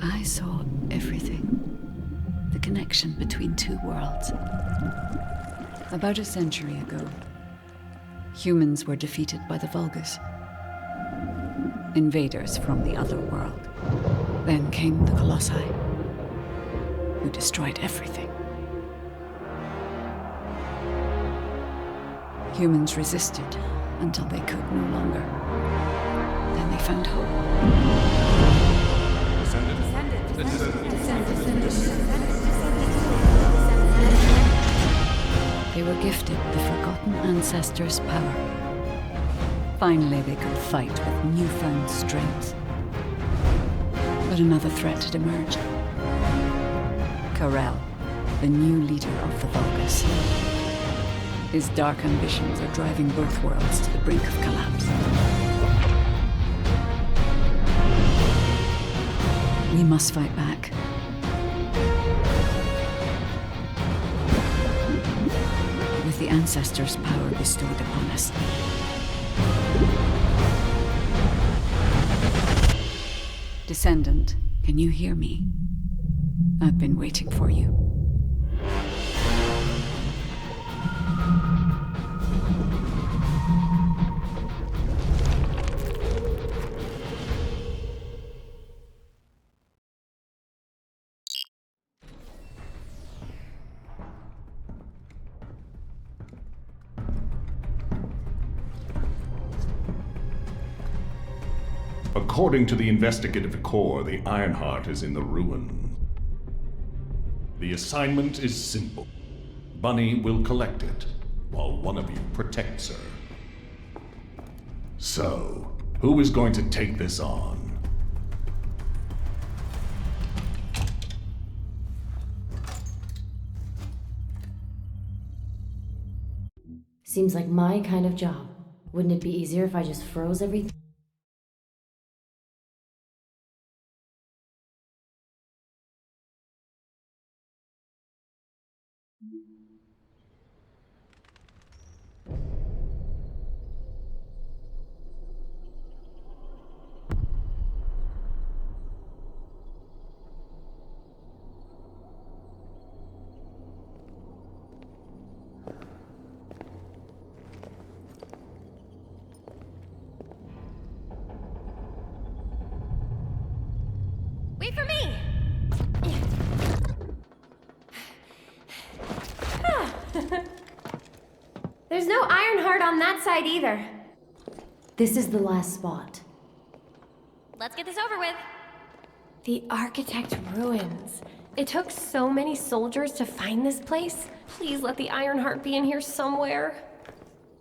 I saw everything. The connection between two worlds. About a century ago, humans were defeated by the VULGUS. Invaders from the other world. Then came the Colossi, who destroyed everything. Humans resisted until they could no longer. Then they found hope. They were gifted the forgotten ancestors' power. Finally, they could fight with newfound strength. But another threat had emerged. KARELL, the new leader of the VULGUS. His dark ambitions are driving both worlds to the brink of collapse. We must fight back. With the ancestors' power bestowed upon us. Descendant, can you hear me? I've been waiting for you. According to the investigative core, the Ironheart is in the ruins. The assignment is simple. Bunny will collect it, while one of you protects her. So, who is going to take this on? Seems like my kind of job. Wouldn't it be easier if I just froze everything? Wait for me! There's no Ironheart on that side either. This is the last spot. Let's get this over with. The Architect Ruins. It took so many soldiers to find this place. Please let the Ironheart be in here somewhere.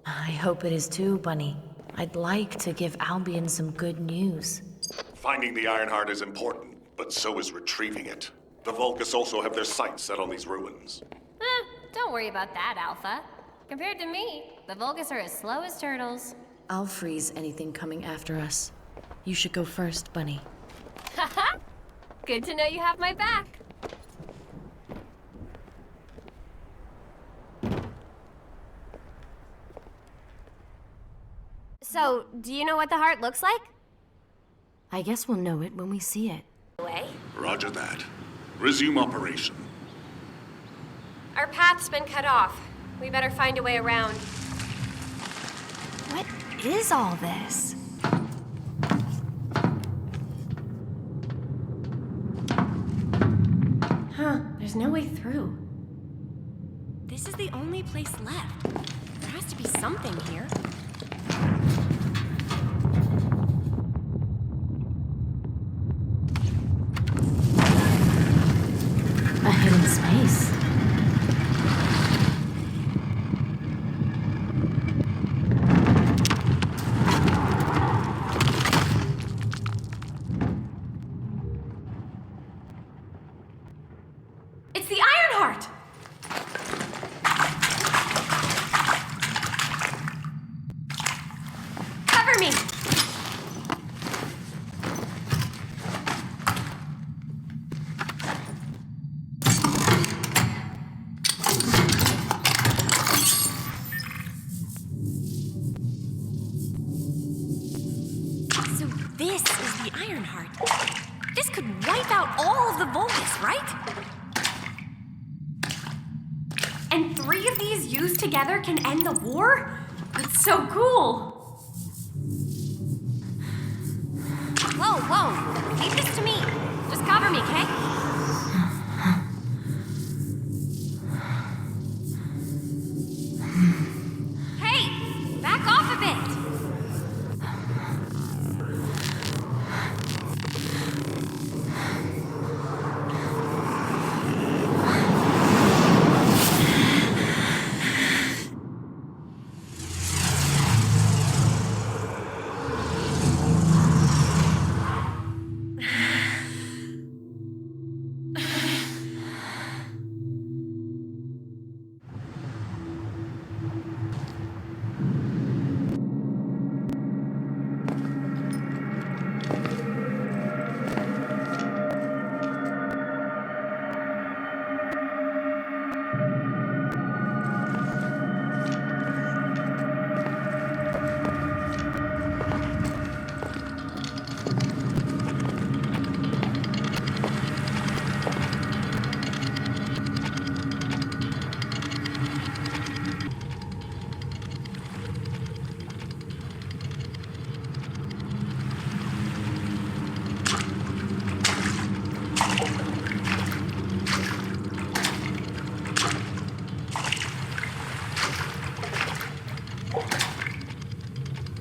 I hope it is too, Bunny. I'd like to give Albion some good news. Finding the Ironheart is important, but so is retrieving it. The VULGUS also have their sights set on these ruins. Don't worry about that, Alpha. Compared to me, the VULGUS are as slow as turtles. I'll freeze anything coming after us. You should go first, Bunny. Haha! Good to know you have my back. So, do you know what the heart looks like? I guess we'll know it when we see it. Roger that. Resume operation. Our path's been cut off. We better find a way around. What is all this? Huh, there's no way through. This is the only place left. There has to be something here. A hidden space. It's the Ironheart! Ironheart. This could wipe out all of the Vulgus, right? And 3 of these used together can end the war? That's so cool! Whoa, whoa. Leave this to me. Just cover me, okay? Hey! Back off a bit!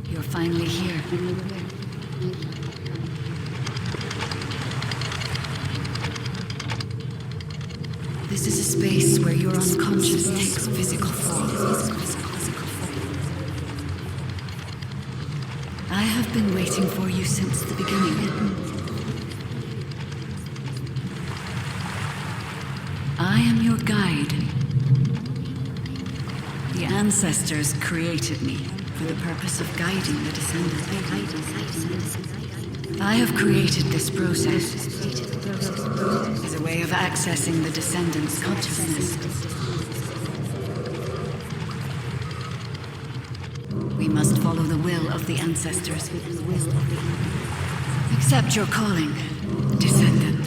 You're finally here. This is a space where your unconscious takes physical form. I have been waiting for you since the beginning. I am your guide. The ancestors created me for the purpose of guiding the descendants. I have created this process as a way of accessing the descendants' consciousness. We must follow the will of the ancestors. Accept your calling, descendant.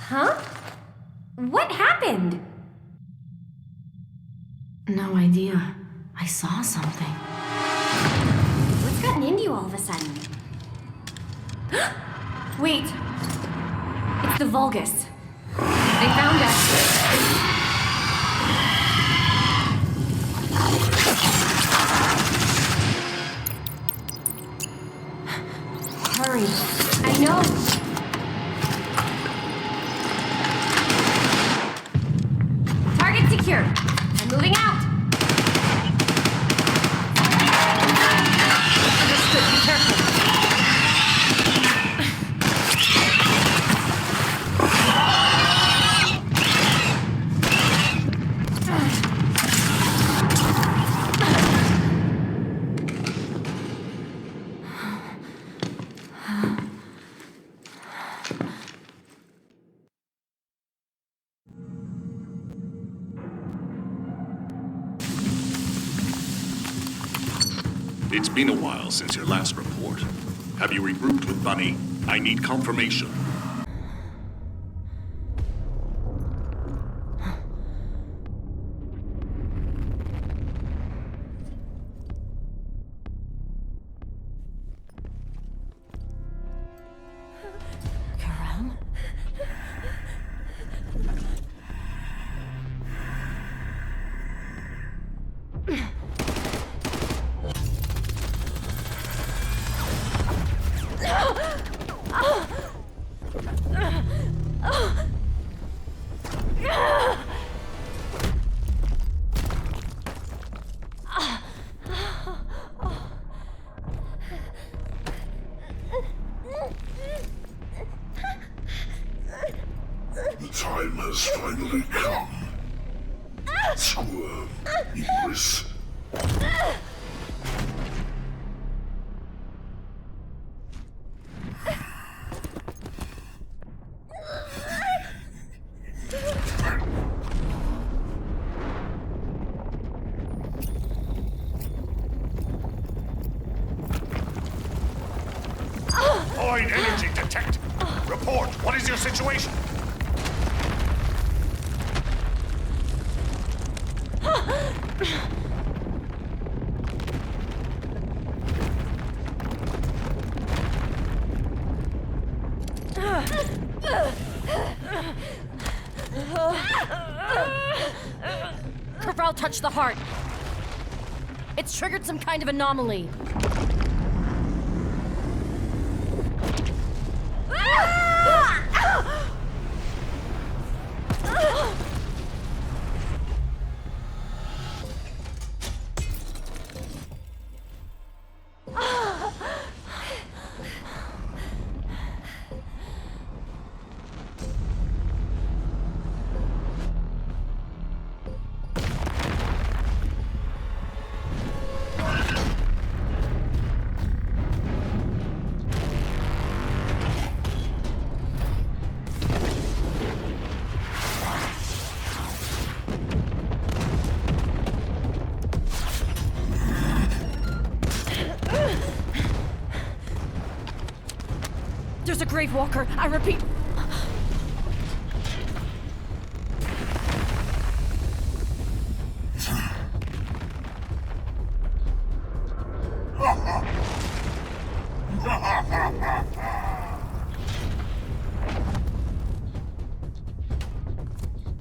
Huh? What happened? No idea. I saw something. What's gotten into you all of a sudden? Wait. It's the Vulgus. They found us. Hurry. I know. Target secure. I'm moving out. Understood. Be careful. It's been a while since your last report. Have you regrouped with Bunny? I need confirmation. Karel? Squirm, Ingress. Void energy detected. Report. What is your situation? KARELL touched the heart. It's triggered some kind of anomaly. There's a grave walker. I repeat.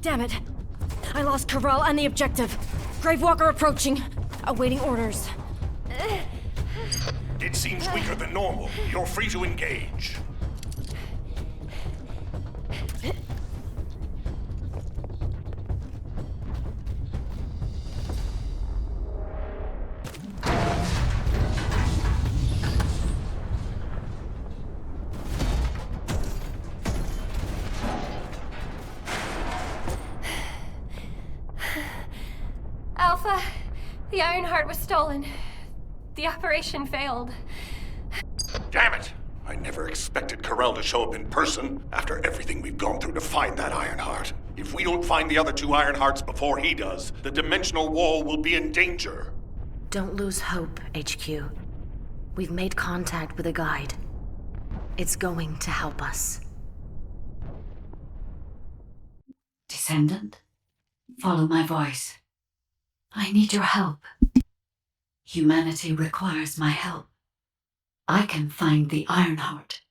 Damn it. I lost KARELL and the objective. Grave walker approaching. Awaiting orders. It seems weaker than normal. You're free to engage. Alpha, the Ironheart was stolen. The operation failed. Damn it! I never expected Karell to show up in person after everything we've gone through to find that Ironheart. If we don't find the other two Ironhearts before he does, the dimensional wall will be in danger. Don't lose hope, HQ. We've made contact with a guide. It's going to help us. Descendant, follow my voice. I need your help. Humanity requires my help. I can find the Ironheart.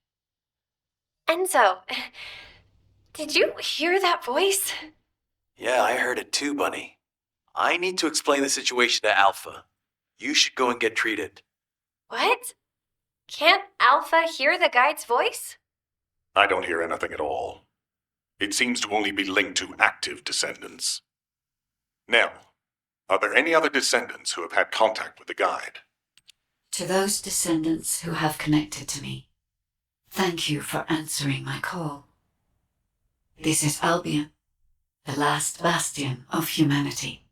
Enzo, did you hear that voice? Yeah, I heard it too, Bunny. I need to explain the situation to Alpha. You should go and get treated. What? Can't Alpha hear the guide's voice? I don't hear anything at all. It seems to only be linked to active descendants. Now, are there any other descendants who have had contact with the guide? To those descendants who have connected to me, thank you for answering my call. This is Albion, the last bastion of humanity.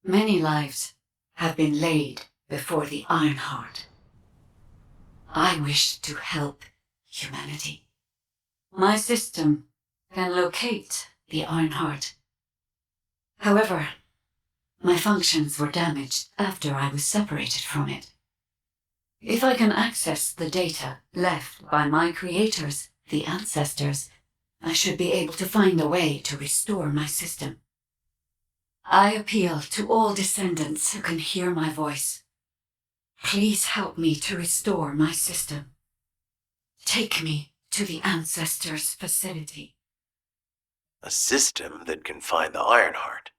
Many lives have been laid before the Ironheart. I wish to help humanity. My system can locate the Ironheart. However, my functions were damaged after I was separated from it. If I can access the data left by my creators, the ancestors, I should be able to find a way to restore my system. I appeal to all descendants who can hear my voice. Please help me to restore my system. Take me to the ancestors' facility. A system that can find the Ironheart.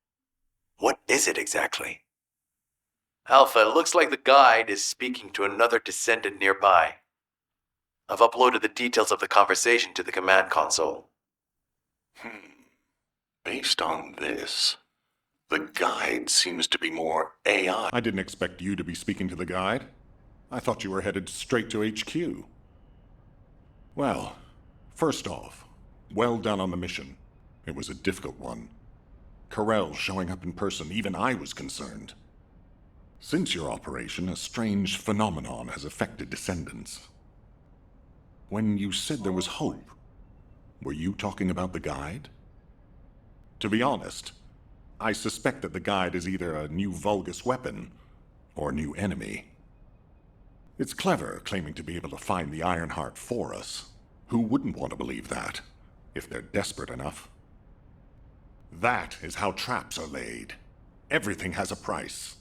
What is it exactly? Alpha, it looks like the guide is speaking to another descendant nearby. I've uploaded the details of the conversation to the command console. Based on this, the guide seems to be more AI. I didn't expect you to be speaking to the guide. I thought you were headed straight to HQ. Well, first off, well done on the mission. It was a difficult one. KARELL showing up in person, even I was concerned. Since your operation, a strange phenomenon has affected Descendants. When you said there was hope, were you talking about the guide? To be honest, I suspect that the guide is either a new VULGUS weapon or a new enemy. It's clever claiming to be able to find the Ironheart for us. Who wouldn't want to believe that, if they're desperate enough? That is how traps are laid. Everything has a price.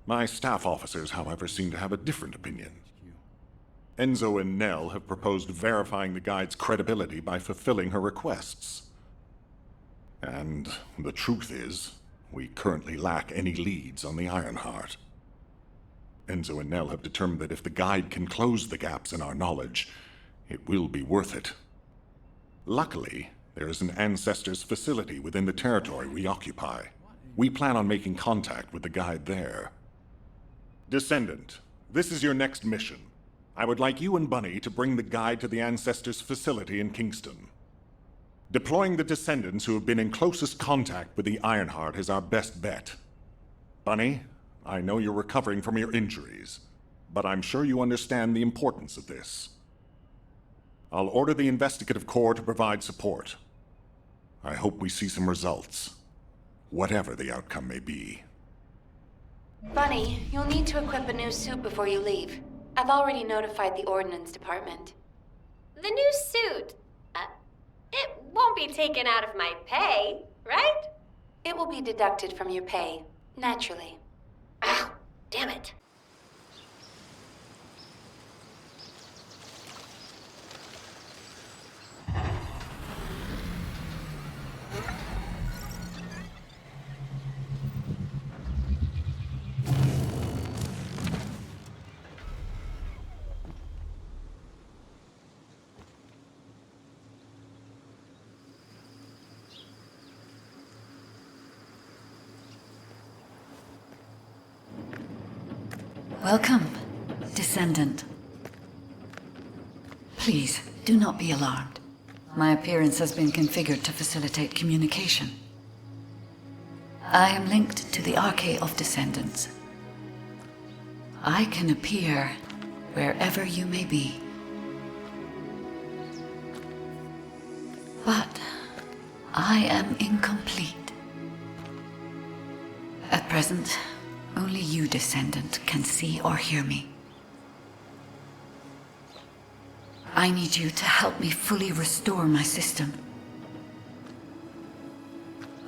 My staff officers, however, seem to have a different opinion. Enzo and Nell have proposed verifying the guide's credibility by fulfilling her requests. And the truth is, we currently lack any leads on the Ironheart. Enzo and Nell have determined that if the guide can close the gaps in our knowledge, it will be worth it. Luckily, there is an Ancestors facility within the territory we occupy. We plan on making contact with the guide there. Descendant, this is your next mission. I would like you and Bunny to bring the guide to the Ancestors facility in Kingston. Deploying the Descendants who have been in closest contact with the Ironheart is our best bet. Bunny, I know you're recovering from your injuries, but I'm sure you understand the importance of this. I'll order the Investigative Corps to provide support. I hope we see some results, whatever the outcome may be. Bunny, you'll need to equip a new suit before you leave. I've already notified the Ordnance Department. The new suit. It won't be taken out of my pay, right? It will be deducted from your pay, naturally. Ow, damn it. Welcome, Descendant. Please, do not be alarmed. My appearance has been configured to facilitate communication. I am linked to the Arche of Descendants. I can appear wherever you may be. But I am incomplete. At present, only you, Descendant, can see or hear me. I need you to help me fully restore my system.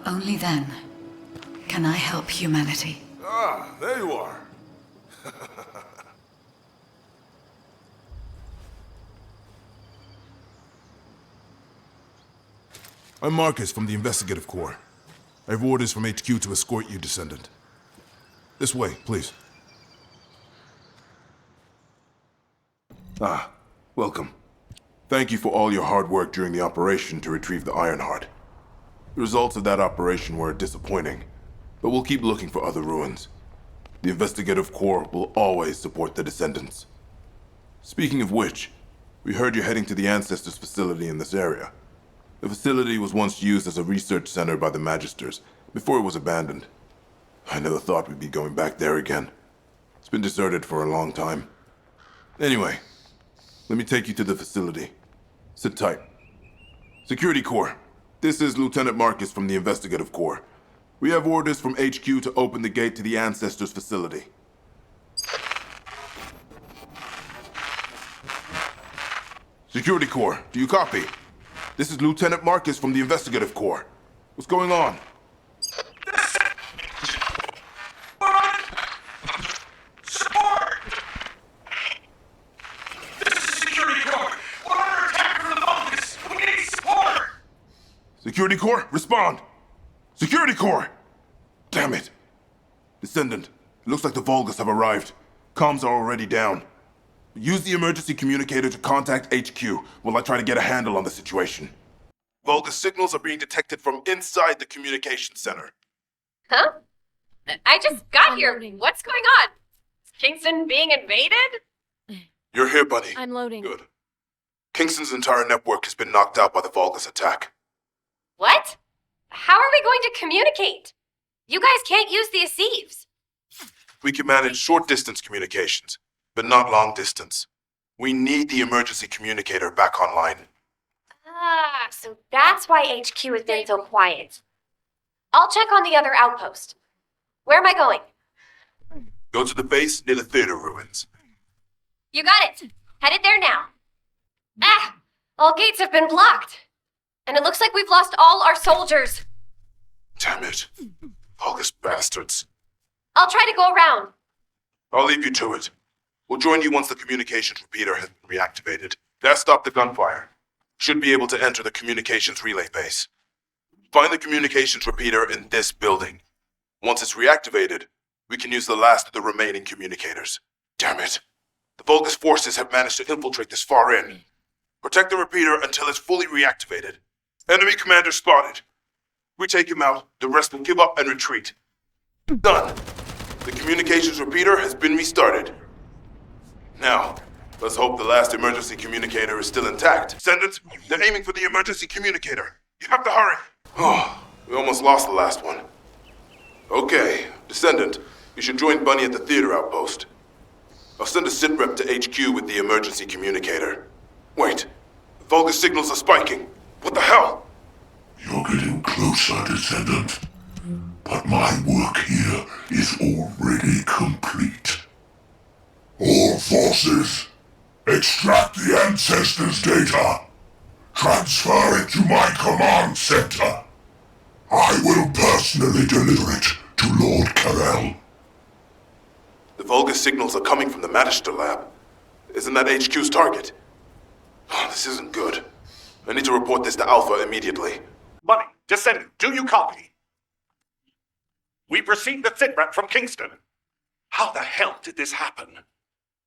Only then can I help humanity. Ah, there you are. I'm Marcus from the Investigative Corps. I have orders from HQ to escort you, Descendant. This way, please. Ah, welcome. Thank you for all your hard work during the operation to retrieve the Ironheart. The results of that operation were disappointing, but we'll keep looking for other ruins. The Investigative Corps will always support the Descendants. Speaking of which, we heard you're heading to the Ancestors facility in this area. The facility was once used as a research center by the Magisters, before it was abandoned. I never thought we'd be going back there again. It's been deserted for a long time. Anyway, let me take you to the facility. Sit tight. Security Corps, this is Lieutenant Marcus from the Investigative Corps. We have orders from HQ to open the gate to the Ancestors facility. Security Corps, do you copy? This is Lieutenant Marcus from the Investigative Corps. What's going on? Security Corps, respond! Security Corps! Damn it! Descendant, it looks like the VULGUS have arrived. Comms are already down. Use the emergency communicator to contact HQ while I try to get a handle on the situation. VULGUS signals are being detected from inside the communication center. Huh? I just got here. What's going on? Is Kingston being invaded? You're here, buddy. I'm loading. Good. Kingston's entire network has been knocked out by the VULGUS attack. What? How are we going to communicate? You guys can't use the Asieves. We can manage short-distance communications, but not long-distance. We need the emergency communicator back online. Ah, so that's why HQ has been so quiet. I'll check on the other outpost. Where am I going? Go to the base near the theater ruins. You got it. Headed there now. Ah! All gates have been blocked. And it looks like we've lost all our soldiers. Damn it. Vulgus bastards. I'll try to go around. I'll leave you to it. We'll join you once the communications repeater has been reactivated. That stopped the gunfire. Should be able to enter the communications relay base. Find the communications repeater in this building. Once it's reactivated, we can use the last of the remaining communicators. Damn it. The Vulgus forces have managed to infiltrate this far in. Protect the repeater until it's fully reactivated. Enemy commander spotted. We take him out, the rest will give up and retreat. Done. The communications repeater has been restarted. Now, let's hope the last emergency communicator is still intact. Descendants, they're aiming for the emergency communicator. You have to hurry. Oh, we almost lost the last one. Okay, Descendant, you should join Bunny at the theater outpost. I'll send a sitrep to HQ with the emergency communicator. Wait, the Vulgus signals are spiking. What the hell? You're getting closer, Descendant. But my work here is already complete. All forces, extract the Ancestors' data. Transfer it to my command center. I will personally deliver it to Lord KARELL. The Vulgus signals are coming from the Magister lab. Isn't that HQ's target? Oh, this isn't good. I need to report this to Alpha immediately. Bunny, Descendant, do you copy? We've received the sitrep from Kingston. How the hell did this happen?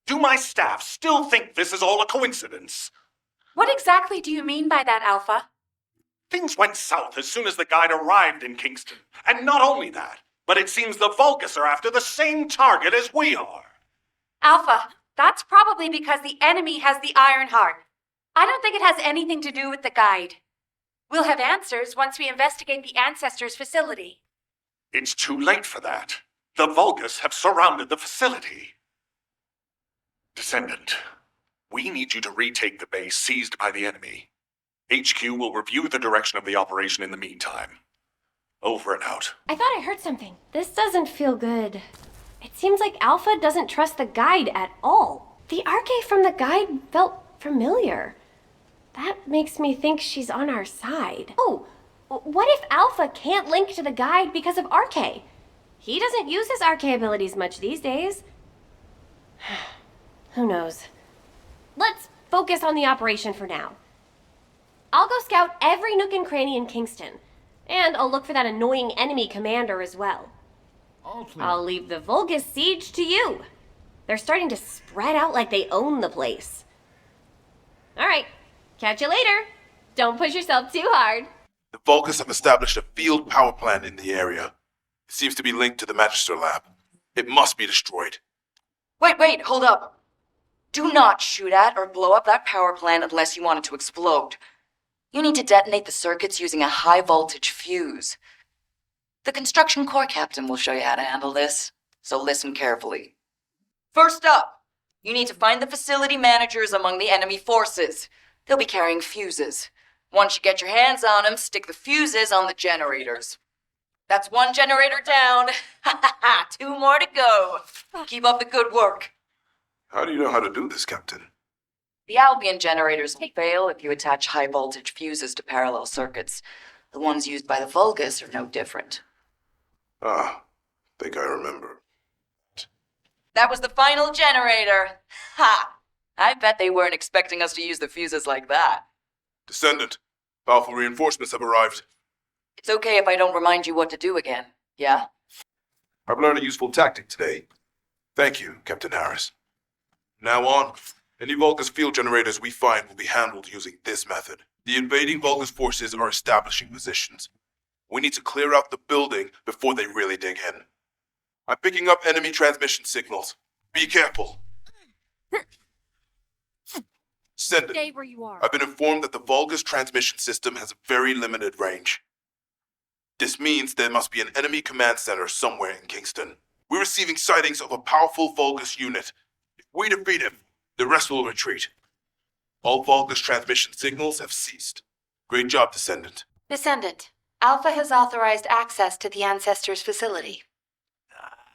Do my staff still think this is all a coincidence? What exactly do you mean by that, Alpha? Things went south as soon as the guide arrived in Kingston. And not only that, but it seems the Vulgus are after the same target as we are. Alpha, that's probably because the enemy has the Ironheart. I don't think it has anything to do with the guide. We'll have answers once we investigate the Ancestors' facility. It's too late for that. The Vulgus have surrounded the facility. Descendant, we need you to retake the base seized by the enemy. HQ will review the direction of the operation in the meantime. Over and out. I thought I heard something. This doesn't feel good. It seems like Alpha doesn't trust the guide at all. The Arche from the guide felt familiar. That makes me think she's on our side. Oh, what if Alpha can't link to the guide because of Arche? He doesn't use his Arche abilities much these days. Who knows? Let's focus on the operation for now. I'll go scout every nook and cranny in Kingston, and I'll look for that annoying enemy commander as well. I'll leave the Vulgus siege to you. They're starting to spread out like they own the place. All right, catch you later. Don't push yourself too hard. The Vulgus have established a field power plant in the area. It seems to be linked to the Magister lab. It must be destroyed. Wait, hold up. Do not shoot at or blow up that power plant unless you want it to explode. You need to detonate the circuits using a high-voltage fuse. The construction corps captain will show you how to handle this, so listen carefully. First up, you need to find the facility managers among the enemy forces. They'll be carrying fuses. Once you get your hands on them, stick the fuses on the generators. That's one generator down. Two more to go. Keep up the good work. How do you know how to do this, Captain? The Albion generators will fail if you attach high-voltage fuses to parallel circuits. The ones used by the Vulgus are no different. Think I remember. That was the final generator. Ha! I bet they weren't expecting us to use the fuses like that. Descendant, powerful reinforcements have arrived. It's okay if I don't remind you what to do again, yeah? I've learned a useful tactic today. Thank you, Captain Harris. From now on, any Vulgus field generators we find will be handled using this method. The invading Vulgus forces are establishing positions. We need to clear out the building before they really dig in. I'm picking up enemy transmission signals. Be careful. Send it. Stay where you are. I've been informed that the Vulgus transmission system has a very limited range. This means there must be an enemy command center somewhere in Kingston. We're receiving sightings of a powerful VULGUS unit. If we defeat him, the rest will retreat. All VULGUS transmission signals have ceased. Great job, Descendant. Descendant, Alpha has authorized access to the Ancestors facility.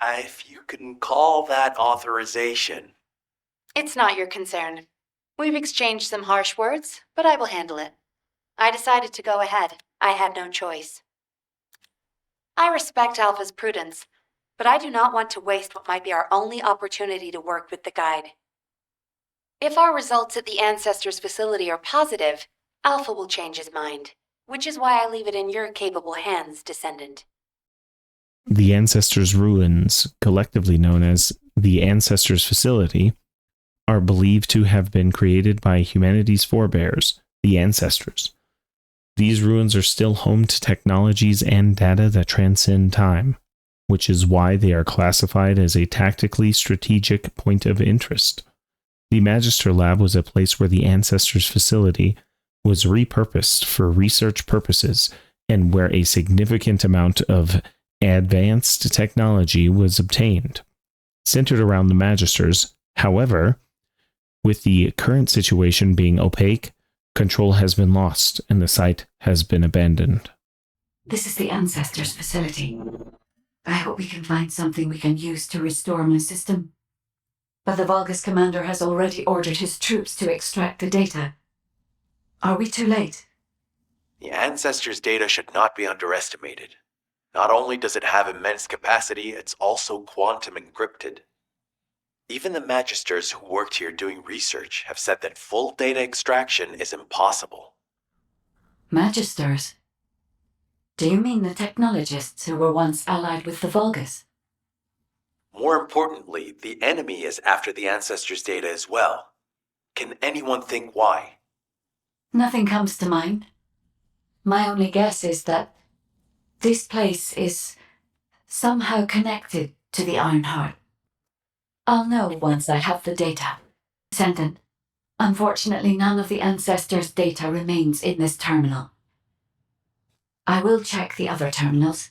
If you can call that authorization. It's not your concern. We've exchanged some harsh words, but I will handle it. I decided to go ahead. I had no choice. I respect Alpha's prudence, but I do not want to waste what might be our only opportunity to work with the Guide. If our results at the Ancestors facility are positive, Alpha will change his mind, which is why I leave it in your capable hands, Descendant. The Ancestors' ruins, collectively known as the Ancestors facility, are believed to have been created by humanity's forebears, the Ancestors. These ruins are still home to technologies and data that transcend time, which is why they are classified as a tactically strategic point of interest. The Magister Lab was a place where the Ancestors facility was repurposed for research purposes and where a significant amount of advanced technology was obtained. Centered around the Magisters, however, with the current situation being opaque, control has been lost and the site has been abandoned. This is the Ancestors facility. I hope we can find something we can use to restore my system. But the VULGUS commander has already ordered his troops to extract the data. Are we too late? The Ancestors' data should not be underestimated. Not only does it have immense capacity, it's also quantum encrypted. Even the Magisters who worked here doing research have said that full data extraction is impossible. Magisters? Do you mean the technologists who were once allied with the VULGUS? More importantly, the enemy is after the Ancestors' data as well. Can anyone think why? Nothing comes to mind. My only guess is that this place is somehow connected to the Ironheart. I'll know once I have the data. Descendant, unfortunately none of the Ancestors' data remains in this terminal. I will check the other terminals,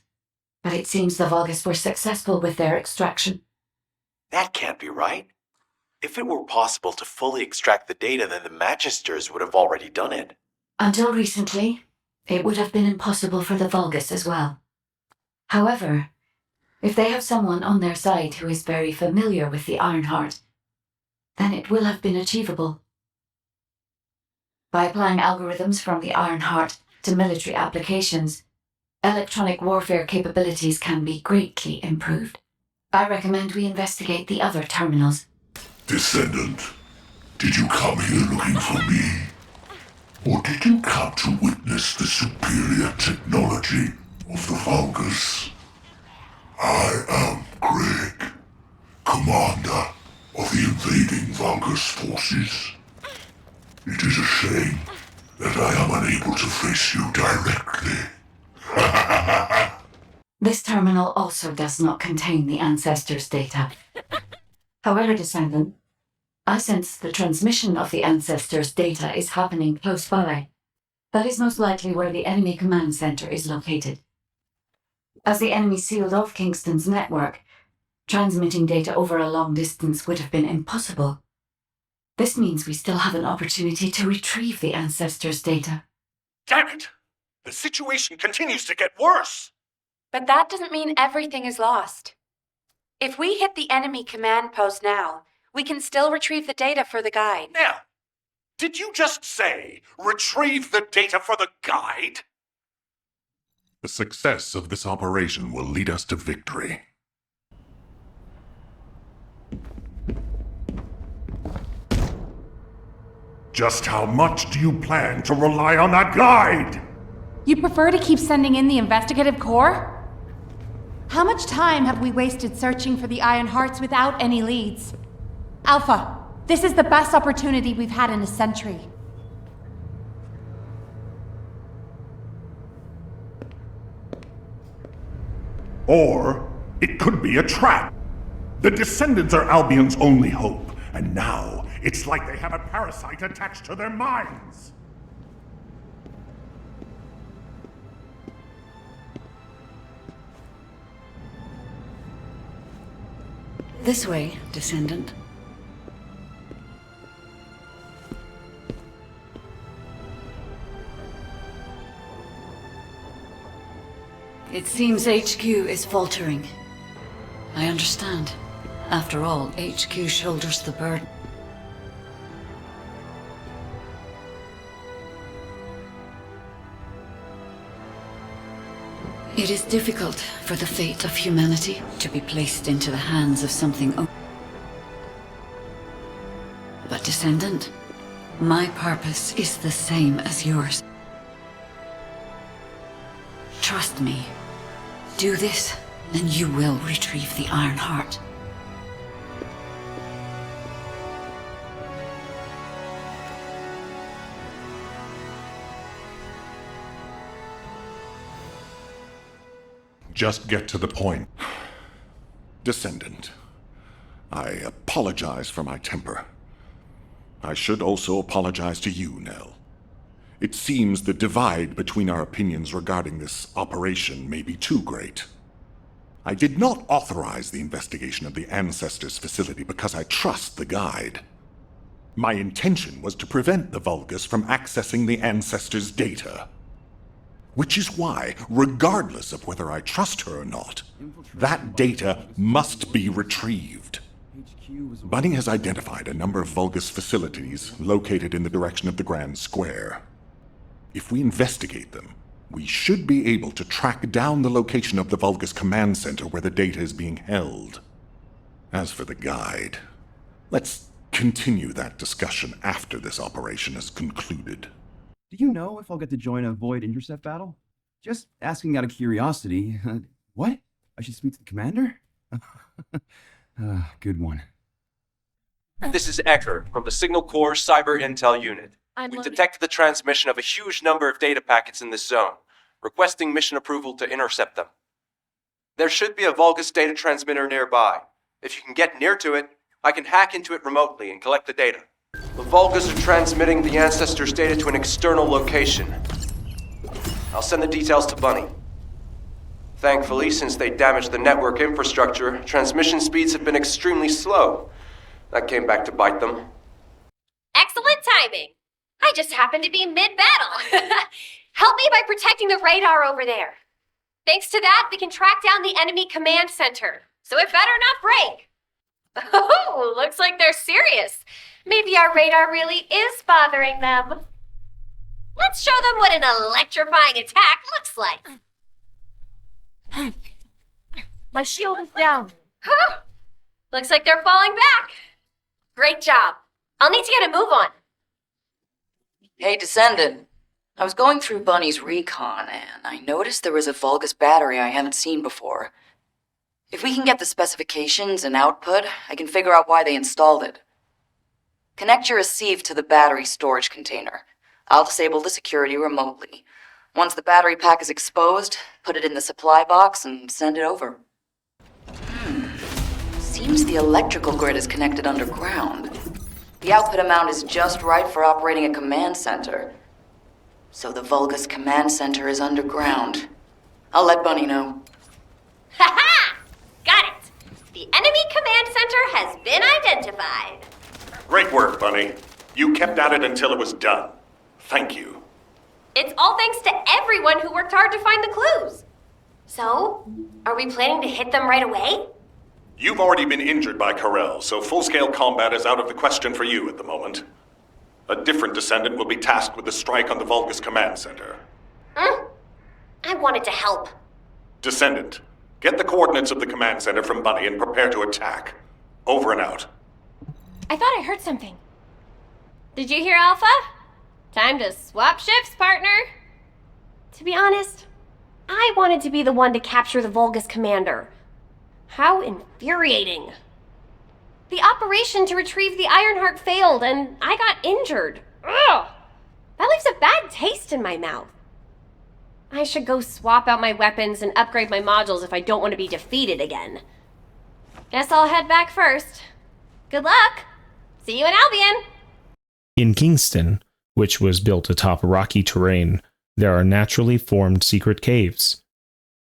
but it seems the VULGUS were successful with their extraction. That can't be right. If it were possible to fully extract the data, then the Magisters would have already done it. Until recently, it would have been impossible for the VULGUS as well. However, if they have someone on their side who is very familiar with the Ironheart, then it will have been achievable. By applying algorithms from the Ironheart to military applications, electronic warfare capabilities can be greatly improved. I recommend we investigate the other terminals. Descendant, did you come here looking for me? Or did you come to witness the superior technology of the VULGUS? I am Greg, commander of the invading VULGUS forces. It is a shame that I am unable to face you directly. This terminal also does not contain the Ancestors' data. However, Descendant, I sense the transmission of the Ancestors' data is happening close by. That is most likely where the enemy command center is located. As the enemy sealed off Kingston's network, transmitting data over a long distance would have been impossible. This means we still have an opportunity to retrieve the Ancestors' data. Damn it! The situation continues to get worse! But that doesn't mean everything is lost. If we hit the enemy command post now, we can still retrieve the data for the Guide. Now, did you just say, retrieve the data for the Guide? The success of this operation will lead us to victory. Just how much do you plan to rely on that Guide? You'd prefer to keep sending in the investigative corps? How much time have we wasted searching for the Ironhearts without any leads? Alpha, this is the best opportunity we've had in a century. Or it could be a trap. The Descendants are Albion's only hope, and now it's like they have a parasite attached to their minds. This way, Descendant. It seems HQ is faltering. I understand. After all, HQ shoulders the burden. It is difficult for the fate of humanity to be placed into the hands of something. But Descendant, my purpose is the same as yours. Trust me. Do this, and you will retrieve the Ironheart. Just get to the point. Descendant, I apologize for my temper. I should also apologize to you, Nell. It seems the divide between our opinions regarding this operation may be too great. I did not authorize the investigation of the Ancestors facility because I trust the guide. My intention was to prevent the Vulgus from accessing the Ancestors' data. Which is why, regardless of whether I trust her or not, that data must be retrieved. Bunny has identified a number of Vulgus facilities located in the direction of the Grand Square. If we investigate them, we should be able to track down the location of the Vulgus command center where the data is being held. As for the guide, let's continue that discussion after this operation is concluded. Do you know if I'll get to join a Void Intercept battle? Just asking out of curiosity. What? I should speak to the commander? Good one. This is Ecker from the Signal Corps Cyber Intel Unit. We've detected the transmission of a huge number of data packets in this zone, requesting mission approval to intercept them. There should be a Vulgus data transmitter nearby. If you can get near to it, I can hack into it remotely and collect the data. The Vulgus are transmitting the Ancestors' data to an external location. I'll send the details to Bunny. Thankfully, since they damaged the network infrastructure, transmission speeds have been extremely slow. That came back to bite them. Excellent timing! I just happened to be mid-battle. Help me by protecting the radar over there. Thanks to that, we can track down the enemy command center. So it better not break. Oh, looks like they're serious. Maybe our radar really is bothering them. Let's show them what an electrifying attack looks like. My shield is down. Huh? Looks like they're falling back. Great job. I'll need to get a move on. Hey, Descendant. I was going through Bunny's recon, and I noticed there was a Vulgus battery I haven't seen before. If we can get the specifications and output, I can figure out why they installed it. Connect your receive to the battery storage container. I'll disable the security remotely. Once the battery pack is exposed, put it in the supply box and send it over. Seems the electrical grid is connected underground. The output amount is just right for operating a command center. So the Vulgus command center is underground. I'll let Bunny know. Ha-ha! Got it! The enemy command center has been identified. Great work, Bunny. You kept at it until it was done. Thank you. It's all thanks to everyone who worked hard to find the clues. So, are we planning to hit them right away? You've already been injured by KARELL, so full-scale combat is out of the question for you at the moment. A different Descendant will be tasked with the strike on the Vulgus command center. I wanted to help. Descendant, get the coordinates of the command center from Bunny and prepare to attack. Over and out. I thought I heard something. Did you hear, Alpha? Time to swap shifts, partner. To be honest, I wanted to be the one to capture the Vulgus commander. How infuriating. The operation to retrieve the Ironheart failed, and I got injured. Ugh! That leaves a bad taste in my mouth. I should go swap out my weapons and upgrade my modules if I don't want to be defeated again. Guess I'll head back first. Good luck! See you in Albion! In Kingston, which was built atop rocky terrain, there are naturally formed secret caves,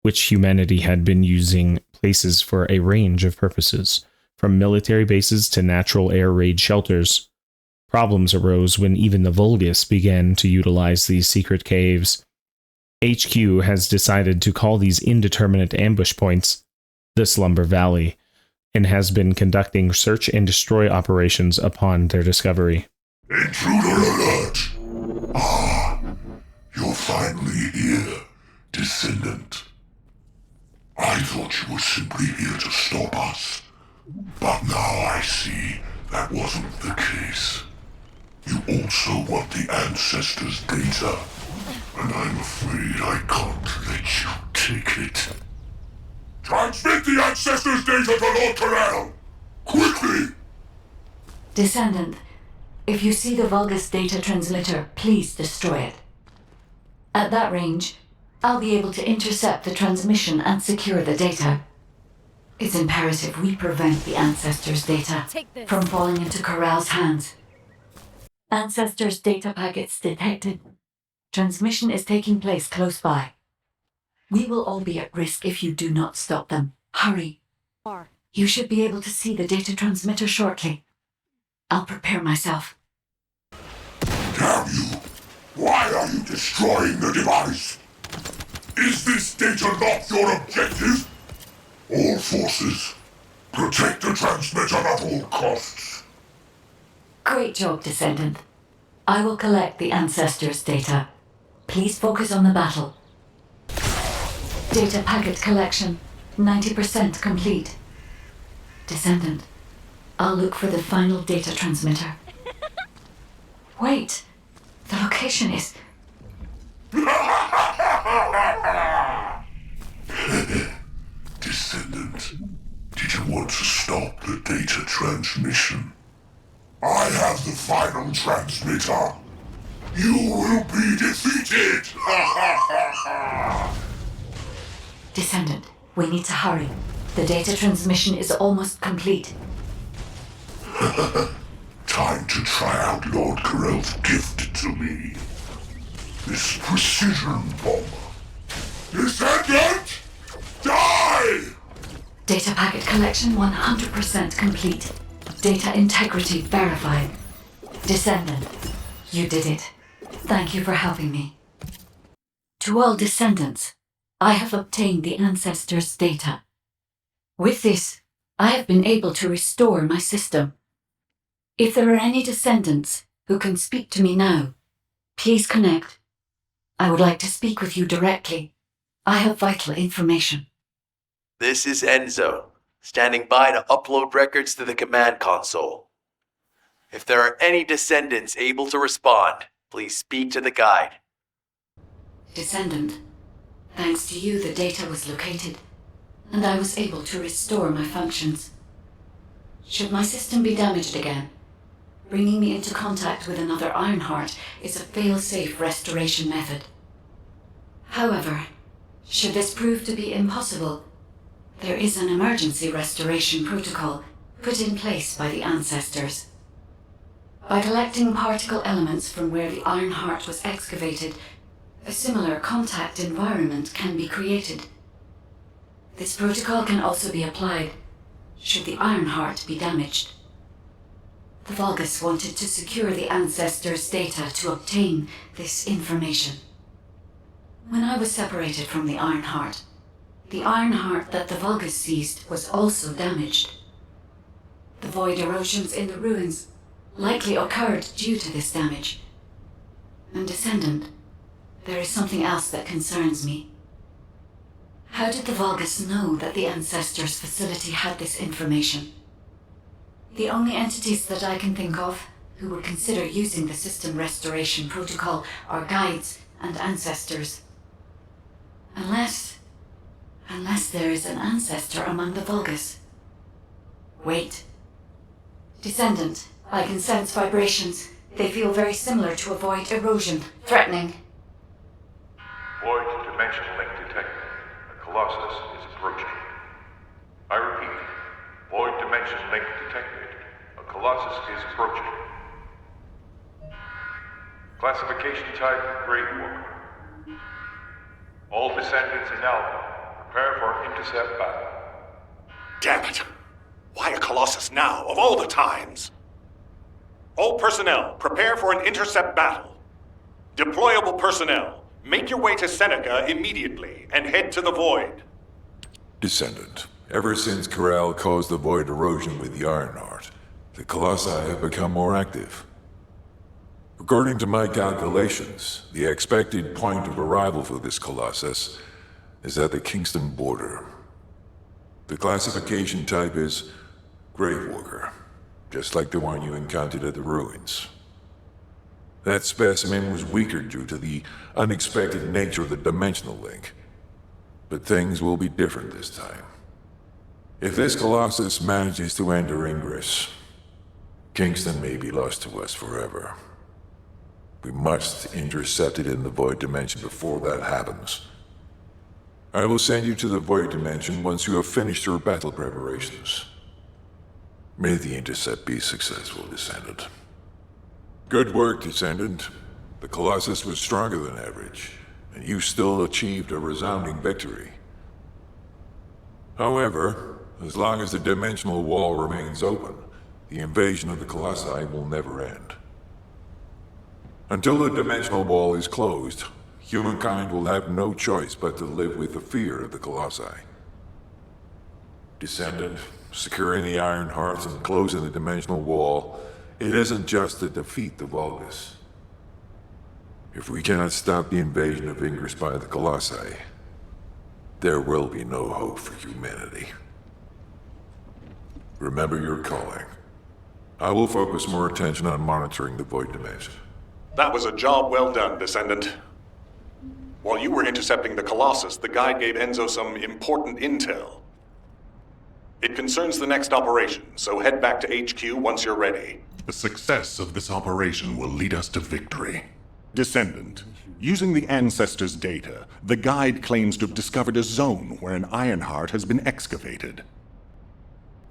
which humanity had been using places for a range of purposes, from military bases to natural air raid shelters. Problems arose when even the VULGUS began to utilize these secret caves. HQ has decided to call these indeterminate ambush points the Slumber Valley, and has been conducting search and destroy operations upon their discovery. Intruder alert! Ah, you're finally here, Descendant. I thought you were simply here to stop us, but now I see that wasn't the case. You also want the Ancestors' data, and I'm afraid I can't let you take it. Transmit the Ancestors' data to Lord KARELL! Quickly! Descendant, if you see the VULGUS data transmitter, please destroy it. At that range, I'll be able to intercept the transmission and secure the data. It's imperative we prevent the Ancestors' data from falling into KARELL's hands. Ancestors' data packets detected. Transmission is taking place close by. We will all be at risk if you do not stop them. Hurry. You should be able to see the data transmitter shortly. I'll prepare myself. Damn you! Why are you destroying the device? Is this data not your objective? All forces, protect the transmitter at all costs. Great job, Descendant. I will collect the Ancestors' data. Please focus on the battle. Data packet collection, 90% complete. Descendant, I'll look for the final data transmitter. Wait, the location is... Descendant, did you want to stop the data transmission? I have the final transmitter. You will be defeated! Descendant, we need to hurry. The data transmission is almost complete. Time to try out Lord KARELL's gift to me. This precision bomber. Descendant! Die! Data packet collection 100% complete. Data integrity verified. Descendant, you did it. Thank you for helping me. To all descendants, I have obtained the Ancestors' data. With this, I have been able to restore my system. If there are any descendants who can speak to me now, please connect. I would like to speak with you directly. I have vital information. This is Enzo, standing by to upload records to the command console. If there are any descendants able to respond, please speak to the guide. Descendant, thanks to you the data was located, and I was able to restore my functions. Should my system be damaged again, bringing me into contact with another IRONHEART is a fail-safe restoration method. However, should this prove to be impossible, there is an emergency restoration protocol put in place by the Ancestors. By collecting particle elements from where the IRONHEART was excavated, a similar contact environment can be created. This protocol can also be applied should the IRONHEART be damaged. The VULGUS wanted to secure the Ancestors' data to obtain this information. When I was separated from the IRONHEART that the VULGUS seized was also damaged. The void erosions in the ruins likely occurred due to this damage. And Descendant, there is something else that concerns me. How did the VULGUS know that the Ancestors' facility had this information? The only entities that I can think of who would consider using the system restoration protocol are guides and Ancestors. Unless there is an ancestor among the VULGUS. Wait. Descendant, I can sense vibrations. They feel very similar to a void erosion, threatening. Void dimension link detected. A Colossus is approaching. I repeat, void dimension link detected. A Colossus is approaching. Classification type, Grade Walker. All descendants in Alpha, prepare for intercept battle. Damn it! Why a Colossus now, of all the times? All personnel, prepare for an intercept battle. Deployable personnel, make your way to Seneca immediately and head to the Void. Descendant, ever since KARELL caused the Void erosion with the Ironheart, the Colossi have become more active. According to my calculations, the expected point of arrival for this Colossus is at the Kingston border. The classification type is Gravewalker, just like the one you encountered at the ruins. That specimen was weaker due to the unexpected nature of the dimensional link. But things will be different this time. If this Colossus manages to enter Ingress, Kingston may be lost to us forever. We must intercept it in the Void Dimension before that happens. I will send you to the Void Dimension once you have finished your battle preparations. May the intercept be successful, Descendant. Good work, Descendant. The Colossus was stronger than average, and you still achieved a resounding victory. However, as long as the dimensional wall remains open, the invasion of the Colossi will never end. Until the dimensional wall is closed, humankind will have no choice but to live with the fear of the Colossi. Descendant, securing the Ironheart and closing the dimensional wall, it isn't just to defeat the VULGUS. If we cannot stop the invasion of Ingress by the Colossi, there will be no hope for humanity. Remember your calling. I will focus more attention on monitoring the Void Dimension. That was a job well done, Descendant. While you were intercepting the Colossus, the guide gave Enzo some important intel. It concerns the next operation, so head back to HQ once you're ready. The success of this operation will lead us to victory. Descendant, using the Ancestors' data, the guide claims to have discovered a zone where an Ironheart has been excavated.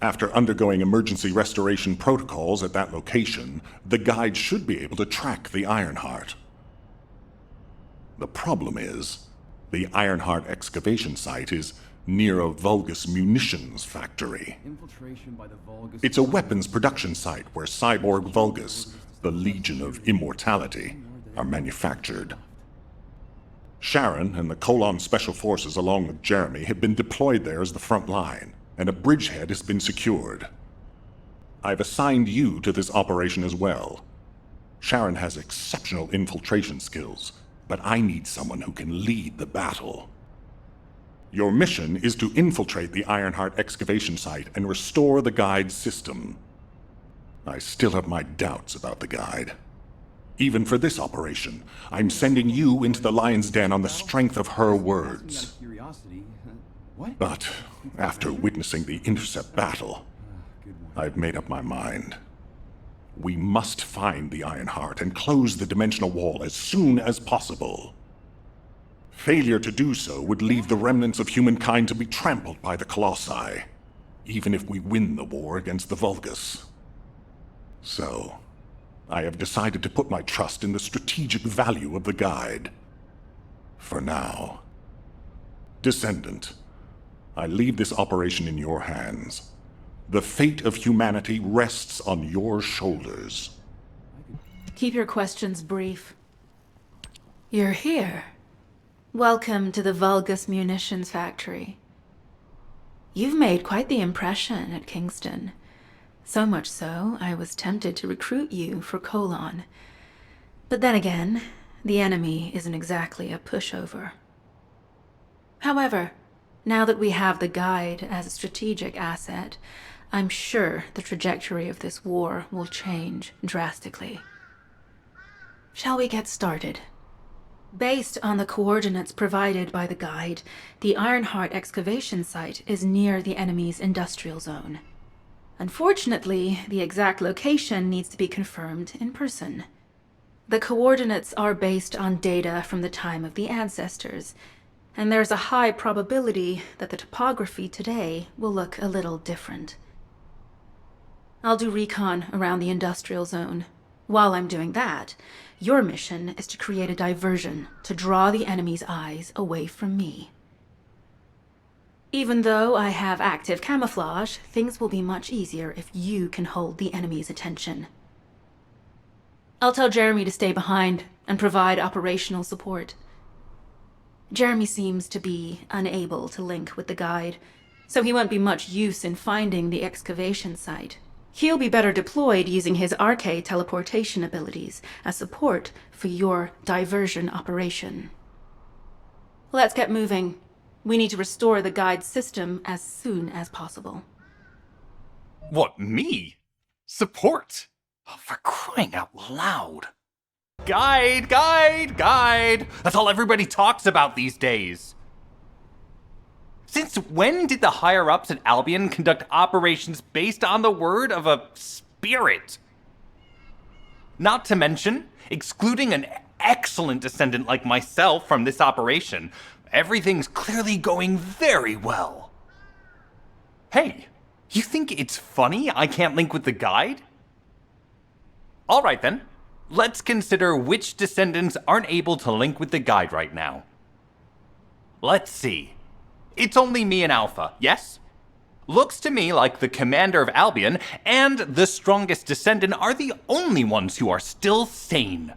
After undergoing emergency restoration protocols at that location, the guide should be able to track the Ironheart. The problem is, the Ironheart excavation site is near a VULGUS munitions factory. It's a weapons production site where cyborg VULGUS, the Legion of Immortality, are manufactured. Sharon and the Colon Special Forces along with Jeremy have been deployed there as the front line, and a bridgehead has been secured. I've assigned you to this operation as well. Sharon has exceptional infiltration skills, but I need someone who can lead the battle. Your mission is to infiltrate the Ironheart excavation site and restore the guide's system. I still have my doubts about the guide. Even for this operation, I'm sending you into the Lion's Den on the strength of her words. But after witnessing the intercept battle, I've made up my mind. We must find the Ironheart and close the dimensional wall as soon as possible. Failure to do so would leave the remnants of humankind to be trampled by the Colossi, even if we win the war against the VULGUS. So, I have decided to put my trust in the strategic value of the guide. For now. Descendant, I leave this operation in your hands. The fate of humanity rests on your shoulders. Keep your questions brief. You're here. Welcome to the VULGUS munitions factory. You've made quite the impression at Kingston. So much so, I was tempted to recruit you for Colon. But then again, the enemy isn't exactly a pushover. However, now that we have the guide as a strategic asset, I'm sure the trajectory of this war will change drastically. Shall we get started? Based on the coordinates provided by the guide, the Ironheart excavation site is near the enemy's industrial zone. Unfortunately, the exact location needs to be confirmed in person. The coordinates are based on data from the time of the Ancestors, and there's a high probability that the topography today will look a little different. I'll do recon around the industrial zone. While I'm doing that, your mission is to create a diversion to draw the enemy's eyes away from me. Even though I have active camouflage, things will be much easier if you can hold the enemy's attention. I'll tell Jeremy to stay behind and provide operational support. Jeremy seems to be unable to link with the guide, so he won't be much use in finding the excavation site. He'll be better deployed using his RK teleportation abilities as support for your diversion operation. Let's get moving. We need to restore the guide system as soon as possible. What, me? Support? Oh, for crying out loud. Guide, guide, guide! That's all everybody talks about these days. Since when did the higher-ups at Albion conduct operations based on the word of a spirit? Not to mention, excluding an excellent descendant like myself from this operation, everything's clearly going very well. Hey, you think it's funny I can't link with the guide? Alright then, let's consider which descendants aren't able to link with the guide right now. Let's see. It's only me and Alpha, yes? Looks to me like the commander of Albion and the strongest descendant are the only ones who are still sane.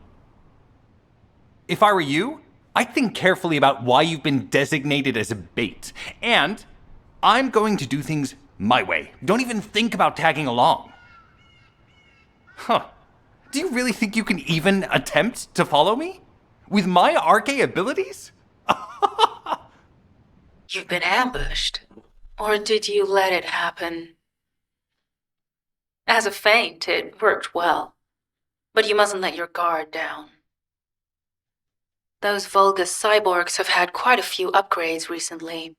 If I were you, I'd think carefully about why you've been designated as a bait, and I'm going to do things my way. Don't even think about tagging along. Huh. Do you really think you can even attempt to follow me? With my RK abilities? You've been ambushed. Or did you let it happen? As a feint, it worked well. But you mustn't let your guard down. Those VULGUS cyborgs have had quite a few upgrades recently.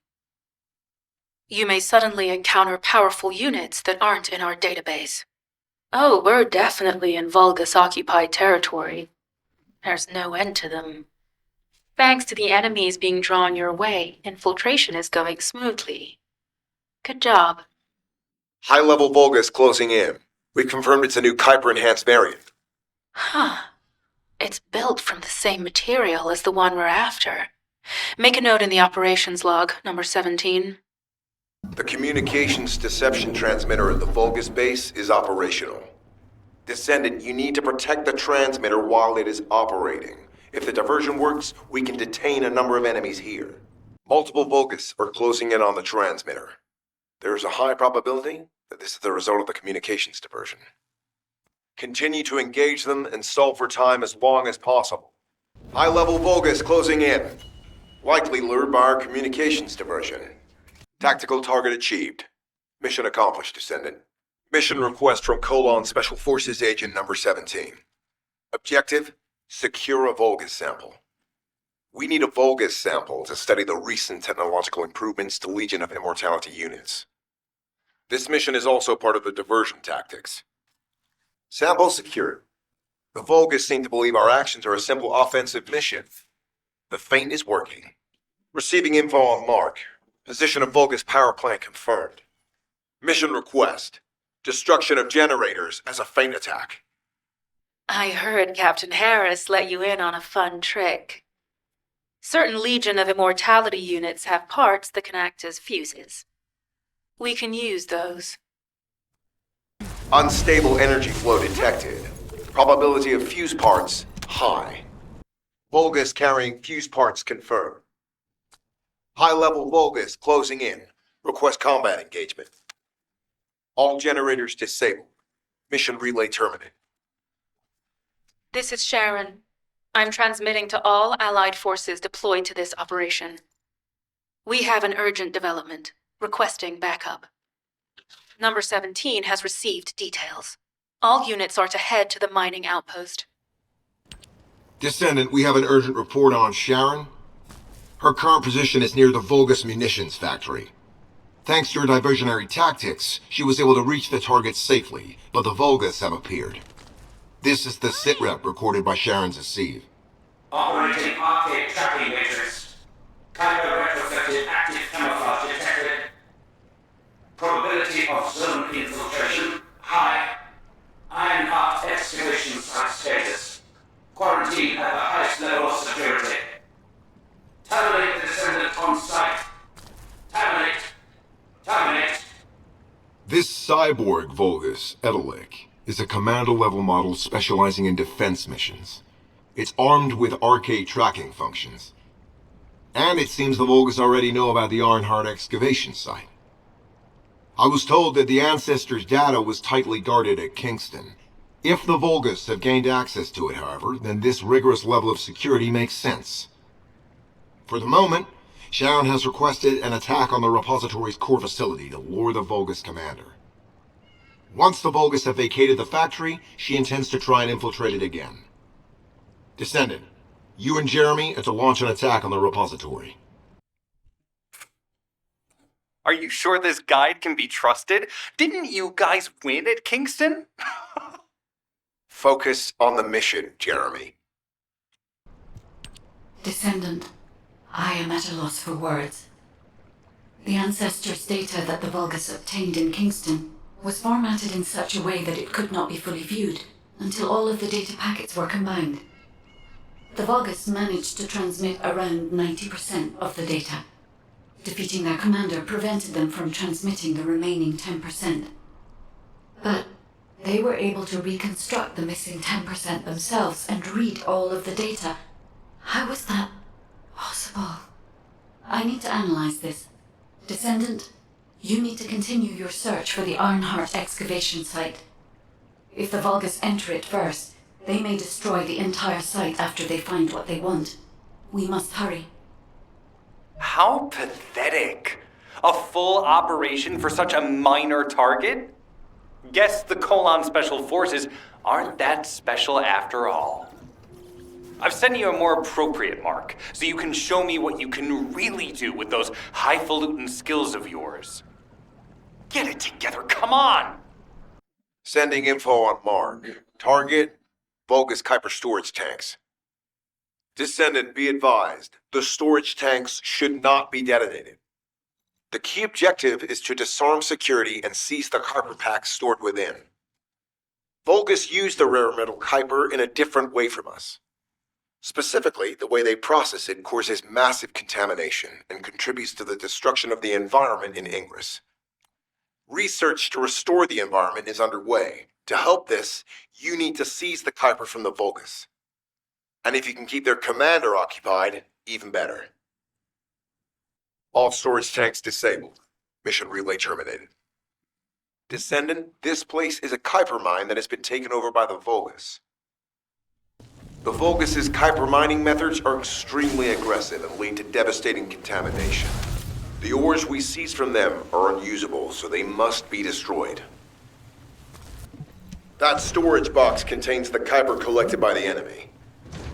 You may suddenly encounter powerful units that aren't in our database. Oh, we're definitely in VULGUS-occupied territory. There's no end to them. Thanks to the enemies being drawn your way, infiltration is going smoothly. Good job. High-level VULGUS closing in. We've confirmed it's a new Kuiper-enhanced variant. Huh. It's built from the same material as the one we're after. Make a note in the operations log, number 17. The communications deception transmitter at the VULGUS base is operational. Descendant, you need to protect the transmitter while it is operating. If the diversion works, we can detain a number of enemies here. Multiple VULGUS are closing in on the transmitter. There is a high probability that this is the result of the communications diversion. Continue to engage them and solve for time as long as possible. High-level VULGUS closing in. Likely lured by our communications diversion. Tactical target achieved. Mission accomplished, Descendant. Mission request from Colon Special Forces Agent number 17. Objective: secure a VULGUS sample. We need a VULGUS sample to study the recent technological improvements to Legion of Immortality units. This mission is also part of the diversion tactics. Sample secured. The VULGUS seem to believe our actions are a simple offensive mission. The feint is working. Receiving info on mark. Position of VULGUS power plant confirmed. Mission request: destruction of generators as a feint attack. I heard Captain Harris let you in on a fun trick. Certain Legion of Immortality units have parts that can act as fuses. We can use those. Unstable energy flow detected. Probability of fuse parts high. VULGUS carrying fuse parts confirmed. High-level VULGUS closing in. Request combat engagement. All generators disabled. Mission relay terminated. This is Sharon. I'm transmitting to all Allied forces deployed to this operation. We have an urgent development, requesting backup. Number 17 has received details. All units are to head to the mining outpost. Descendant, we have an urgent report on Sharon. Her current position is near the VULGUS munitions factory. Thanks to her diversionary tactics, she was able to reach the target safely, but the VULGUS have appeared. This is the sitrep recorded by Sharon's Deceive. Operating arcade tracking matrix. Kyber retrofitted active camouflage detected. Probability of zone infiltration high. IRONHEART excavation site status. Quarantine at the highest level of security. Terminate the descendant on site. Terminate. This cyborg Vulgus, Dialog, is a commando-level model specializing in defense missions. It's armed with arcade tracking functions. And it seems the Vulgus already know about the IRONHEART excavation site. I was told that the Ancestors' data was tightly guarded at Kingston. If the Vulgus have gained access to it, however, then this rigorous level of security makes sense. For the moment, Sharon has requested an attack on the repository's core facility to lure the Vulgus commander. Once the Vulgus have vacated the factory, she intends to try and infiltrate it again. Descendant, you and Jeremy are to launch an attack on the repository. Are you sure this guide can be trusted? Didn't you guys win at Kingston? Focus on the mission, Jeremy. Descendant, I am at a loss for words. The Ancestors' data that the Vulgus obtained in Kingston was formatted in such a way that it could not be fully viewed until all of the data packets were combined. The Vulgus managed to transmit around 90% of the data. Defeating their commander prevented them from transmitting the remaining 10%. But they were able to reconstruct the missing 10% themselves and read all of the data. How was that possible? I need to analyze this. Descendant, you need to continue your search for the IRONHEART excavation site. If the Vulgus enter it first, they may destroy the entire site after they find what they want. We must hurry. How pathetic. A full operation for such a minor target? Guess the Colon Special Forces aren't that special after all. I've sent you a more appropriate mark, so you can show me what you can really do with those highfalutin skills of yours. Get it together, come on! Sending info on mark. Target, Vulgus Kuiper storage tanks. Descendant, be advised, the storage tanks should not be detonated. The key objective is to disarm security and seize the Kuiper packs stored within. Vulgus used the rare metal Kuiper in a different way from us. Specifically, the way they process it causes massive contamination and contributes to the destruction of the environment in Ingress. Research to restore the environment is underway. To help this, you need to seize the Kuiper from the Vulgus. And if you can keep their commander occupied, even better. All storage tanks disabled. Mission relay terminated. Descendant, this place is a Kuiper mine that has been taken over by the Vulgus. The Vulgus' Kuiper mining methods are extremely aggressive and lead to devastating contamination. The ores we seize from them are unusable, so they must be destroyed. That storage box contains the Kuiper collected by the enemy.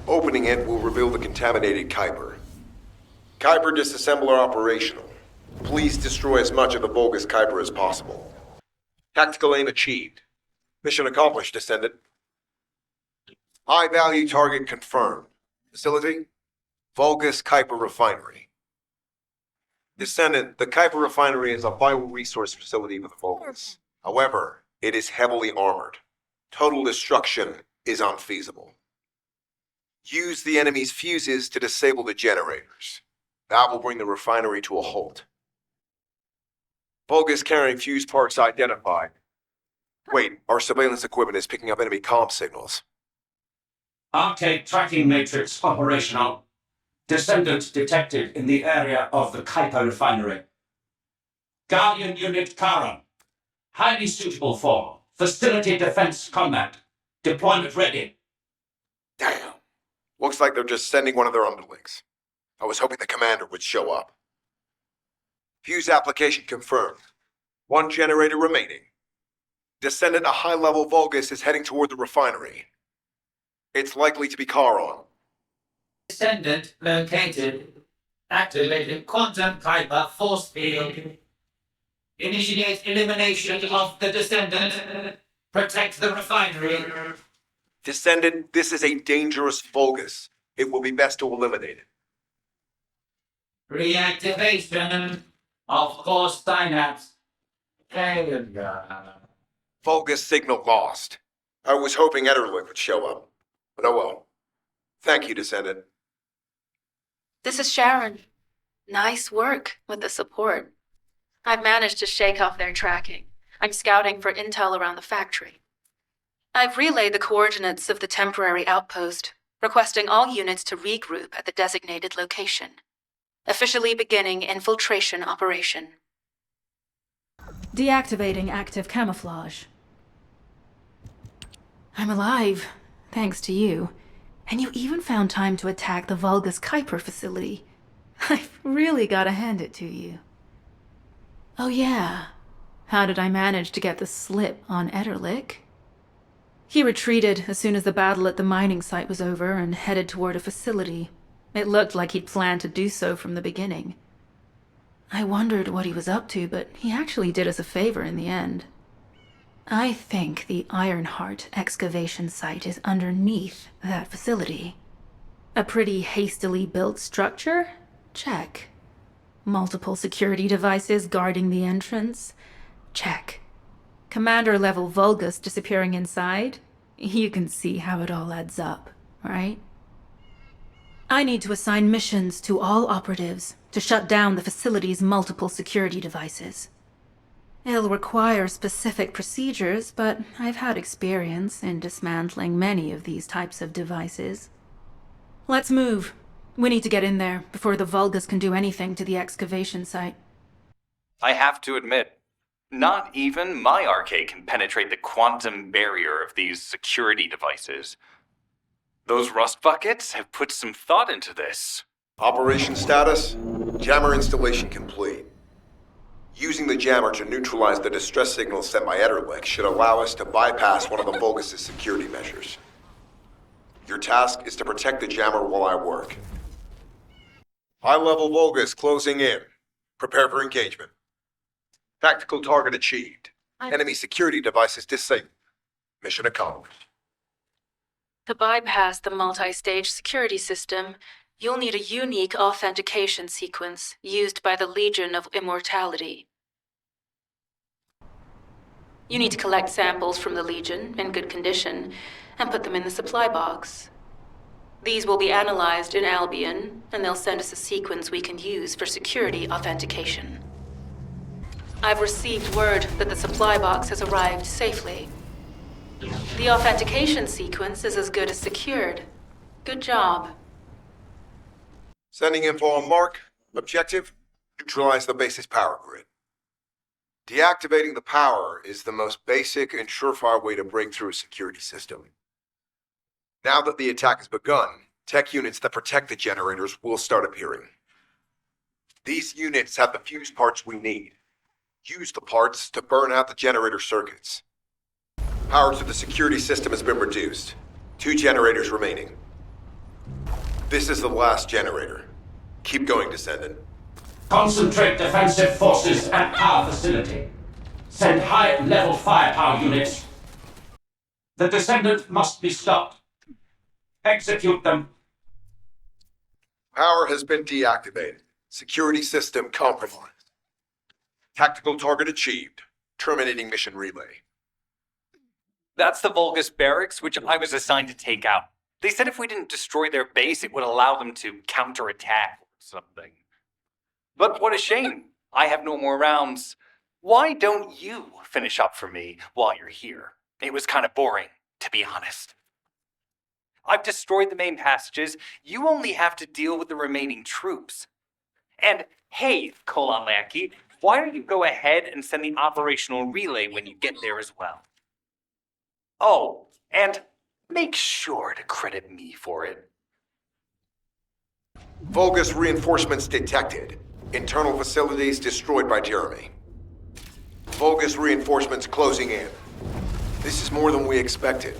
Opening it will reveal the contaminated Kuiper. Kuiper disassembler operational. Please destroy as much of the Vulgus Kuiper as possible. Tactical aim achieved. Mission accomplished, Descendant. High-value target confirmed. Facility? Vulgus Kuiper Refinery. Descendant, the Kuiper Refinery is a vital resource facility for the Vulgus. However, it is heavily armored. Total destruction is unfeasible. Use the enemy's fuses to disable the generators. That will bring the refinery to a halt. Vulgus carrying fuse parts identified. Wait, our surveillance equipment is picking up enemy comm signals. Arcade tracking matrix operational. Descendant detected in the area of the Kuiper refinery. Guardian Unit Karen. Highly suitable for facility defense combat. Deployment ready. Damn. Looks like they're just sending one of their underlings. I was hoping the commander would show up. Fuse application confirmed. One generator remaining. Descendant, a high-level Vulgus is heading toward the refinery. It's likely to be Charon. Descendant located. Activated quantum Kuiper force field. Initiate elimination of the Descendant. Protect the refinery. Descendant, this is a dangerous Vulgus. It will be best to eliminate it. Reactivation of core synapse. Failure. Vulgus signal lost. I was hoping Ederlich would show up. But oh well. Thank you, Descendant. This is Sharon. Nice work with the support. I've managed to shake off their tracking. I'm scouting for intel around the factory. I've relayed the coordinates of the temporary outpost, requesting all units to regroup at the designated location. Officially beginning infiltration operation. Deactivating active camouflage. I'm alive, thanks to you. And you even found time to attack the VULGUS Kuiper facility. I've really gotta hand it to you. Oh yeah, how did I manage to get the slip on Ederlich? He retreated as soon as the battle at the mining site was over and headed toward a facility. It looked like he'd planned to do so from the beginning. I wondered what he was up to, but he actually did us a favor in the end. I think the IRONHEART excavation site is underneath that facility. A pretty hastily built structure? Check. Multiple security devices guarding the entrance? Check. Commander-level VULGUS disappearing inside? You can see how it all adds up, right? I need to assign missions to all operatives to shut down the facility's multiple security devices. It'll require specific procedures, but I've had experience in dismantling many of these types of devices. Let's move. We need to get in there before the VULGUS can do anything to the excavation site. I have to admit, not even my RK can penetrate the quantum barrier of these security devices. Those rust buckets have put some thought into this. Operation status? Jammer installation complete. Using the jammer to neutralize the distress signal sent by Ederlich should allow us to bypass one of the VULGUS' security measures. Your task is to protect the jammer while I work. High-level VULGUS closing in. Prepare for engagement. Tactical target achieved. Enemy security devices disabled. Mission accomplished. To bypass the multi-stage security system, you'll need a unique authentication sequence used by the Legion of Immortality. You need to collect samples from the Legion in good condition and put them in the supply box. These will be analyzed in Albion, and they'll send us a sequence we can use for security authentication. I've received word that the supply box has arrived safely. The authentication sequence is as good as secured. Good job. Sending info on mark. Objective, neutralize the base's power grid. Deactivating the power is the most basic and surefire way to break through a security system. Now that the attack has begun, tech units that protect the generators will start appearing. These units have the fuse parts we need. Use the parts to burn out the generator circuits. Power to the security system has been reduced. 2 generators remaining. This is the last generator. Keep going, Descendant. Concentrate defensive forces at our facility. Send high-level firepower units. The Descendant must be stopped. Execute them. Power has been deactivated. Security system compromised. Tactical target achieved. Terminating mission relay. That's the VULGUS barracks, which I was assigned to take out. They said if we didn't destroy their base, it would allow them to counterattack or something. But what a shame. I have no more rounds. Why don't you finish up for me while you're here? It was kind of boring, to be honest. I've destroyed the main passages. You only have to deal with the remaining troops. And hey, Kolanlaki, why don't you go ahead and send the operational relay when you get there as well? Oh, and make sure to credit me for it. VULGUS reinforcements detected. Internal facilities destroyed by Jeremy. VULGUS reinforcements closing in. This is more than we expected.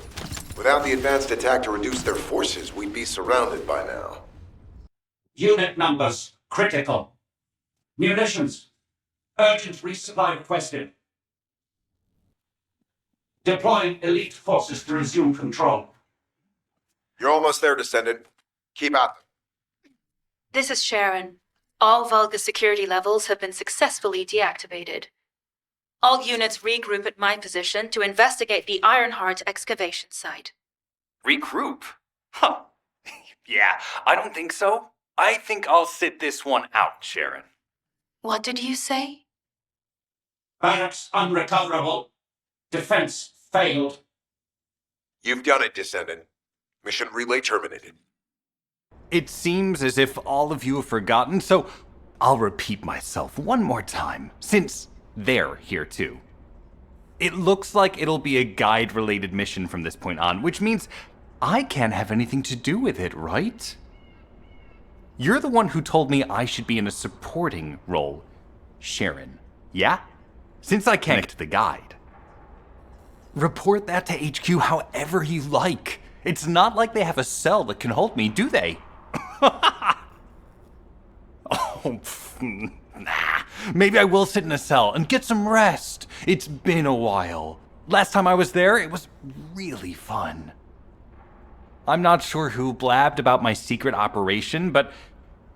Without the advanced attack to reduce their forces, we'd be surrounded by now. Unit numbers critical. Munitions. Urgent resupply requested. Deploying elite forces to resume control. You're almost there, Descendant. Keep at them. This is Sharon. All VULGUS security levels have been successfully deactivated. All units regroup at my position to investigate the IRONHEART excavation site. Regroup? Huh. Yeah, I don't think so. I think I'll sit this one out, Sharon. What did you say? Barracks unrecoverable. Defense failed. You've done it, Descendant. Mission relay terminated. It seems as if all of you have forgotten, so I'll repeat myself one more time, since they're here too. It looks like it'll be a guide-related mission from this point on, which means I can't have anything to do with it, right? You're the one who told me I should be in a supporting role, Sharon, yeah? Since I can't connect the guide. Report that to HQ however you like. It's not like they have a cell that can hold me, do they? Oh, nah. Maybe I will sit in a cell and get some rest. It's been a while. Last time I was there, it was really fun. I'm not sure who blabbed about my secret operation, but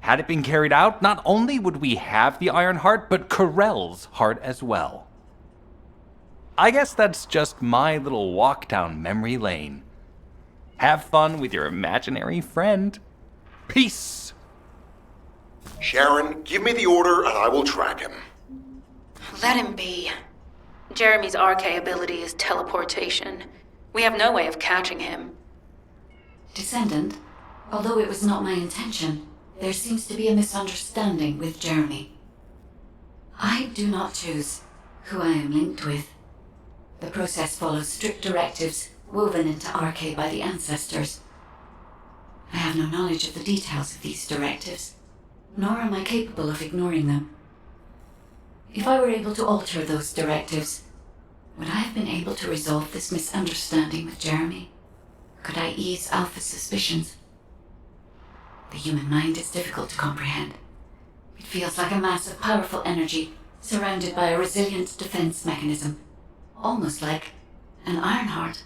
had it been carried out, not only would we have the Iron Heart, but KARELL's heart as well. I guess that's just my little walk down memory lane. Have fun with your imaginary friend. Peace! Sharon, give me the order and I will track him. Let him be. Jeremy's RK ability is teleportation. We have no way of catching him. Descendant, although it was not my intention, there seems to be a misunderstanding with Jeremy. I do not choose who I am linked with. The process follows strict directives woven into RK by the Ancestors. I have no knowledge of the details of these directives, nor am I capable of ignoring them. If I were able to alter those directives, would I have been able to resolve this misunderstanding with Jeremy? Could I ease Alpha's suspicions? The human mind is difficult to comprehend. It feels like a mass of powerful energy surrounded by a resilient defense mechanism, almost like an Ironheart.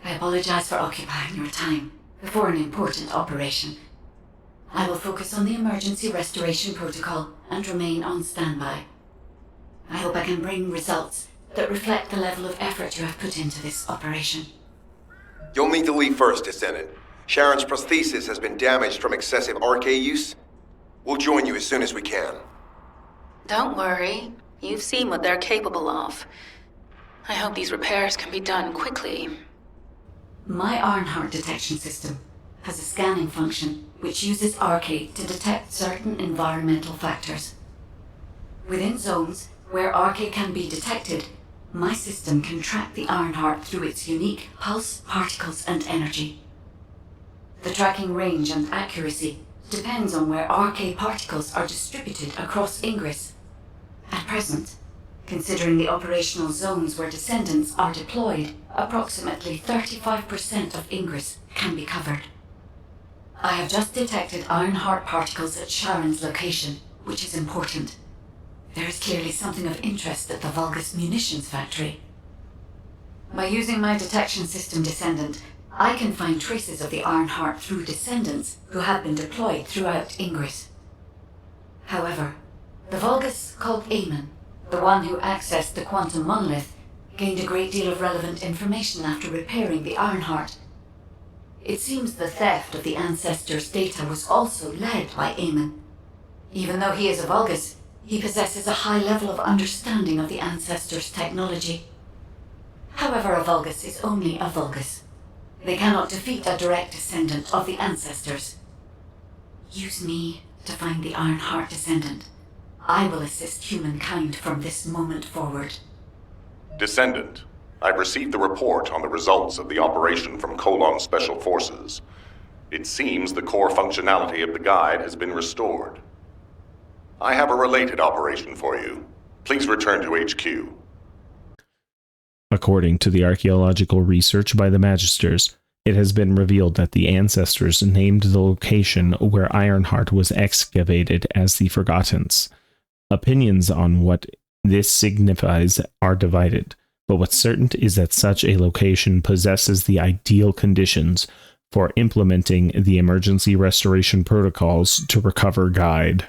I apologize for occupying your time before an important operation. I will focus on the emergency restoration protocol and remain on standby. I hope I can bring results that reflect the level of effort you have put into this operation. You'll need to leave first, Descendant. Sharon's prosthesis has been damaged from excessive RK use. We'll join you as soon as we can. Don't worry. You've seen what they're capable of. I hope these repairs can be done quickly. My Ironheart detection system has a scanning function which uses RK to detect certain environmental factors. Within zones where RK can be detected, my system can track the Ironheart through its unique pulse, particles, and energy. The tracking range and accuracy depends on where RK particles are distributed across Ingress. At present, considering the operational zones where Descendants are deployed, approximately 35% of Ingress can be covered. I have just detected Ironheart particles at Sharon's location, which is important. There is clearly something of interest at the VULGUS munitions factory. By using my detection system, Descendant, I can find traces of the Ironheart through Descendants who have been deployed throughout Ingress. However, the VULGUS called AMON, the one who accessed the quantum monolith, gained a great deal of relevant information after repairing the Ironheart. It seems the theft of the Ancestors' data was also led by AMON. Even though he is a VULGUS, he possesses a high level of understanding of the Ancestors' technology. However, a VULGUS is only a VULGUS. They cannot defeat a direct descendant of the Ancestors. Use me to find the Ironheart descendant. I will assist humankind from this moment forward. Descendant, I've received the report on the results of the operation from Colon Special Forces. It seems the core functionality of the guide has been restored. I have a related operation for you. Please return to HQ. According to the archaeological research by the Magisters, it has been revealed that the Ancestors named the location where Ironheart was excavated as the Forgottens. Opinions on what this signifies are divided, but what's certain is that such a location possesses the ideal conditions for implementing the emergency restoration protocols to recover Guide.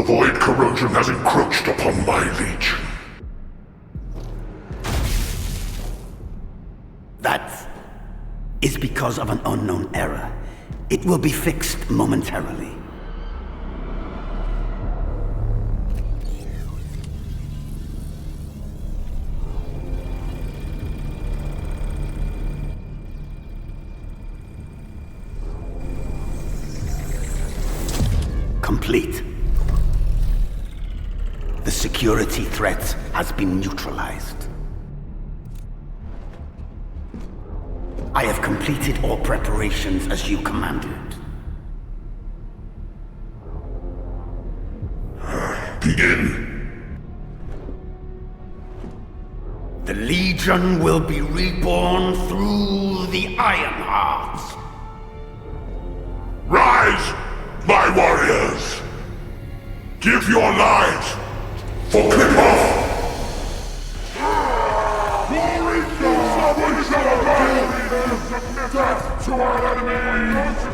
void corrosion has encroached upon my legion. That is because of an unknown error. It will be fixed momentarily. Complete. The security threat has been neutralized. I have completed all preparations as you commanded. Begin. The Legion will be reborn through the Ironheart. Rise, my warriors! Give your lives for Clip-Off! Death to our enemy!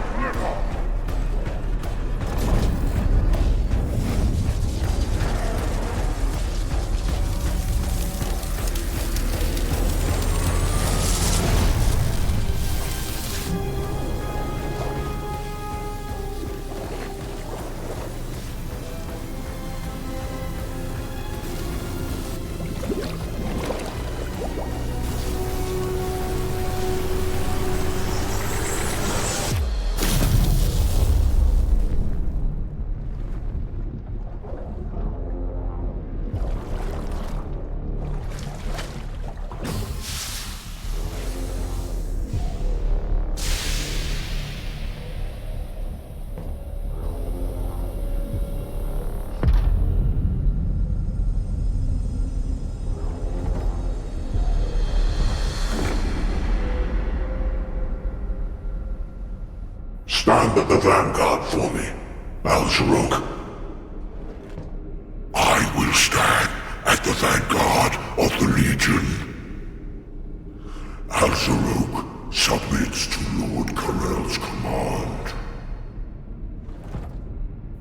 Stand at the vanguard for me, ALZAROKE. I will stand at the vanguard of the Legion. ALZAROKE submits to Lord KARELL's command.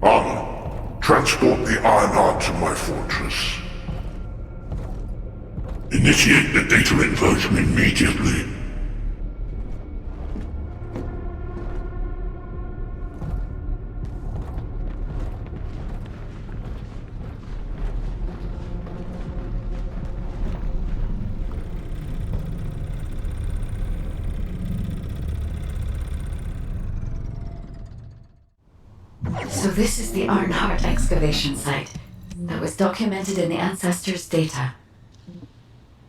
AMON, transport the Ironheart to my fortress. Initiate the data inversion immediately. So this is the Ironheart excavation site that was documented in the Ancestors' data.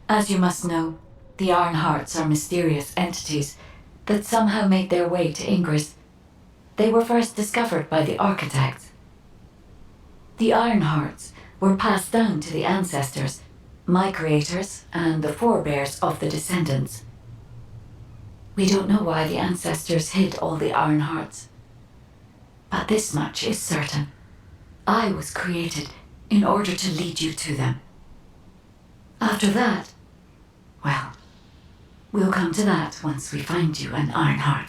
As you must know, the Ironhearts are mysterious entities that somehow made their way to Ingress. They were first discovered by the architects. The Ironhearts were passed down to the Ancestors, my creators, and the forebears of the Descendants. We don't know why the Ancestors hid all the Ironhearts. But this much is certain. I was created in order to lead you to them. After that, well, we'll come to that once we find you an Ironheart.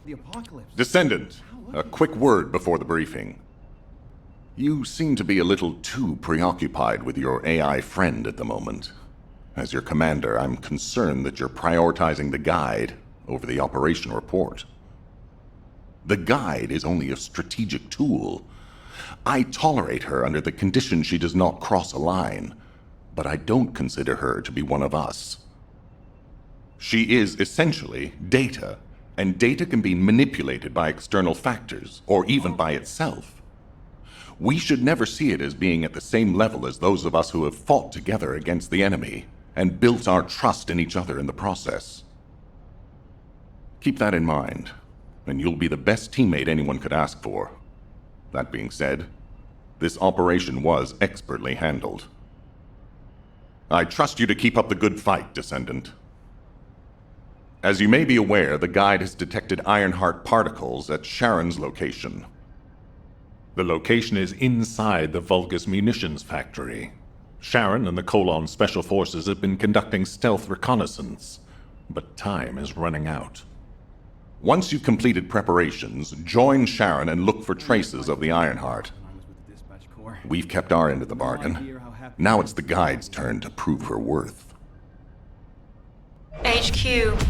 The apocalypse. Descendant, a quick word before the briefing. You seem to be a little too preoccupied with your AI friend at the moment. As your commander, I'm concerned that you're prioritizing the guide over the operation report. The guide is only a strategic tool. I tolerate her under the condition she does not cross a line, but I don't consider her to be one of us. She is essentially data, and data can be manipulated by external factors, or even by itself. We should never see it as being at the same level as those of us who have fought together against the enemy, and built our trust in each other in the process. Keep that in mind, and you'll be the best teammate anyone could ask for. That being said, this operation was expertly handled. I trust you to keep up the good fight, Descendant. As you may be aware, the guide has detected Ironheart particles at Sharon's location. The location is inside the VULGUS munitions factory. Sharon and the Colon Special Forces have been conducting stealth reconnaissance, but time is running out. Once you've completed preparations, join Sharon and look for traces of the Ironheart. We've kept our end of the bargain. Now it's the Guide's turn to prove her worth. HQ,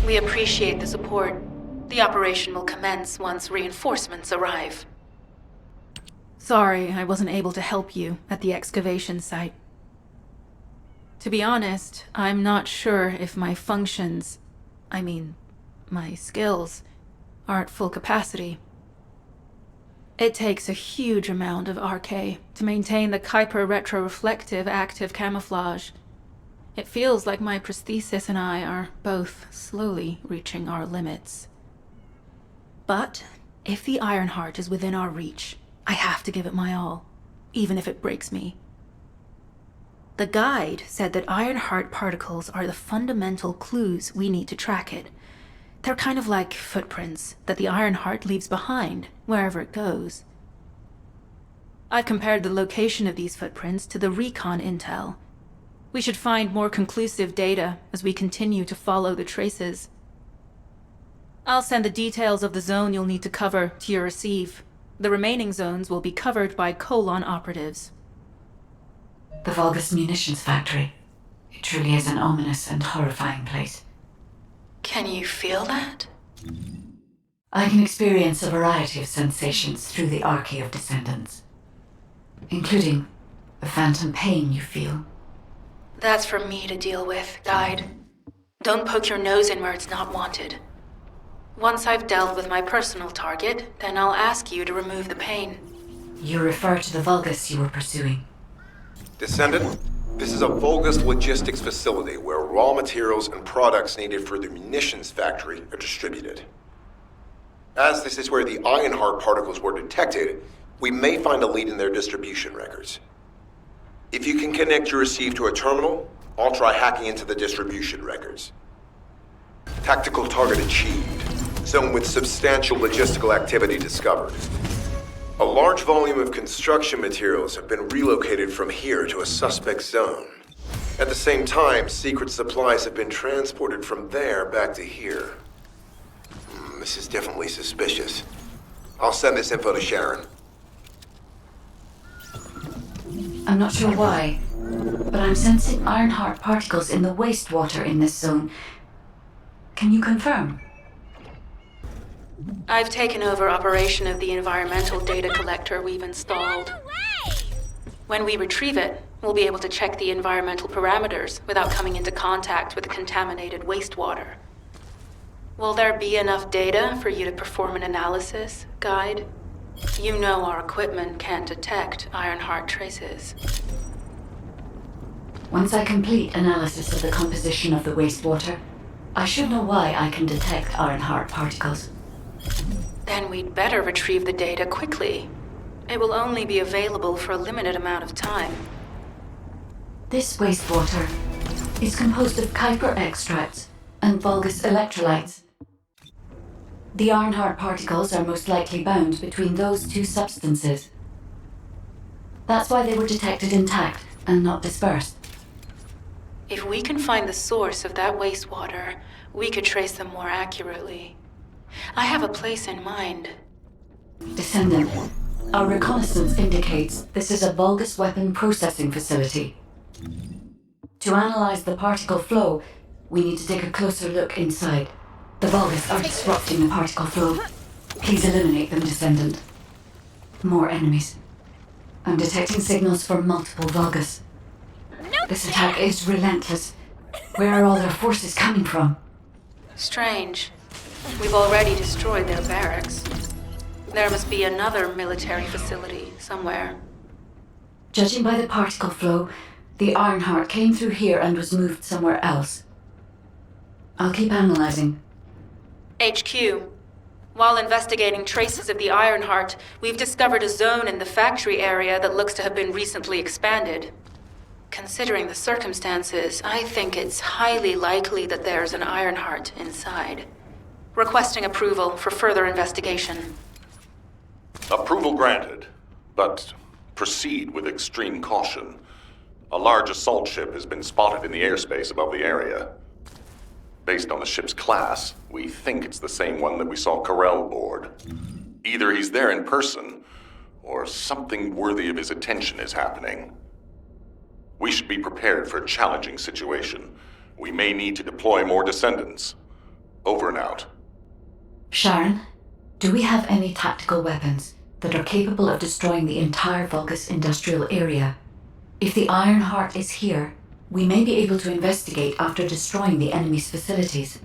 we appreciate the support. The operation will commence once reinforcements arrive. Sorry, I wasn't able to help you at the excavation site. To be honest, I'm not sure if my functions, my skills, are at full capacity. It takes a huge amount of RK to maintain the Kuiper retroreflective active camouflage. It feels like my prosthesis and I are both slowly reaching our limits. But if the Ironheart is within our reach, I have to give it my all, even if it breaks me. The Guide said that Ironheart particles are the fundamental clues we need to track it. They're kind of like footprints that the Ironheart leaves behind, wherever it goes. I've compared the location of these footprints to the recon intel. We should find more conclusive data as we continue to follow the traces. I'll send the details of the zone you'll need to cover to your receive. The remaining zones will be covered by Colon operatives. The VULGUS munitions factory. It truly is an ominous and horrifying place. Can you feel that? I can experience a variety of sensations through the archy of Descendants, including the phantom pain you feel. That's for me to deal with, Guide. Don't poke your nose in where it's not wanted. Once I've dealt with my personal target, then I'll ask you to remove the pain. You refer to the VULGUS you were pursuing. Descendant, this is a VULGUS logistics facility where raw materials and products needed for the munitions factory are distributed. As this is where the Ironheart particles were detected, we may find a lead in their distribution records. If you can connect your receive to a terminal, I'll try hacking into the distribution records. Tactical target achieved. Zone with substantial logistical activity discovered. A large volume of construction materials have been relocated from here to a suspect zone. At the same time, secret supplies have been transported from there back to here. This is definitely suspicious. I'll send this info to Sharon. I'm not sure why, but I'm sensing Ironheart particles in the wastewater in this zone. Can you confirm? I've taken over operation of the environmental data collector we've installed. When we retrieve it, we'll be able to check the environmental parameters without coming into contact with the contaminated wastewater. Will there be enough data for you to perform an analysis, Guide? You know our equipment can't detect Ironheart traces. Once I complete analysis of the composition of the wastewater, I should know why I can detect Ironheart particles. Then we'd better retrieve the data quickly. It will only be available for a limited amount of time. This wastewater is composed of Kuiper extracts and VULGUS electrolytes. The Ironheart particles are most likely bound between those two substances. That's why they were detected intact and not dispersed. If we can find the source of that wastewater, we could trace them more accurately. I have a place in mind. Descendant, our reconnaissance indicates this is a VULGUS weapon processing facility. To analyze the particle flow, we need to take a closer look inside. The VULGUS are disrupting the particle flow. Please eliminate them, Descendant. More enemies. I'm detecting signals from multiple VULGUS. This attack is relentless. Where are all their forces coming from? Strange. We've already destroyed their barracks. There must be another military facility somewhere. Judging by the particle flow, the Ironheart came through here and was moved somewhere else. I'll keep analyzing. HQ. While investigating traces of the Ironheart, we've discovered a zone in the factory area that looks to have been recently expanded. Considering the circumstances, I think it's highly likely that there's an Ironheart inside. Requesting approval for further investigation. Approval granted, but proceed with extreme caution. A large assault ship has been spotted in the airspace above the area. Based on the ship's class, we think it's the same one that we saw Karell board. Either he's there in person, or something worthy of his attention is happening. We should be prepared for a challenging situation. We may need to deploy more descendants. Over and out. Sharon, do we have any tactical weapons that are capable of destroying the entire Vulgus industrial area? If the Ironheart is here, we may be able to investigate after destroying the enemy's facilities.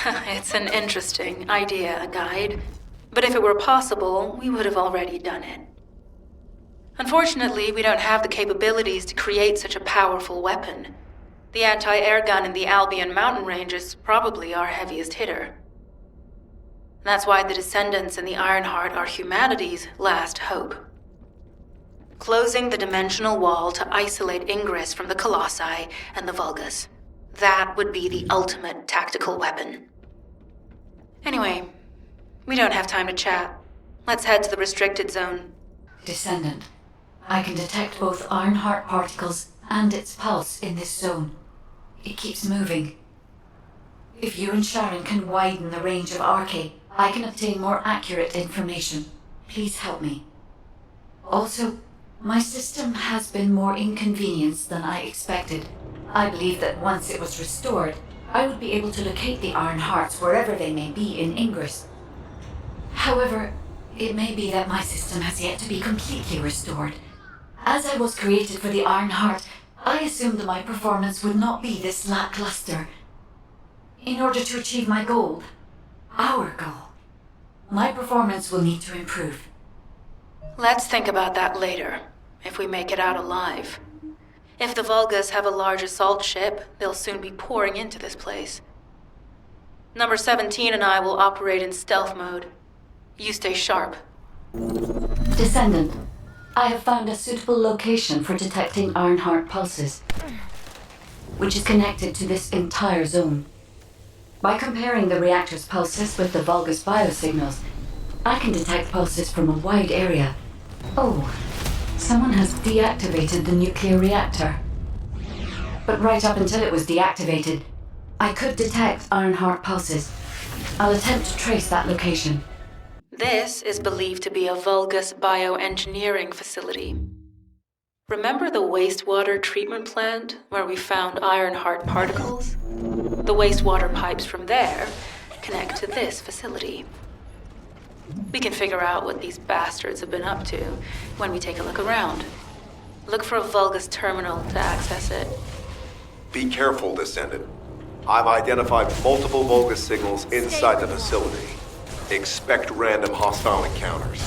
It's an interesting idea, Guide. But if it were possible, we would have already done it. Unfortunately, we don't have the capabilities to create such a powerful weapon. The anti-air gun in the Albion mountain range is probably our heaviest hitter. That's why the Descendants and the Ironheart are humanity's last hope. Closing the dimensional wall to isolate Ingress from the Colossi and the Vulgus. That would be the ultimate tactical weapon. Anyway, we don't have time to chat. Let's head to the restricted zone. Descendant, I can detect both Ironheart particles and its pulse in this zone. It keeps moving. If you and Sharon can widen the range of Arche, I can obtain more accurate information. Please help me. Also, my system has been more inconvenienced than I expected. I believe that once it was restored, I would be able to locate the Ironhearts wherever they may be in Ingress. However, it may be that my system has yet to be completely restored. As I was created for the Ironheart, I assumed that my performance would not be this lackluster. In order to achieve my goal, our goal, my performance will need to improve. Let's think about that later, if we make it out alive. If the Vulgus have a large assault ship, they'll soon be pouring into this place. Number 17 and I will operate in stealth mode. You stay sharp. Descendant, I have found a suitable location for detecting Ironheart pulses, which is connected to this entire zone. By comparing the reactor's pulses with the Vulgus biosignals, I can detect pulses from a wide area. Oh, someone has deactivated the nuclear reactor. But right up until it was deactivated, I could detect Ironheart pulses. I'll attempt to trace that location. This is believed to be a Vulgus bioengineering facility. Remember the wastewater treatment plant where we found Ironheart particles? The wastewater pipes from there connect to this facility. We can figure out what these bastards have been up to when we take a look around. Look for a Vulgus terminal to access it. Be careful, Descendant. I've identified multiple Vulgus signals inside the facility. Expect random hostile encounters.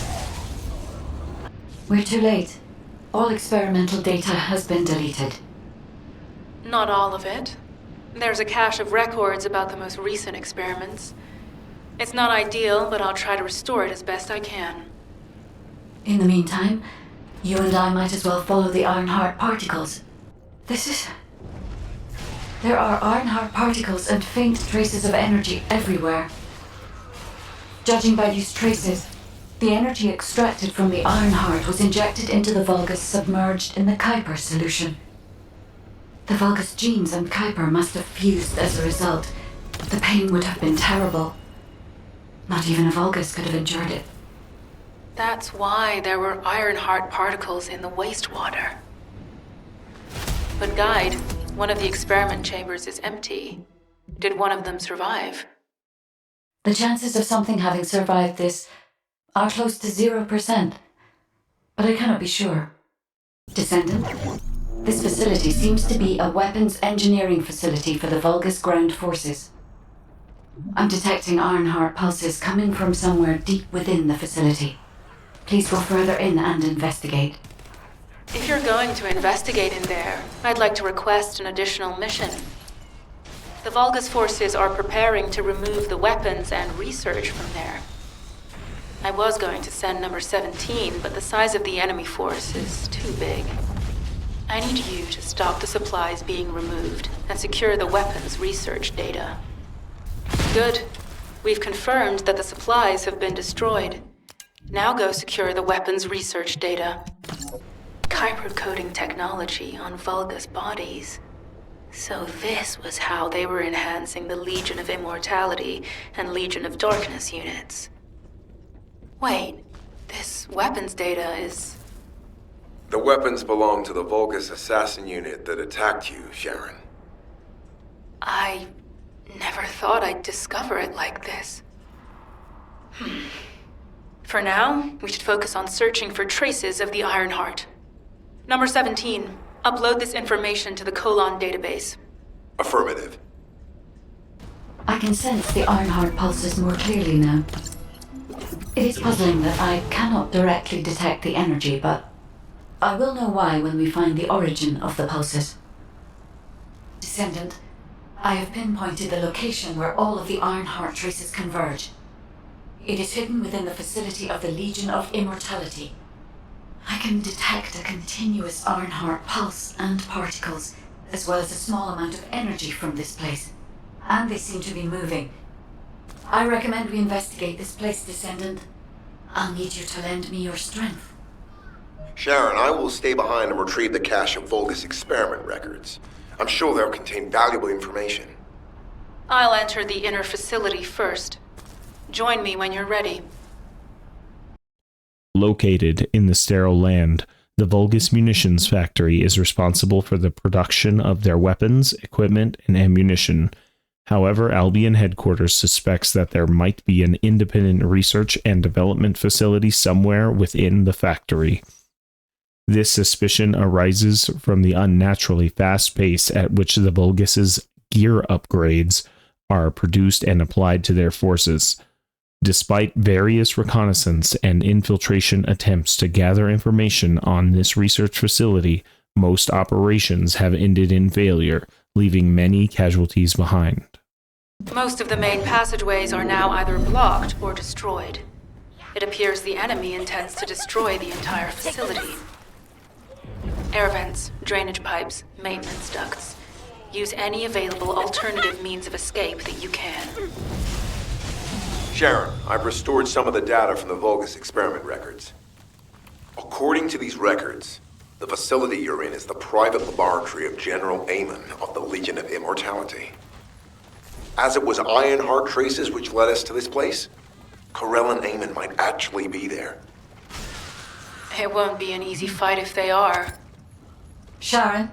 We're too late. All experimental data has been deleted. Not all of it. There's a cache of records about the most recent experiments. It's not ideal, but I'll try to restore it as best I can. In the meantime, you and I might as well follow the Ironheart particles. There are Ironheart particles and faint traces of energy everywhere. Judging by these traces, the energy extracted from the Ironheart was injected into the Vulgus submerged in the Kuiper solution. The Vulgus genes and Kuiper must have fused as a result. The pain would have been terrible. Not even a Vulgus could have endured it. That's why there were Ironheart particles in the wastewater. But Guide, one of the experiment chambers is empty. Did one of them survive? The chances of something having survived this are close to 0%, but I cannot be sure. Descendant, this facility seems to be a weapons engineering facility for the Vulgus ground forces. I'm detecting Ironheart pulses coming from somewhere deep within the facility. Please go further in and investigate. If you're going to investigate in there, I'd like to request an additional mission. The Vulgus forces are preparing to remove the weapons and research from there. I was going to send number 17, but the size of the enemy force is too big. I need you to stop the supplies being removed and secure the weapons research data. Good. We've confirmed that the supplies have been destroyed. Now go secure the weapons research data. Kuiper coding technology on Vulgus bodies. So this was how they were enhancing the Legion of Immortality and Legion of Darkness units. Wait, this weapons data is... The weapons belong to the VULGUS assassin unit that attacked you, Sharon. I never thought I'd discover it like this. For now, we should focus on searching for traces of the Ironheart. Number 17, upload this information to the Colon database. Affirmative. I can sense the Ironheart pulses more clearly now. It is puzzling that I cannot directly detect the energy, but I will know why when we find the origin of the pulses. Descendant, I have pinpointed the location where all of the Ironheart traces converge. It is hidden within the facility of the Legion of Immortality. I can detect a continuous Ironheart pulse and particles, as well as a small amount of energy from this place. And they seem to be moving. I recommend we investigate this place, Descendant. I'll need you to lend me your strength. Sharon, I will stay behind and retrieve the cache of VULGUS experiment records. I'm sure they'll contain valuable information. I'll enter the inner facility first. Join me when you're ready. Located in the sterile land, the VULGUS munitions factory is responsible for the production of their weapons, equipment, and ammunition. However, Albion headquarters suspects that there might be an independent research and development facility somewhere within the factory. This suspicion arises from the unnaturally fast pace at which the VULGUS's gear upgrades are produced and applied to their forces. Despite various reconnaissance and infiltration attempts to gather information on this research facility, most operations have ended in failure, leaving many casualties behind. Most of the main passageways are now either blocked or destroyed. It appears the enemy intends to destroy the entire facility. Air vents, drainage pipes, maintenance ducts. Use any available alternative means of escape that you can. Sharon, I've restored some of the data from the VULGUS experiment records. According to these records, the facility you're in is the private laboratory of General AMON of the Legion of Immortality. As it was Ironheart traces which led us to this place, KARELL and AMON might actually be there. It won't be an easy fight if they are. Sharon?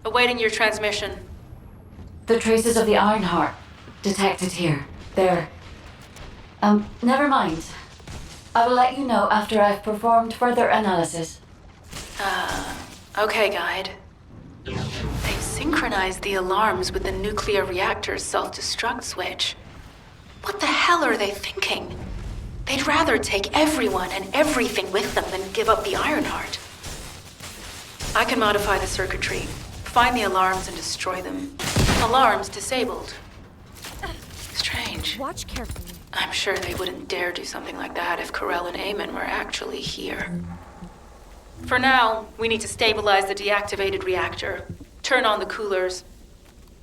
Awaiting your transmission. The traces of the Ironheart detected here. They're... never mind. I will let you know after I've performed further analysis. Okay, Guide. They've synchronized the alarms with the nuclear reactor's self-destruct switch. What the hell are they thinking? They'd rather take everyone and everything with them than give up the Ironheart. I can modify the circuitry, find the alarms and destroy them. Alarms disabled. Strange. Watch carefully. I'm sure they wouldn't dare do something like that if KARELL and AMON were actually here. For now, we need to stabilize the deactivated reactor, turn on the coolers.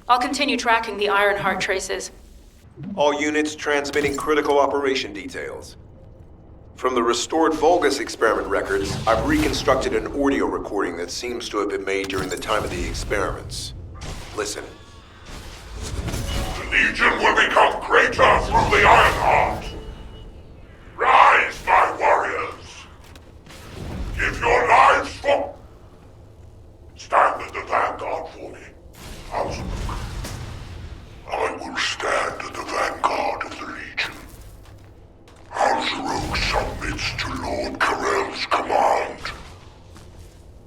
I'll continue tracking the Ironheart traces. All units transmitting critical operation details. From the restored VULGUS experiment records, I've reconstructed an audio recording that seems to have been made during the time of the experiments. Listen. The Legion will become greater through the Ironheart. Rise, my warriors. Give your lives for... Stand at the vanguard for me, ALZAROKE. I will stand at the vanguard of the Legion. ALZAROKE submits to Lord KARELL's command.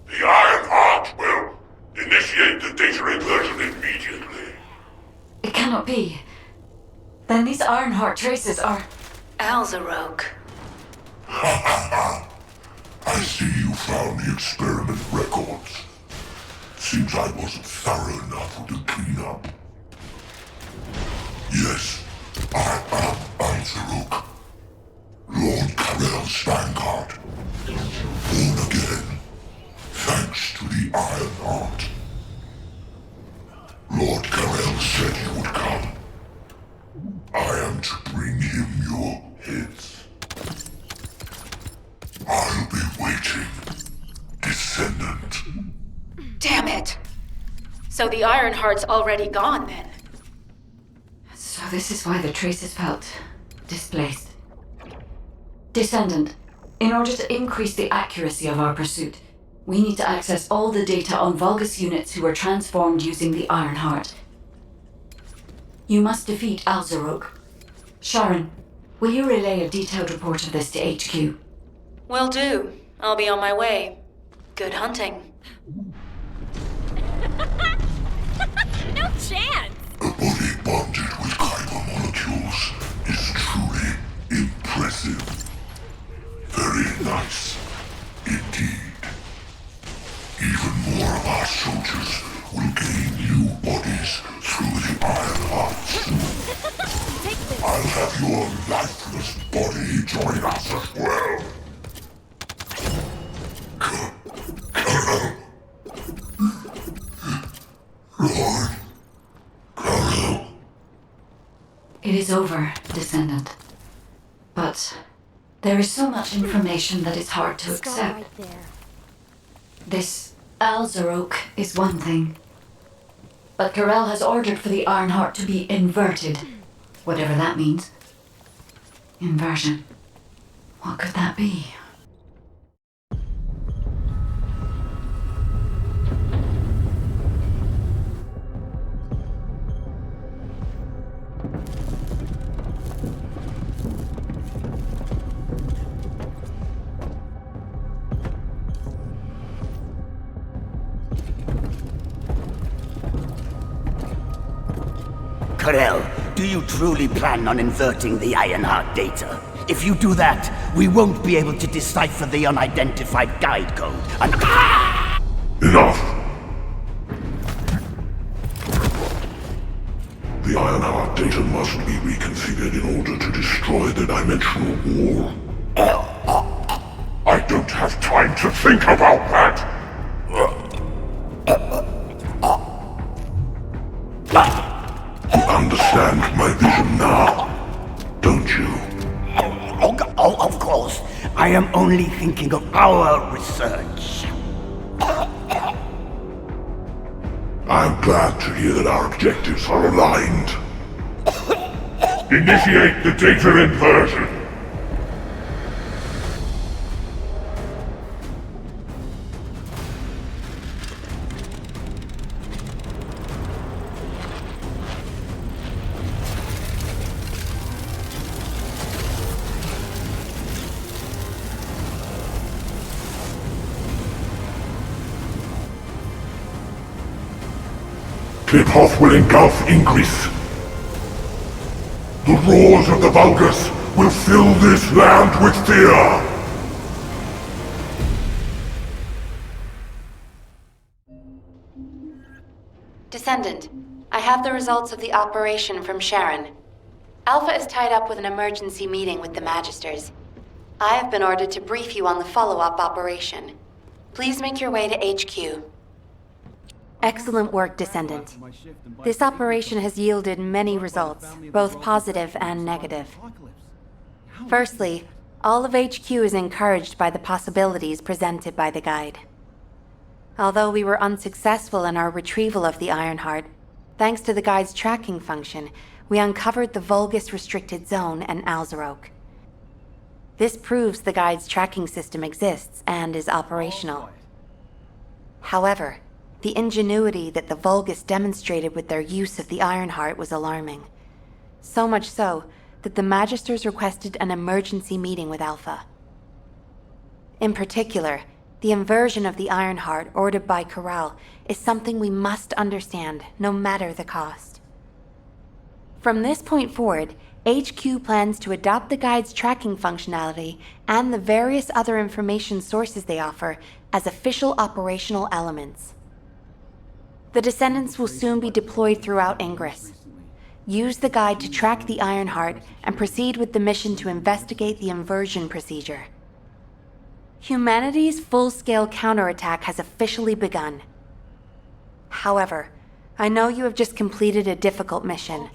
The Ironheart will initiate the data inversion immediately. It cannot be. Then these Ironheart traces are... ALZAROKE. I see you found the experiment records. Seems I wasn't thorough enough with the cleanup. Yes, I am ALZAROKE, Lord KARELL's vanguard. Born again, thanks to the Ironheart. Lord KARELL said you would come. I am to bring him your heads. I'll be waiting, Descendant. Damn it! So the Ironheart's already gone, then? So this is why the traces felt displaced. Descendant, in order to increase the accuracy of our pursuit, we need to access all the data on VULGUS units who were transformed using the Ironheart. You must defeat ALZAROKE. Sharon, will you relay a detailed report of this to HQ? Will do. I'll be on my way. Good hunting. No chance! A body bonded with kyber molecules is truly impressive. Very nice, indeed. Even more of our soldiers will gain new bodies through the Ironheart soon. I'll have your lifeless body join us as well. Karell. Lord. Karell. It is over, Descendant. But there is so much information that is hard to accept. Right there. This ALZAROKE is one thing. But KARELL has ordered for the Ironheart to be inverted. Whatever that means. Inversion. What could that be? Karell, do you truly plan on inverting the Ironheart data? If you do that, we won't be able to decipher the unidentified guide code. And Enough! The Ironheart data must be reconfigured in order to destroy the dimensional wall. I don't have time to think about that! You understand my vision now, don't you? Oh, of course. I am only thinking of our research. I'm glad to hear that our objectives are aligned. Initiate the data inversion. Tip-off will engulf Ingress. The roars of the VULGUS will fill this land with fear! Descendant, I have the results of the operation from Sharon. Alpha is tied up with an emergency meeting with the Magisters. I have been ordered to brief you on the follow-up operation. Please make your way to HQ. Excellent work, Descendant. This operation has yielded many results, both positive and negative. Firstly, all of HQ is encouraged by the possibilities presented by the guide. Although we were unsuccessful in our retrieval of the Ironheart, thanks to the guide's tracking function, we uncovered the VULGUS restricted zone and ALZAROKE. This proves the guide's tracking system exists and is operational. However, the ingenuity that the VULGUS demonstrated with their use of the Ironheart was alarming. So much so that the Magisters requested an emergency meeting with Alpha. In particular, the inversion of the Ironheart ordered by KARELL is something we must understand, no matter the cost. From this point forward, HQ plans to adopt the guide's tracking functionality and the various other information sources they offer as official operational elements. The Descendants will soon be deployed throughout Ingress. Use the guide to track the Ironheart and proceed with the mission to investigate the inversion procedure. Humanity's full-scale counterattack has officially begun. However, I know you have just completed a difficult mission.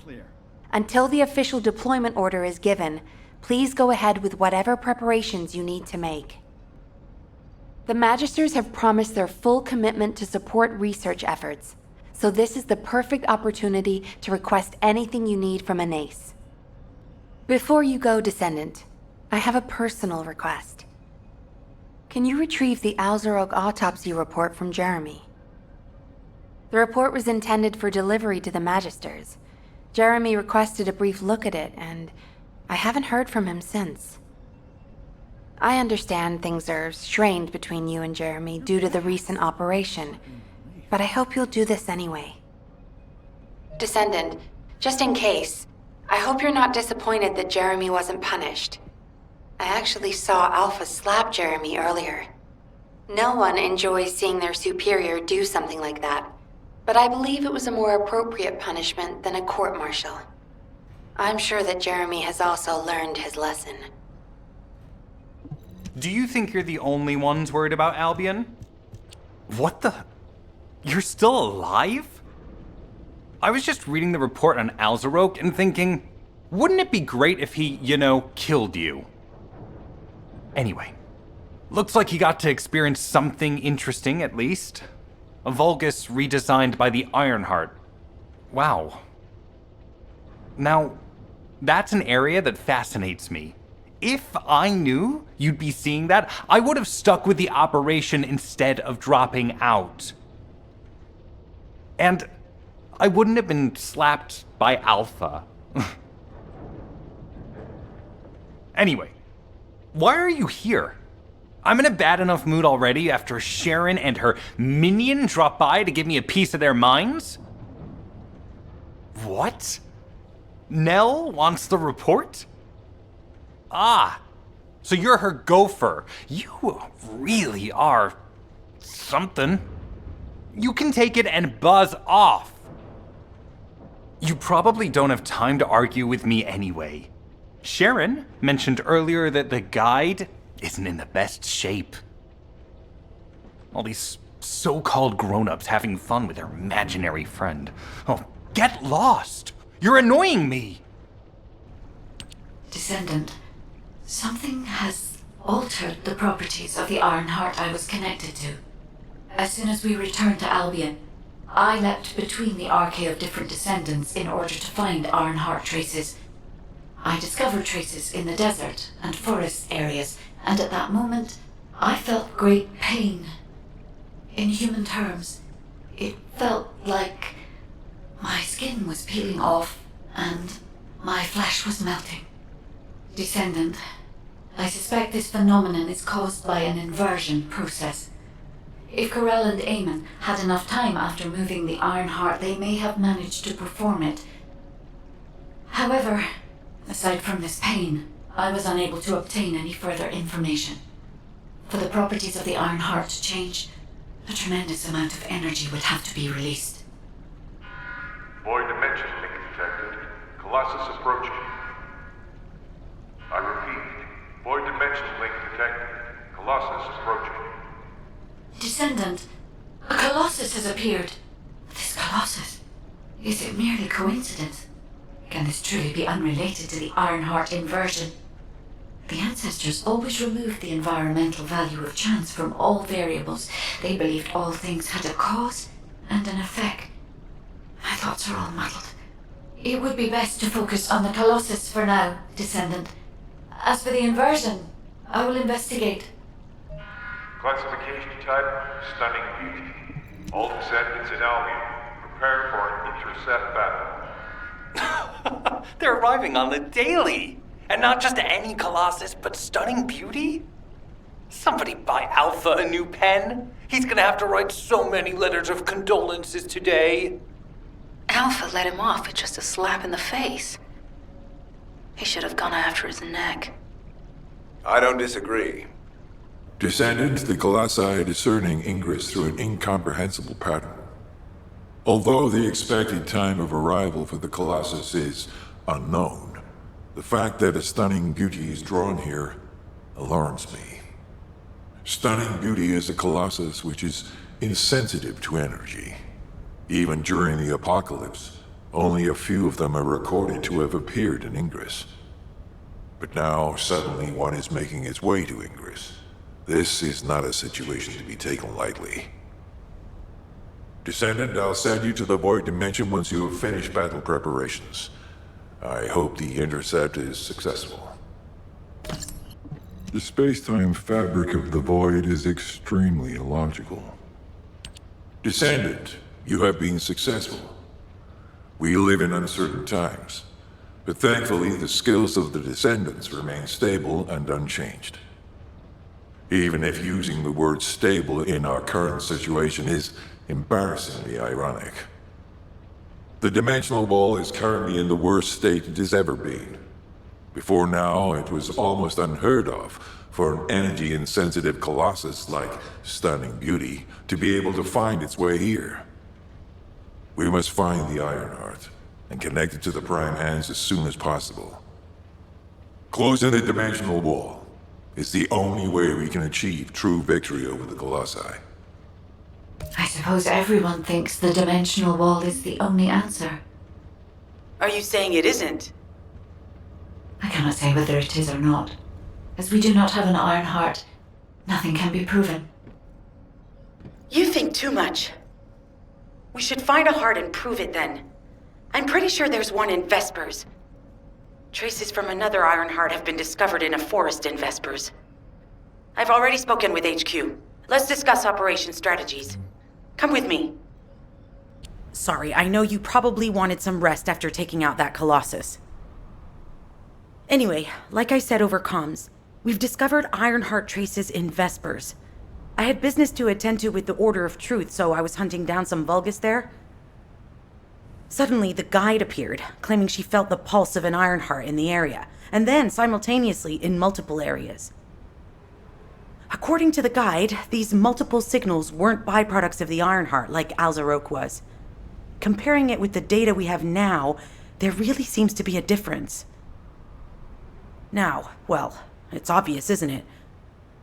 Until the official deployment order is given, please go ahead with whatever preparations you need to make. The Magisters have promised their full commitment to support research efforts, so this is the perfect opportunity to request anything you need from an ace. Before you go, Descendant, I have a personal request. Can you retrieve the ALZAROKE autopsy report from Jeremy? The report was intended for delivery to the Magisters. Jeremy requested a brief look at it, and I haven't heard from him since. I understand things are strained between you and Jeremy due to the recent operation, but I hope you'll do this anyway. Descendant, just in case, I hope you're not disappointed that Jeremy wasn't punished. I actually saw Alpha slap Jeremy earlier. No one enjoys seeing their superior do something like that, but I believe it was a more appropriate punishment than a court-martial. I'm sure that Jeremy has also learned his lesson. Do you think you're the only ones worried about Albion? What the? You're still alive? I was just reading the report on ALZAROKE and thinking, wouldn't it be great if he, killed you? Anyway, looks like he got to experience something interesting at least. A VULGUS redesigned by the IRONHEART. Wow. Now, that's an area that fascinates me. If I knew you'd be seeing that, I would have stuck with the operation instead of dropping out. And I wouldn't have been slapped by Alpha. Anyway, why are you here? I'm in a bad enough mood already after Sharon and her minion drop by to give me a piece of their minds? What? Nell wants the report? Ah, so you're her gopher. You really are something. You can take it and buzz off. You probably don't have time to argue with me anyway. Sharon mentioned earlier that the guide isn't in the best shape. All these so-called grown-ups having fun with their imaginary friend. Oh, get lost! You're annoying me! Descendant, something has altered the properties of the IRONHEART I was connected to. As soon as we returned to Albion, I leapt between the arcade of different descendants in order to find IRONHEART traces. I discovered traces in the desert and forest areas, and at that moment, I felt great pain. In human terms, it felt like my skin was peeling off and my flesh was melting. Descendant, I suspect this phenomenon is caused by an inversion process. If KARELL and AMON had enough time after moving the IRONHEART, they may have managed to perform it. However, aside from this pain, I was unable to obtain any further information. For the properties of the IRONHEART to change, a tremendous amount of energy would have to be released. Void dimension link detected. Colossus approaching. I repeat, void dimension link detected. Colossus approaching. Descendant, a Colossus has appeared. This Colossus, is it merely coincidence? Can this truly be unrelated to the IRONHEART inversion? The ancestors always removed the environmental value of chance from all variables. They believed all things had a cause and an effect. My thoughts are all muddled. It would be best to focus on the Colossus for now, Descendant. As for the inversion, I will investigate. Classification type, stunning beauty. All descendants in Albion, prepare for an intercept battle. They're arriving on the daily! And not just any Colossus, but stunning beauty? Somebody buy Alpha a new pen? He's gonna have to write so many letters of condolences today. Alpha let him off with just a slap in the face. He should have gone after his neck. I don't disagree. Descendants, the Colossi are discerning ingress through an incomprehensible pattern. Although the expected time of arrival for the Colossus is unknown, the fact that a stunning beauty is drawn here alarms me. Stunning beauty is a Colossus which is insensitive to energy. Even during the apocalypse, only a few of them are recorded to have appeared in Ingress. But now, suddenly one is making its way to Ingress. This is not a situation to be taken lightly. Descendant, I'll send you to the Void Dimension once you have finished battle preparations. I hope the intercept is successful. The space-time fabric of the Void is extremely illogical. Descendant, you have been successful. We live in uncertain times, but thankfully the skills of the Descendants remain stable and unchanged. Even if using the word stable in our current situation is embarrassingly ironic. The dimensional wall is currently in the worst state it has ever been. Before now, it was almost unheard of for an energy-insensitive colossus like Stunning Beauty to be able to find its way here. We must find the Ironheart and connect it to the Prime Hands as soon as possible. Closing the dimensional wall is the only way we can achieve true victory over the Colossi. I suppose everyone thinks the dimensional wall is the only answer. Are you saying it isn't? I cannot say whether it is or not. As we do not have an Ironheart, nothing can be proven. You think too much. We should find a heart and prove it then. I'm pretty sure there's one in Vespers. Traces from another Ironheart have been discovered in a forest in Vespers. I've already spoken with HQ. Let's discuss operation strategies. Come with me. Sorry, I know you probably wanted some rest after taking out that Colossus. Anyway, like I said over comms, we've discovered Ironheart traces in Vespers. I had business to attend to with the Order of Truth, so I was hunting down some VULGUS there. Suddenly, the guide appeared, claiming she felt the pulse of an Ironheart in the area, and then simultaneously in multiple areas. According to the guide, these multiple signals weren't byproducts of the Ironheart like ALZAROKE was. Comparing it with the data we have now, there really seems to be a difference. Now, well, it's obvious, isn't it?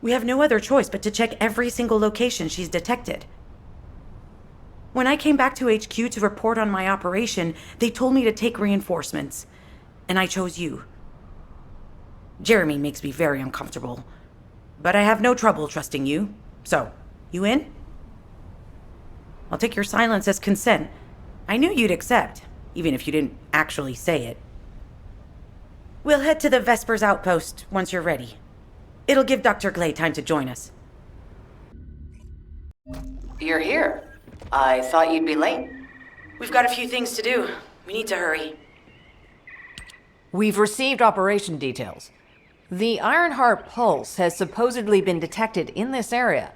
We have no other choice but to check every single location she's detected. When I came back to HQ to report on my operation, they told me to take reinforcements, and I chose you. Jeremy makes me very uncomfortable, but I have no trouble trusting you. So, you in? I'll take your silence as consent. I knew you'd accept, even if you didn't actually say it. We'll head to the Vespers outpost once you're ready. It'll give Dr. Glay time to join us. You're here. I thought you'd be late. We've got a few things to do. We need to hurry. We've received operation details. The Ironheart pulse has supposedly been detected in this area,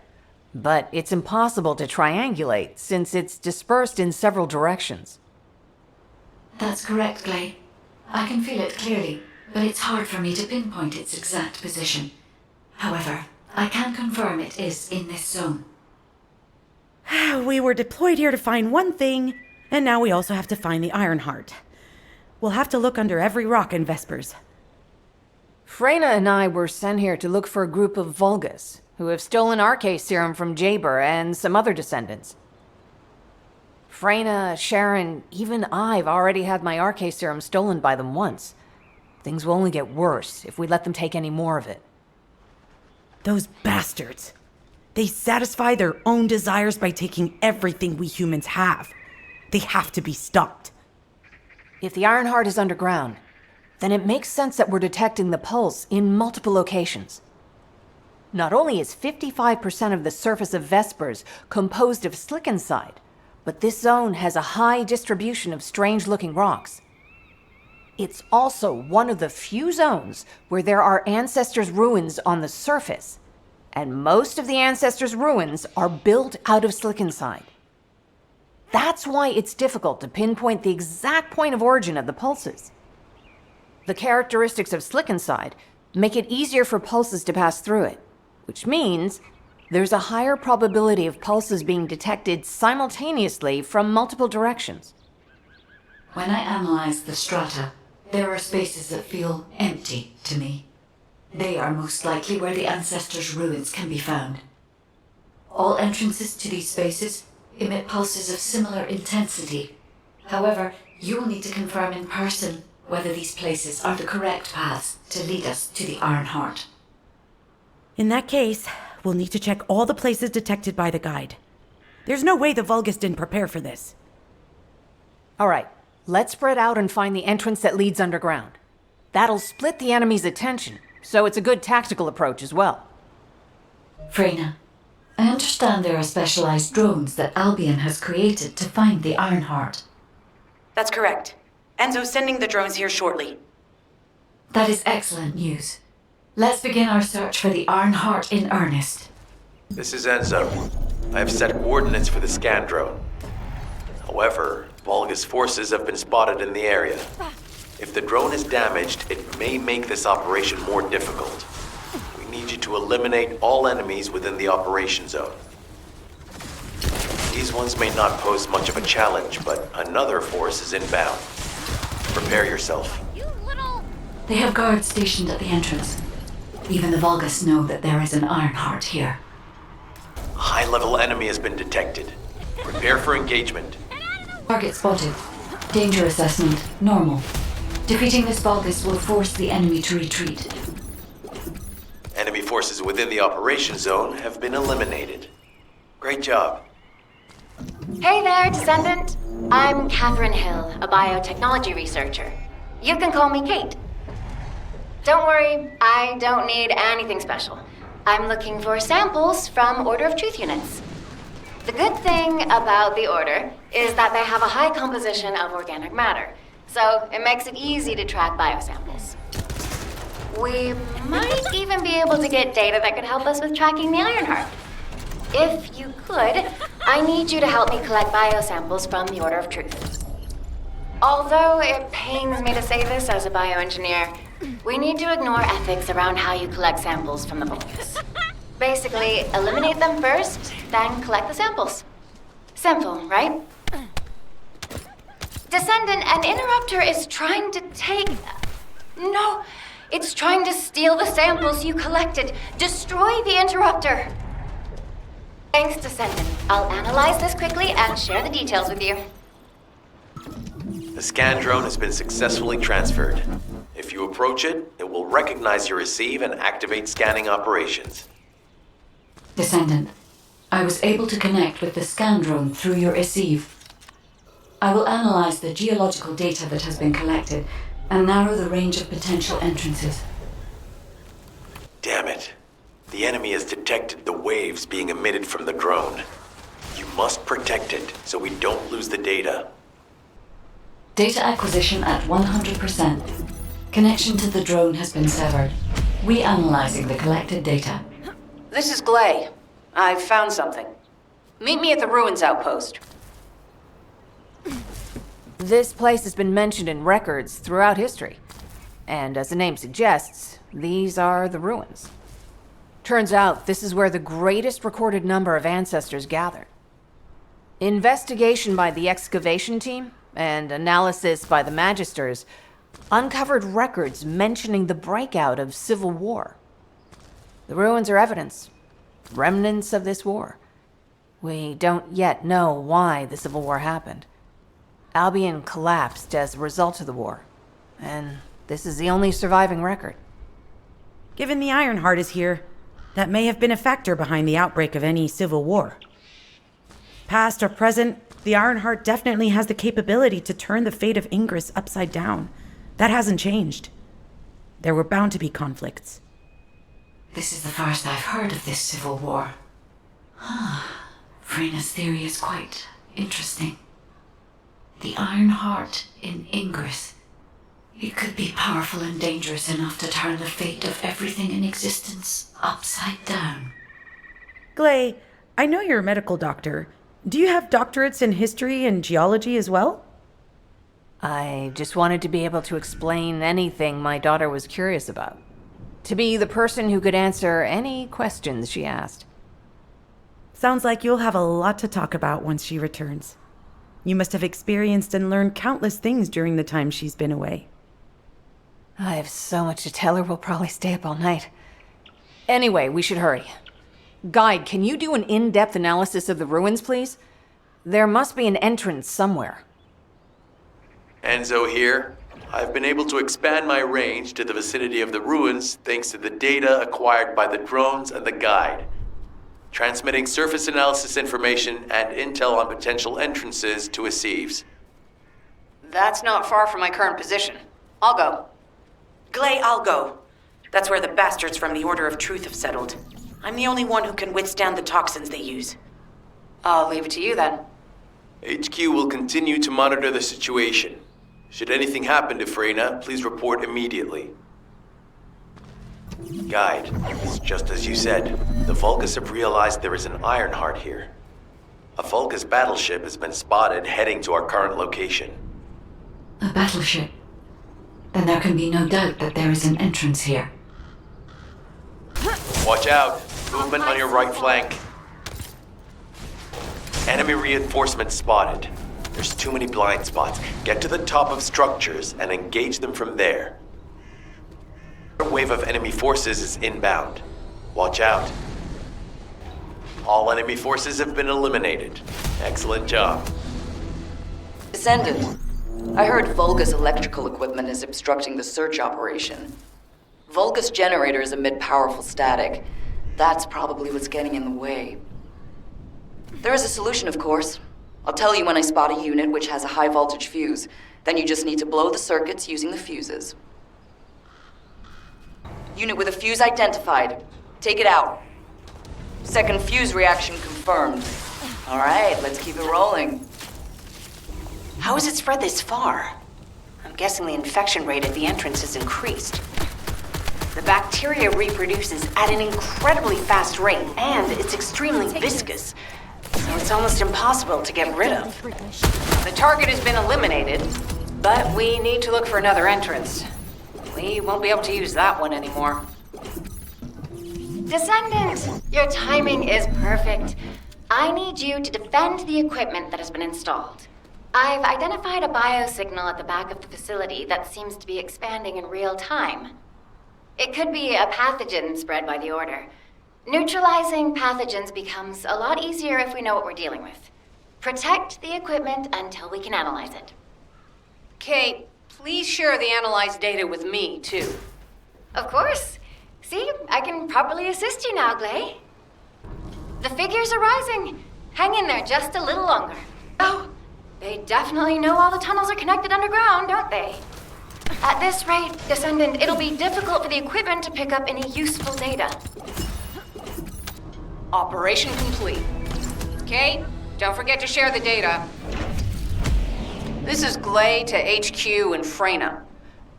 but it's impossible to triangulate since it's dispersed in several directions. That's correct, Glay. I can feel it clearly, but it's hard for me to pinpoint its exact position. However, I can confirm it is in this zone. We were deployed here to find one thing, and now we also have to find the Ironheart. We'll have to look under every rock in Vespers. Freyna and I were sent here to look for a group of VULGUS, who have stolen RK serum from Jaber and some other descendants. Freyna, Sharon, even I've already had my RK serum stolen by them once. Things will only get worse if we let them take any more of it. Those bastards. They satisfy their own desires by taking everything we humans have. They have to be stopped. If the Ironheart is underground, then it makes sense that we're detecting the pulse in multiple locations. Not only is 55% of the surface of Vespers composed of slickenside, but this zone has a high distribution of strange-looking rocks. It's also one of the few zones where there are Ancestors' ruins on the surface, and most of the Ancestors' ruins are built out of slickenside. That's why it's difficult to pinpoint the exact point of origin of the pulses. The characteristics of slickenside make it easier for pulses to pass through it, which means there's a higher probability of pulses being detected simultaneously from multiple directions. When I analyze the strata, there are spaces that feel empty to me. They are most likely where the Ancestors' ruins can be found. All entrances to these spaces emit pulses of similar intensity. However, you will need to confirm in person whether these places are the correct paths to lead us to the Ironheart. In that case, we'll need to check all the places detected by the guide. There's no way the Vulgus didn't prepare for this. All right, let's spread out and find the entrance that leads underground. That'll split the enemy's attention, so it's a good tactical approach as well. Freyna, I understand there are specialized drones that Albion has created to find the Ironheart. That's correct. Enzo's sending the drones here shortly. That is excellent news. Let's begin our search for the Ironheart in earnest. This is Enzo. I have set coordinates for the scan drone. However, Vulgus forces have been spotted in the area. If the drone is damaged, it may make this operation more difficult. We need you to eliminate all enemies within the operation zone. These ones may not pose much of a challenge, but another force is inbound. Prepare yourself. They have guards stationed at the entrance. Even the Vulgus know that there is an Ironheart here. A high-level enemy has been detected. Prepare for engagement. Target spotted. Danger assessment, normal. Defeating this Vulgus will force the enemy to retreat. Enemy forces within the operation zone have been eliminated. Great job. Hey there, Descendant. I'm Catherine Hill, a biotechnology researcher. You can call me Kate. Don't worry, I don't need anything special. I'm looking for samples from Order of Truth units. The good thing about the Order is that they have a high composition of organic matter, so it makes it easy to track biosamples. We might even be able to get data that could help us with tracking the Ironheart. If you could, I need you to help me collect biosamples from the Order of Truth. Although it pains me to say this as a bioengineer, we need to ignore ethics around how you collect samples from the Vulgus. Basically, eliminate them first, then collect the samples. Simple, right? Descendant, an interrupter is trying to take... No, it's trying to steal the samples you collected. Destroy the interrupter. Thanks, Descendant. I'll analyze this quickly and share the details with you. The scan drone has been successfully transferred. If you approach it, it will recognize your receive and activate scanning operations. Descendant, I was able to connect with the scan drone through your receive. I will analyze the geological data that has been collected and narrow the range of potential entrances. Damn it. The enemy has detected the waves being emitted from the drone. You must protect it so we don't lose the data. Data acquisition at 100%. Connection to the drone has been severed. Reanalyzing the collected data. This is Glay. I've found something. Meet me at the Ruins Outpost. This place has been mentioned in records throughout history. And as the name suggests, these are the ruins. Turns out this is where the greatest recorded number of ancestors gathered. Investigation by the excavation team and analysis by the Magisters uncovered records mentioning the breakout of civil war. The ruins are evidence, remnants of this war. We don't yet know why the civil war happened. Albion collapsed as a result of the war, and this is the only surviving record. Given the Ironheart is here, that may have been a factor behind the outbreak of any civil war. Past or present, the Ironheart definitely has the capability to turn the fate of Ingress upside down. That hasn't changed. There were bound to be conflicts. This is the first I've heard of this civil war. Freyna's theory is quite interesting. The Ironheart in Ingress. It could be powerful and dangerous enough to turn the fate of everything in existence upside down. Glay, I know you're a medical doctor. Do you have doctorates in history and geology as well? I just wanted to be able to explain anything my daughter was curious about. To be the person who could answer any questions she asked. Sounds like you'll have a lot to talk about once she returns. You must have experienced and learned countless things during the time she's been away. I have so much to tell her we'll probably stay up all night. Anyway, we should hurry. Guide, can you do an in-depth analysis of the ruins, please? There must be an entrance somewhere. Enzo here. I've been able to expand my range to the vicinity of the ruins thanks to the data acquired by the drones and the guide. Transmitting surface analysis information and intel on potential entrances to Aceves. That's not far from my current position. I'll go. Glay, I'll go. That's where the bastards from the Order of Truth have settled. I'm the only one who can withstand the toxins they use. I'll leave it to you then. HQ will continue to monitor the situation. Should anything happen to Freyna, please report immediately. Guide, it's just as you said. The Vulgus have realized there is an Ironheart here. A Vulgus battleship has been spotted heading to our current location. A battleship? Then there can be no doubt that there is an entrance here. Watch out! Movement on your right flank. Enemy reinforcements spotted. There's too many blind spots. Get to the top of structures and engage them from there. A wave of enemy forces is inbound. Watch out. All enemy forces have been eliminated. Excellent job. Descendant, I heard Vulgus electrical equipment is obstructing the search operation. Vulgus generators emit powerful static. That's probably what's getting in the way. There is a solution, of course. I'll tell you when I spot a unit which has a high voltage fuse. Then you just need to blow the circuits using the fuses. Unit with a fuse identified. Take it out. Second fuse reaction confirmed. All right, let's keep it rolling. How has it spread this far? I'm guessing the infection rate at the entrance has increased. The bacteria reproduces at an incredibly fast rate, and it's extremely viscous, so it's almost impossible to get rid of. The target has been eliminated, but we need to look for another entrance. We won't be able to use that one anymore. Descendant, your timing is perfect. I need you to defend the equipment that has been installed. I've identified a biosignal at the back of the facility that seems to be expanding in real time. It could be a pathogen spread by the Order. Neutralizing pathogens becomes a lot easier if we know what we're dealing with. Protect the equipment until we can analyze it. Kate, please share the analyzed data with me, too. Of course. See, I can properly assist you now, Glay. The figures are rising. Hang in there just a little longer. Oh, they definitely know all the tunnels are connected underground, don't they? At this rate, Descendant, it'll be difficult for the equipment to pick up any useful data. Operation complete. Kate, don't forget to share the data. This is Glay to HQ and Freyna.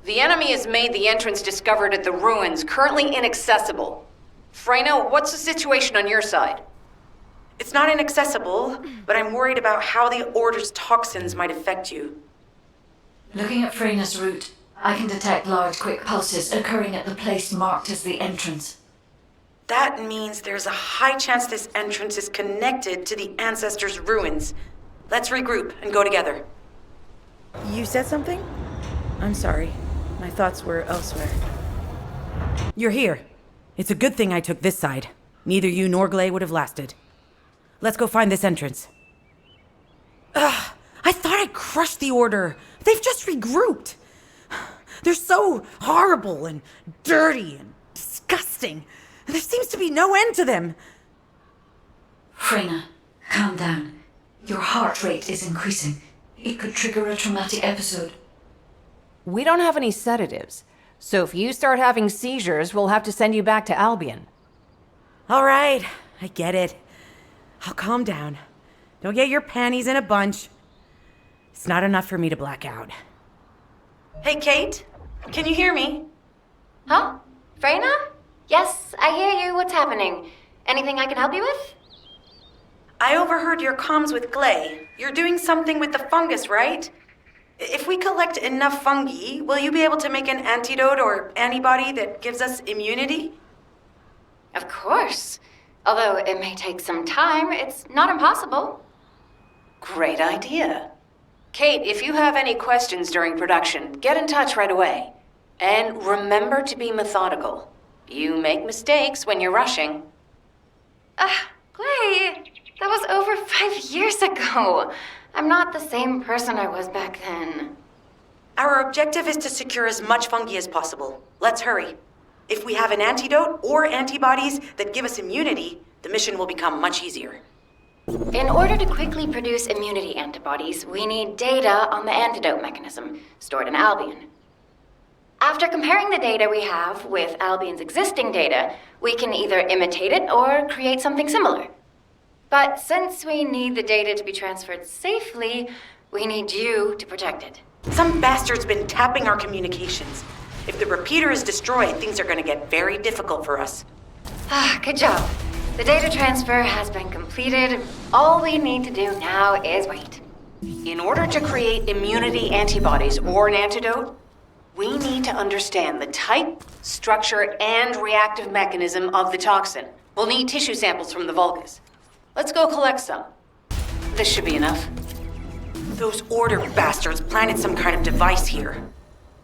The enemy has made the entrance discovered at the ruins currently inaccessible. Freyna, what's the situation on your side? It's not inaccessible, but I'm worried about how the Order's toxins might affect you. Looking at Freyna's route, I can detect large, quick pulses occurring at the place marked as the entrance. That means there's a high chance this entrance is connected to the Ancestors' ruins. Let's regroup and go together. You said something? I'm sorry. My thoughts were elsewhere. You're here. It's a good thing I took this side. Neither you nor Glay would have lasted. Let's go find this entrance. Ugh, I thought I crushed the Order. They've just regrouped. They're so horrible and dirty and disgusting. There seems to be no end to them. Freyna, calm down. Your heart rate is increasing. It could trigger a traumatic episode. We don't have any sedatives, so if you start having seizures, we'll have to send you back to Albion. All right, I get it. I'll calm down. Don't get your panties in a bunch. It's not enough for me to black out. Hey, Kate? Can you hear me? Huh? Freyna? Yes, I hear you. What's happening? Anything I can help you with? I overheard your comms with Glay. You're doing something with the fungus, right? If we collect enough fungi, will you be able to make an antidote or antibody that gives us immunity? Of course. Although it may take some time, it's not impossible. Great idea. Kate, if you have any questions during production, get in touch right away. And remember to be methodical. You make mistakes when you're rushing. Glay, that was over 5 years ago. I'm not the same person I was back then. Our objective is to secure as much fungi as possible. Let's hurry. If we have an antidote or antibodies that give us immunity, the mission will become much easier. In order to quickly produce immunity antibodies, we need data on the antidote mechanism stored in Albion. After comparing the data we have with Albion's existing data, we can either imitate it or create something similar. But since we need the data to be transferred safely, we need you to protect it. Some bastard's been tapping our communications. If the repeater is destroyed, things are gonna get very difficult for us. Good job. The data transfer has been completed. All we need to do now is wait. In order to create immunity antibodies or an antidote, we need to understand the type, structure, and reactive mechanism of the toxin. We'll need tissue samples from the Vulgus. Let's go collect some. This should be enough. Those Order bastards planted some kind of device here.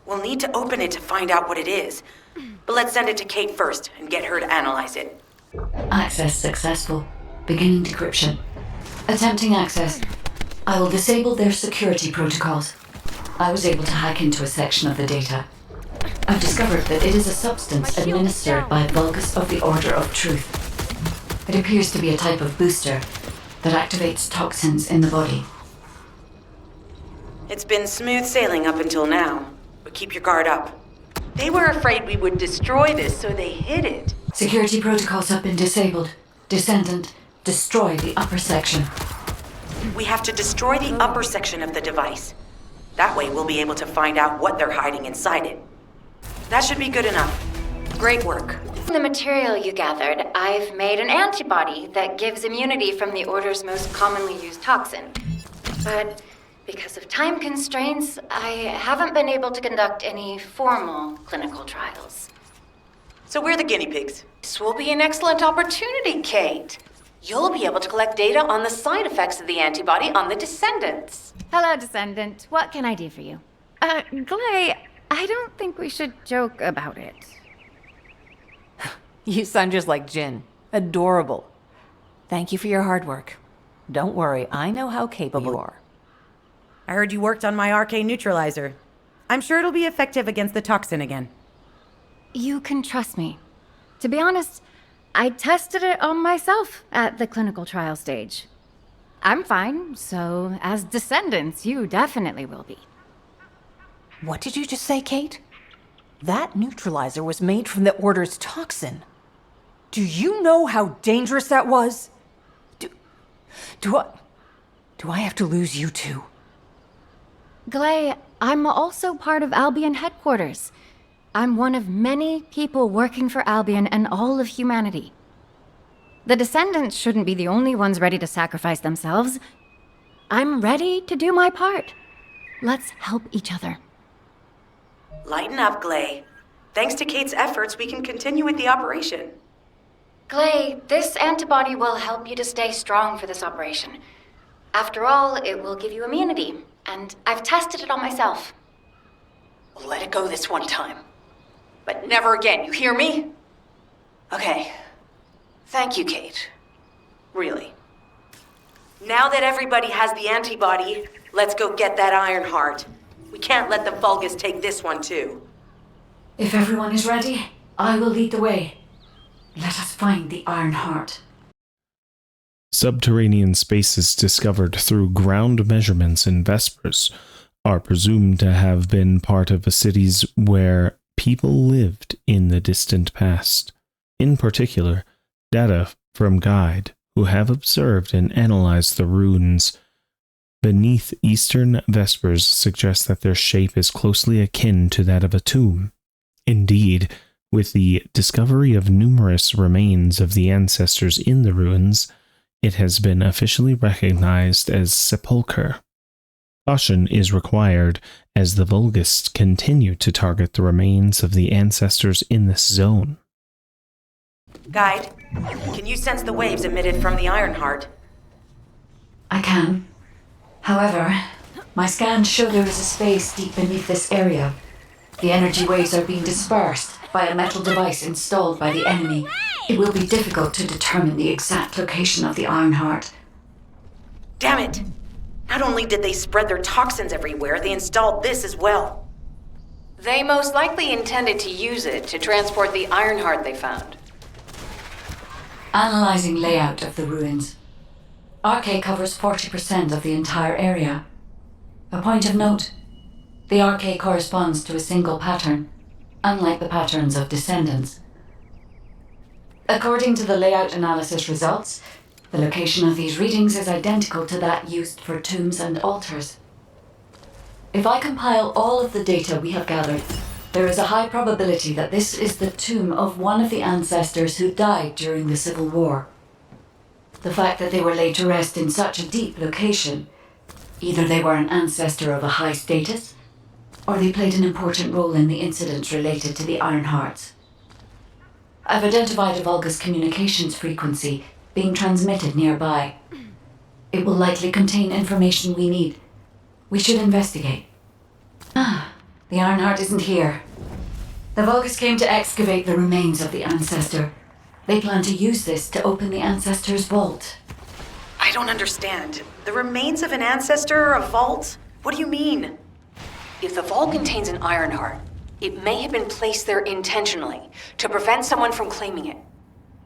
We'll need to open it to find out what it is. But let's send it to Kate first and get her to analyze it. Access successful. Beginning decryption. Attempting access. I will disable their security protocols. I was able to hack into a section of the data. I've discovered that it is a substance administered by VULGUS of the Order of Truth. It appears to be a type of booster that activates toxins in the body. It's been smooth sailing up until now, but keep your guard up. They were afraid we would destroy this, so they hid it. Security protocols have been disabled. Descendant, destroy the upper section. We have to destroy the upper section of the device. That way we'll be able to find out what they're hiding inside it. That should be good enough. Great work. From the material you gathered, I've made an antibody that gives immunity from the Order's most commonly used toxin. But because of time constraints, I haven't been able to conduct any formal clinical trials. So we're the guinea pigs. This will be an excellent opportunity, Kate. You'll be able to collect data on the side effects of the antibody on the Descendants. Hello, Descendant. What can I do for you? Glay, I don't think we should joke about it. You sound just like Jin. Adorable. Thank you for your hard work. Don't worry, I know how capable you are. I heard you worked on my RK neutralizer. I'm sure it'll be effective against the toxin again. You can trust me. To be honest, I tested it on myself at the clinical trial stage. I'm fine, so as Descendants, you definitely will be. What did you just say, Kate? That neutralizer was made from the Order's toxin. Do you know how dangerous that was? Do I have to lose you too? Glay, I'm also part of Albion headquarters. I'm one of many people working for Albion and all of humanity. The Descendants shouldn't be the only ones ready to sacrifice themselves. I'm ready to do my part. Let's help each other. Lighten up, Glay. Thanks to Kate's efforts, we can continue with the operation. Glay, this antibody will help you to stay strong for this operation. After all, it will give you immunity, and I've tested it on myself. Let it go this one time. But never again, you hear me? Okay. Thank you, Kate. Really. Now that everybody has the antibody, let's go get that Ironheart. We can't let the Vulgus take this one too. If everyone is ready, I will lead the way. Let us find the Ironheart. Subterranean spaces discovered through ground measurements in Vespers are presumed to have been part of cities where people lived in the distant past. In particular, data from Guide, who have observed and analyzed the ruins beneath eastern Vespers, suggest that their shape is closely akin to that of a tomb. Indeed, with the discovery of numerous remains of the ancestors in the ruins, it has been officially recognized as sepulchre. Caution is required as the Vulgus continue to target the remains of the ancestors in this zone. Guide, can you sense the waves emitted from the Ironheart? I can. However, my scans show there is a space deep beneath this area. The energy waves are being dispersed by a metal device installed by the enemy. It will be difficult to determine the exact location of the Ironheart. Damn it! Not only did they spread their toxins everywhere, they installed this as well. They most likely intended to use it to transport the Ironheart they found. Analyzing layout of the ruins. RK covers 40% of the entire area. A point of note, the RK corresponds to a single pattern, unlike the patterns of Descendants. According to the layout analysis results, the location of these readings is identical to that used for tombs and altars. If I compile all of the data we have gathered, there is a high probability that this is the tomb of one of the ancestors who died during the Civil War. The fact that they were laid to rest in such a deep location, either they were an ancestor of a high status, or they played an important role in the incidents related to the Ironhearts. I've identified a VULGUS communications frequency being transmitted nearby. It will likely contain information we need. We should investigate. The Ironheart isn't here. The VULGUS came to excavate the remains of the ancestor. They plan to use this to open the ancestor's vault. I don't understand. The remains of an ancestor or a vault? What do you mean? If the vault contains an Ironheart, it may have been placed there intentionally to prevent someone from claiming it.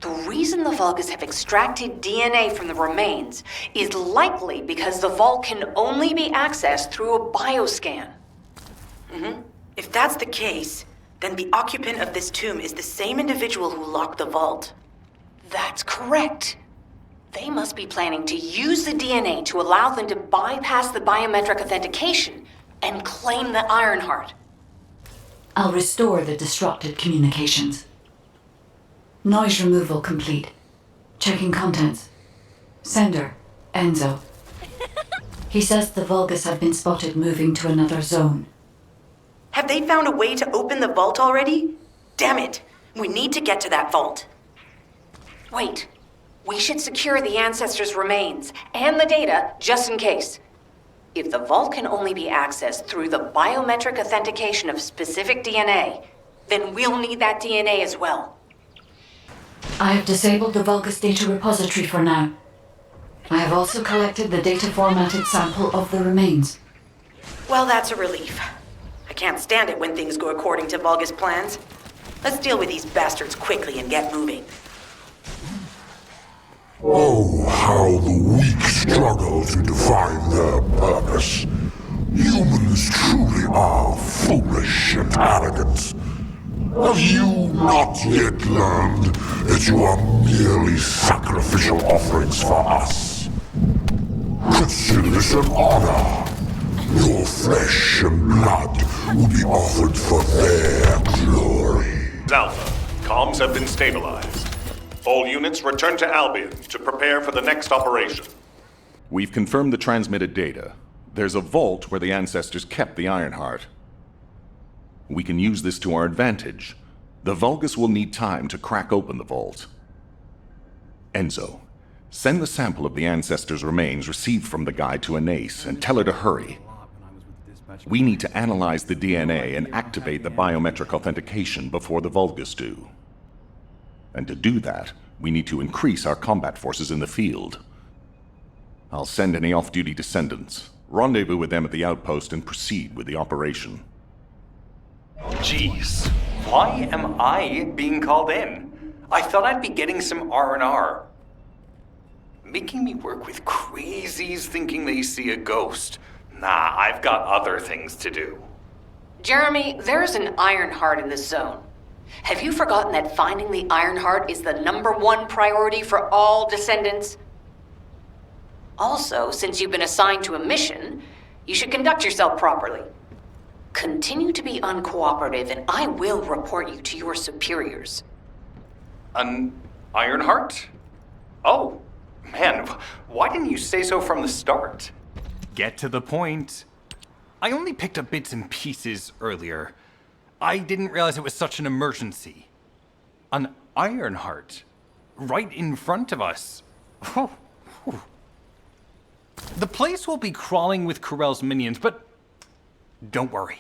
The reason the VULGUS have extracted DNA from the remains is likely because the vault can only be accessed through a bioscan. If that's the case, then the occupant of this tomb is the same individual who locked the vault. That's correct. They must be planning to use the DNA to allow them to bypass the biometric authentication and claim the Ironheart. I'll restore the disrupted communications. Noise removal complete. Checking contents. Sender, Enzo. He says the VULGUS have been spotted moving to another zone. Have they found a way to open the vault already? Damn it! We need to get to that vault. Wait. We should secure the ancestors' remains and the data just in case. If the vault can only be accessed through the biometric authentication of specific DNA, then we'll need that DNA as well. I have disabled the VULGUS data repository for now. I have also collected the data formatted sample of the remains. Well, that's a relief. I can't stand it when things go according to VULGUS plans. Let's deal with these bastards quickly and get moving. Oh, how the weak struggle to define their purpose. Humans truly are foolish and arrogant. Have you not yet learned that you are merely sacrificial offerings for us? Consider this an honor. Your flesh and blood will be offered for their glory. Alpha, comms have been stabilized. All units return to Albion to prepare for the next operation. We've confirmed the transmitted data. There's a vault where the ancestors kept the Ironheart. We can use this to our advantage. The VULGUS will need time to crack open the vault. Enzo, send the sample of the ancestors' remains received from the guide to Anais and tell her to hurry. We need to analyze the DNA and activate the biometric authentication before the VULGUS do. And to do that, we need to increase our combat forces in the field. I'll send any off-duty descendants, rendezvous with them at the outpost, and proceed with the operation. Jeez, why am I being called in? I thought I'd be getting some R&R. Making me work with crazies thinking they see a ghost. Nah, I've got other things to do. Jeremy, there's an Ironheart in this zone. Have you forgotten that finding the Ironheart is the #1 priority for all Descendants? Also, since you've been assigned to a mission, you should conduct yourself properly. Continue to be uncooperative and I will report you to your superiors. An Ironheart? Oh, man, why didn't you say so from the start? Get to the point. I only picked up bits and pieces earlier. I didn't realize it was such an emergency. An Ironheart, right in front of us. The place will be crawling with KARELL's minions, but don't worry.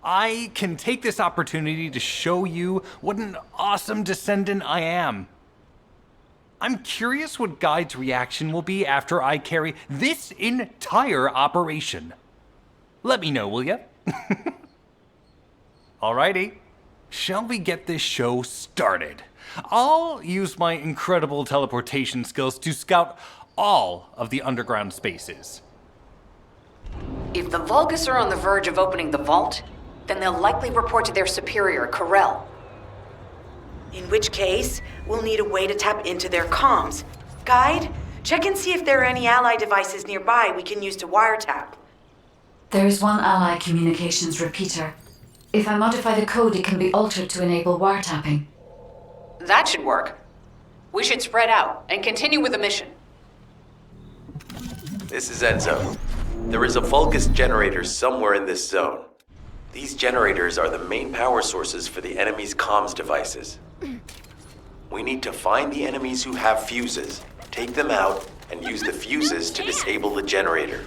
I can take this opportunity to show you what an awesome descendant I am. I'm curious what Guide's reaction will be after I carry this entire operation. Let me know, will ya? Alrighty. Shall we get this show started? I'll use my incredible teleportation skills to scout all of the underground spaces. If the Vulgus are on the verge of opening the vault, then they'll likely report to their superior, KARELL. In which case, we'll need a way to tap into their comms. Guide, check and see if there are any ally devices nearby we can use to wiretap. There is one ally communications repeater. If I modify the code, it can be altered to enable wiretapping. That should work. We should spread out and continue with the mission. This is Enzo. There is a Vulgus generator somewhere in this zone. These generators are the main power sources for the enemy's comms devices. We need to find the enemies who have fuses, take them out, and use the fuses to disable the generator.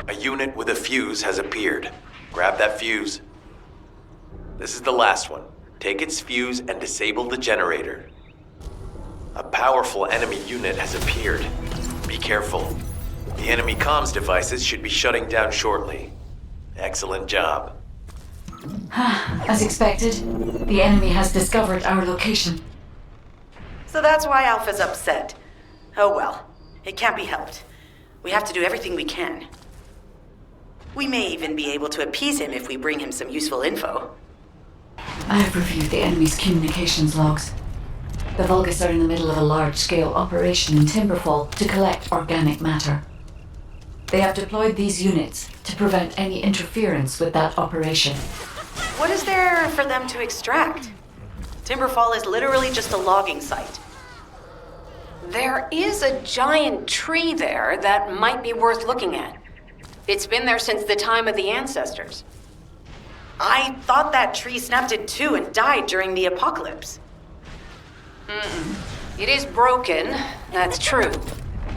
A unit with a fuse has appeared. Grab that fuse. This is the last one. Take its fuse and disable the generator. A powerful enemy unit has appeared. Be careful. The enemy comms devices should be shutting down shortly. Excellent job. As expected, the enemy has discovered our location. So that's why Alpha's upset. Oh well, it can't be helped. We have to do everything we can. We may even be able to appease him if we bring him some useful info. I have reviewed the enemy's communications logs. The Vulgus are in the middle of a large-scale operation in Timberfall to collect organic matter. They have deployed these units to prevent any interference with that operation. What is there for them to extract? Timberfall is literally just a logging site. There is a giant tree there that might be worth looking at. It's been there since the time of the ancestors. I thought that tree snapped in two and died during the apocalypse. It is broken, that's true.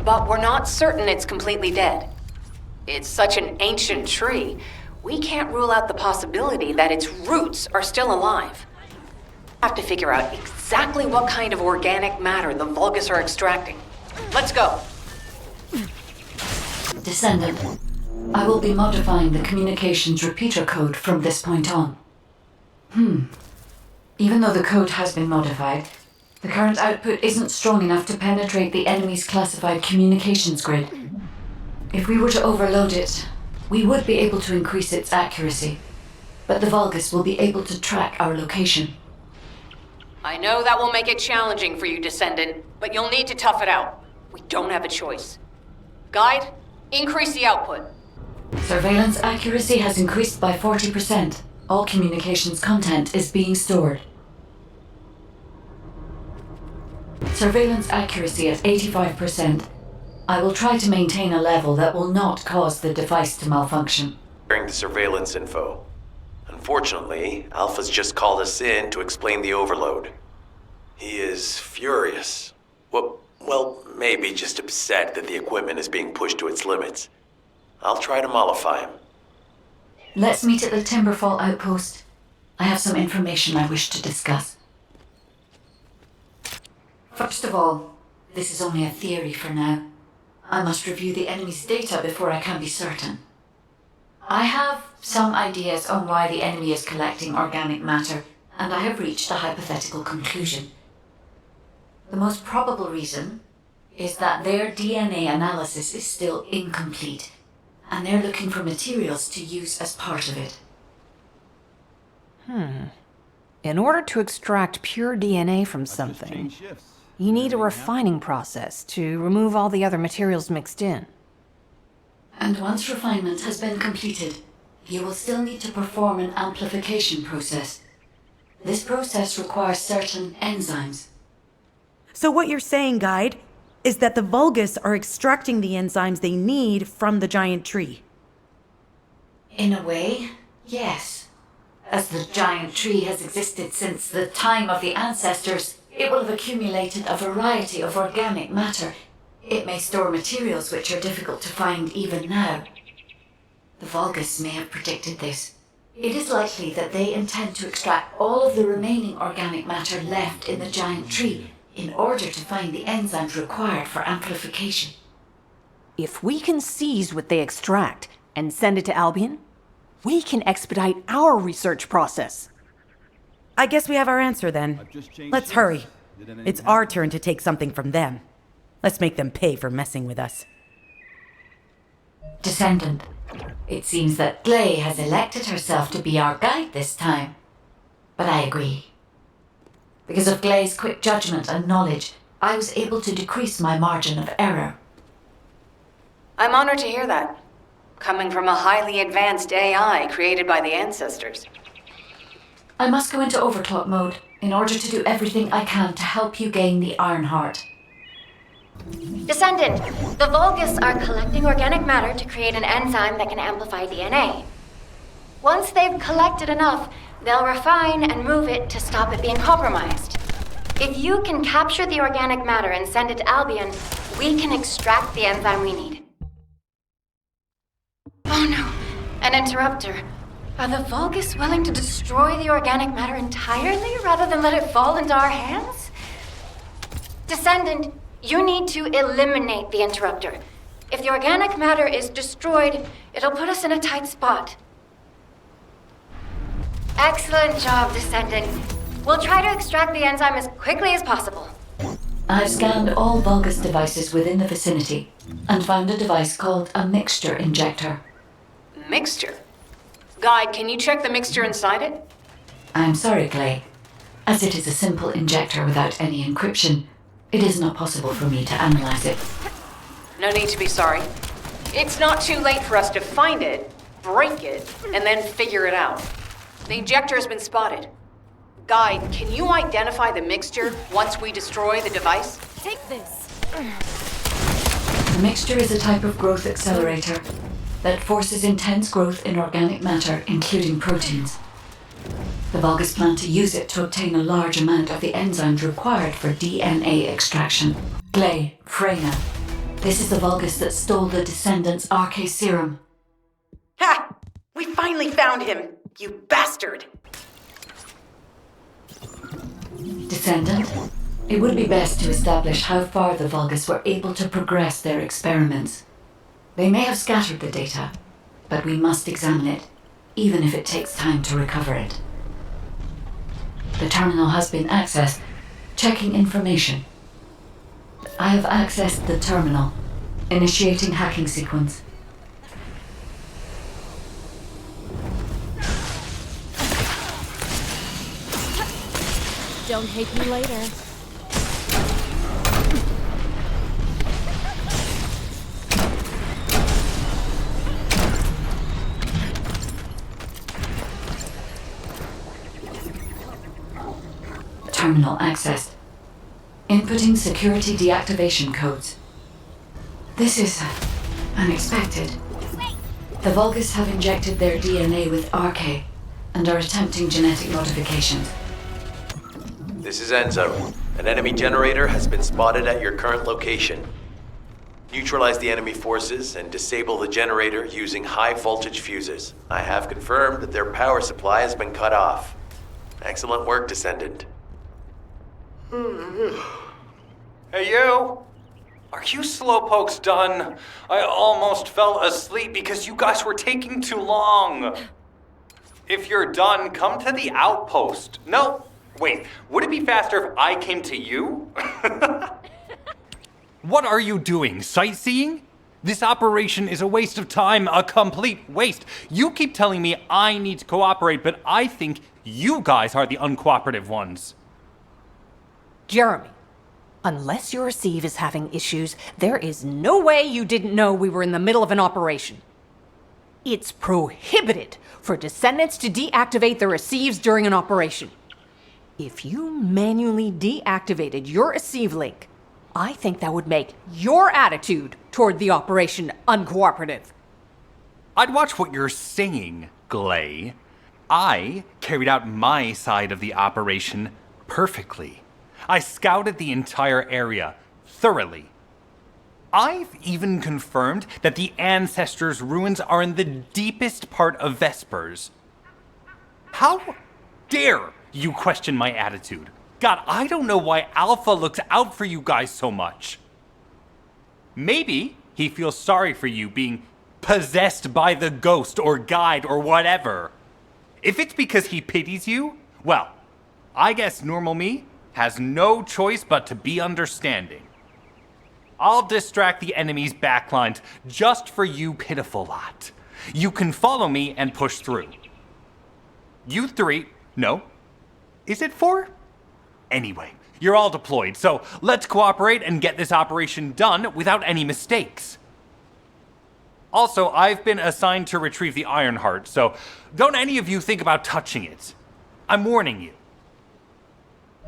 But we're not certain it's completely dead. It's such an ancient tree, we can't rule out the possibility that its roots are still alive. Have to figure out exactly what kind of organic matter the Vulgus are extracting. Let's go. Descendant, I will be modifying the communications repeater code from this point on. Even though the code has been modified, the current output isn't strong enough to penetrate the enemy's classified communications grid. If we were to overload it, we would be able to increase its accuracy, but the Vulgus will be able to track our location. I know that will make it challenging for you, Descendant, but you'll need to tough it out. We don't have a choice. Guide, increase the output. Surveillance accuracy has increased by 40%. All communications content is being stored. Surveillance accuracy at 85%. I will try to maintain a level that will not cause the device to malfunction. Sharing the surveillance info. Unfortunately, Alpha's just called us in to explain the overload. He is furious. Well, maybe just upset that the equipment is being pushed to its limits. I'll try to mollify him. Let's meet at the Timberfall outpost. I have some information I wish to discuss. First of all, this is only a theory for now. I must review the enemy's data before I can be certain. I have some ideas on why the enemy is collecting organic matter, and I have reached a hypothetical conclusion. The most probable reason is that their DNA analysis is still incomplete, and they're looking for materials to use as part of it. In order to extract pure DNA from something, you need a refining process to remove all the other materials mixed in. And once refinement has been completed, you will still need to perform an amplification process. This process requires certain enzymes. So what you're saying, Guide, is that the Vulgus are extracting the enzymes they need from the giant tree. In a way, yes. As the giant tree has existed since the time of the ancestors, it will have accumulated a variety of organic matter. It may store materials which are difficult to find even now. The Vulgus may have predicted this. It is likely that they intend to extract all of the remaining organic matter left in the giant tree in order to find the enzymes required for amplification. If we can seize what they extract and send it to Albion, we can expedite our research process. I guess we have our answer then. Let's hurry. It's our turn to take something from them. Let's make them pay for messing with us. Descendant, it seems that Gley has elected herself to be our guide this time. But I agree. Because of Gley's quick judgment and knowledge, I was able to decrease my margin of error. I'm honored to hear that. Coming from a highly advanced AI created by the ancestors. I must go into overclock mode in order to do everything I can to help you gain the Ironheart. Descendant, the VULGUS are collecting organic matter to create an enzyme that can amplify DNA. Once they've collected enough, they'll refine and move it to stop it being compromised. If you can capture the organic matter and send it to Albion, we can extract the enzyme we need. Oh no, an interrupter. Are the VULGUS willing to destroy the organic matter entirely rather than let it fall into our hands? Descendant, you need to eliminate the interrupter. If the organic matter is destroyed, it'll put us in a tight spot. Excellent job, Descendant. We'll try to extract the enzyme as quickly as possible. I've scanned all VULGUS devices within the vicinity and found a device called a mixture injector. Mixture? Guide, can you check the mixture inside it? I'm sorry, Gley. As it is a simple injector without any encryption, it is not possible for me to analyze it. No need to be sorry. It's not too late for us to find it, break it, and then figure it out. The injector has been spotted. Guide, can you identify the mixture once we destroy the device? Take this. The mixture is a type of growth accelerator that forces intense growth in organic matter, including proteins. The VULGUS plan to use it to obtain a large amount of the enzymes required for DNA extraction. Gley, Freyna, this is the VULGUS that stole the Descendant's RK serum. Ha! We finally found him, you bastard! Descendant, it would be best to establish how far the VULGUS were able to progress their experiments. They may have scattered the data, but we must examine it, even if it takes time to recover it. The terminal has been accessed. Checking information. I have accessed the terminal. Initiating hacking sequence. Don't hate me later. Terminal accessed. Inputting security deactivation codes. This is unexpected. The VULGUS have injected their DNA with RK and are attempting genetic modifications. This is Enzo. An enemy generator has been spotted at your current location. Neutralize the enemy forces and disable the generator using high voltage fuses. I have confirmed that their power supply has been cut off. Excellent work, Descendant. Hey, you! Are you slowpokes done? I almost fell asleep because you guys were taking too long. If you're done, come to the outpost. No, wait, would it be faster if I came to you? What are you doing, sightseeing? This operation is a waste of time, a complete waste. You keep telling me I need to cooperate, but I think you guys are the uncooperative ones. Jeremy, unless your receive is having issues, there is no way you didn't know we were in the middle of an operation. It's prohibited for Descendants to deactivate the receives during an operation. If you manually deactivated your receive link, I think that would make your attitude toward the operation uncooperative. I'd watch what you're saying, Gley. I carried out my side of the operation perfectly. I scouted the entire area thoroughly. I've even confirmed that the Ancestors' ruins are in the deepest part of Vespers. How dare you question my attitude? God, I don't know why Alpha looks out for you guys so much. Maybe he feels sorry for you being possessed by the ghost or guide or whatever. If it's because he pities you, well, I guess normal me has no choice but to be understanding. I'll distract the enemy's backlines just for you pitiful lot. You can follow me and push through. You three, no, is it four? Anyway, you're all deployed, so let's cooperate and get this operation done without any mistakes. Also, I've been assigned to retrieve the Ironheart, so don't any of you think about touching it. I'm warning you.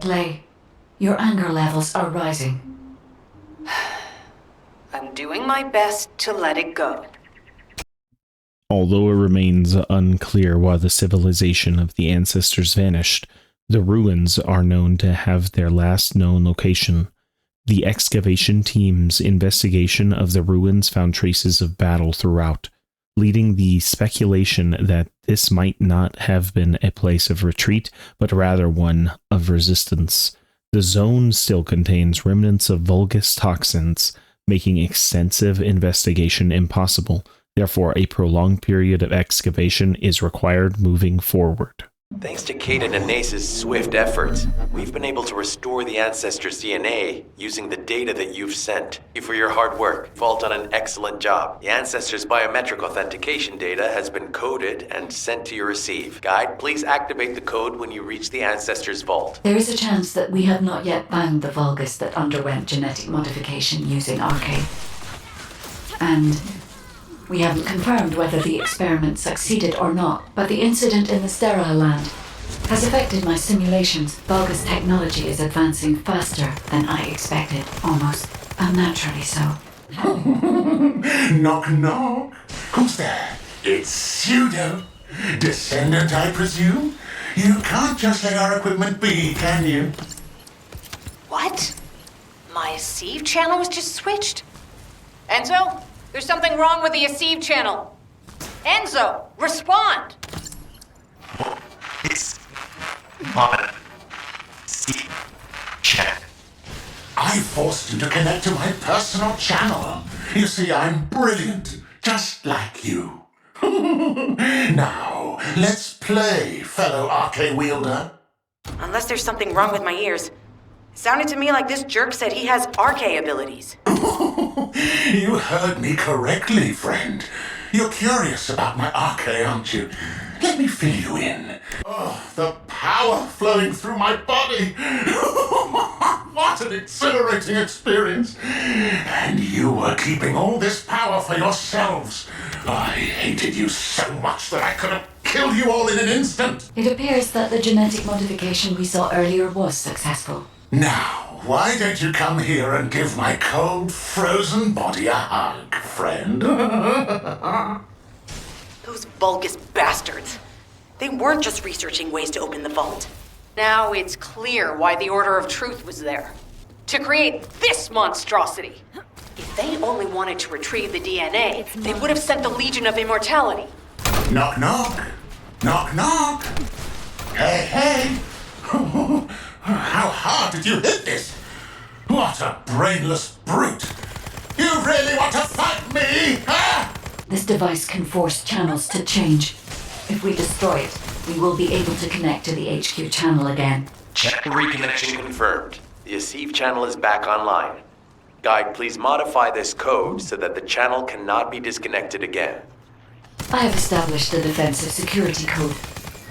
Glay, your anger levels are rising. I'm doing my best to let it go. Although it remains unclear why the civilization of the ancestors vanished, the ruins are known to have their last known location. The excavation team's investigation of the ruins found traces of battle throughout, leading the speculation that this might not have been a place of retreat, but rather one of resistance. The zone still contains remnants of VULGUS toxins, making extensive investigation impossible. Therefore, a prolonged period of excavation is required moving forward. Thanks to Caden and Nace's swift efforts, we've been able to restore the Ancestors' DNA using the data that you've sent. Thank you for your hard work. You've all done an excellent job. The Ancestors' biometric authentication data has been coded and sent to your receive. Guide, please activate the code when you reach the Ancestors' vault. There is a chance that we have not yet found the Vulgus that underwent genetic modification using RK. And we haven't confirmed whether the experiment succeeded or not, but the incident in the sterile land has affected my simulations. Vulgus technology is advancing faster than I expected, almost unnaturally so. Knock, knock. Who's there? It's Pseudo. Descendant, I presume? You can't just let our equipment be, can you? What? My Aceve channel was just switched? Enzo, there's something wrong with the Aceve channel. Enzo, respond! It's my chat. I forced you to connect to my personal channel. You see, I'm brilliant, just like you. Now, let's play, fellow RK wielder. Unless there's something wrong with my ears. It sounded to me like this jerk said he has RK abilities. You heard me correctly, friend. You're curious about my RK, aren't you? Let me fill you in. Oh, the power flowing through my body. What an exhilarating experience. And you were keeping all this power for yourselves. I hated you so much that I could have killed you all in an instant. It appears that the genetic modification we saw earlier was successful. Now, why don't you come here and give my cold, frozen body a hug, friend? Those VULGUS bastards. They weren't just researching ways to open the vault. Now it's clear why the Order of Truth was there. To create this monstrosity. If they only wanted to retrieve the DNA, they would have sent the Legion of Immortality. Knock, knock. Knock, knock. Hey, hey. How hard did you hit this? What a brainless brute. You really want to fight me, huh? This device can force channels to change. If we destroy it, we will be able to connect to the HQ channel again. Check reconnection confirmed. The Aceve channel is back online. Guide, please modify this code so that the channel cannot be disconnected again. I have established a defensive security code.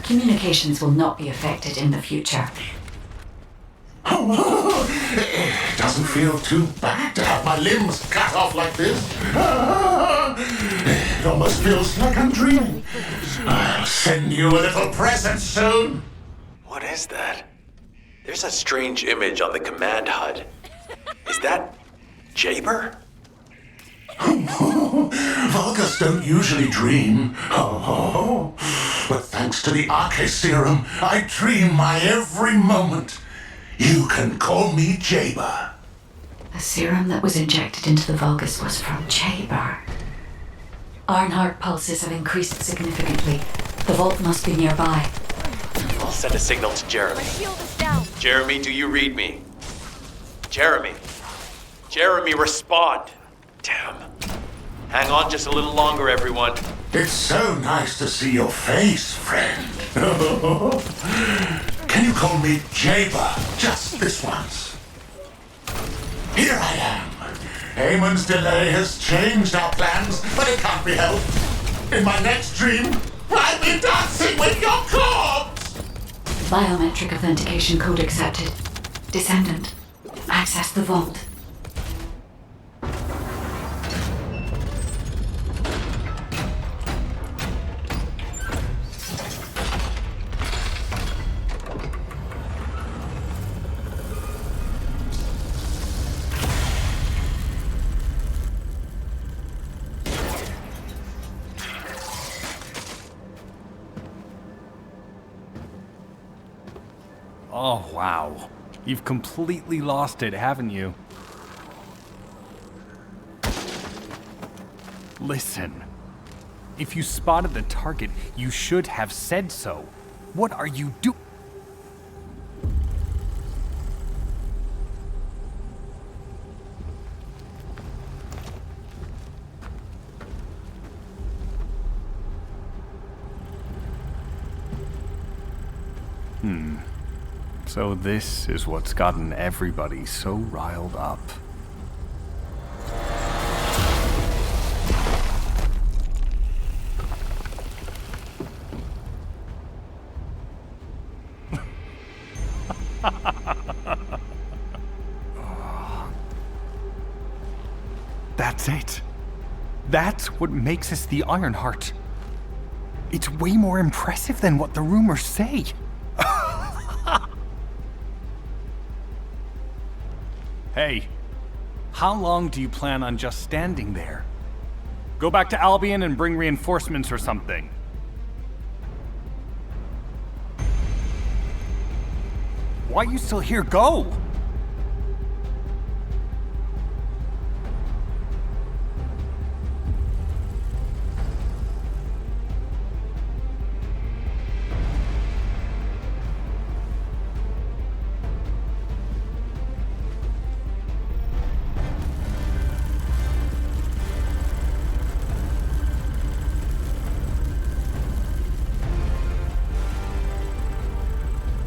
Communications will not be affected in the future. It doesn't feel too bad to have my limbs cut off like this. It almost feels like I'm dreaming. I'll send you a little present soon. What is that? There's a strange image on the command HUD. Is that Jaber? Vulgus don't usually dream. But thanks to the RK serum, I dream my every moment. You can call me Jaber. The serum that was injected into the Vulgus was from Jaber. Ironheart pulses have increased significantly. The vault must be nearby. I'll send a signal to Jeremy. Jeremy, do you read me? Jeremy. Jeremy, respond. Damn. Hang on just a little longer, everyone. It's so nice to see your face, friend. Can you call me Jaber just this once? Here I am. Amon's delay has changed our plans, but it can't be helped. In my next dream, I'll be dancing with your corpse! Biometric authentication code accepted. Descendant, access the vault. Oh, wow. You've completely lost it, haven't you? Listen. If you spotted the target, you should have said so. What are you doing? So this is what's gotten everybody so riled up. That's it. That's what makes us the Ironheart. It's way more impressive than what the rumors say. Hey, how long do you plan on just standing there? Go back to Albion and bring reinforcements or something. Why are you still here? Go!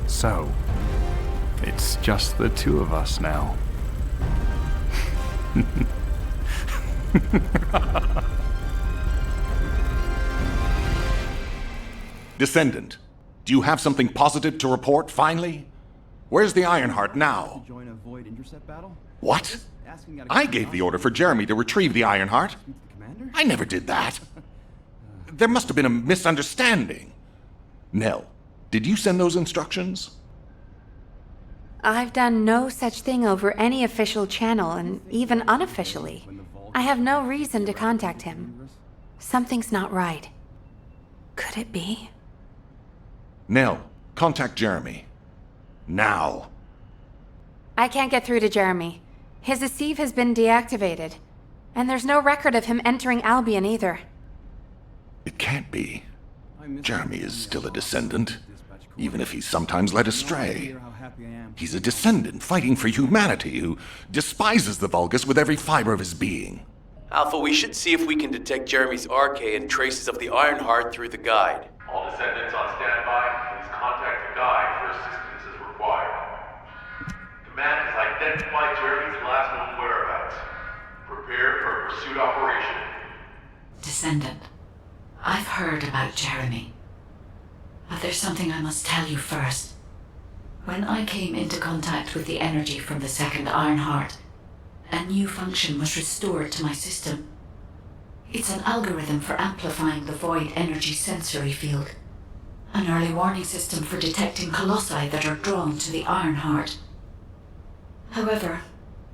So, it's just the two of us now. Descendant, do you have something positive to report, finally? Where's the Ironheart now? Join a void intercept battle? What? I gave the order for Jeremy to retrieve the Ironheart. I never did that. There must have been a misunderstanding. Nell, did you send those instructions? I've done no such thing over any official channel, and even unofficially. I have no reason to contact him. Something's not right. Could it be? Nell, contact Jeremy. Now. I can't get through to Jeremy. His receive has been deactivated. And there's no record of him entering Albion either. It can't be. Jeremy is still a descendant, even if he's sometimes led astray. He's a descendant fighting for humanity who despises the Vulgus with every fiber of his being. Alpha, we should see if we can detect Jeremy's RK and traces of the Ironheart through the guide. All descendants on standby, please contact the guide for assistance as required. Command has identified Jeremy's last known whereabouts. Prepare for a pursuit operation. Descendant, I've heard about Jeremy. But there's something I must tell you first. When I came into contact with the energy from the second Ironheart, a new function was restored to my system. It's an algorithm for amplifying the void energy sensory field. An early warning system for detecting colossi that are drawn to the Ironheart. However,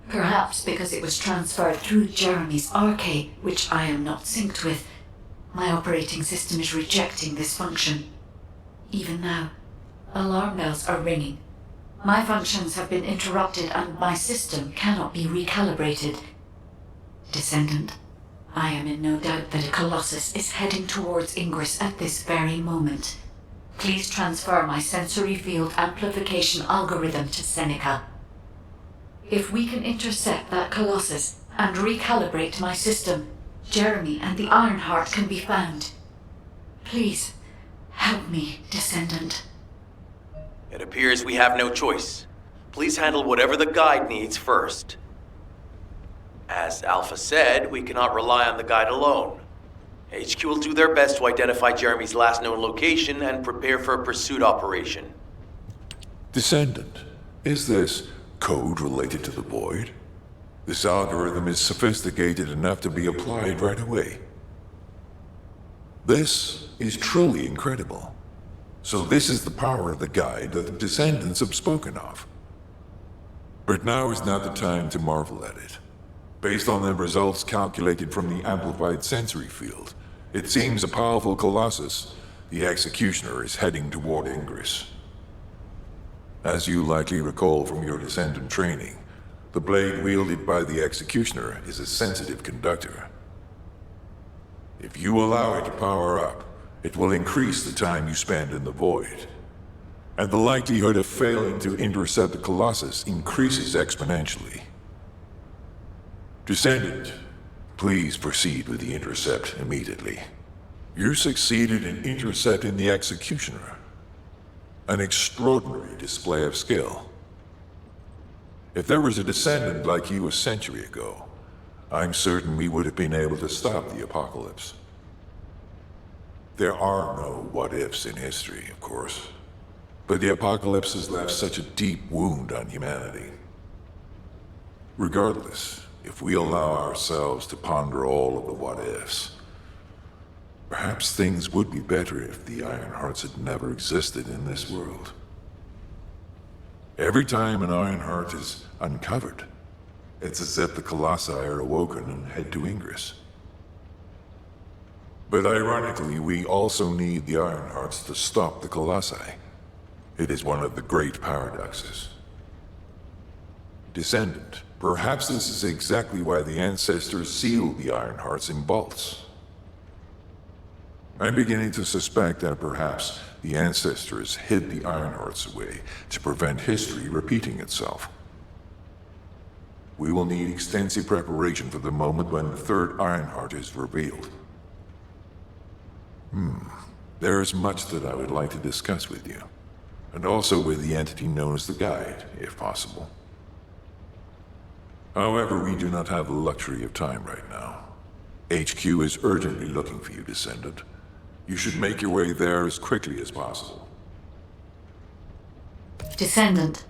perhaps because it was transferred through Jeremy's RK, which I am not synced with, my operating system is rejecting this function. Even now, alarm bells are ringing. My functions have been interrupted and my system cannot be recalibrated. Descendant, I am in no doubt that a Colossus is heading towards Ingress at this very moment. Please transfer my sensory field amplification algorithm to Seneca. If we can intercept that Colossus and recalibrate my system, Jeremy and the Ironheart can be found. Please, help me, Descendant. It appears we have no choice. Please handle whatever the guide needs first. As Alpha said, we cannot rely on the guide alone. HQ will do their best to identify Jeremy's last known location and prepare for a pursuit operation. Descendant, is this code related to the Void? This algorithm is sophisticated enough to be applied right away. This is truly incredible. So this is the power of the guide that the Descendants have spoken of. But now is not the time to marvel at it. Based on the results calculated from the amplified sensory field, it seems a powerful Colossus, the Executioner, is heading toward Ingress. As you likely recall from your Descendant training, the blade wielded by the Executioner is a sensitive conductor. If you allow it to power up, it will increase the time you spend in the Void, and the likelihood of failing to intercept the Colossus increases exponentially. Descendant, please proceed with the intercept immediately. You succeeded in intercepting the Executioner. An extraordinary display of skill. If there was a Descendant like you a century ago, I'm certain we would have been able to stop the apocalypse. There are no what-ifs in history, of course, but the apocalypse has left such a deep wound on humanity. Regardless, if we allow ourselves to ponder all of the what-ifs, perhaps things would be better if the Ironhearts had never existed in this world. Every time an Ironheart is uncovered, it's as if the Colossi are awoken and head to Ingress. But ironically, we also need the Ironhearts to stop the Colossi. It is one of the great paradoxes. Descendant, perhaps this is exactly why the Ancestors sealed the Ironhearts in vaults. I'm beginning to suspect that perhaps the Ancestors hid the Ironhearts away to prevent history repeating itself. We will need extensive preparation for the moment when the third Ironheart is revealed. There is much that I would like to discuss with you, and also with the entity known as the Guide, if possible. However, we do not have the luxury of time right now. HQ is urgently looking for you, Descendant. You should make your way there as quickly as possible. Descendant,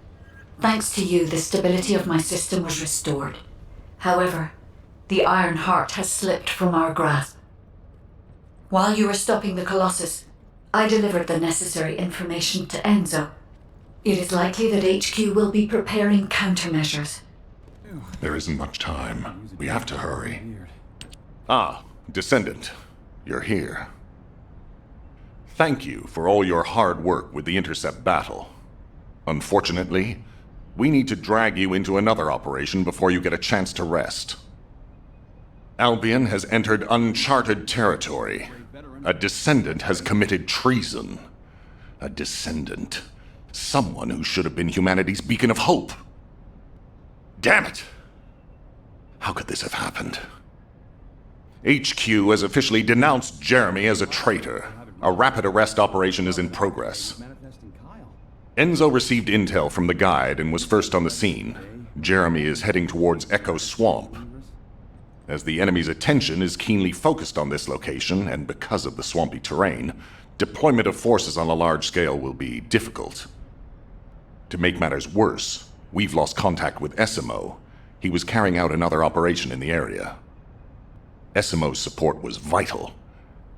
thanks to you, the stability of my system was restored. However, the Ironheart has slipped from our grasp. While you were stopping the Colossus, I delivered the necessary information to Enzo. It is likely that HQ will be preparing countermeasures. There isn't much time. We have to hurry. Ah, Descendant, you're here. Thank you for all your hard work with the intercept battle. Unfortunately, we need to drag you into another operation before you get a chance to rest. Albion has entered uncharted territory. A Descendant has committed treason. A Descendant. Someone who should have been humanity's beacon of hope. Damn it! How could this have happened? HQ has officially denounced Jeremy as a traitor. A rapid arrest operation is in progress. Enzo received intel from the Guide and was first on the scene. Jeremy is heading towards Echo Swamp. As the enemy's attention is keenly focused on this location, and because of the swampy terrain, deployment of forces on a large scale will be difficult. To make matters worse, we've lost contact with Essimo. He was carrying out another operation in the area. Essimo's support was vital.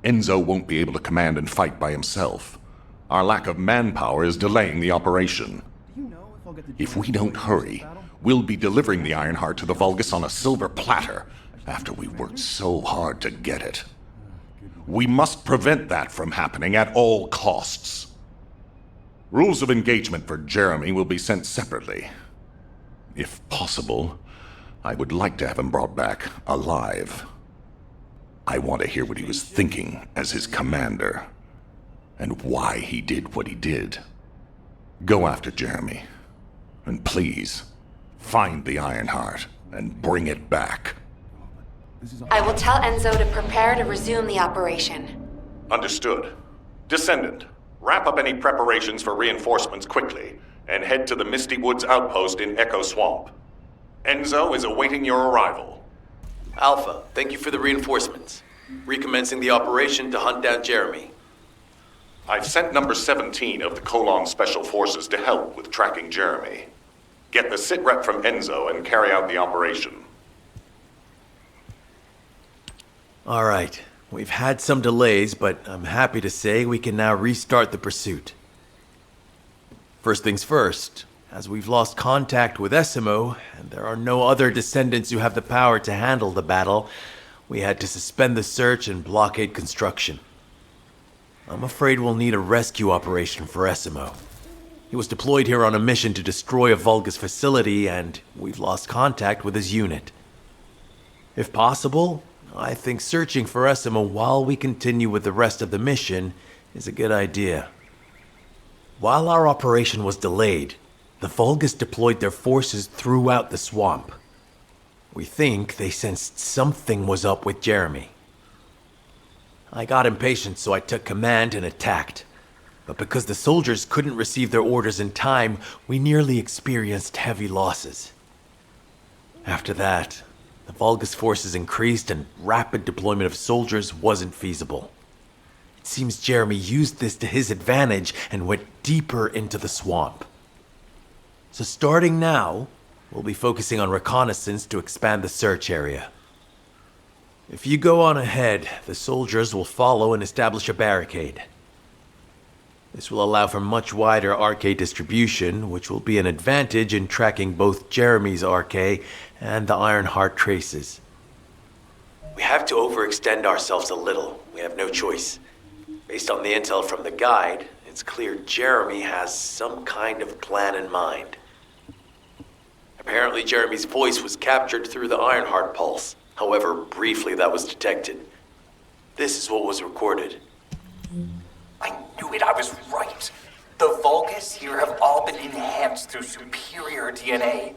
Enzo won't be able to command and fight by himself. Our lack of manpower is delaying the operation. If we don't hurry, we'll be delivering the Ironheart to the Vulgus on a silver platter after we worked so hard to get it. We must prevent that from happening at all costs. Rules of engagement for Jeremy will be sent separately. If possible, I would like to have him brought back alive. I want to hear what he was thinking as his commander, and why he did what he did. Go after Jeremy, and please, find the Ironheart and bring it back. I will tell Enzo to prepare to resume the operation. Understood. Descendant, wrap up any preparations for reinforcements quickly, and head to the Misty Woods outpost in Echo Swamp. Enzo is awaiting your arrival. Alpha, thank you for the reinforcements. Recommencing the operation to hunt down Jeremy. I've sent number 17 of the Colon Special Forces to help with tracking Jeremy. Get the sitrep from Enzo and carry out the operation. All right. We've had some delays, but I'm happy to say we can now restart the pursuit. First things first, as we've lost contact with Essimo, and there are no other descendants who have the power to handle the battle, we had to suspend the search and blockade construction. I'm afraid we'll need a rescue operation for Essimo. He was deployed here on a mission to destroy a VULGUS facility, and we've lost contact with his unit. If possible, I think searching for Essimo while we continue with the rest of the mission is a good idea. While our operation was delayed, the VULGUS deployed their forces throughout the swamp. We think they sensed something was up with Jeremy. I got impatient, so I took command and attacked. But because the soldiers couldn't receive their orders in time, we nearly experienced heavy losses. After that, the VULGUS forces increased and rapid deployment of soldiers wasn't feasible. It seems Jeremy used this to his advantage and went deeper into the swamp. So starting now, we'll be focusing on reconnaissance to expand the search area. If you go on ahead, the soldiers will follow and establish a barricade. This will allow for much wider RK distribution, which will be an advantage in tracking both Jeremy's RK and the Ironheart traces. We have to overextend ourselves a little. We have no choice. Based on the intel from the guide, it's clear Jeremy has some kind of plan in mind. Apparently Jeremy's voice was captured through the Ironheart pulse. However, briefly that was detected. This is what was recorded. I knew it, I was right. The VULGUS here have all been enhanced through superior DNA.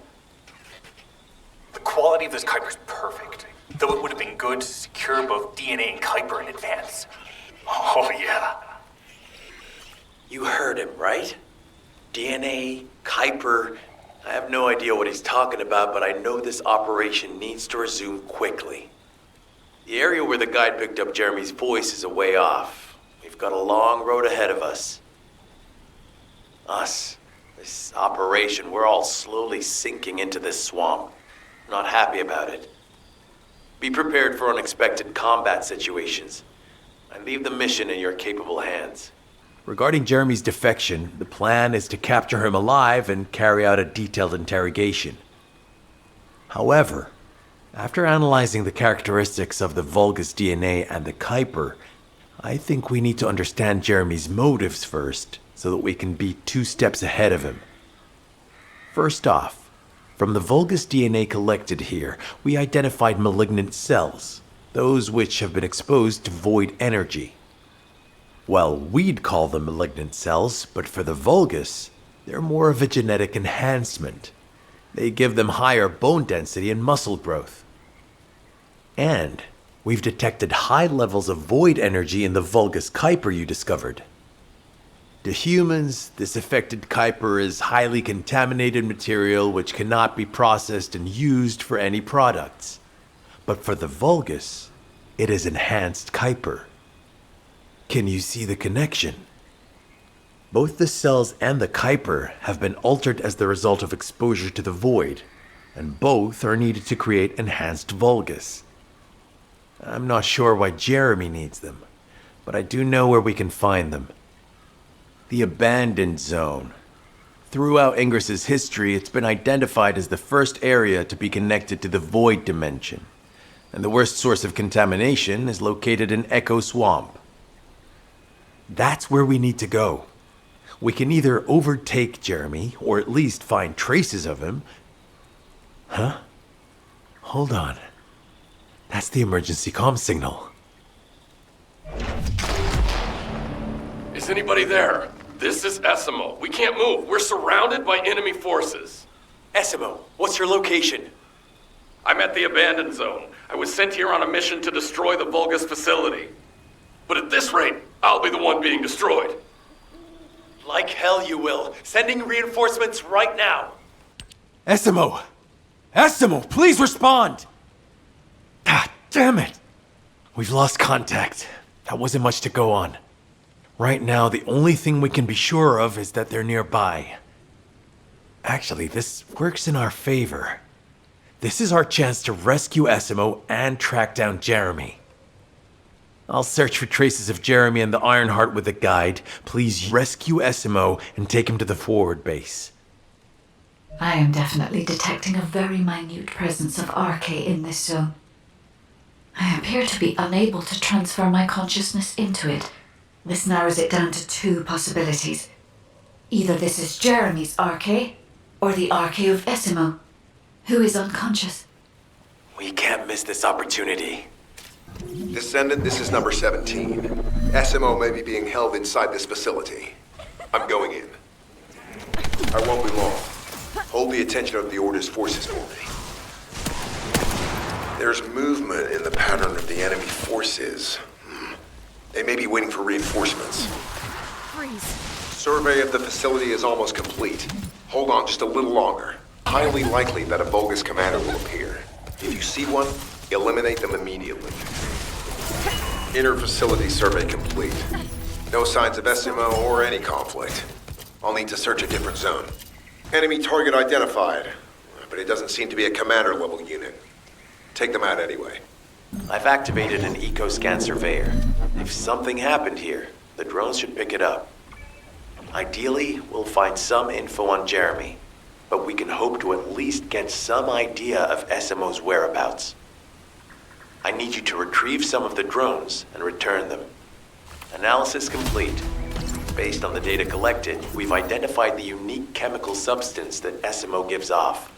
The quality of this Kuiper's perfect, though it would have been good to secure both DNA and Kuiper in advance. Oh yeah. You heard him, right? DNA, Kuiper. I have no idea what he's talking about, but I know this operation needs to resume quickly. The area where the guide picked up Jeremy's voice is a way off. We've got a long road ahead of us. This operation, we're all slowly sinking into this swamp. Not happy about it. Be prepared for unexpected combat situations. I leave the mission in your capable hands. Regarding Jeremy's defection, the plan is to capture him alive and carry out a detailed interrogation. However, after analyzing the characteristics of the VULGUS DNA and the Kuiper, I think we need to understand Jeremy's motives first, so that we can be 2 steps ahead of him. First off, from the VULGUS DNA collected here, we identified malignant cells, those which have been exposed to void energy. Well, we'd call them malignant cells, but for the VULGUS, they're more of a genetic enhancement. They give them higher bone density and muscle growth. And we've detected high levels of void energy in the VULGUS Kuiper you discovered. To humans, this affected Kuiper is highly contaminated material which cannot be processed and used for any products. But for the VULGUS, it is enhanced Kuiper. Can you see the connection? Both the cells and the Kuiper have been altered as the result of exposure to the void, and both are needed to create enhanced VULGUS. I'm not sure why Jeremy needs them, but I do know where we can find them. The Abandoned Zone. Throughout Ingris's history, it's been identified as the first area to be connected to the Void Dimension, and the worst source of contamination is located in Echo Swamp. That's where we need to go. We can either overtake Jeremy, or at least find traces of him. Huh? Hold on. That's the emergency comm signal. Is anybody there? This is Essimo. We can't move. We're surrounded by enemy forces. Essimo, what's your location? I'm at the Abandoned Zone. I was sent here on a mission to destroy the VULGUS facility. But at this rate, I'll be the one being destroyed. Like hell you will. Sending reinforcements right now. Essimo! Essimo, please respond! God damn it! We've lost contact. That wasn't much to go on. Right now, the only thing we can be sure of is that they're nearby. Actually, this works in our favor. This is our chance to rescue Essimo and track down Jeremy. I'll search for traces of Jeremy and the Ironheart with a guide. Please rescue Essimo and take him to the forward base. I am definitely detecting a very minute presence of RK in this zone. I appear to be unable to transfer my consciousness into it. This narrows it down to two possibilities. Either this is Jeremy's RK, or the RK of Essimo, who is unconscious. We can't miss this opportunity. Descendant, this is number 17. Essimo may be being held inside this facility. I'm going in. I won't be long. Hold the attention of the Order's forces for me. There's movement in the pattern of the enemy forces. They may be waiting for reinforcements. Freeze. Survey of the facility is almost complete. Hold on just a little longer. Highly likely that a VULGUS commander will appear. If you see one, eliminate them immediately. Inner facility survey complete. No signs of Essimo or any conflict. I'll need to search a different zone. Enemy target identified, but it doesn't seem to be a commander-level unit. Take them out anyway. I've activated an eco-scan surveyor. If something happened here, the drones should pick it up. Ideally, we'll find some info on Jeremy, but we can hope to at least get some idea of Essimo's whereabouts. I need you to retrieve some of the drones and return them. Analysis complete. Based on the data collected, we've identified the unique chemical substance that Essimo gives off.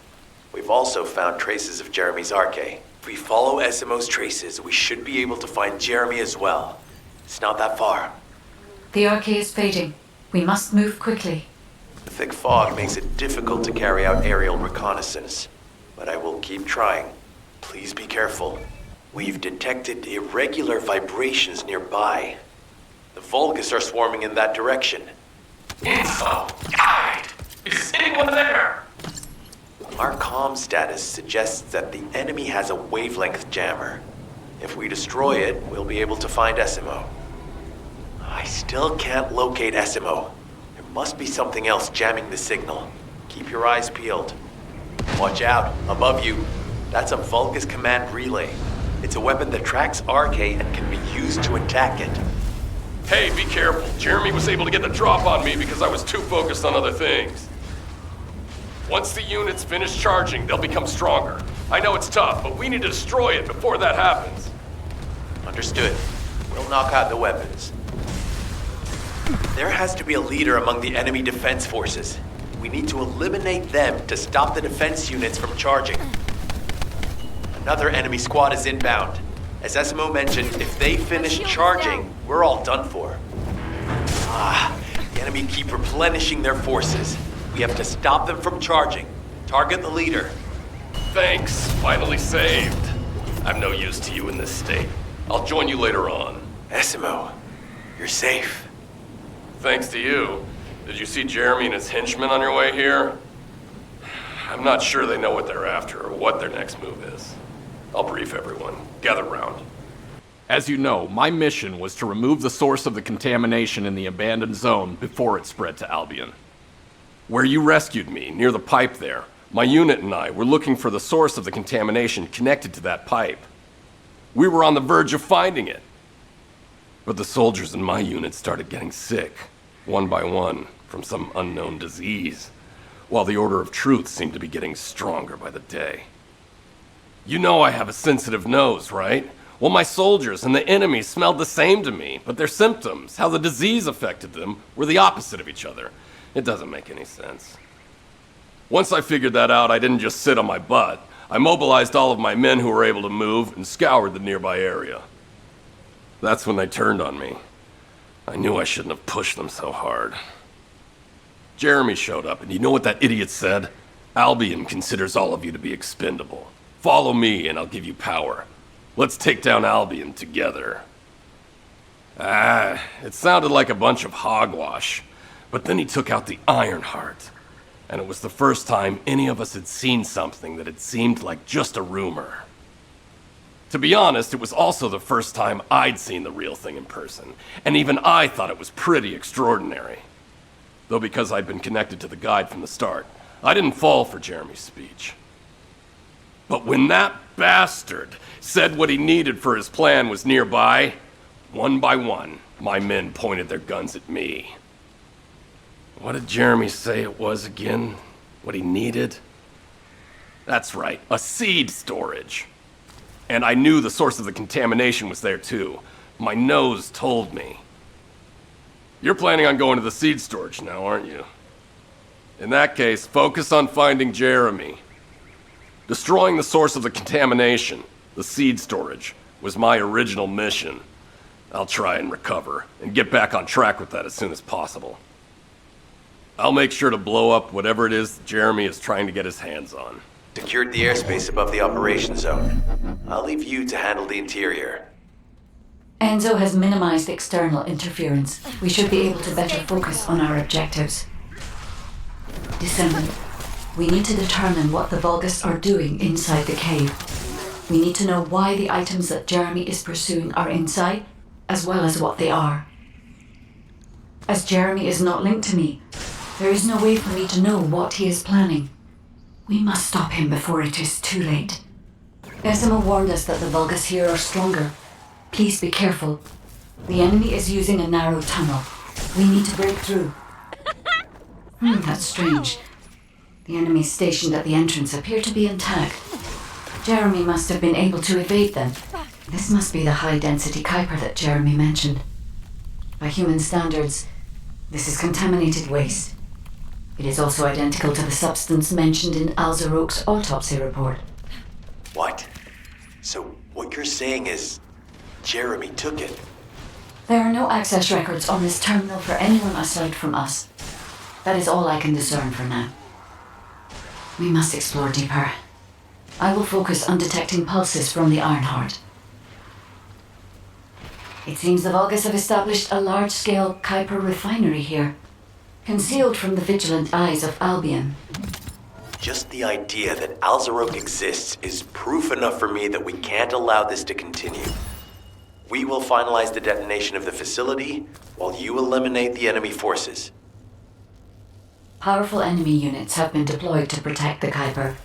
We've also found traces of Jeremy's RK. If we follow Essimo's traces, we should be able to find Jeremy as well. It's not that far. The RK is fading. We must move quickly. The thick fog makes it difficult to carry out aerial reconnaissance, but I will keep trying. Please be careful. We've detected irregular vibrations nearby. The VULGUS are swarming in that direction. Info! Guide! Is anyone there? Our comm status suggests that the enemy has a wavelength jammer. If we destroy it, we'll be able to find Essimo. I still can't locate Essimo. There must be something else jamming the signal. Keep your eyes peeled. Watch out, above you. That's a VULGUS command relay. It's a weapon that tracks RK and can be used to attack it. Hey, be careful. Jeremy was able to get the drop on me because I was too focused on other things. Once the units finish charging, they'll become stronger. I know it's tough, but we need to destroy it before that happens. Understood. We'll knock out the weapons. There has to be a leader among the enemy defense forces. We need to eliminate them to stop the defense units from charging. Another enemy squad is inbound. As Essimo mentioned, if they finish charging, we're all done for. The enemy keep replenishing their forces. We have to stop them from charging. Target the leader. Thanks. Finally saved. I'm no use to you in this state. I'll join you later on. Essimo, you're safe. Thanks to you. Did you see Jeremy and his henchmen on your way here? I'm not sure they know what they're after or what their next move is. I'll brief everyone. Gather round. As you know, my mission was to remove the source of the contamination in the abandoned zone before it spread to Albion. Where you rescued me, near the pipe there, my unit and I were looking for the source of the contamination connected to that pipe. We were on the verge of finding it. But the soldiers in my unit started getting sick, one by one, from some unknown disease, while the Order of Truth seemed to be getting stronger by the day. You know I have a sensitive nose, right? Well, my soldiers and the enemy smelled the same to me, but their symptoms, how the disease affected them, were the opposite of each other. It doesn't make any sense. Once I figured that out, I didn't just sit on my butt. I mobilized all of my men who were able to move and scoured the nearby area. That's when they turned on me. I knew I shouldn't have pushed them so hard. Jeremy showed up, and you know what that idiot said? Albion considers all of you to be expendable. Follow me, and I'll give you power. Let's take down Albion together. It sounded like a bunch of hogwash. But then he took out the Ironheart. And it was the first time any of us had seen something that had seemed like just a rumor. To be honest, it was also the first time I'd seen the real thing in person, and even I thought it was pretty extraordinary. Though because I'd been connected to the guide from the start, I didn't fall for Jeremy's speech. But when that bastard said what he needed for his plan was nearby, one by one, my men pointed their guns at me. What did Jeremy say it was again? What he needed? That's right, a seed storage. And I knew the source of the contamination was there too. My nose told me. You're planning on going to the seed storage now, aren't you? In that case, focus on finding Jeremy. Destroying the source of the contamination, the seed storage, was my original mission. I'll try and recover, and get back on track with that as soon as possible. I'll make sure to blow up whatever it is Jeremy is trying to get his hands on. Secured the airspace above the operation zone. I'll leave you to handle the interior. Enzo has minimized external interference. We should be able to better focus on our objectives. Descendant, we need to determine what the Vulgus are doing inside the cave. We need to know why the items that Jeremy is pursuing are inside, as well as what they are. As Jeremy is not linked to me, there is no way for me to know what he is planning. We must stop him before it is too late. Esimo warned us that the Vulgus here are stronger. Please be careful. The enemy is using a narrow tunnel. We need to break through. That's strange. The enemies stationed at the entrance appear to be intact. Jeremy must have been able to evade them. This must be the high-density Kuiper that Jeremy mentioned. By human standards, this is contaminated waste. It is also identical to the substance mentioned in ALZAROKE's autopsy report. What? So what you're saying is Jeremy took it? There are no access records on this terminal for anyone aside from us. That is all I can discern for now. We must explore deeper. I will focus on detecting pulses from the Ironheart. It seems the Vulgus have established a large-scale Kuiper refinery here, concealed from the vigilant eyes of Albion. Just the idea that ALZAROKE exists is proof enough for me that we can't allow this to continue. We will finalize the detonation of the facility, while you eliminate the enemy forces. Powerful enemy units have been deployed to protect the Kuiper.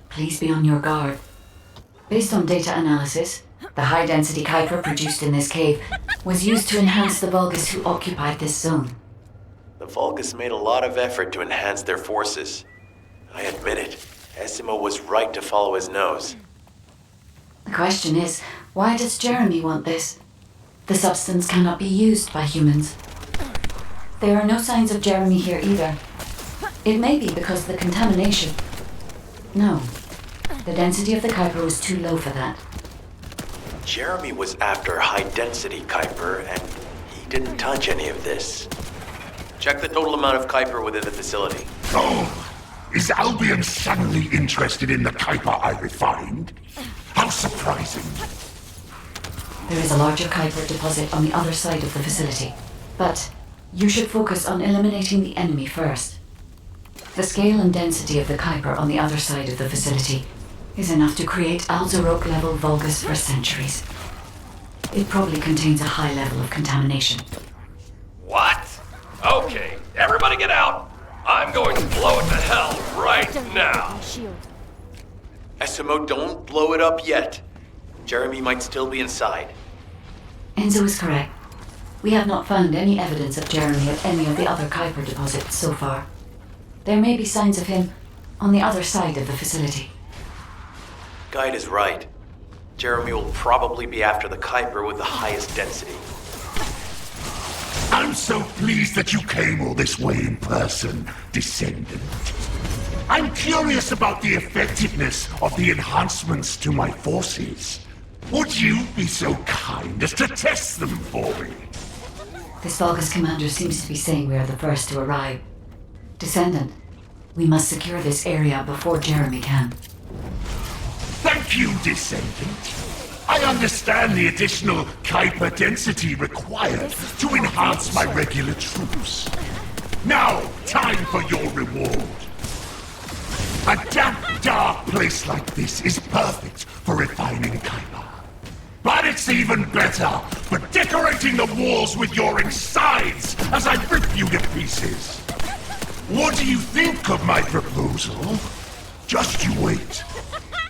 Please be on your guard. Based on data analysis, the high-density Kuiper produced in this cave was used to enhance the Vulgus who occupied this zone. The Vulgus made a lot of effort to enhance their forces. I admit it, Esimo was right to follow his nose. The question is, why does Jeremy want this? The substance cannot be used by humans. There are no signs of Jeremy here either. It may be because the contamination... No. The density of the Kuiper was too low for that. Jeremy was after high-density Kuiper, and he didn't touch any of this. Check the total amount of Kuiper within the facility. Oh, is Albion suddenly interested in the Kuiper I refined? How surprising. There is a larger Kuiper deposit on the other side of the facility, but you should focus on eliminating the enemy first. The scale and density of the Kuiper on the other side of the facility is enough to create ALZAROKE-level Vulgus for centuries. It probably contains a high level of contamination. What? Okay, everybody get out! I'm going to blow it to hell right now! Esimo, don't blow it up yet. Jeremy might still be inside. Enzo is correct. We have not found any evidence of Jeremy at any of the other Kuiper deposits so far. There may be signs of him on the other side of the facility. Guide is right. Jeremy will probably be after the Kuiper with the highest density. I'm so pleased that you came all this way in person, Descendant. I'm curious about the effectiveness of the enhancements to my forces. Would you be so kind as to test them for me? This Vulgus commander seems to be saying we are the first to arrive. Descendant, we must secure this area before Jeremy can. Thank you, Descendant. I understand the additional Kuiper density required to enhance my regular troops. Now, time for your reward. A damp, dark place like this is perfect for refining Kuiper. But it's even better for decorating the walls with your insides as I rip you to pieces. What do you think of my proposal? Just you wait.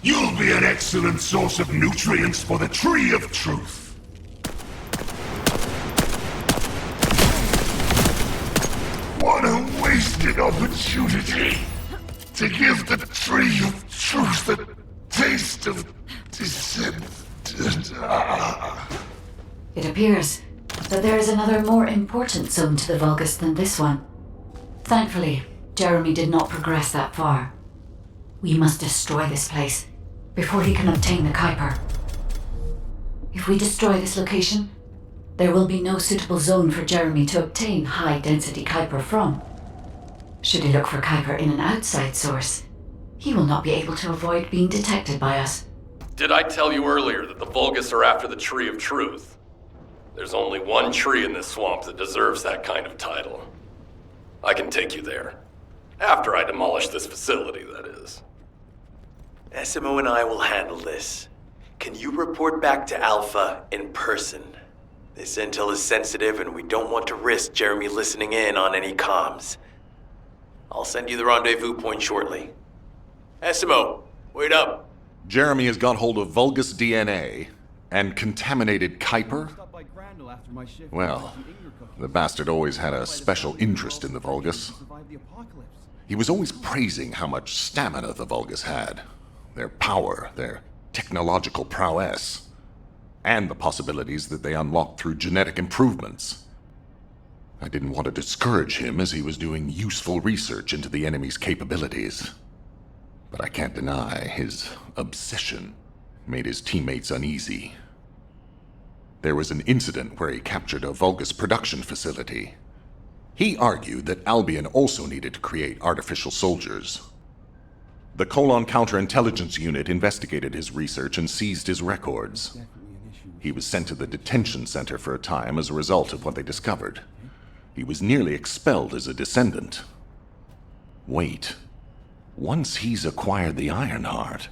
You'll be an excellent source of nutrients for the Tree of Truth. What a wasted opportunity to give the Tree of Truth a taste of descent. It appears that there is another more important zone to the Vulgus than this one. Thankfully, Jeremy did not progress that far. We must destroy this place before he can obtain the Kuiper. If we destroy this location, there will be no suitable zone for Jeremy to obtain high-density Kuiper from. Should he look for Kuiper in an outside source, he will not be able to avoid being detected by us. Did I tell you earlier that the Vulgus are after the Tree of Truth? There's only one tree in this swamp that deserves that kind of title. I can take you there. After I demolish this facility, that is. SMO and I will handle this. Can you report back to Alpha in person? This intel is sensitive and we don't want to risk Jeremy listening in on any comms. I'll send you the rendezvous point shortly. SMO, wait up. Jeremy has got hold of Vulgus DNA and contaminated Kuiper? Well, the bastard always had a special interest in the Vulgus. He was always praising how much stamina the Vulgus had, their power, their technological prowess, and the possibilities that they unlocked through genetic improvements. I didn't want to discourage him as he was doing useful research into the enemy's capabilities. But I can't deny his obsession made his teammates uneasy. There was an incident where he captured a Vulgus production facility. He argued that Albion also needed to create artificial soldiers. The Colon Counterintelligence Unit investigated his research and seized his records. He was sent to the detention center for a time as a result of what they discovered. He was nearly expelled as a descendant. Wait. Once he's acquired the Ironheart,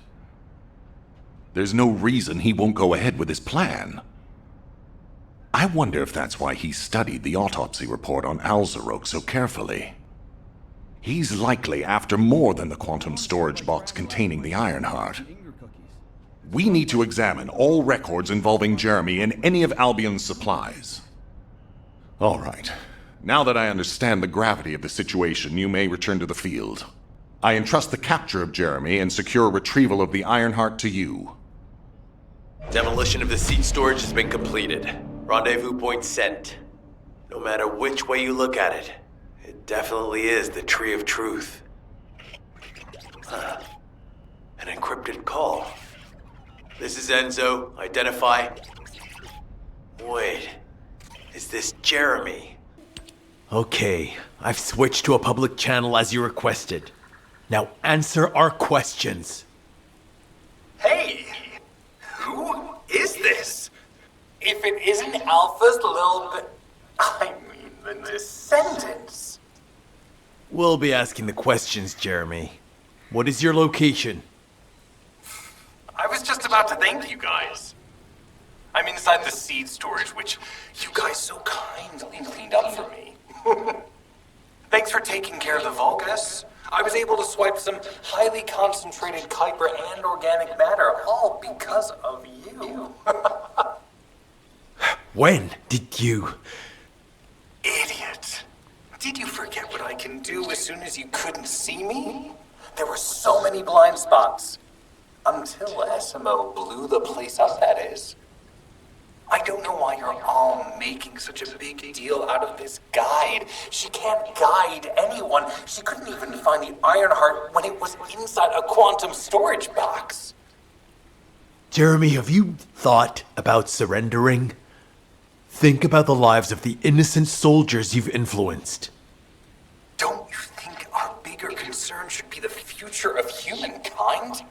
there's no reason he won't go ahead with his plan. I wonder if that's why he studied the autopsy report on ALZAROKE so carefully. He's likely after more than the quantum storage box containing the Ironheart. We need to examine all records involving Jeremy and any of Albion's supplies. All right. Now that I understand the gravity of the situation, you may return to the field. I entrust the capture of Jeremy and secure retrieval of the Ironheart to you. Demolition of the seed storage has been completed. Rendezvous point sent. No matter which way you look at it, it definitely is the Tree of Truth. An encrypted call. This is Enzo. Identify. Wait. Is this Jeremy? Okay, I've switched to a public channel as you requested. Now answer our questions. Hey! Who is this? If it isn't Alpha's little bit... I mean, the Descendants. We'll be asking the questions, Jeremy. What is your location? I was just about to thank you guys. I'm inside the seed storage, which you guys so kindly cleaned up for me. Thanks for taking care of the Vulgus. I was able to swipe some highly concentrated Kuiper and organic matter, all because of you. When did you... Idiot. Did you forget what I can do as soon as you couldn't see me? There were so many blind spots. Until SMO blew the place up, that is. I don't know why you're all making such a big deal out of this guide. She can't guide anyone. She couldn't even find the Ironheart when it was inside a quantum storage box. Jeremy, have you thought about surrendering? Think about the lives of the innocent soldiers you've influenced. Don't you think our bigger concern should be the future of humankind?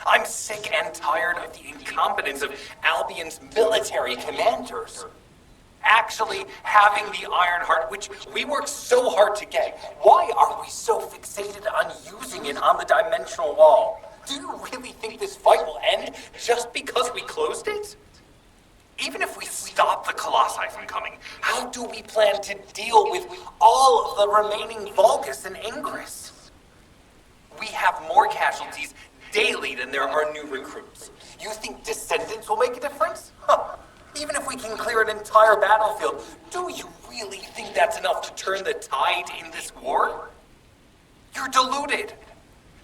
I'm sick and tired of the incompetence of Albion's military commanders. Actually having the Ironheart, which we worked so hard to get, why are we so fixated on using it on the dimensional wall? Do you really think this fight will end just because we closed it? Even if we stop the Colossi from coming, how do we plan to deal with all of the remaining Vulgus and Ingress? We have more casualties daily than there are new recruits. You think Descendants will make a difference? Huh. Even if we can clear an entire battlefield, do you really think that's enough to turn the tide in this war? You're deluded.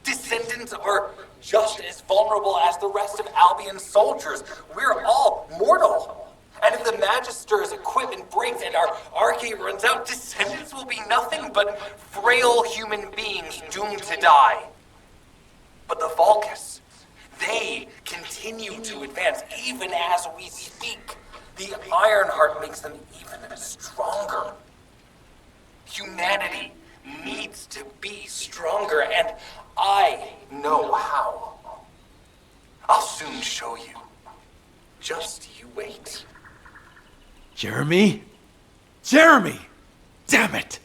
Descendants are just as vulnerable as the rest of Albion's soldiers. We're all mortal. And if the Magister's equipment breaks and our arcade runs out, Descendants will be nothing but frail human beings doomed to die. But the Vulgus, they continue to advance even as we speak. The Ironheart makes them even stronger. Humanity needs to be stronger, and I know how. I'll soon show you. Just you wait. Jeremy? Jeremy! Damn it!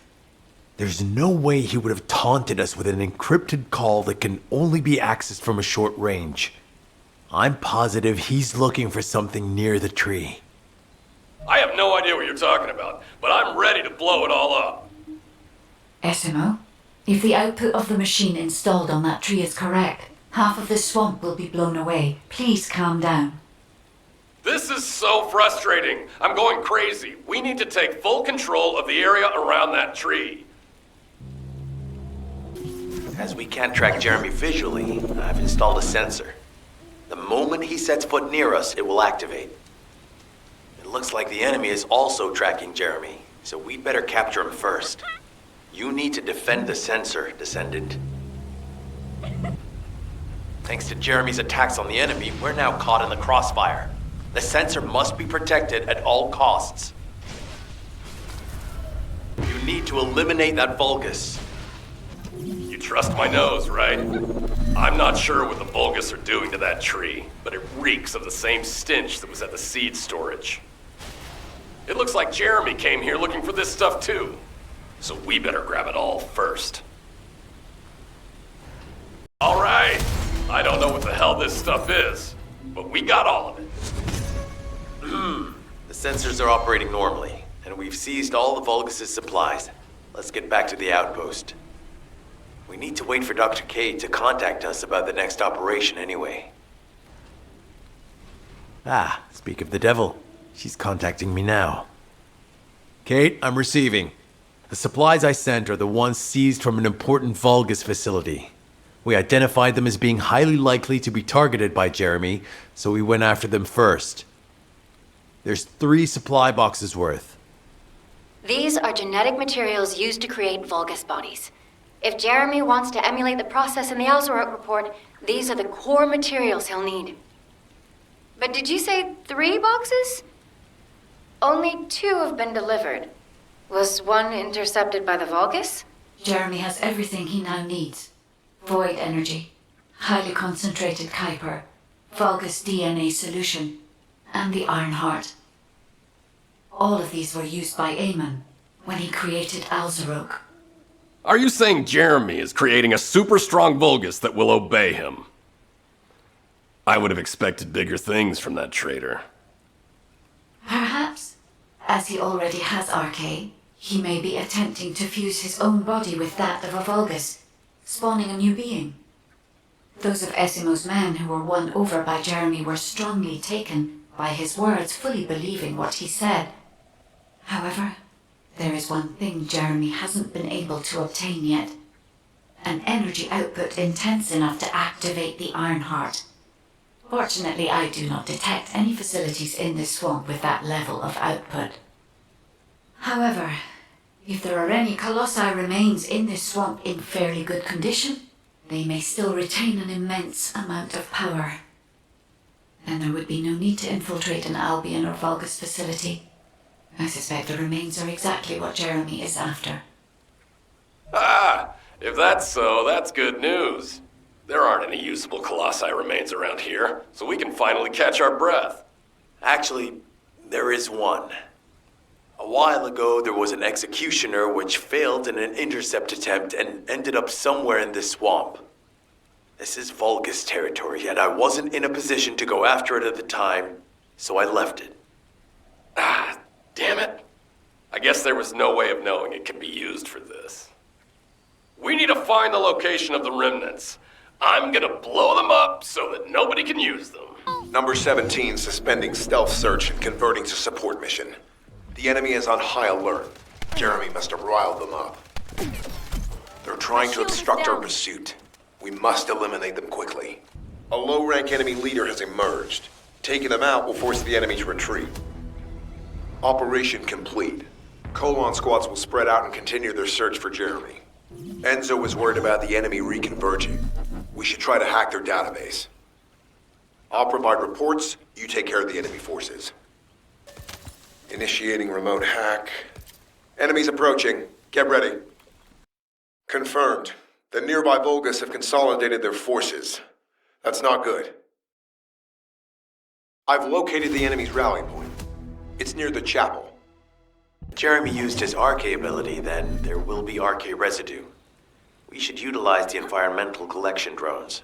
There's no way he would have taunted us with an encrypted call that can only be accessed from a short range. I'm positive he's looking for something near the tree. I have no idea what you're talking about, but I'm ready to blow it all up. Esimo, if the output of the machine installed on that tree is correct, half of the swamp will be blown away. Please calm down. This is so frustrating. I'm going crazy. We need to take full control of the area around that tree. As we can't track Jeremy visually, I've installed a sensor. The moment he sets foot near us, it will activate. It looks like the enemy is also tracking Jeremy, so we'd better capture him first. You need to defend the sensor, Descendant. Thanks to Jeremy's attacks on the enemy, we're now caught in the crossfire. The sensor must be protected at all costs. You need to eliminate that Vulgus. You trust my nose, right? I'm not sure what the Vulgus are doing to that tree, but it reeks of the same stench that was at the seed storage. It looks like Jeremy came here looking for this stuff too, so we better grab it all first. All right, I don't know what the hell this stuff is, but we got all of it. The sensors are operating normally, and we've seized all the Vulgus' supplies. Let's get back to the outpost. We need to wait for Dr. K to contact us about the next operation anyway. Ah, speak of the devil. She's contacting me now. Kate, I'm receiving. The supplies I sent are the ones seized from an important Vulgus facility. We identified them as being highly likely to be targeted by Jeremy, so we went after them first. There's 3 supply boxes worth. These are genetic materials used to create Vulgus bodies. If Jeremy wants to emulate the process in the ALZAROKE report, these are the core materials he'll need. But did you say 3 boxes? Only 2 have been delivered. Was one intercepted by the Vulgus? Jeremy has everything he now needs. Void energy, highly concentrated Kuiper, Vulgus DNA solution, and the Ironheart. All of these were used by Amon when he created ALZAROKE. Are you saying Jeremy is creating a super strong Vulgus that will obey him? I would have expected bigger things from that traitor. Perhaps, as he already has RK, he may be attempting to fuse his own body with that of a Vulgus, spawning a new being. Those of Esimo's men who were won over by Jeremy were strongly taken by his words, fully believing what he said. However, there is one thing Jeremy hasn't been able to obtain yet. An energy output intense enough to activate the Ironheart. Fortunately, I do not detect any facilities in this swamp with that level of output. However, if there are any Colossi remains in this swamp in fairly good condition, they may still retain an immense amount of power. Then there would be no need to infiltrate an Albion or Vulgus facility. I suspect the remains are exactly what Jeremy is after. Ah, if that's so, that's good news. There aren't any usable Colossi remains around here, so we can finally catch our breath. Actually, there is one. A while ago, there was an executioner which failed in an intercept attempt and ended up somewhere in this swamp. This is VULGUS territory, and I wasn't in a position to go after it at the time, so I left it. Ah, damn it. I guess there was no way of knowing it could be used for this. We need to find the location of the remnants. I'm gonna blow them up so that nobody can use them. Number 17 suspending stealth search and converting to support mission. The enemy is on high alert. Jeremy must have riled them up. They're trying to obstruct our pursuit. We must eliminate them quickly. A low-rank enemy leader has emerged. Taking them out will force the enemy to retreat. Operation complete. Colon squads will spread out and continue their search for Jeremy. Enzo was worried about the enemy reconverging. We should try to hack their database. I'll provide reports, you take care of the enemy forces. Initiating remote hack. Enemies approaching. Get ready. Confirmed. The nearby VULGUS have consolidated their forces. That's not good. I've located the enemy's rally point. It's near the chapel. Jeremy used his RK ability, then there will be RK residue. We should utilize the environmental collection drones.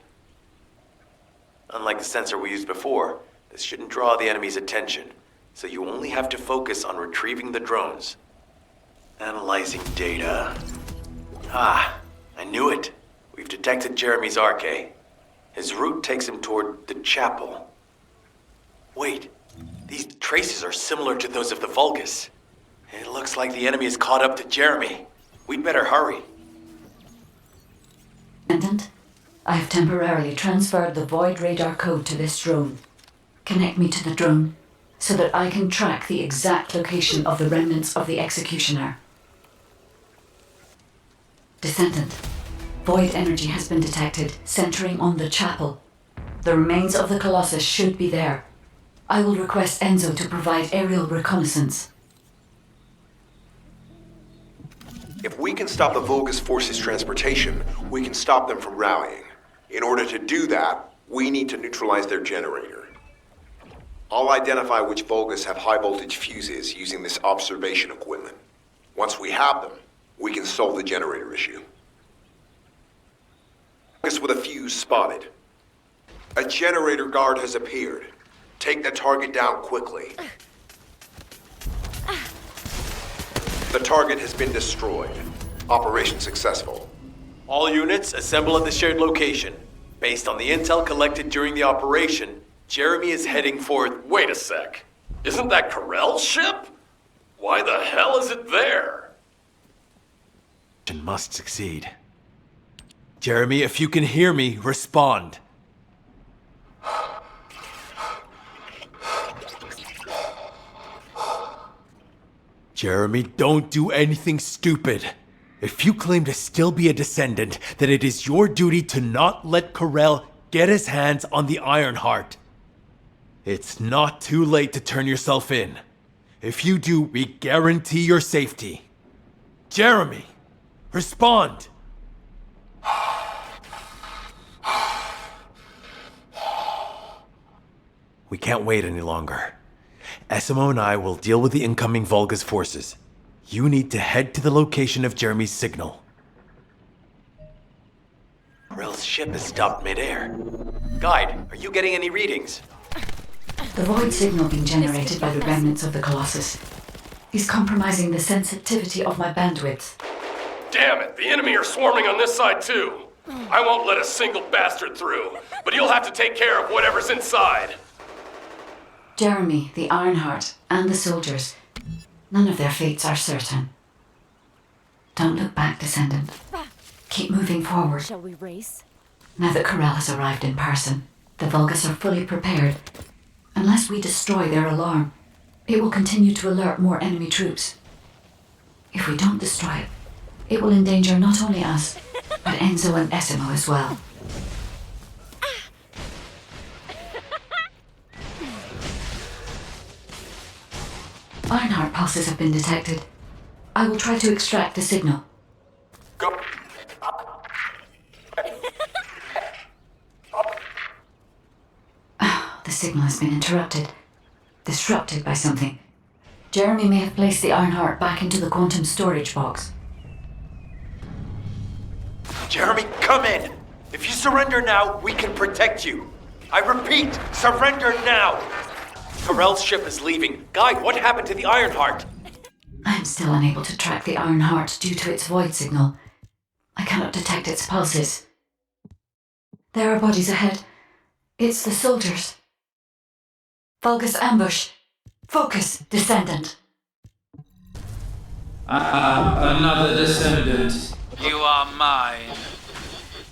Unlike the sensor we used before, this shouldn't draw the enemy's attention, so you only have to focus on retrieving the drones. Analyzing data. Ah, I knew it. We've detected Jeremy's RK. His route takes him toward the chapel. Wait, these traces are similar to those of the VULGUS. It looks like the enemy is caught up to Jeremy. We'd better hurry. Descendant, I have temporarily transferred the Void radar code to this drone. Connect me to the drone so that I can track the exact location of the remnants of the Executioner. Descendant, Void energy has been detected, centering on the chapel. The remains of the Colossus should be there. I will request Enzo to provide aerial reconnaissance. If we can stop the VULGUS forces' transportation, we can stop them from rallying. In order to do that, we need to neutralize their generator. I'll identify which VULGUS have high-voltage fuses using this observation equipment. Once we have them, we can solve the generator issue. VULGUS with a fuse spotted. A generator guard has appeared. Take the target down quickly. The target has been destroyed. Operation successful. All units assemble at the shared location. Based on the intel collected during the operation, Jeremy is heading for... Wait a sec. Isn't that KARELL's ship? Why the hell is it there? Mission must succeed. Jeremy, if you can hear me, respond. Jeremy, don't do anything stupid. If you claim to still be a descendant, then it is your duty to not let KARELL get his hands on the Ironheart. It's not too late to turn yourself in. If you do, we guarantee your safety. Jeremy, respond! We can't wait any longer. SMO and I will deal with the incoming VULGUS forces. You need to head to the location of Jeremy's signal. KARELL's ship has stopped midair. Guide, are you getting any readings? The void signal being generated by the remnants of the Colossus is compromising the sensitivity of my bandwidth. Damn it, the enemy are swarming on this side too. I won't let a single bastard through, but you'll have to take care of whatever's inside. Jeremy, the Ironheart, and the soldiers, none of their fates are certain. Don't look back, Descendant. Keep moving forward. Shall we race? Now that KARELL has arrived in person, the VULGUS are fully prepared. Unless we destroy their alarm, it will continue to alert more enemy troops. If we don't destroy it, it will endanger not only us, but Enzo and Essimo as well. Ironheart pulses have been detected. I will try to extract the signal. Go. signal has been interrupted. Disrupted by something. Jeremy may have placed the Ironheart back into the quantum storage box. Jeremy, come in! If you surrender now, we can protect you. I repeat, surrender now! KARELL's ship is leaving. Guide, what happened to the Ironheart? I'm still unable to track the Ironheart due to its void signal. I cannot detect its pulses. There are bodies ahead. It's the soldiers. Vulgus ambush. Focus, Descendant. Another Descendant. You are mine.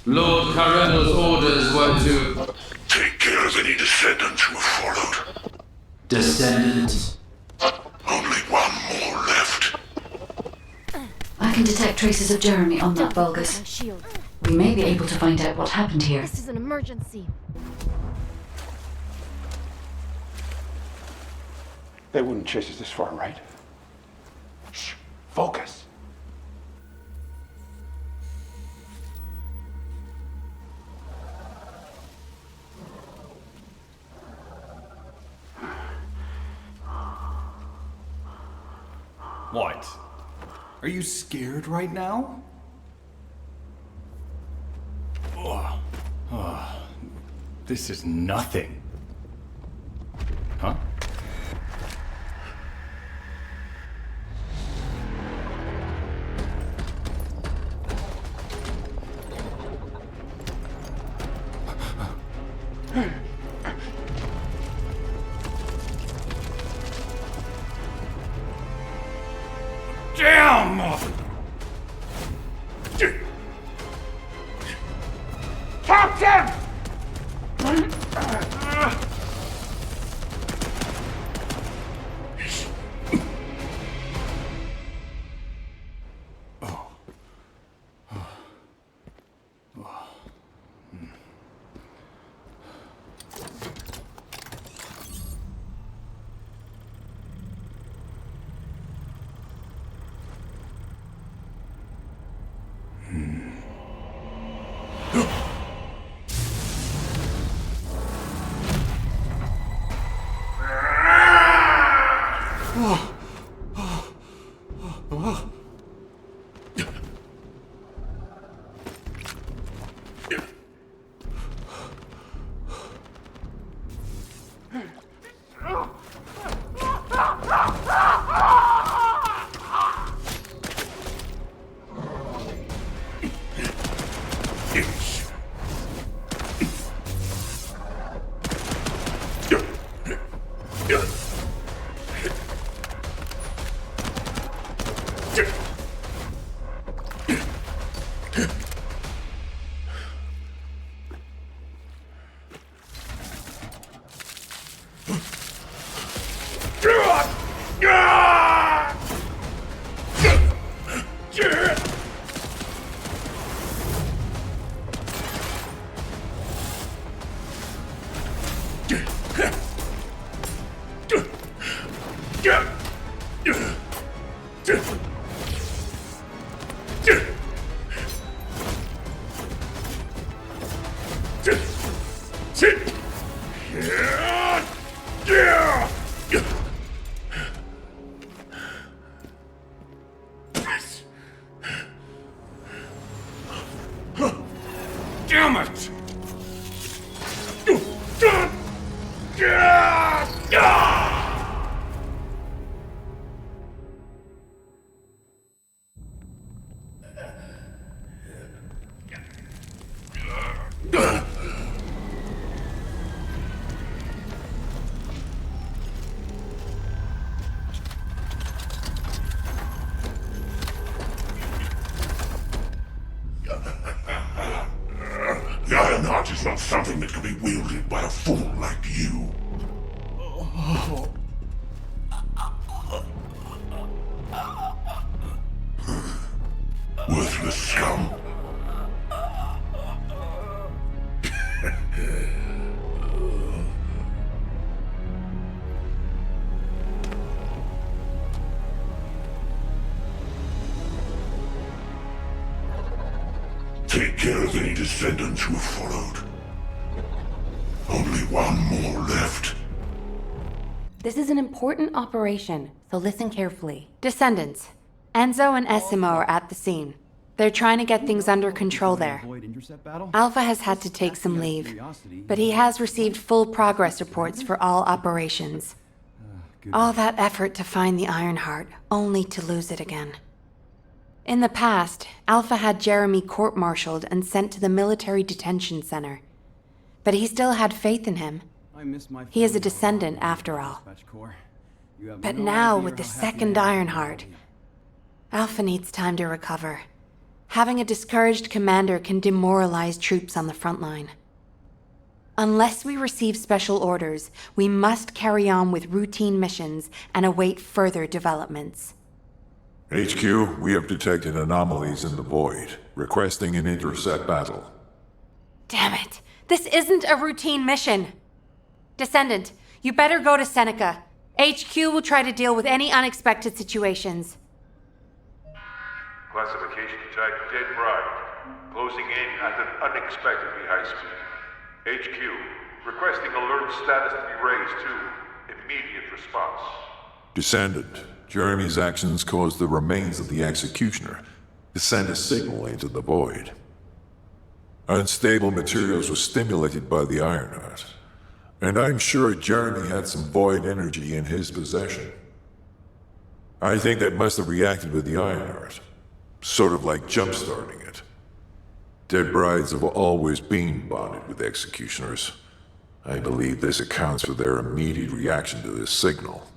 Lord KARELL's orders were to... Take care of any Descendants who have followed. Descendant? Only one more left. I can detect traces of Jeremy on that Vulgus. We may be able to find out what happened here. This is an emergency. They wouldn't chase us this far, right? Shh. Focus. What? Are you scared right now? This is nothing. Huh? Damn! Captain! Damn it! The Ironheart is not something that can be wielded by a fool like you. Worthless scum. Take care of any descendants who have followed. Only one more left. This is an important operation, so listen carefully. Descendants, Enzo and Essimo are at the scene. They're trying to get things under control there. Alpha has had to take some leave, but he has received full progress reports for all operations. All that effort to find the Ironheart, only to lose it again. In the past, Alpha had Jeremy court-martialed and sent to the military detention center. But he still had faith in him. He is a descendant, after all. But now, with the second Ironheart, Alpha needs time to recover. Having a discouraged commander can demoralize troops on the front line. Unless we receive special orders, we must carry on with routine missions and await further developments. HQ, we have detected anomalies in the void, requesting an intercept battle. Damn it! This isn't a routine mission! Descendant, you better go to Seneca. HQ will try to deal with any unexpected situations. Classification tag Dead Bride. Closing in at an unexpectedly high speed. HQ, requesting alert status to be raised to immediate response. Descendant, Jeremy's actions caused the remains of the executioner to send a signal into the void. Unstable materials were stimulated by the Ironheart, and I'm sure Jeremy had some void energy in his possession. I think that must have reacted with the Ironheart, sort of like jump-starting it. Dead brides have always been bonded with executioners. I believe this accounts for their immediate reaction to this signal.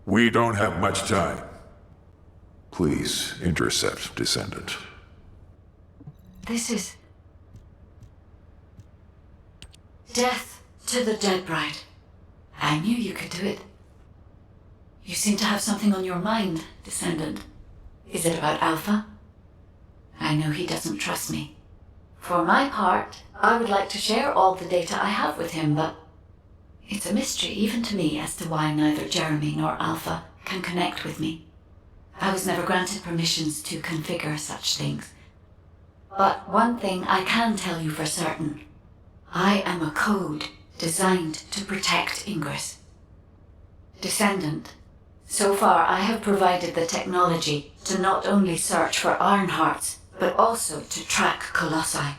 We don't have much time. Please intercept, Descendant. This is... death to the Dead Bride. I knew you could do it. You seem to have something on your mind, Descendant. Is it about Alpha? I know he doesn't trust me. For my part, I would like to share all the data I have with him, but it's a mystery even to me as to why neither Jeremy nor Alpha can connect with me. I was never granted permissions to configure such things. But one thing I can tell you for certain. I am a code designed to protect Ingress. Descendant, so far I have provided the technology to not only search for Ironhearts, but also to track Colossi.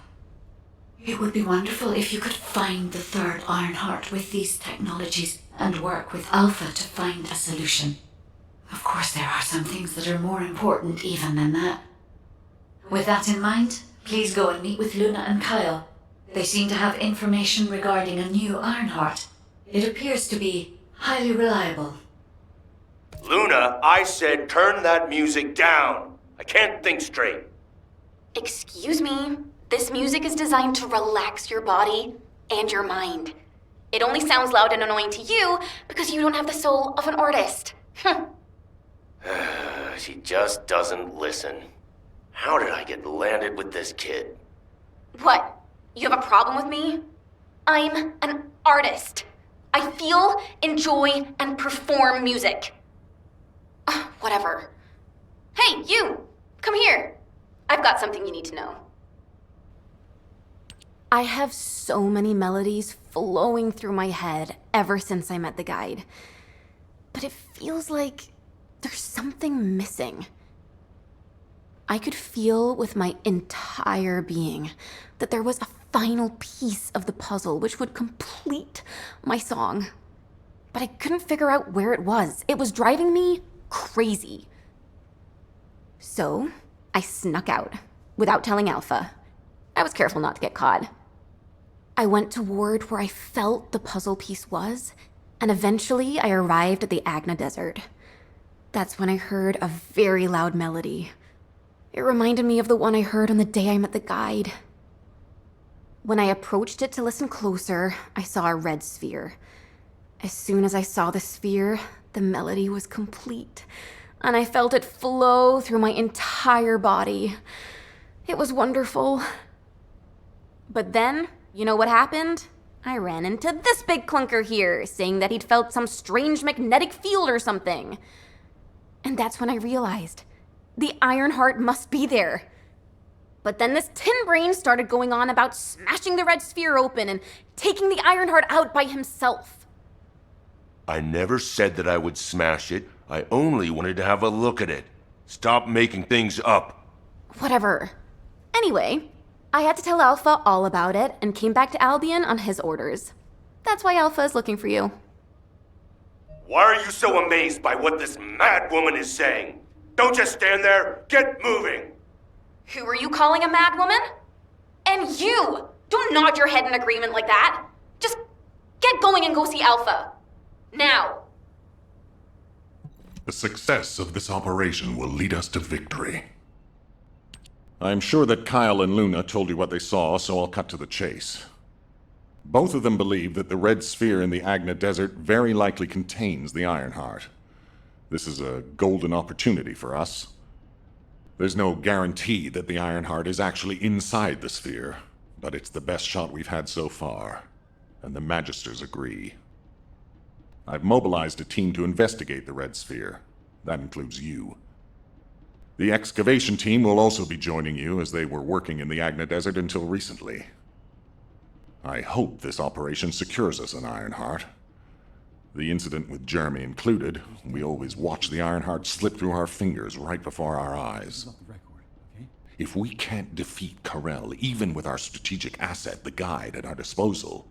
It would be wonderful if you could find the third Ironheart with these technologies and work with Alpha to find a solution. Of course, there are some things that are more important even than that. With that in mind, please go and meet with Luna and Kyle. They seem to have information regarding a new Ironheart. It appears to be highly reliable. Luna, I said turn that music down. I can't think straight. Excuse me. This music is designed to relax your body and your mind. It only sounds loud and annoying to you because you don't have the soul of an artist. She just doesn't listen. How did I get landed with this kid? What? You have a problem with me? I'm an artist. I feel, enjoy, and perform music. Whatever. Hey, you! Come here. I've got something you need to know. I have so many melodies flowing through my head ever since I met the guide. But it feels like there's something missing. I could feel with my entire being that there was a final piece of the puzzle which would complete my song. But I couldn't figure out where it was. It was driving me crazy. So, I snuck out, without telling Alpha. I was careful not to get caught. I went toward where I felt the puzzle piece was, and eventually I arrived at the Agna Desert. That's when I heard a very loud melody. It reminded me of the one I heard on the day I met the guide. When I approached it to listen closer, I saw a red sphere. As soon as I saw the sphere, the melody was complete, and I felt it flow through my entire body. It was wonderful. But then, you know what happened? I ran into this big clunker here, saying that he'd felt some strange magnetic field or something. And that's when I realized the Ironheart must be there. But then this tin brain started going on about smashing the red sphere open and taking the Ironheart out by himself. I never said that I would smash it. I only wanted to have a look at it. Stop making things up. Whatever. Anyway, I had to tell Alpha all about it and came back to Albion on his orders. That's why Alpha is looking for you. Why are you so amazed by what this mad woman is saying? Don't just stand there. Get moving. Who are you calling a mad woman? And you! Don't nod your head in agreement like that. Just get going and go see Alpha. Now. The success of this operation will lead us to victory. I'm sure that Kyle and Luna told you what they saw, so I'll cut to the chase. Both of them believe that the red sphere in the Agna Desert very likely contains the Ironheart. This is a golden opportunity for us. There's no guarantee that the Ironheart is actually inside the sphere, but it's the best shot we've had so far, and the Magisters agree. I've mobilized a team to investigate the red sphere. That includes you. The excavation team will also be joining you, as they were working in the Agna Desert until recently. I hope this operation secures us an Ironheart. The incident with Jeremy included, we always watch the Ironheart slip through our fingers right before our eyes. If we can't defeat Karell, even with our strategic asset, the Guide, at our disposal,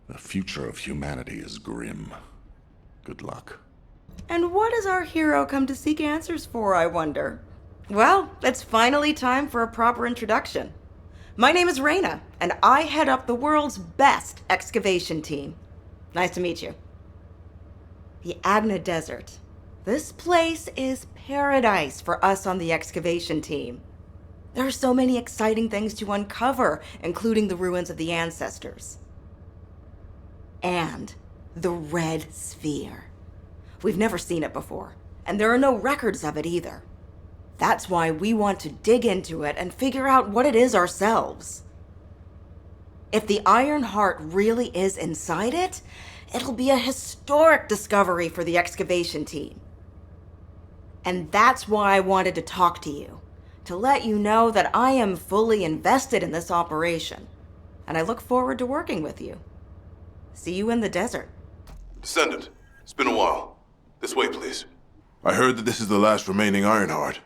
the future of humanity is grim. Good luck. And what does our hero come to seek answers for, I wonder? Well, it's finally time for a proper introduction. My name is Reyna, and I head up the world's best excavation team. Nice to meet you. The Agna Desert. This place is paradise for us on the excavation team. There are so many exciting things to uncover, including the ruins of the ancestors. And the red sphere. We've never seen it before, and there are no records of it either. That's why we want to dig into it and figure out what it is ourselves. If the Ironheart really is inside it, it'll be a historic discovery for the excavation team. And that's why I wanted to talk to you, to let you know that I am fully invested in this operation, and I look forward to working with you. See you in the desert. Descendant, it's been a while. This way, please. I heard that this is the last remaining Ironheart.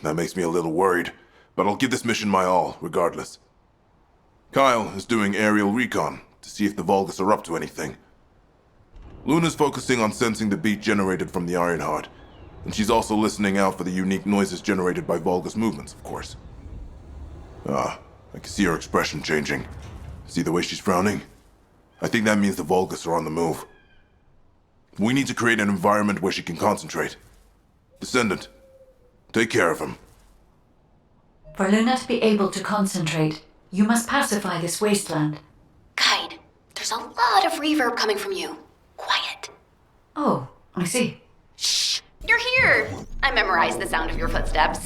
That makes me a little worried, but I'll give this mission my all, regardless. Kyle is doing aerial recon to see if the VULGUS are up to anything. Luna's focusing on sensing the beat generated from the Ironheart, and she's also listening out for the unique noises generated by VULGUS movements, of course. I can see her expression changing. See the way she's frowning? I think that means the VULGUS are on the move. We need to create an environment where she can concentrate. Descendant, take care of him. For Luna to be able to concentrate, you must pacify this wasteland. Guide, there's a lot of reverb coming from you. Quiet. Oh, I see. Shh! You're here! I memorized the sound of your footsteps.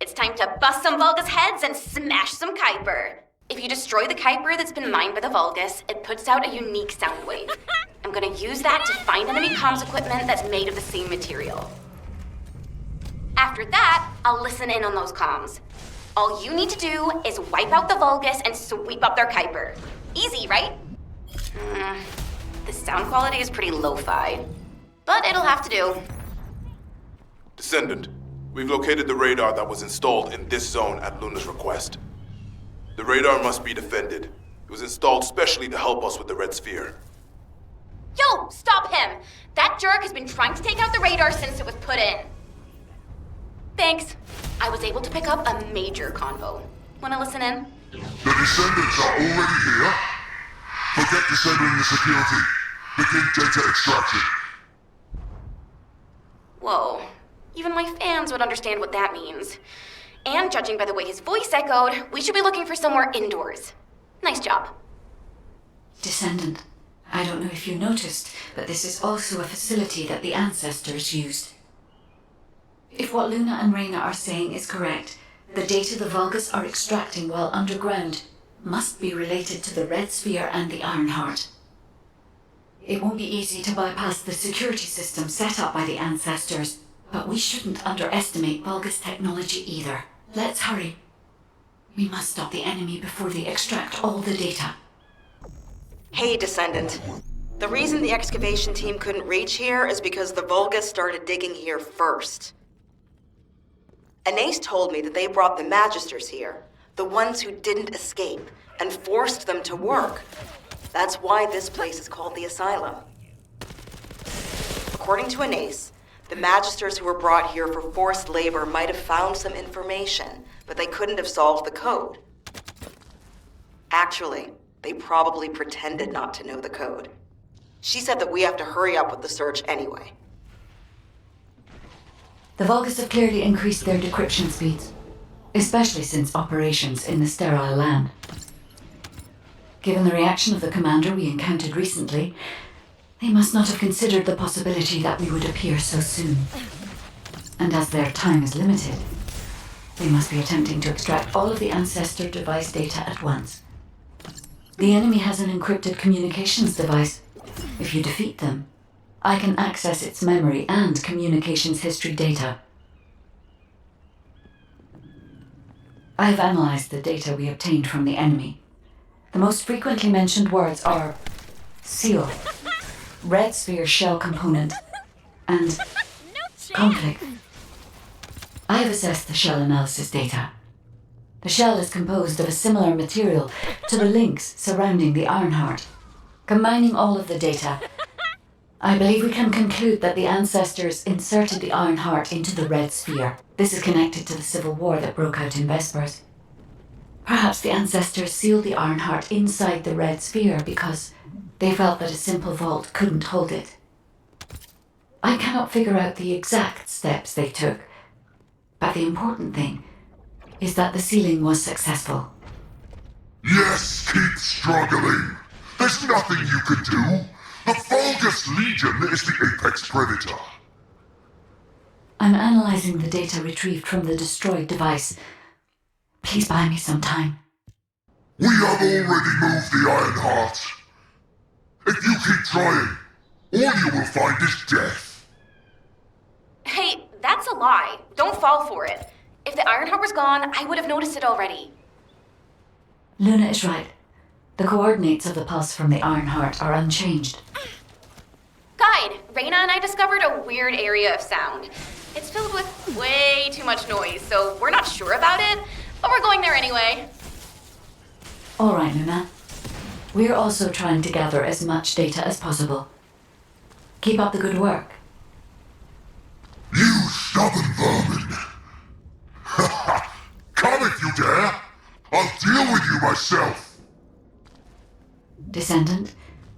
It's time to bust some VULGUS heads and smash some Kuiper. If you destroy the Kuiper that's been mined by the VULGUS, it puts out a unique sound wave. I'm gonna use that to find enemy comms equipment that's made of the same material. After that, I'll listen in on those comms. All you need to do is wipe out the VULGUS and sweep up their Kuiper. Easy, right? The sound quality is pretty lo-fi, but it'll have to do. Descendant, we've located the radar that was installed in this zone at Luna's request. The radar must be defended. It was installed specially to help us with the red sphere. Yo, stop him! That jerk has been trying to take out the radar since it was put in. Thanks. I was able to pick up a major convo. Wanna listen in? The Descendants are already here. Forget disabling the security. Begin data extraction. Whoa. Even my fans would understand what that means. And judging by the way his voice echoed, we should be looking for somewhere indoors. Nice job. Descendant, I don't know if you noticed, but this is also a facility that the ancestors used. If what Luna and Reyna are saying is correct, the data the VULGUS are extracting while underground must be related to the red sphere and the Ironheart. It won't be easy to bypass the security system set up by the ancestors, but we shouldn't underestimate VULGUS technology either. Let's hurry. We must stop the enemy before they extract all the data. Hey, Descendant. The reason the excavation team couldn't reach here is because the VULGUS started digging here first. Anais told me that they brought the Magisters here, the ones who didn't escape, and forced them to work. That's why this place is called the Asylum. According to Anais, the Magisters who were brought here for forced labor might have found some information, but they couldn't have solved the code. Actually, they probably pretended not to know the code. She said that we have to hurry up with the search anyway. The VULGUS have clearly increased their decryption speeds, especially since operations in the sterile land. Given the reaction of the commander we encountered recently, they must not have considered the possibility that we would appear so soon. And as their time is limited, they must be attempting to extract all of the Ancestor device data at once. The enemy has an encrypted communications device. If you defeat them, I can access its memory and communications history data. I have analyzed the data we obtained from the enemy. The most frequently mentioned words are seal, red sphere shell component, and conflict. I have assessed the shell analysis data. The shell is composed of a similar material to the links surrounding the Ironheart. Combining all of the data, I believe we can conclude that the Ancestors inserted the Ironheart into the red sphere. This is connected to the civil war that broke out in Vespers. Perhaps the Ancestors sealed the Ironheart inside the red sphere because they felt that a simple vault couldn't hold it. I cannot figure out the exact steps they took, but the important thing is that the sealing was successful. Yes, keep struggling. There's nothing you can do. The VULGUS Legion is the apex predator. I'm analyzing the data retrieved from the destroyed device. Please buy me some time. We have already moved the Ironheart. If you keep trying, all you will find is death. Hey, that's a lie. Don't fall for it. If the Ironheart was gone, I would have noticed it already. Luna is right. The coordinates of the pulse from the Ironheart are unchanged. Guide, Reyna and I discovered a weird area of sound. It's filled with way too much noise, so we're not sure about it, but we're going there anyway. All right, Luna. We're also trying to gather as much data as possible. Keep up the good work. You stubborn vermin! Come if you dare! I'll deal with you myself! Descendant,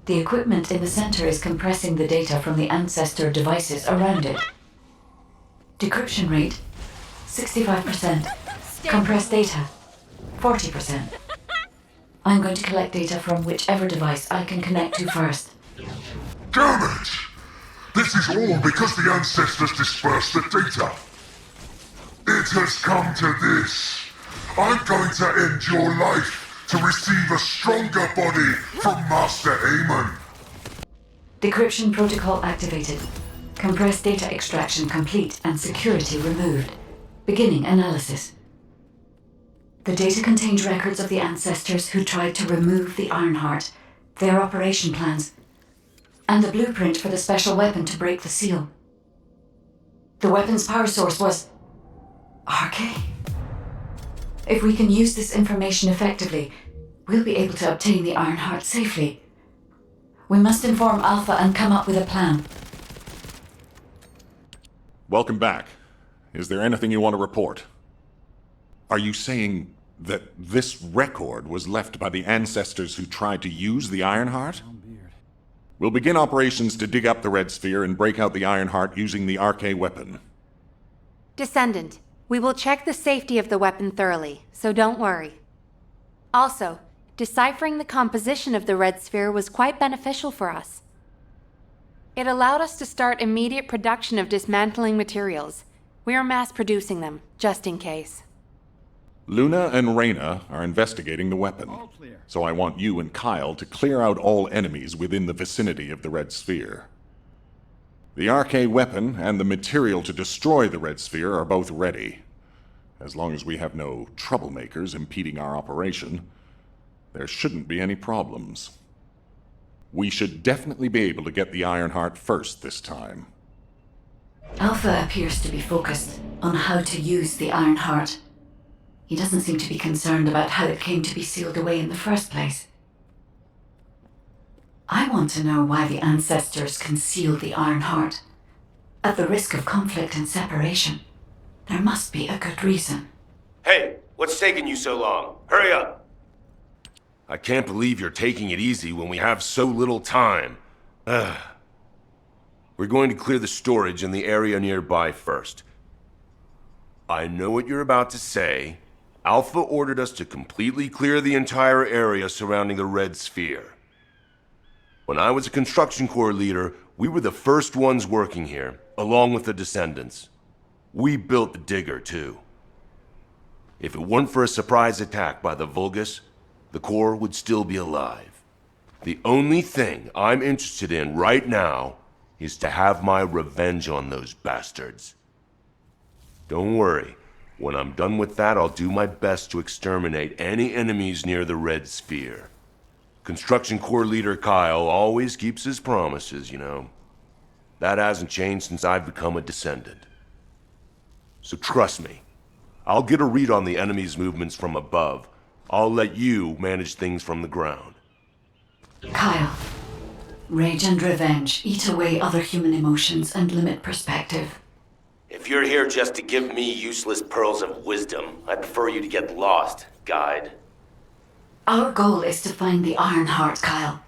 the equipment in the center is compressing the data from the Ancestor devices around it. Decryption rate, 65%. Compressed data, 40%. I'm going to collect data from whichever device I can connect to first. Damn it! This is all because the Ancestors dispersed the data. It has come to this. I'm going to end your life to receive a stronger body from Master AMON. Decryption protocol activated. Compressed data extraction complete and security removed. Beginning analysis. The data contains records of the Ancestors who tried to remove the Ironheart, their operation plans, and the blueprint for the special weapon to break the seal. The weapon's power source was RK. If we can use this information effectively, we'll be able to obtain the Ironheart safely. We must inform Alpha and come up with a plan. Welcome back. Is there anything you want to report? Are you saying that this record was left by the Ancestors who tried to use the Ironheart? We'll begin operations to dig up the Red Sphere and break out the Ironheart using the RK weapon. Descendant, we will check the safety of the weapon thoroughly, so don't worry. Also, deciphering the composition of the Red Sphere was quite beneficial for us. It allowed us to start immediate production of dismantling materials. We are mass producing them, just in case. Luna and Reyna are investigating the weapon, so I want you and Kyle to clear out all enemies within the vicinity of the Red Sphere. The RK weapon and the material to destroy the Red Sphere are both ready. As long as we have no troublemakers impeding our operation, there shouldn't be any problems. We should definitely be able to get the Ironheart first this time. Alpha appears to be focused on how to use the Ironheart. He doesn't seem to be concerned about how it came to be sealed away in the first place. I want to know why the Ancestors concealed the Ironheart. At the risk of conflict and separation, there must be a good reason. Hey, what's taking you so long? Hurry up! I can't believe you're taking it easy when we have so little time. We're going to clear the storage in the area nearby first. I know what you're about to say. Alpha ordered us to completely clear the entire area surrounding the Red Sphere. When I was a construction corps leader, we were the first ones working here, along with the Descendants. We built the digger, too. If it weren't for a surprise attack by the VULGUS, the Corps would still be alive. The only thing I'm interested in right now is to have my revenge on those bastards. Don't worry. When I'm done with that, I'll do my best to exterminate any enemies near the Red Sphere. Construction Corps leader Kyle always keeps his promises, you know. That hasn't changed since I've become a Descendant. So trust me, I'll get a read on the enemy's movements from above. I'll let you manage things from the ground. Kyle, rage and revenge eat away other human emotions and limit perspective. If you're here just to give me useless pearls of wisdom, I'd prefer you to get lost, guide. Our goal is to find the Ironheart, Kyle.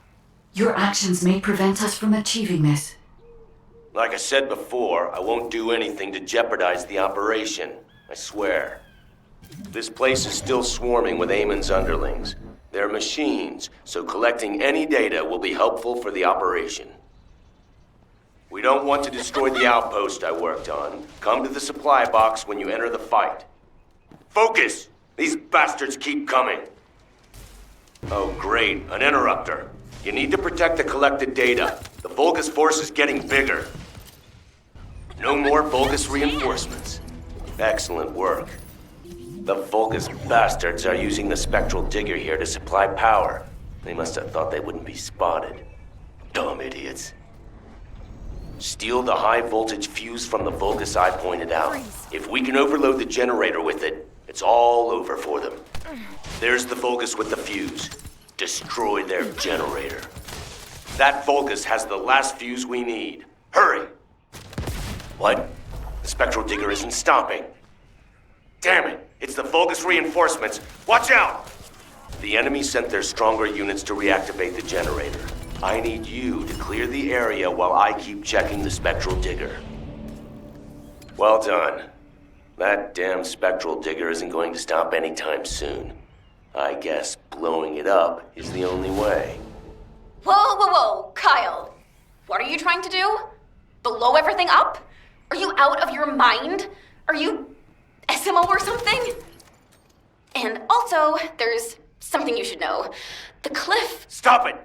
Your actions may prevent us from achieving this. Like I said before, I won't do anything to jeopardize the operation. I swear. This place is still swarming with Amon's underlings. They're machines, so collecting any data will be helpful for the operation. We don't want to destroy the outpost I worked on. Come to the supply box when you enter the fight. Focus! These bastards keep coming. Oh great, an interrupter. You need to protect the collected data. The VULGUS force is getting bigger. No more VULGUS reinforcements. Excellent work. The VULGUS bastards are using the spectral digger here to supply power. They must have thought they wouldn't be spotted. Dumb idiots. Steal the high voltage fuse from the VULGUS I pointed out. If we can overload the generator with it, it's all over for them. There's the VULGUS with the fuse. Destroy their generator. That VULGUS has the last fuse we need. Hurry! What? The spectral digger isn't stopping. Damn it! It's the VULGUS reinforcements! Watch out! The enemy sent their stronger units to reactivate the generator. I need you to clear the area while I keep checking the spectral digger. Well done. That damn spectral digger isn't going to stop anytime soon. I guess blowing it up is the only way. Whoa, whoa, whoa, Kyle. What are you trying to do? Blow everything up? Are you out of your mind? Are you SMO or something? And also, there's something you should know. The cliff... Stop it!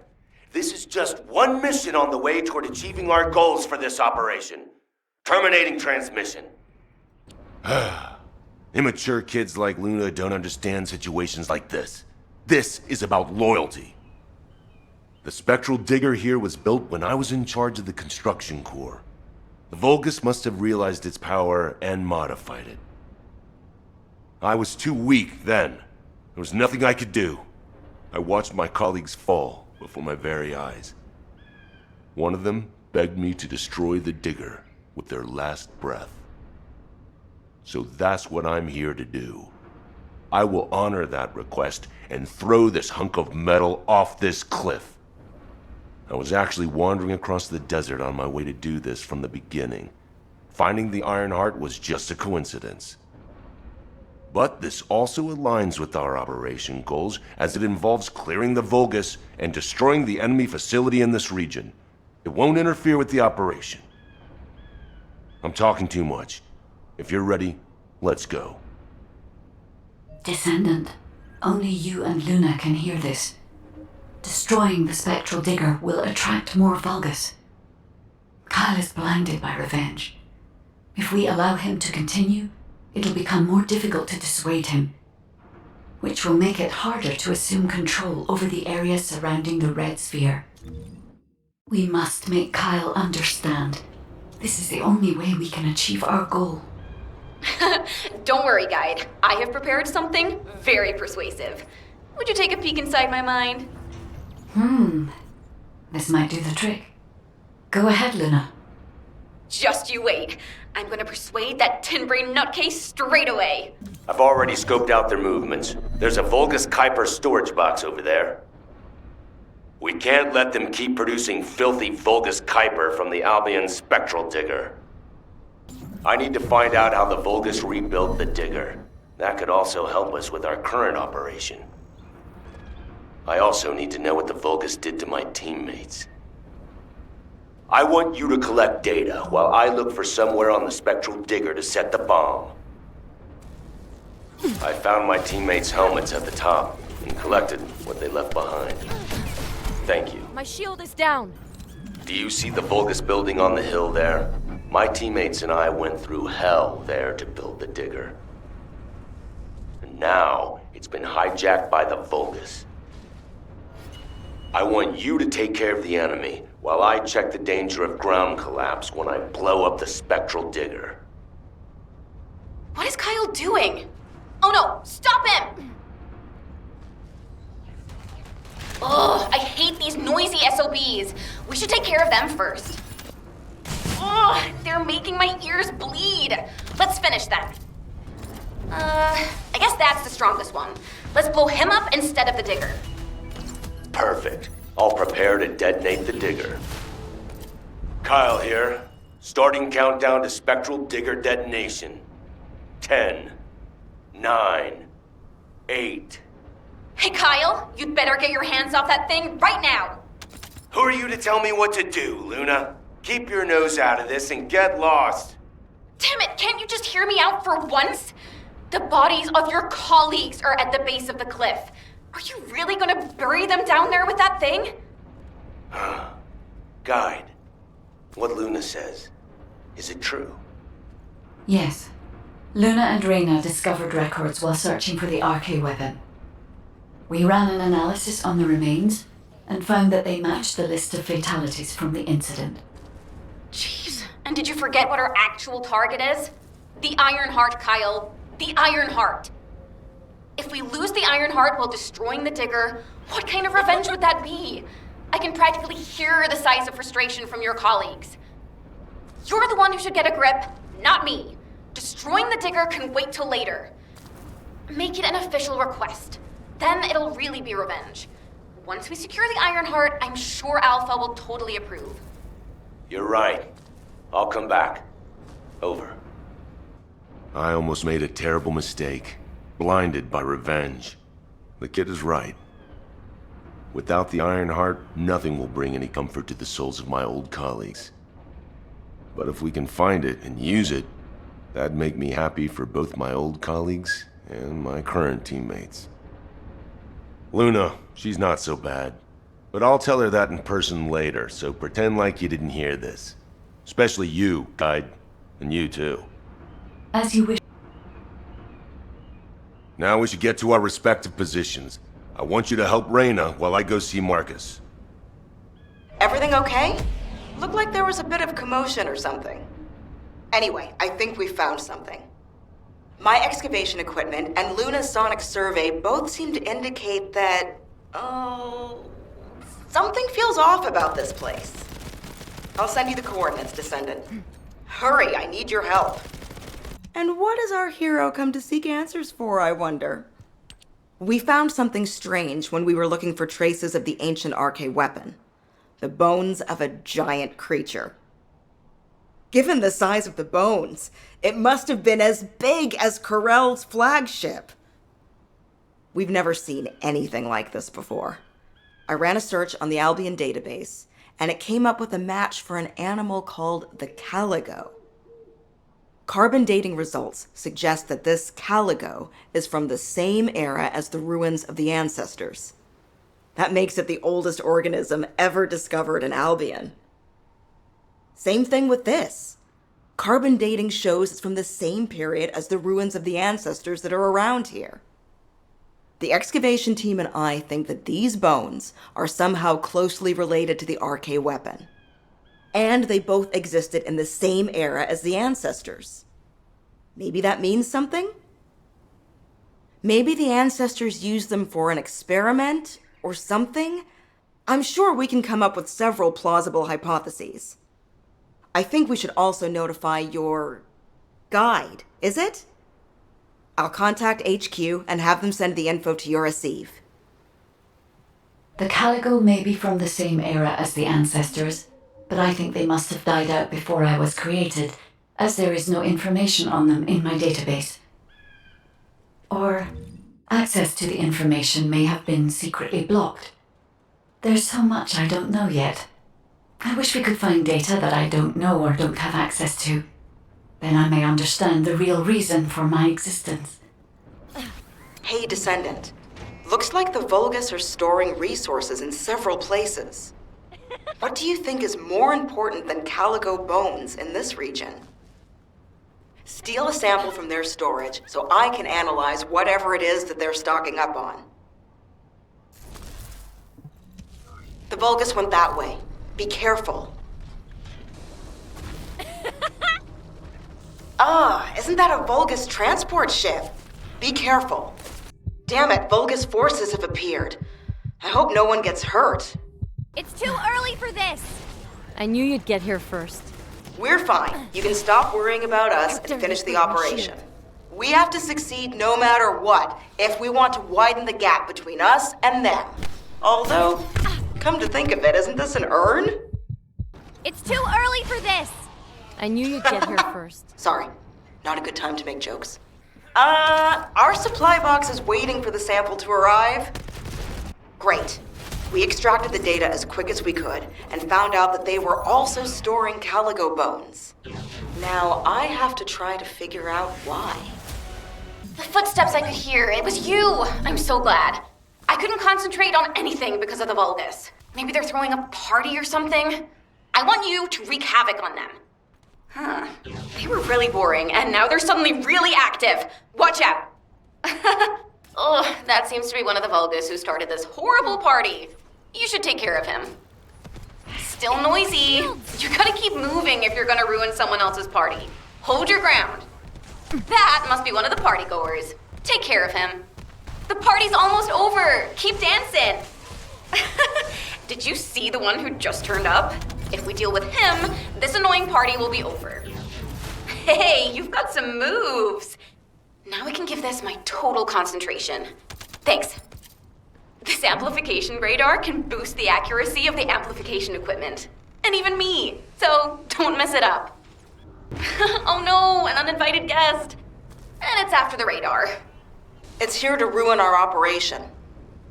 This is just one mission on the way toward achieving our goals for this operation. Terminating transmission. Immature kids like Luna don't understand situations like this. This is about loyalty. The spectral digger here was built when I was in charge of the construction corps. The VULGUS must have realized its power and modified it. I was too weak then. There was nothing I could do. I watched my colleagues fall before my very eyes. One of them begged me to destroy the digger with their last breath. So that's what I'm here to do. I will honor that request and throw this hunk of metal off this cliff. I was actually wandering across the desert on my way to do this from the beginning. Finding the Ironheart was just a coincidence. But this also aligns with our operation goals as it involves clearing the VULGUS and destroying the enemy facility in this region. It won't interfere with the operation. I'm talking too much. If you're ready, let's go. Descendant, only you and Luna can hear this. Destroying the spectral digger will attract more VULGUS. Kyle is blinded by revenge. If we allow him to continue, it'll become more difficult to dissuade him, which will make it harder to assume control over the area surrounding the red sphere. We must make Kyle understand. This is the only way we can achieve our goal. Don't worry, Guide. I have prepared something very persuasive. Would you take a peek inside my mind? This might do the trick. Go ahead, Luna. Just you wait. I'm gonna persuade that tin-brain nutcase straight away. I've already scoped out their movements. There's a Vulgus Kuiper storage box over there. We can't let them keep producing filthy Vulgus Kuiper from the Albion spectral digger. I need to find out how the Vulgus rebuilt the digger. That could also help us with our current operation. I also need to know what the Vulgus did to my teammates. I want you to collect data while I look for somewhere on the spectral digger to set the bomb. I found my teammates' helmets at the top and collected what they left behind. Thank you. My shield is down. Do you see the Vulgus building on the hill there? My teammates and I went through hell there to build the digger. And now it's been hijacked by the Vulgus. I want you to take care of the enemy while I check the danger of ground collapse when I blow up the spectral digger. What is Kyle doing? Oh no, stop him! Ugh, I hate these noisy SOBs. We should take care of them first. Ugh, they're making my ears bleed. Let's finish them. I guess that's the strongest one. Let's blow him up instead of the digger. Perfect. I'll prepare to detonate the digger. Kyle here. Starting countdown to spectral digger detonation. 10, 9, 8. Hey Kyle, you'd better get your hands off that thing right now. Who are you to tell me what to do, Luna? Keep your nose out of this and get lost. Damn it, can't you just hear me out for once? The bodies of your colleagues are at the base of the cliff. Are you really gonna bury them down there with that thing? Guide, what Luna says, is it true? Yes. Luna and Reyna discovered records while searching for the RK weapon. We ran an analysis on the remains and found that they matched the list of fatalities from the incident. Jeez, and did you forget what our actual target is? The Ironheart, Kyle. The Ironheart. If we lose the Ironheart while destroying the digger, what kind of revenge would that be? I can practically hear the sighs of frustration from your colleagues. You're the one who should get a grip, not me. Destroying the digger can wait till later. Make it an official request. Then it'll really be revenge. Once we secure the Ironheart, I'm sure Alpha will totally approve. You're right. I'll come back. Over. I almost made a terrible mistake. Blinded by revenge. The kid is right. Without the Ironheart, nothing will bring any comfort to the souls of my old colleagues. But if we can find it and use it, that'd make me happy for both my old colleagues and my current teammates. Luna, she's not so bad. But I'll tell her that in person later, so pretend like you didn't hear this. Especially you, Guide. And you too. As you wish. Now we should get to our respective positions. I want you to help Reyna while I go see Marcus. Everything okay? Looked like there was a bit of commotion or something. Anyway, I think we found something. My excavation equipment and Luna's sonic survey both seem to indicate that, something feels off about this place. I'll send you the coordinates, Descendant. Hurry, I need your help. And what does our hero come to seek answers for, I wonder? We found something strange when we were looking for traces of the ancient RK weapon. The bones of a giant creature. Given the size of the bones, it must have been as big as KARELL's flagship. We've never seen anything like this before. I ran a search on the Albion database, and it came up with a match for an animal called the caligo. Carbon dating results suggest that this caligo is from the same era as the ruins of the ancestors. That makes it the oldest organism ever discovered in Albion. Same thing with this. Carbon dating shows it's from the same period as the ruins of the ancestors that are around here. The excavation team and I think that these bones are somehow closely related to the RK weapon. And they both existed in the same era as the ancestors. Maybe that means something? Maybe the ancestors used them for an experiment or something? I'm sure we can come up with several plausible hypotheses. I think we should also notify your guide, is it? I'll contact HQ and have them send the info to your receive. The Caligo may be from the same era as the ancestors, but I think they must have died out before I was created, as there is no information on them in my database. Or access to the information may have been secretly blocked. There's so much I don't know yet. I wish we could find data that I don't know or don't have access to. Then I may understand the real reason for my existence. Hey, Descendant. Looks like the VULGUS are storing resources in several places. What do you think is more important than Caligo bones in this region? Steal a sample from their storage so I can analyze whatever it is that they're stocking up on. The VULGUS went that way. Be careful. Isn't that a VULGUS transport ship? Be careful. Damn it, VULGUS forces have appeared. I hope no one gets hurt. It's too early for this! I knew you'd get here first. We're fine. You can stop worrying about us and finish the operation. We have to succeed no matter what if we want to widen the gap between us and them. Although, come to think of it, isn't this an urn? It's too early for this! I knew you'd get here first. Sorry, not a good time to make jokes. Our supply box is waiting for the sample to arrive. Great. We extracted the data as quick as we could and found out that they were also storing Caligo bones. Now, I have to try to figure out why. The footsteps I could hear, it was you! I'm so glad. I couldn't concentrate on anything because of the VULGUS. Maybe they're throwing a party or something? I want you to wreak havoc on them. Huh. They were really boring, and now they're suddenly really active. Watch out! Oh, that seems to be one of the VULGUS who started this horrible party. You should take care of him. Still noisy. You gotta keep moving if you're gonna ruin someone else's party. Hold your ground. That must be one of the partygoers. Take care of him. The party's almost over. Keep dancing. Did you see the one who just turned up? If we deal with him, this annoying party will be over. Hey, you've got some moves. Now I can give this my total concentration. Thanks. This amplification radar can boost the accuracy of the amplification equipment. And even me. So don't mess it up. Oh no, an uninvited guest. And it's after the radar. It's here to ruin our operation.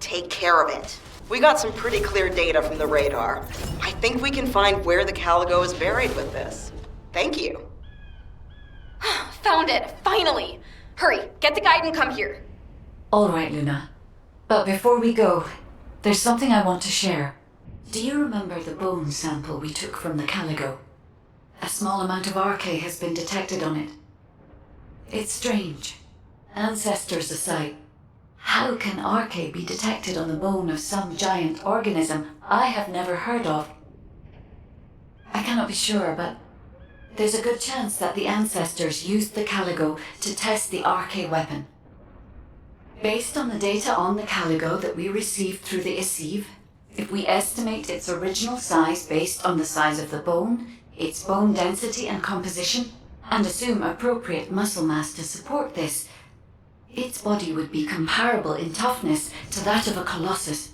Take care of it. We got some pretty clear data from the radar. I think we can find where the Caligo is buried with this. Thank you. Found it, finally. Hurry, get the guide and come here. All right, Luna. But before we go, there's something I want to share. Do you remember the bone sample we took from the Caligo? A small amount of RK has been detected on it. It's strange. Ancestors aside, how can RK be detected on the bone of some giant organism I have never heard of? I cannot be sure, but there's a good chance that the ancestors used the Caligo to test the RK weapon. Based on the data on the Caligo that we received through the ISIV, if we estimate its original size based on the size of the bone, its bone density and composition, and assume appropriate muscle mass to support this, its body would be comparable in toughness to that of a colossus.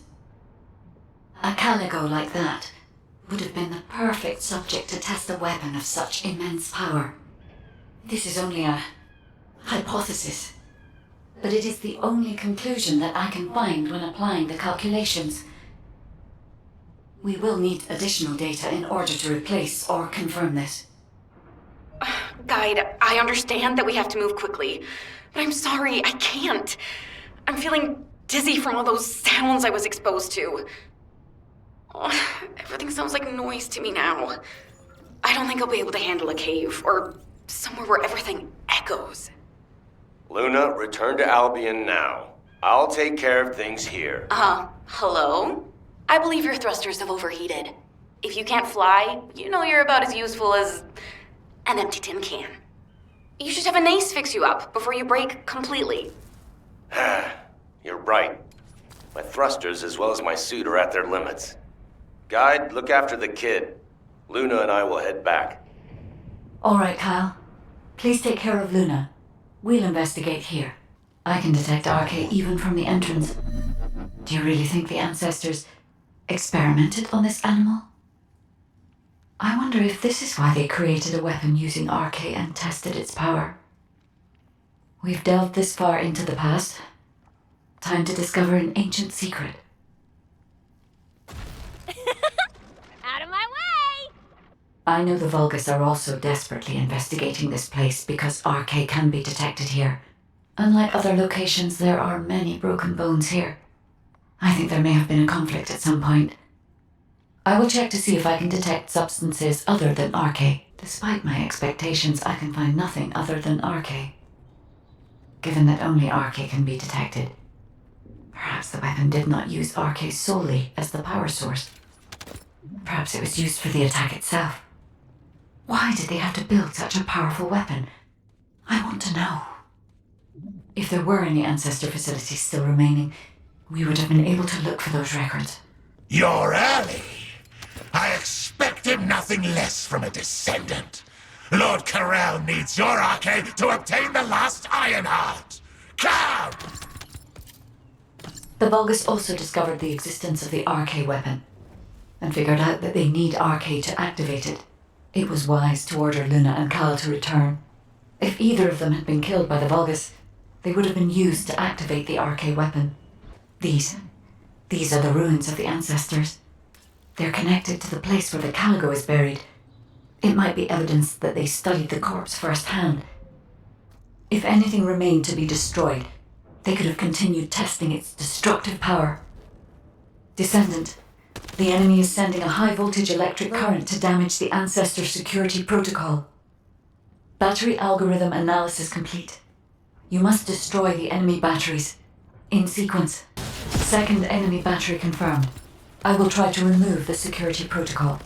A Caligo like that would have been the perfect subject to test a weapon of such immense power. This is only a hypothesis, but it is the only conclusion that I can find when applying the calculations. We will need additional data in order to replace or confirm this. Guide, I understand that we have to move quickly, but I'm sorry, I can't. I'm feeling dizzy from all those sounds I was exposed to. Oh, everything sounds like noise to me now. I don't think I'll be able to handle a cave, or somewhere where everything echoes. Luna, return to Albion now. I'll take care of things here. Hello? I believe your thrusters have overheated. If you can't fly, you know you're about as useful as an empty tin can. You should have an ace fix you up before you break completely. You're right. My thrusters as well as my suit are at their limits. Guide, look after the kid. Luna and I will head back. All right, Kyle. Please take care of Luna. We'll investigate here. I can detect RK even from the entrance. Do you really think the ancestors experimented on this animal? I wonder if this is why they created a weapon using RK and tested its power. We've delved this far into the past. Time to discover an ancient secret. Out of my way! I know the Vulgus are also desperately investigating this place because RK can be detected here. Unlike other locations, there are many broken bones here. I think there may have been a conflict at some point. I will check to see if I can detect substances other than RK. Despite my expectations, I can find nothing other than RK. Given that only RK can be detected, perhaps the weapon did not use RK solely as the power source. Perhaps it was used for the attack itself. Why did they have to build such a powerful weapon? I want to know. If there were any ancestor facilities still remaining, we would have been able to look for those records. You're early. I expected nothing less from a descendant. Lord KARELL needs your RK to obtain the last Ironheart. Come! The Vulgus also discovered the existence of the RK weapon, and figured out that they need RK to activate it. It was wise to order Luna and Kyle to return. If either of them had been killed by the Vulgus, they would have been used to activate the RK weapon. These are the ruins of the ancestors. They're connected to the place where the Caligo is buried. It might be evidence that they studied the corpse firsthand. If anything remained to be destroyed, they could have continued testing its destructive power. Descendant, the enemy is sending a high-voltage electric current to damage the Ancestor security protocol. Battery algorithm analysis complete. You must destroy the enemy batteries. In sequence. Second enemy battery confirmed. I will try to remove the security protocol.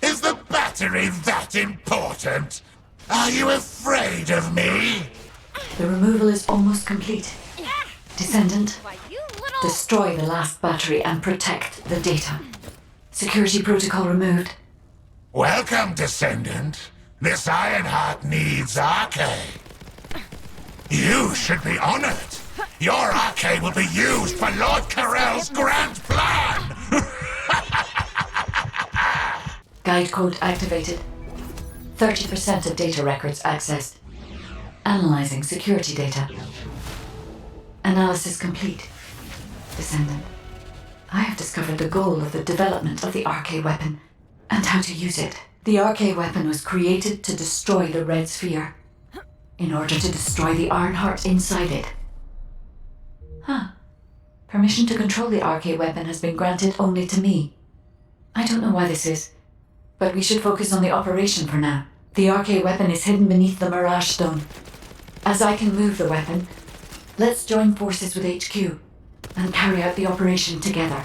Is the battery that important? Are you afraid of me? The removal is almost complete. Descendant, destroy the last battery and protect the data. Security protocol removed. Welcome, Descendant. This Ironheart needs RK. You should be honored. Your RK will be used for Lord KARELL's grand plan! Guide code activated. 30% of data records accessed. Analyzing security data. Analysis complete. Descendant, I have discovered the goal of the development of the RK weapon, and how to use it. The RK weapon was created to destroy the Red Sphere, in order to destroy the Ironheart inside it. Permission to control the RK weapon has been granted only to me. I don't know why this is, but we should focus on the operation for now. The RK weapon is hidden beneath the Mirage Stone. As I can move the weapon, let's join forces with HQ and carry out the operation together.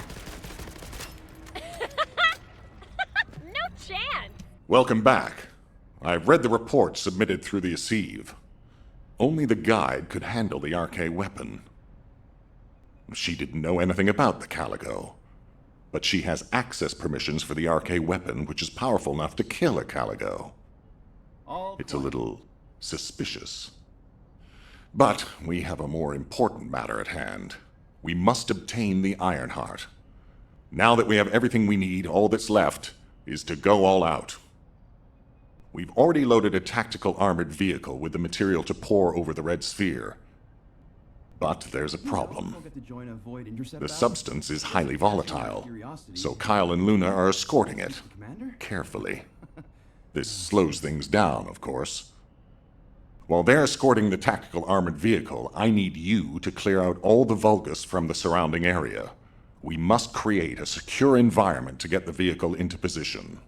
No chance! Welcome back. I've read the report submitted through the Assieve. Only the guide could handle the RK weapon. She didn't know anything about the Caligo, but she has access permissions for the RK weapon, which is powerful enough to kill a Caligo. It's a little suspicious. But we have a more important matter at hand. We must obtain the Ironheart. Now that we have everything we need, all that's left is to go all out. We've already loaded a tactical armored vehicle with the material to pour over the Red Sphere. But there's a problem. The substance is highly volatile, so Kyle and Luna are escorting it carefully. This slows things down, of course. While they're escorting the tactical armored vehicle, I need you to clear out all the Vulgus from the surrounding area. We must create a secure environment to get the vehicle into position.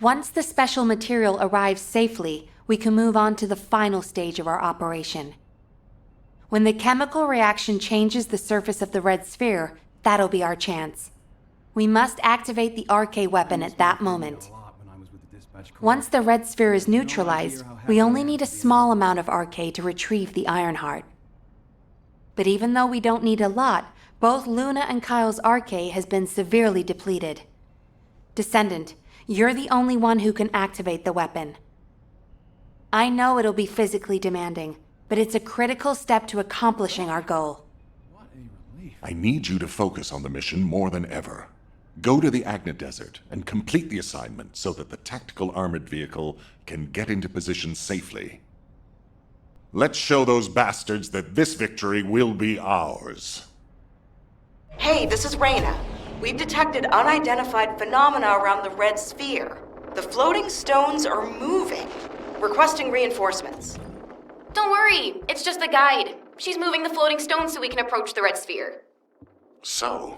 Once the special material arrives safely, we can move on to the final stage of our operation. When the chemical reaction changes the surface of the red sphere, that'll be our chance. We must activate the RK weapon at that moment. Once the red sphere is neutralized, we only need a small amount of RK to retrieve the Ironheart. But even though we don't need a lot, both Luna and Kyle's RK has been severely depleted. Descendant, you're the only one who can activate the weapon. I know it'll be physically demanding, but it's a critical step to accomplishing our goal. I need you to focus on the mission more than ever. Go to the Agna Desert and complete the assignment so that the tactical armored vehicle can get into position safely. Let's show those bastards that this victory will be ours. Hey, this is Reyna. We've detected unidentified phenomena around the red sphere. The floating stones are moving. Requesting reinforcements. Don't worry, it's just the guide. She's moving the floating stones so we can approach the red sphere. So,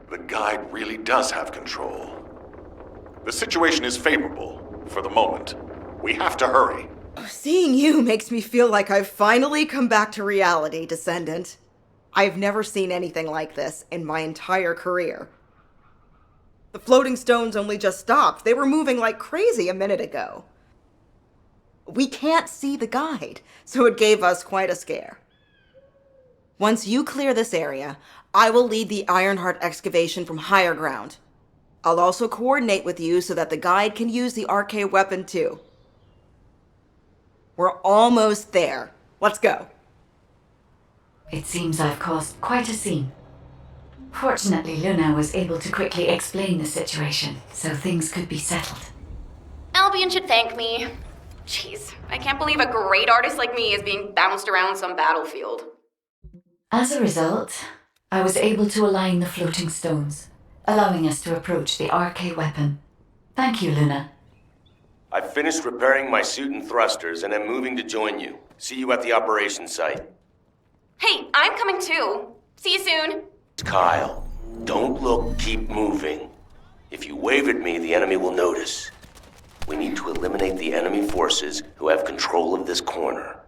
the guide really does have control. The situation is favorable, for the moment. We have to hurry. Seeing you makes me feel like I've finally come back to reality, Descendant. I've never seen anything like this in my entire career. The floating stones only just stopped. They were moving like crazy a minute ago. We can't see the guide, so it gave us quite a scare. Once you clear this area, I will lead the Ironheart excavation from higher ground. I'll also coordinate with you so that the guide can use the RK weapon too. We're almost there. Let's go. It seems I've caused quite a scene. Fortunately, Luna was able to quickly explain the situation, so things could be settled. Albion should thank me. Jeez, I can't believe a great artist like me is being bounced around some battlefield. As a result, I was able to align the floating stones, allowing us to approach the RK weapon. Thank you, Luna. I've finished repairing my suit and thrusters and am moving to join you. See you at the operations site. Hey, I'm coming too. See you soon. Kyle, don't look, keep moving. If you wave at me, the enemy will notice. We need to eliminate the enemy forces who have control of this corner.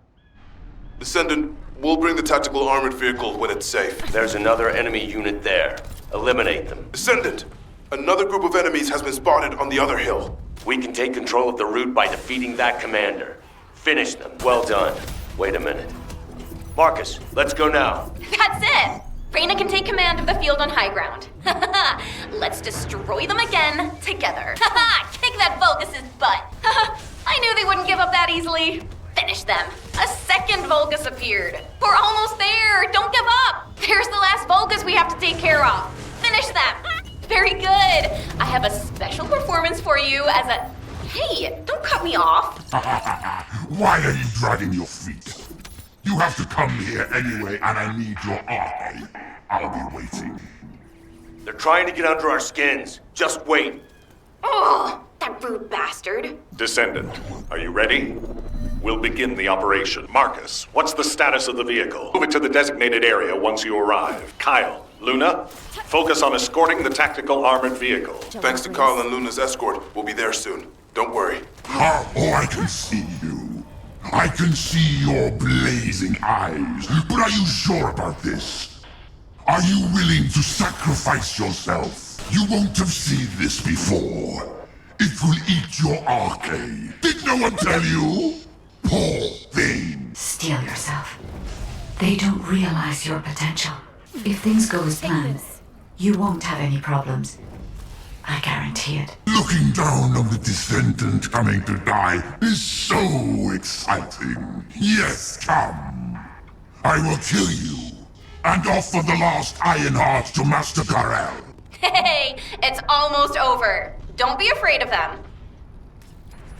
Descendant, we'll bring the tactical armored vehicle when it's safe. There's another enemy unit there. Eliminate them. Descendant, another group of enemies has been spotted on the other hill. We can take control of the route by defeating that commander. Finish them. Well done. Wait a minute. Marcus, let's go now. That's it! Reyna can take command of the field on high ground. Let's destroy them again, together. Kick that Vulgus's butt. I knew they wouldn't give up that easily. Finish them. A second Vulgus appeared. We're almost there. Don't give up. There's the last Vulgus we have to take care of. Finish them. Very good. I have a special performance for you as a... Hey, don't cut me off. Why are you dragging your feet? You have to come here anyway, and I need your RK. I'll be waiting. They're trying to get under our skins. Just wait. Oh, that rude bastard. Descendant, are you ready? We'll begin the operation. Marcus, what's the status of the vehicle? Move it to the designated area once you arrive. Kyle, Luna, focus on escorting the tactical armored vehicle. Thanks to Kyle and Luna's escort, we'll be there soon. Don't worry. Oh, I can see you. I can see your blazing eyes. But are you sure about this? Are you willing to sacrifice yourself? You won't have seen this before. It will eat your RK. Did no one tell you? Poor thing. Steel yourself. They don't realize your potential. If things go as planned, you won't have any problems. I guarantee it. Looking down on the Descendant coming to die is so exciting. Yes, come. I will kill you and offer the last Ironheart to Master Karell. Hey, it's almost over. Don't be afraid of them.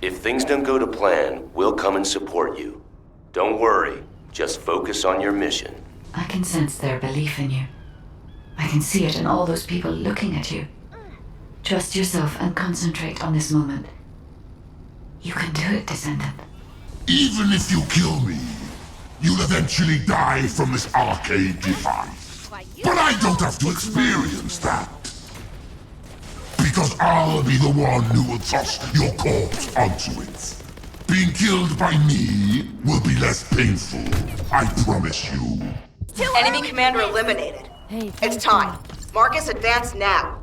If things don't go to plan, we'll come and support you. Don't worry. Just focus on your mission. I can sense their belief in you. I can see it in all those people looking at you. Trust yourself and concentrate on this moment. You can do it, Descendant. Even if you kill me, you'll eventually die from this arcade device. But I don't have to experience that. because I'll be the one who will toss your corpse onto it. Being killed by me will be less painful, I promise you. Enemy commander eliminated. It's time. Marcus, advance now.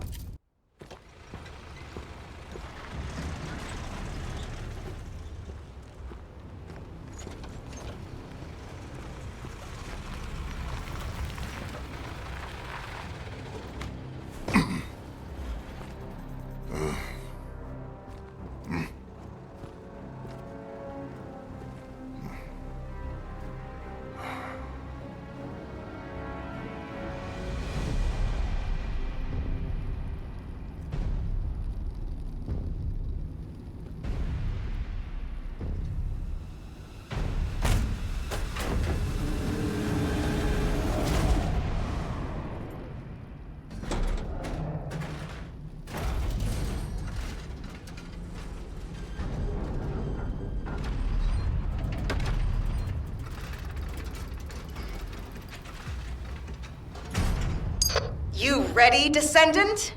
You ready, Descendant?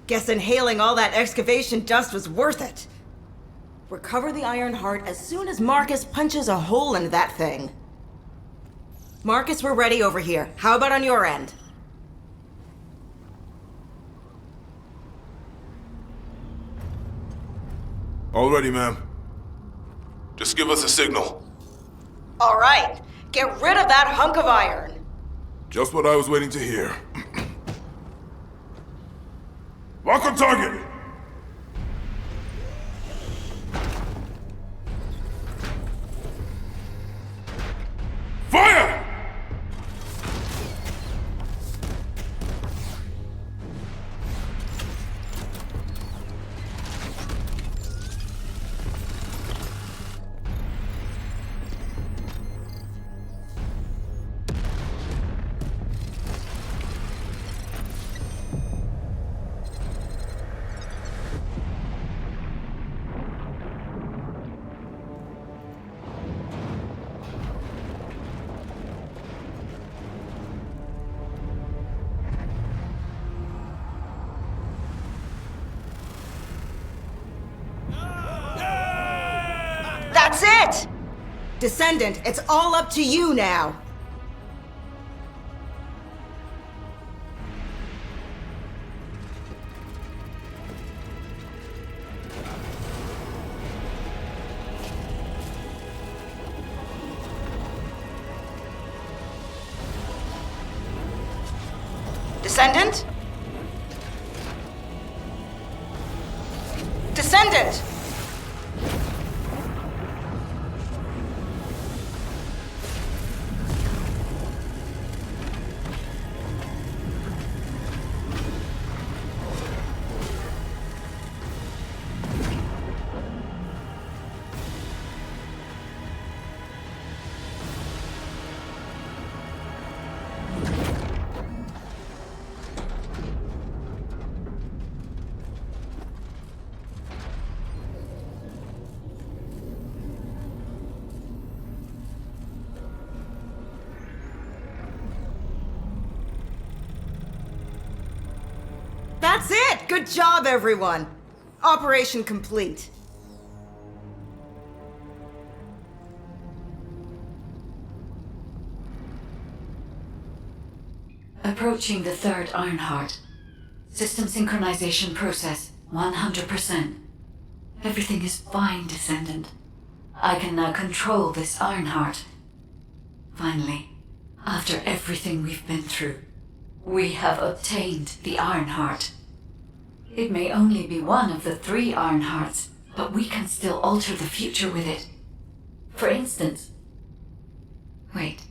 Guess inhaling all that excavation dust was worth it. Recover the Ironheart as soon as Marcus punches a hole in that thing. Marcus, we're ready over here. How about on your end? All ready, ma'am. Just give us a signal. All right. Get rid of that hunk of iron. Just what I was waiting to hear. Lock on target! Fire! That's it! Descendant, it's all up to you now. Descendant? Descendant! That's it! Good job, everyone! Operation complete. Approaching the third Ironheart. System synchronization process 100%. Everything is fine, Descendant. I can now control this Ironheart. Finally, after everything we've been through, we have obtained the Ironheart. It may only be one of the 3 Ironhearts, but we can still alter the future with it. For instance... Wait.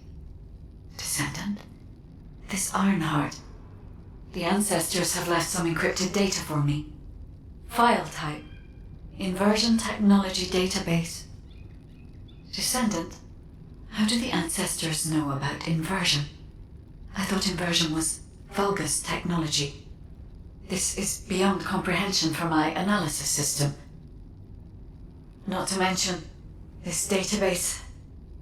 Descendant? This Ironheart. The Ancestors have left some encrypted data for me. File type. Inversion Technology Database. Descendant, how do the Ancestors know about inversion? I thought inversion was VULGUS technology. This is beyond comprehension for my analysis system. Not to mention, this database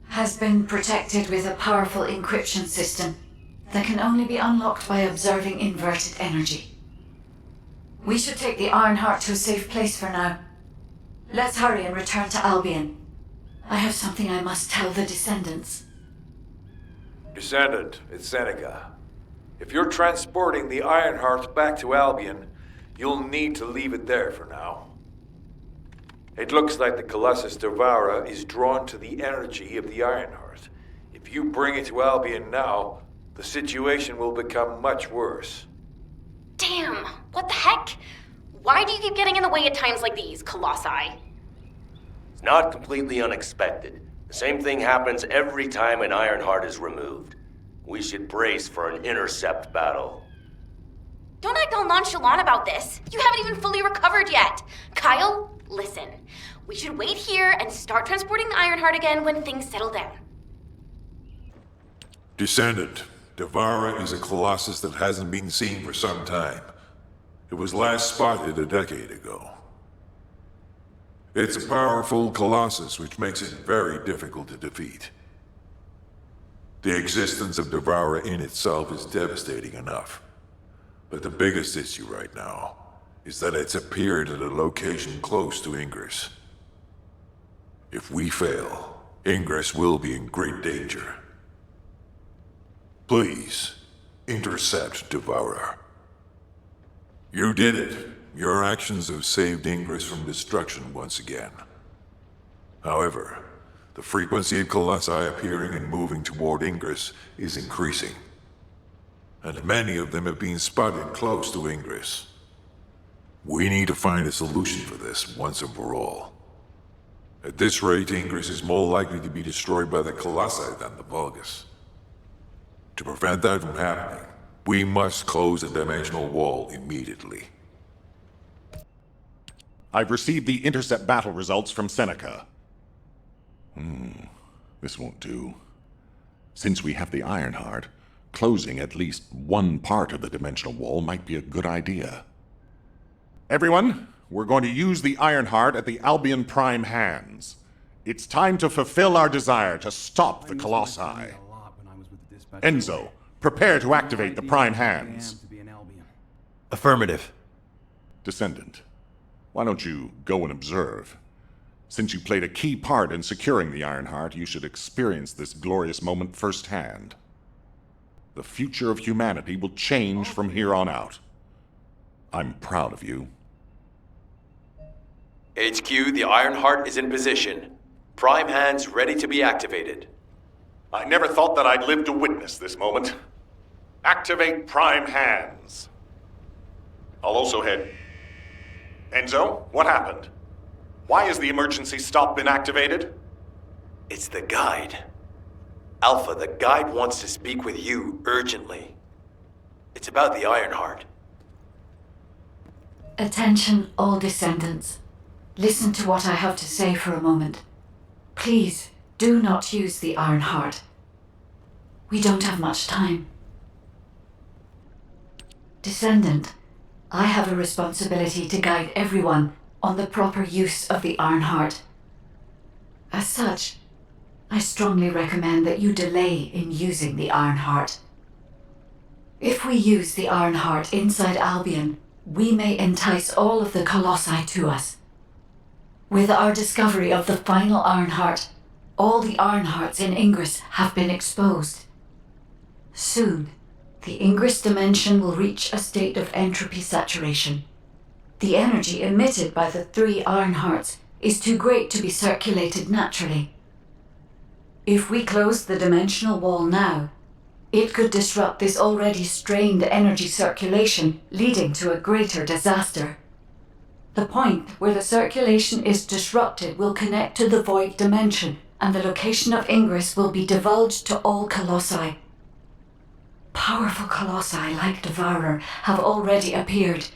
has been protected with a powerful encryption system that can only be unlocked by observing inverted energy. We should take the Ironheart to a safe place for now. Let's hurry and return to Albion. I have something I must tell the Descendants. Descendant, it's Seneca. If you're transporting the Ironheart back to Albion, you'll need to leave it there for now. It looks like the Colossus Devourer is drawn to the energy of the Ironheart. If you bring it to Albion now, the situation will become much worse. Damn, what the heck? Why do you keep getting in the way at times like these, Colossi? It's not completely unexpected. The same thing happens every time an Ironheart is removed. We should brace for an intercept battle. Don't act all nonchalant about this. You haven't even fully recovered yet. Kyle, listen. We should wait here and start transporting the Ironheart again when things settle down. Descendant, Devourer is a colossus that hasn't been seen for some time. It was last spotted a decade ago. It's a powerful colossus, which makes it very difficult to defeat. The existence of Devourer in itself is devastating enough. But the biggest issue right now is that it's appeared at a location close to Ingress. If we fail, Ingress will be in great danger. Please, intercept Devourer. You did it. Your actions have saved Ingress from destruction once again. However, the frequency of Colossi appearing and moving toward Ingress is increasing. And many of them have been spotted close to Ingress. We need to find a solution for this once and for all. At this rate, Ingress is more likely to be destroyed by the Colossi than the VULGUS. To prevent that from happening, we must close the dimensional wall immediately. I've received the intercept battle results from Seneca. This won't do. Since we have the Ironheart, closing at least one part of the dimensional wall might be a good idea. Everyone, we're going to use the Ironheart at the Albion Prime hands. It's time to fulfill our desire to stop the Colossi. Enzo, prepare to activate the Prime hands. Affirmative. Descendant, why don't you go and observe? Since you played a key part in securing the Ironheart, you should experience this glorious moment firsthand. The future of humanity will change from here on out. I'm proud of you. HQ, the Ironheart is in position. Prime hands ready to be activated. I never thought that I'd live to witness this moment. Activate Prime hands. I'll also head... Enzo, what happened? Why has the emergency stop been activated? It's the guide. Alpha, the guide wants to speak with you urgently. It's about the Ironheart. Attention, all Descendants. Listen to what I have to say for a moment. Please, do not use the Ironheart. We don't have much time. Descendant, I have a responsibility to guide everyone on the proper use of the Ironheart. As such, I strongly recommend that you delay in using the Ironheart. If we use the Ironheart inside Albion, we may entice all of the Colossi to us. With our discovery of the final Ironheart, all the Ironhearts in Ingress have been exposed. Soon, the Ingress dimension will reach a state of entropy saturation. The energy emitted by the 3 Ironhearts is too great to be circulated naturally. If we close the dimensional wall now, it could disrupt this already strained energy circulation, leading to a greater disaster. The point where the circulation is disrupted will connect to the void dimension, and the location of Ingress will be divulged to all Colossi. Powerful Colossi like Devourer have already appeared.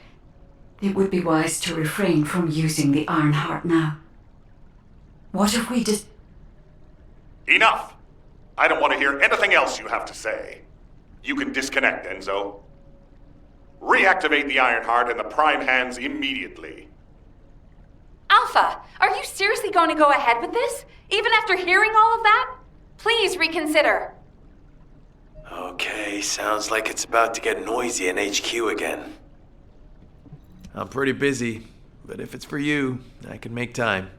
It would be wise to refrain from using the Ironheart now. What if we Enough! I don't want to hear anything else you have to say. You can disconnect, Enzo. Reactivate the Ironheart in the Prime hands immediately. Alpha, are you seriously going to go ahead with this? Even after hearing all of that? Please reconsider. Okay, sounds like it's about to get noisy in HQ again. I'm pretty busy, but if it's for you, I can make time.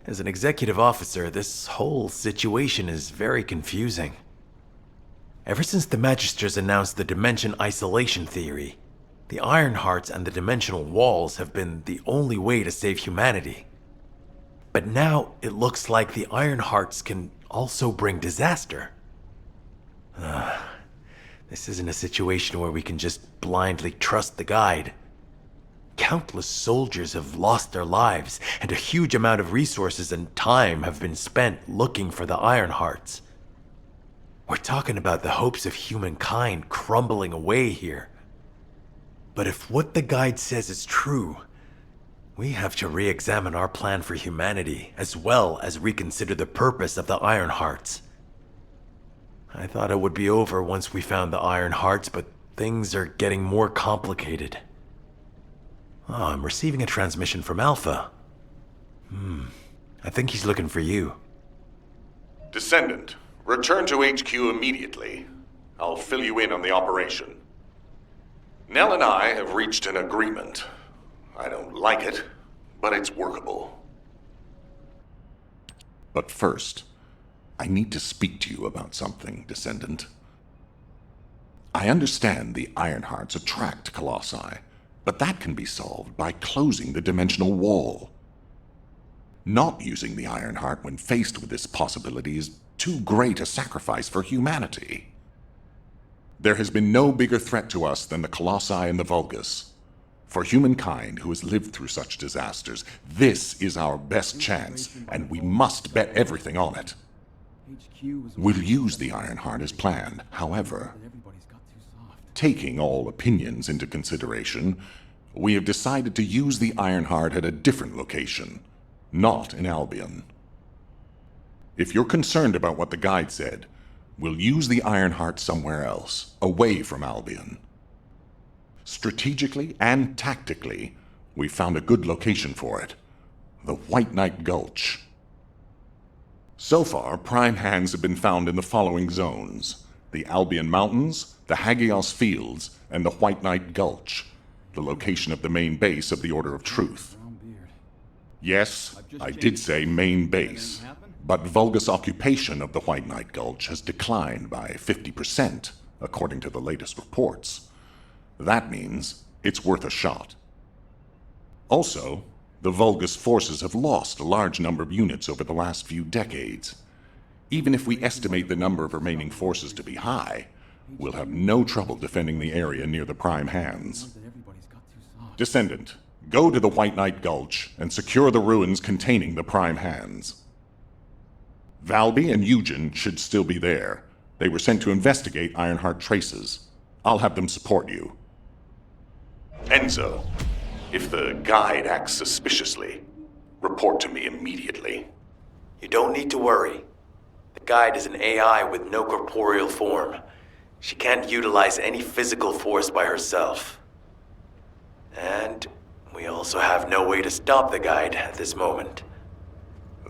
As an executive officer, this whole situation is very confusing. Ever since the Magisters announced the dimension isolation theory, the Ironhearts and the dimensional walls have been the only way to save humanity. But now it looks like the Ironhearts can also bring disaster. This isn't a situation where we can just blindly trust the guide. Countless soldiers have lost their lives, and a huge amount of resources and time have been spent looking for the Ironhearts. We're talking about the hopes of humankind crumbling away here. But if what the guide says is true, we have to re-examine our plan for humanity, as well as reconsider the purpose of the Ironhearts. I thought it would be over once we found the Ironhearts, but things are getting more complicated. Oh, I'm receiving a transmission from Alpha. I think he's looking for you. Descendant, return to HQ immediately. I'll fill you in on the operation. Nell and I have reached an agreement. I don't like it, but it's workable. But first, I need to speak to you about something, Descendant. I understand the Ironhearts attract Colossi, but that can be solved by closing the dimensional wall. Not using the Ironheart when faced with this possibility is too great a sacrifice for humanity. There has been no bigger threat to us than the Colossi and the VULGUS. For humankind who has lived through such disasters, this is our best chance, and we must bet everything on it. We'll use the Ironheart as planned. However, taking all opinions into consideration, we have decided to use the Ironheart at a different location, not in Albion. If you're concerned about what the guide said, we'll use the Ironheart somewhere else, away from Albion. Strategically and tactically, we found a good location for it, the White Knight Gulch. So far, prime hands have been found in the following zones: the Albion Mountains, the Hagios Fields, and the White Knight Gulch, the location of the main base of the Order of Truth. Yes, I did say main base, but VULGUS occupation of the White Knight Gulch has declined by 50%, according to the latest reports. That means it's worth a shot. Also, the VULGUS forces have lost a large number of units over the last few decades. Even if we estimate the number of remaining forces to be high, we'll have no trouble defending the area near the prime hands. Descendant, go to the White Knight Gulch and secure the ruins containing the prime hands. Valby and Eugen should still be there. They were sent to investigate Ironheart traces. I'll have them support you. Enzo, if the guide acts suspiciously, report to me immediately. You don't need to worry. The guide is an AI with no corporeal form. She can't utilize any physical force by herself. And we also have no way to stop the guide at this moment.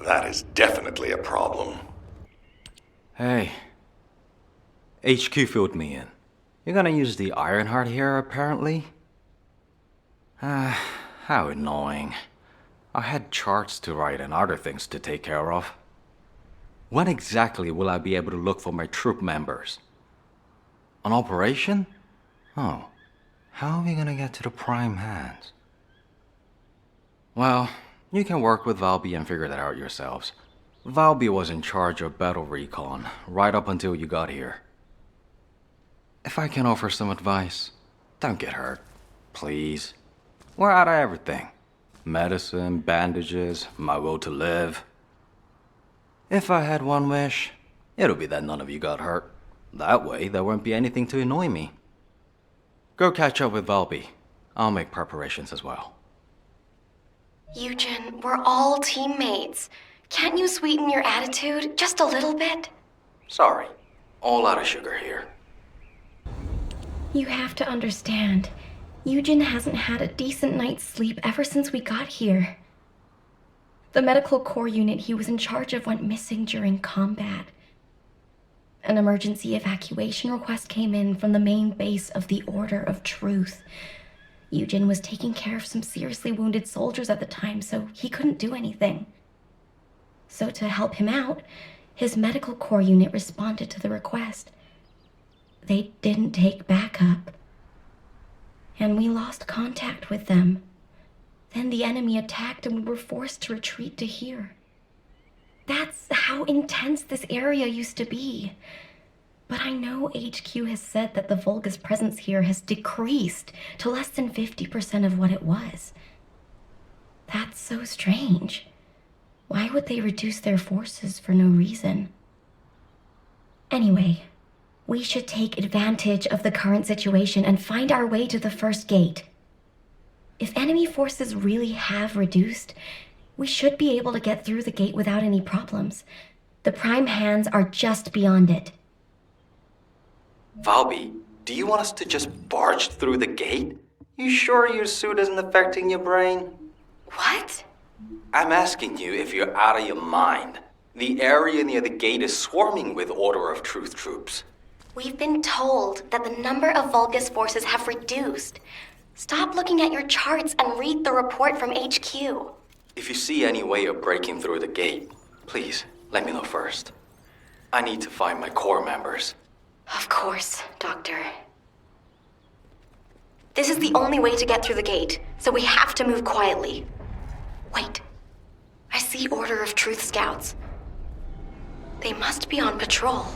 That is definitely a problem. Hey. HQ filled me in. You're gonna use the Ironheart here, apparently? How annoying. I had charts to write and other things to take care of. When exactly will I be able to look for my troop members? An operation? Oh. How are we gonna get to the prime hands? Well, you can work with Valby and figure that out yourselves. Valby was in charge of battle recon right up until you got here. If I can offer some advice, don't get hurt, please. We're out of everything. Medicine, bandages, my will to live. If I had one wish, it'll be that none of you got hurt. That way, there won't be anything to annoy me. Go catch up with Valby. I'll make preparations as well. Eugen, we're all teammates. Can't you sweeten your attitude just a little bit? Sorry, all out of sugar here. You have to understand, Eugen hasn't had a decent night's sleep ever since we got here. The medical core unit he was in charge of went missing during combat. An emergency evacuation request came in from the main base of the Order of Truth. Eugen was taking care of some seriously wounded soldiers at the time, so he couldn't do anything. So to help him out, his medical corps unit responded to the request. They didn't take backup, and we lost contact with them. Then the enemy attacked and we were forced to retreat to here. That's how intense this area used to be. But I know HQ has said that the VULGUS presence here has decreased to less than 50% of what it was. That's so strange. Why would they reduce their forces for no reason? Anyway, we should take advantage of the current situation and find our way to the first gate. If enemy forces really have reduced, we should be able to get through the gate without any problems. The prime hands are just beyond it. Valby, do you want us to just barge through the gate? You sure your suit isn't affecting your brain? What? I'm asking you if you're out of your mind. The area near the gate is swarming with Order of Truth troops. We've been told that the number of VULGUS forces have reduced. Stop looking at your charts and read the report from HQ. If you see any way of breaking through the gate, please let me know first. I need to find my corps members. Of course, Doctor. This is the only way to get through the gate, so we have to move quietly. Wait. I see Order of Truth scouts. They must be on patrol.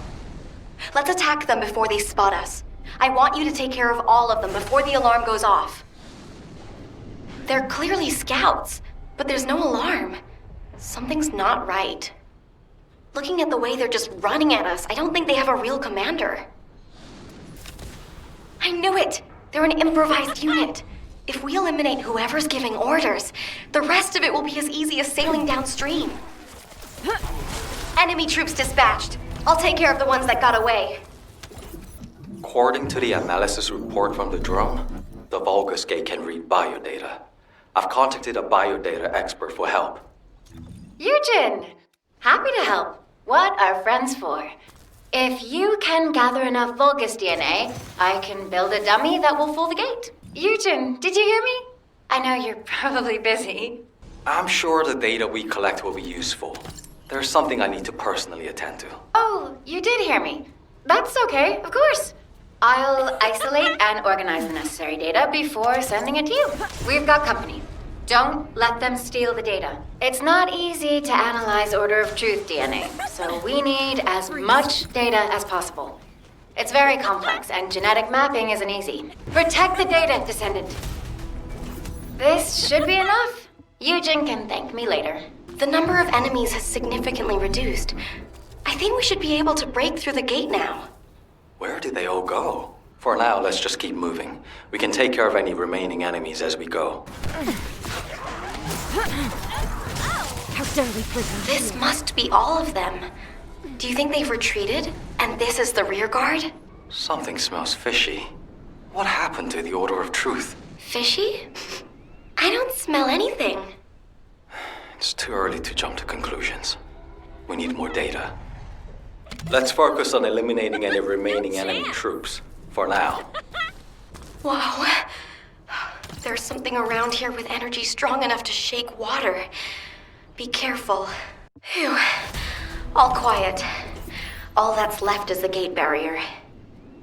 Let's attack them before they spot us. I want you to take care of all of them before the alarm goes off. They're clearly scouts, but there's no alarm. Something's not right. Looking at the way they're just running at us, I don't think they have a real commander. I knew it! They're an improvised unit. If we eliminate whoever's giving orders, the rest of it will be as easy as sailing downstream. Enemy troops dispatched. I'll take care of the ones that got away. According to the analysis report from the drone, the VULGUS gate can read biodata. I've contacted a biodata expert for help. Eugen! Happy to help. What are friends for? If you can gather enough VULGUS DNA, I can build a dummy that will fool the gate. Eugen, did you hear me? I know you're probably busy. I'm sure the data we collect will be useful. There's something I need to personally attend to. Oh, you did hear me. That's okay, of course. I'll isolate and organize the necessary data before sending it to you. We've got company. Don't let them steal the data. It's not easy to analyze Order of Truth DNA, so we need as much data as possible. It's very complex, and genetic mapping isn't easy. Protect the data, Descendant. This should be enough. Eugen can thank me later. The number of enemies has significantly reduced. I think we should be able to break through the gate now. Where did they all go? For now, let's just keep moving. We can take care of any remaining enemies as we go. How dare we prison? This must be all of them. Do you think they've retreated? And this is the rear guard? Something smells fishy. What happened to the Order of Truth? Fishy? I don't smell anything. It's too early to jump to conclusions. We need more data. Let's focus on eliminating any remaining enemy troops. For now. Whoa. There's something around here with energy strong enough to shake water. Be careful. Phew. All quiet. All that's left is the gate barrier.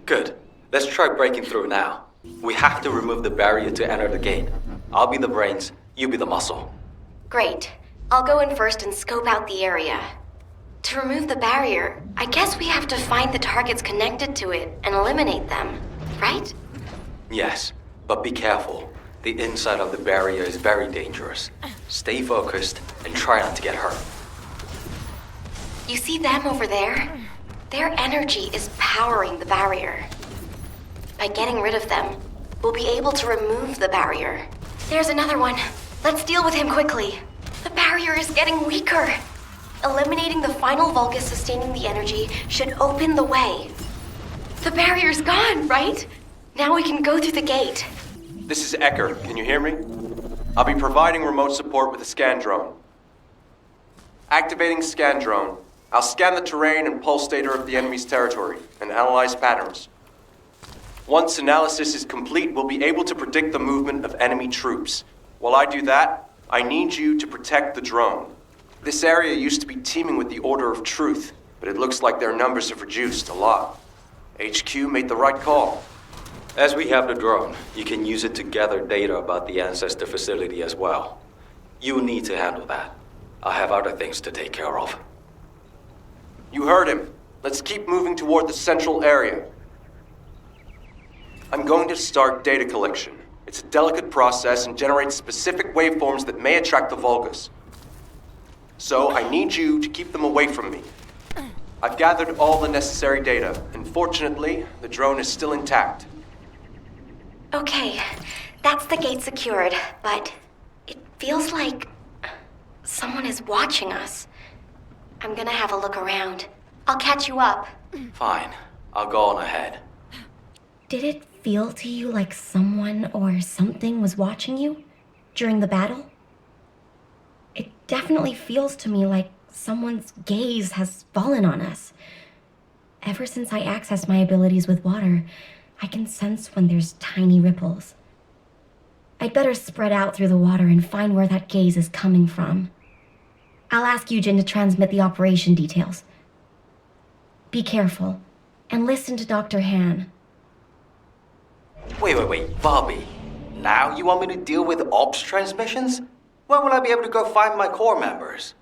Good. Let's try breaking through now. We have to remove the barrier to enter the gate. I'll be the brains, you be the muscle. Great. I'll go in first and scope out the area. To remove the barrier, I guess we have to find the targets connected to it and eliminate them, right? Yes, but be careful. The inside of the barrier is very dangerous. Stay focused and try not to get hurt. You see them over there? Their energy is powering the barrier. By getting rid of them, we'll be able to remove the barrier. There's another one. Let's deal with him quickly. The barrier is getting weaker. Eliminating the final VULGUS sustaining the energy should open the way. The barrier's gone, right? Now we can go through the gate. This is Ecker. Can you hear me? I'll be providing remote support with a scan drone. Activating scan drone. I'll scan the terrain and pulse data of the enemy's territory and analyze patterns. Once analysis is complete, we'll be able to predict the movement of enemy troops. While I do that, I need you to protect the drone. This area used to be teeming with the Order of Truth, but it looks like their numbers have reduced a lot. HQ made the right call. As we have the drone, you can use it to gather data about the Ancestor facility as well. You need to handle that. I have other things to take care of. You heard him. Let's keep moving toward the central area. I'm going to start data collection. It's a delicate process and generates specific waveforms that may attract the VULGUS. So I need you to keep them away from me. I've gathered all the necessary data, and fortunately, the drone is still intact. Okay, that's the gate secured, but it feels like someone is watching us. I'm gonna have a look around. I'll catch you up. Fine. I'll go on ahead. Did it feel to you like someone or something was watching you during the battle? It definitely feels to me like someone's gaze has fallen on us. Ever since I accessed my abilities with water, I can sense when there's tiny ripples. I'd better spread out through the water and find where that gaze is coming from. I'll ask Eugen to transmit the operation details. Be careful, and listen to Dr. Han. Wait, Bobby. Now you want me to deal with ops transmissions? When will I be able to go find my core members?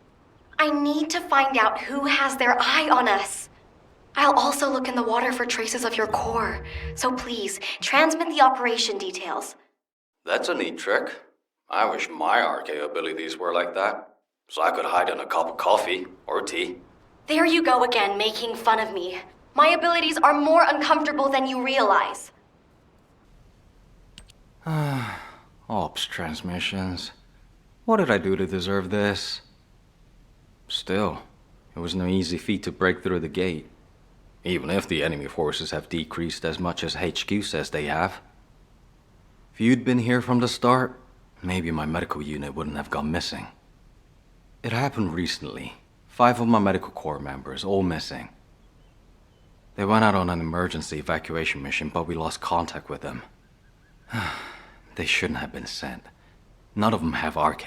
I need to find out who has their eye on us. I'll also look in the water for traces of your core, so please, transmit the operation details. That's a neat trick. I wish my RK abilities were like that, so I could hide in a cup of coffee or tea. There you go again, making fun of me. My abilities are more uncomfortable than you realize. Ops transmissions. What did I do to deserve this? Still, it was no easy feat to break through the gate, even if the enemy forces have decreased as much as HQ says they have. If you'd been here from the start, maybe my medical unit wouldn't have gone missing. It happened recently. 5 of my medical corps members, all missing. They went out on an emergency evacuation mission, but we lost contact with them. They shouldn't have been sent. None of them have RK.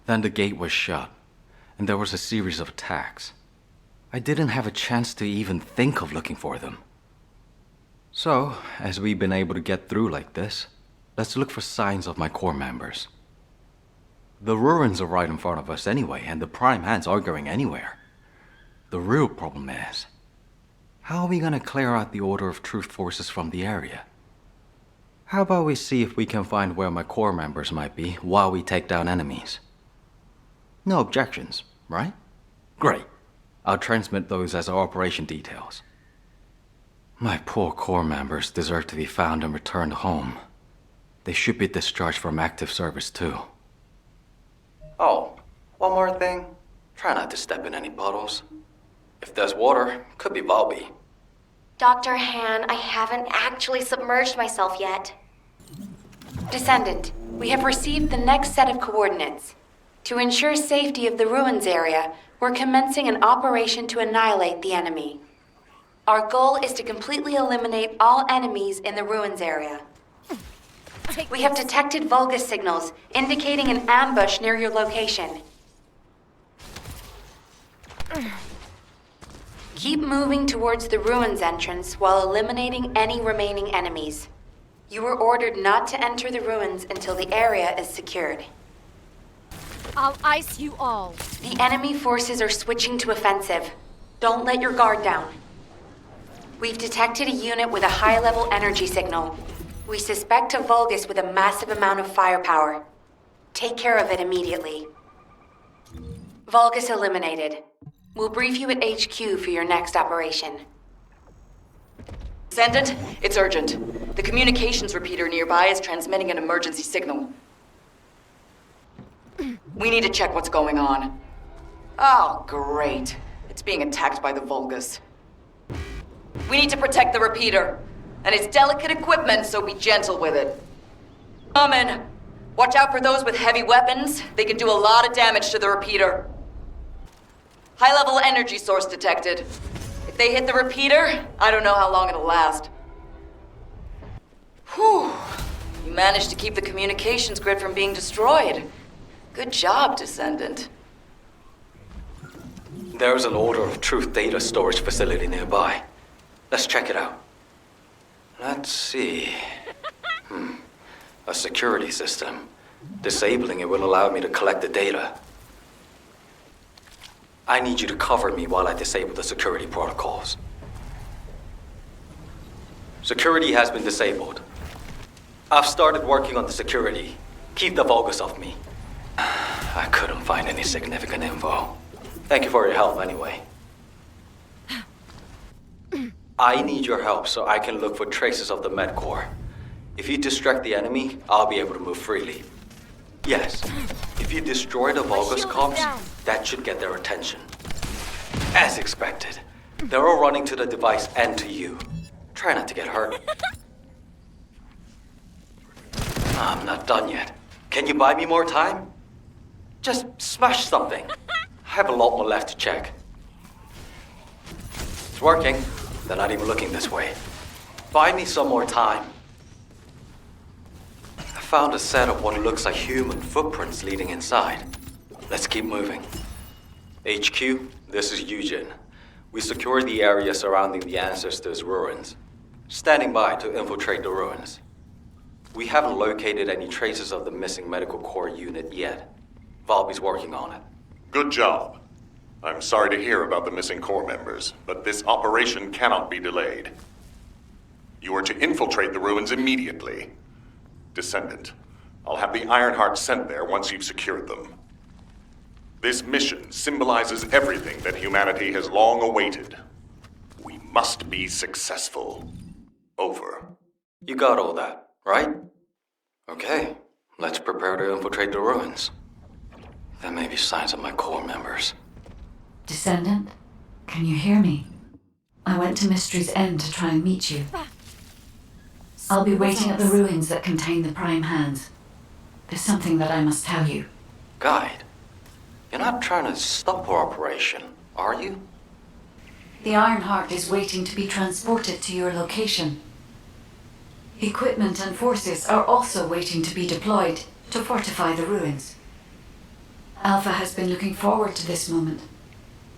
Then the gate was shut, and there was a series of attacks. I didn't have a chance to even think of looking for them. So, as we've been able to get through like this, let's look for signs of my corps members. The ruins are right in front of us anyway, and the prime hands aren't going anywhere. The real problem is, how are we gonna clear out the Order of Truth forces from the area? How about we see if we can find where my corps members might be while we take down enemies? No objections, right? Great. I'll transmit those as our operation details. My poor corps members deserve to be found and returned home. They should be discharged from active service too. Oh, one more thing. Try not to step in any puddles. If there's water, could be Bobby. Dr. Han, I haven't actually submerged myself yet. Descendant, we have received the next set of coordinates. To ensure safety of the ruins area, we're commencing an operation to annihilate the enemy. Our goal is to completely eliminate all enemies in the ruins area. We have detected VULGUS signals, indicating an ambush near your location. Keep moving towards the ruins entrance while eliminating any remaining enemies. You were ordered not to enter the ruins until the area is secured. I'll ice you all. The enemy forces are switching to offensive. Don't let your guard down. We've detected a unit with a high-level energy signal. We suspect a VULGUS with a massive amount of firepower. Take care of it immediately. VULGUS eliminated. We'll brief you at HQ for your next operation. Descendant, it's urgent. The communications repeater nearby is transmitting an emergency signal. We need to check what's going on. Oh, great. It's being attacked by the VULGUS. We need to protect the repeater. And it's delicate equipment, so be gentle with it. Come in. Watch out for those with heavy weapons. They can do a lot of damage to the repeater. High-level energy source detected. If they hit the repeater, I don't know how long it'll last. Whew. You managed to keep the communications grid from being destroyed. Good job, Descendant. There's an Order of Truth data storage facility nearby. Let's check it out. Let's see. A security system. Disabling it will allow me to collect the data. I need you to cover me while I disable the security protocols. Security has been disabled. I've started working on the security. Keep the VULGUS off me. I couldn't find any significant info. Thank you for your help anyway. I need your help so I can look for traces of the med core. If you distract the enemy, I'll be able to move freely. Yes, if you destroy the VULGUS comms, that should get their attention. As expected, they're all running to the device and to you. Try not to get hurt. I'm not done yet. Can you buy me more time? Just smash something. I have a lot more left to check. It's working. They're not even looking this way. Buy me some more time. I found a set of what looks like human footprints leading inside. Let's keep moving. HQ, this is Eugen. We secured the area surrounding the Ancestors' ruins. Standing by to infiltrate the ruins. We haven't located any traces of the missing medical core unit yet. Valby's working on it. Good job. I'm sorry to hear about the missing core members, but this operation cannot be delayed. You are to infiltrate the ruins immediately. Descendant, I'll have the Ironheart sent there once you've secured them. This mission symbolizes everything that humanity has long awaited. We must be successful. Over. You got all that, right? Okay, let's prepare to infiltrate the ruins. There may be signs of my core members. Descendant, can you hear me? I went to Mystery's End to try and meet you. I'll be waiting at the ruins that contain the Prime Hands. There's something that I must tell you. Guide, you're not trying to stop our operation, are you? The Ironheart is waiting to be transported to your location. Equipment and forces are also waiting to be deployed to fortify the ruins. Alpha has been looking forward to this moment.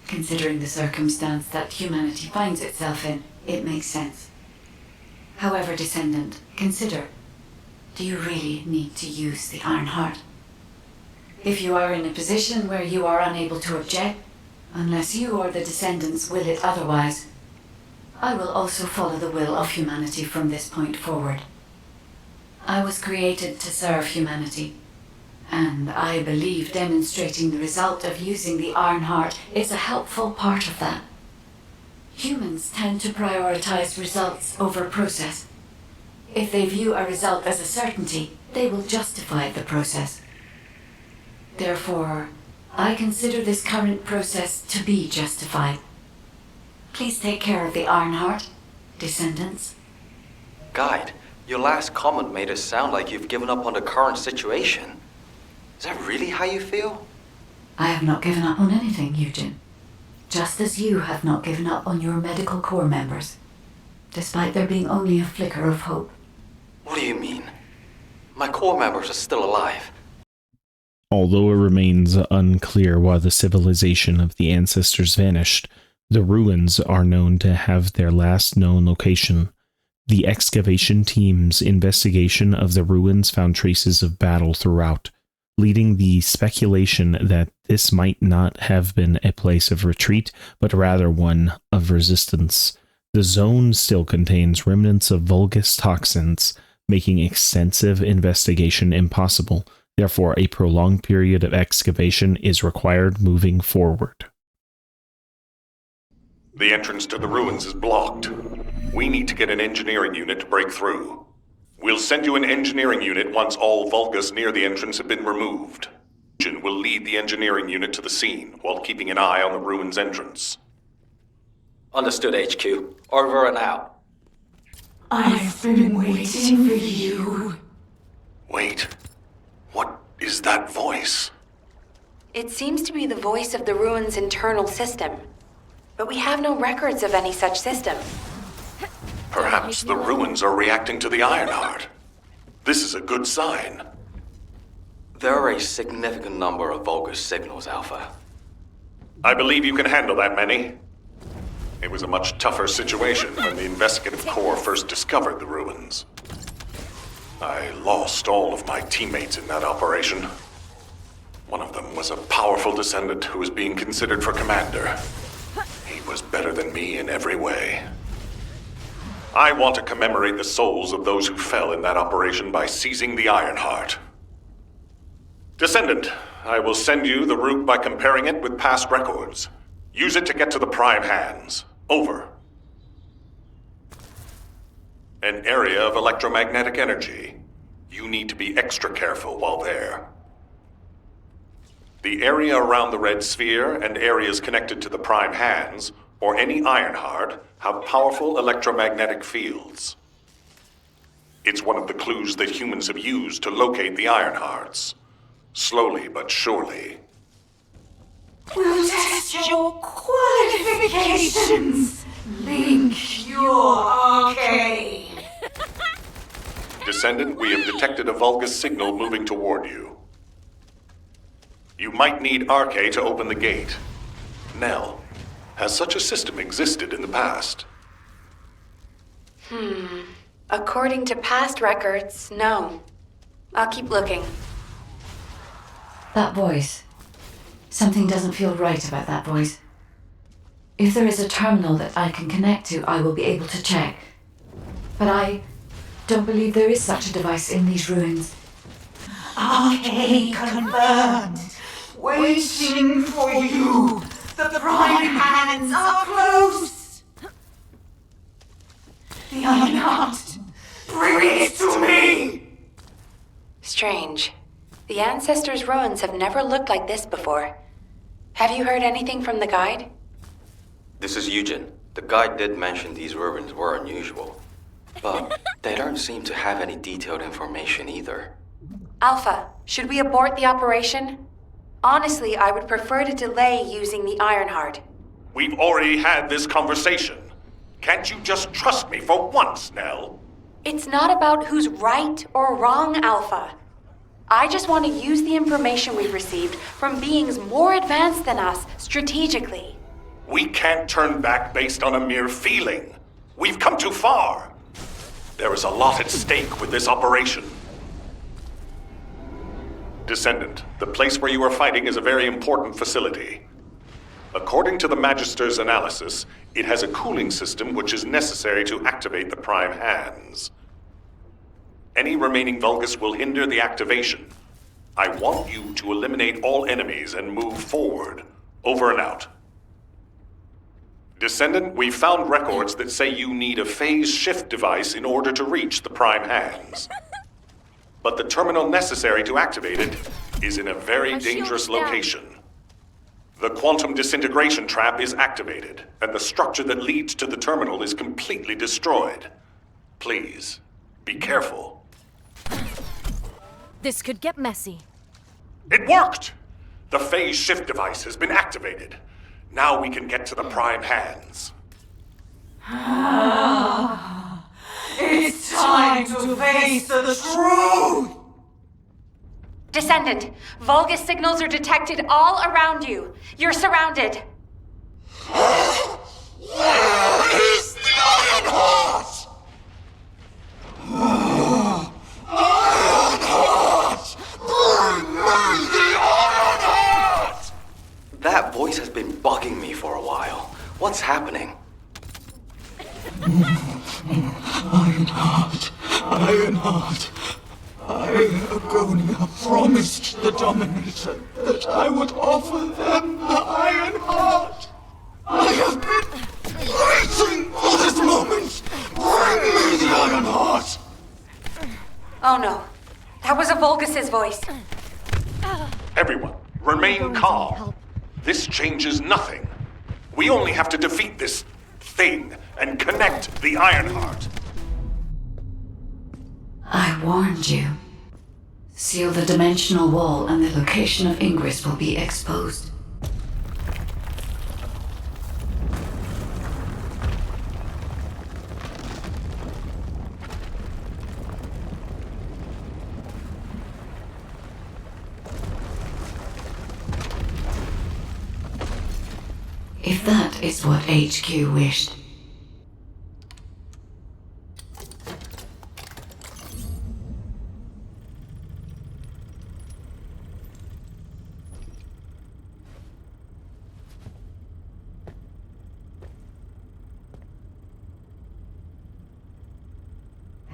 Considering the circumstance that humanity finds itself in, it makes sense. However, Descendant, consider, do you really need to use the Ironheart? If you are in a position where you are unable to object, unless you or the Descendants will it otherwise, I will also follow the will of humanity from this point forward. I was created to serve humanity, and I believe demonstrating the result of using the Ironheart is a helpful part of that. Humans tend to prioritize results over process. If they view a result as a certainty, they will justify the process. Therefore, I consider this current process to be justified. Please take care of the Ironheart, Descendants. Guide, your last comment made it sound like you've given up on the current situation. Is that really how you feel? I have not given up on anything, Eugen. Just as you have not given up on your medical corps members, despite there being only a flicker of hope. What do you mean? My core members are still alive. Although it remains unclear why the civilization of the ancestors vanished, the ruins are known to have their last known location. The excavation team's investigation of the ruins found traces of battle throughout, leading the speculation that this might not have been a place of retreat, but rather one of resistance. The zone still contains remnants of VULGUS toxins, making extensive investigation impossible. Therefore, a prolonged period of excavation is required moving forward. The entrance to the ruins is blocked. We need to get an engineering unit to break through. We'll send you an engineering unit once all VULGUS near the entrance have been removed. Eugen will lead the engineering unit to the scene while keeping an eye on the ruins entrance. Understood, HQ. Over and out. I've been waiting for you. Wait. What is that voice? It seems to be the voice of the ruins' internal system, but we have no records of any such system. Perhaps the ruins are reacting to the Ironheart. This is a good sign. There are a significant number of VULGUS signals, Alpha. I believe you can handle that many. It was a much tougher situation when the Investigative Corps first discovered the ruins. I lost all of my teammates in that operation. One of them was a powerful descendant who was being considered for commander. He was better than me in every way. I want to commemorate the souls of those who fell in that operation by seizing the Ironheart. Descendant, I will send you the route by comparing it with past records. Use it to get to the Prime hands. Over. An area of electromagnetic energy. You need to be extra careful while there. The area around the Red Sphere and areas connected to the Prime hands, or any Ironheart, have powerful electromagnetic fields. It's one of the clues that humans have used to locate the Ironhearts. Slowly but surely. We'll test your qualifications. Link your arcade. Descendant, we have detected a VULGUS signal moving toward you. You might need Arche to open the gate. Nell, has such a system existed in the past? According to past records, no. I'll keep looking. That voice. Something doesn't feel right about that voice. If there is a terminal that I can connect to, I will be able to check. But I don't believe there is such a device in these ruins. Arcade confirmed. Waiting for you. The Prime hands are close. The Ironheart. Bring it to me. Strange. The Ancestors' ruins have never looked like this before. Have you heard anything from the guide? This is Eugen. The guide did mention these ruins were unusual, but they don't seem to have any detailed information either. Alpha, should we abort the operation? Honestly, I would prefer to delay using the Ironheart. We've already had this conversation. Can't you just trust me for once, Nell? It's not about who's right or wrong, Alpha. I just want to use the information we've received from beings more advanced than us strategically. We can't turn back based on a mere feeling. We've come too far. There is a lot at stake with this operation. Descendant, the place where you are fighting is a very important facility. According to the Magister's analysis, it has a cooling system which is necessary to activate the Prime hands. Any remaining VULGUS will hinder the activation. I want you to eliminate all enemies and move forward. Over and out. Descendant, we've found records that say you need a phase shift device in order to reach the Prime hands. But the terminal necessary to activate it is in a very dangerous location. The quantum disintegration trap is activated, and the structure that leads to the terminal is completely destroyed. Please, be careful. This could get messy. It worked! The phase shift device has been activated. Now we can get to the Prime hands. It's time to face the truth! Descendant, VULGUS signals are detected all around you. You're surrounded. Where is the Ironheart? Ironheart! Bring me the Ironheart! That voice has been bugging me for a while. What's happening? Ironheart, Ironheart. I, Agonia, promised the Dominator that I would offer them the Ironheart. I have been waiting for this moment. Bring me the Ironheart. Oh no, that was a VULGUS's voice. Everyone, remain calm. This changes nothing. We only have to defeat this thing and connect the Ironheart. I warned you. Seal the dimensional wall and the location of Ingress will be exposed. If that is what HQ wished.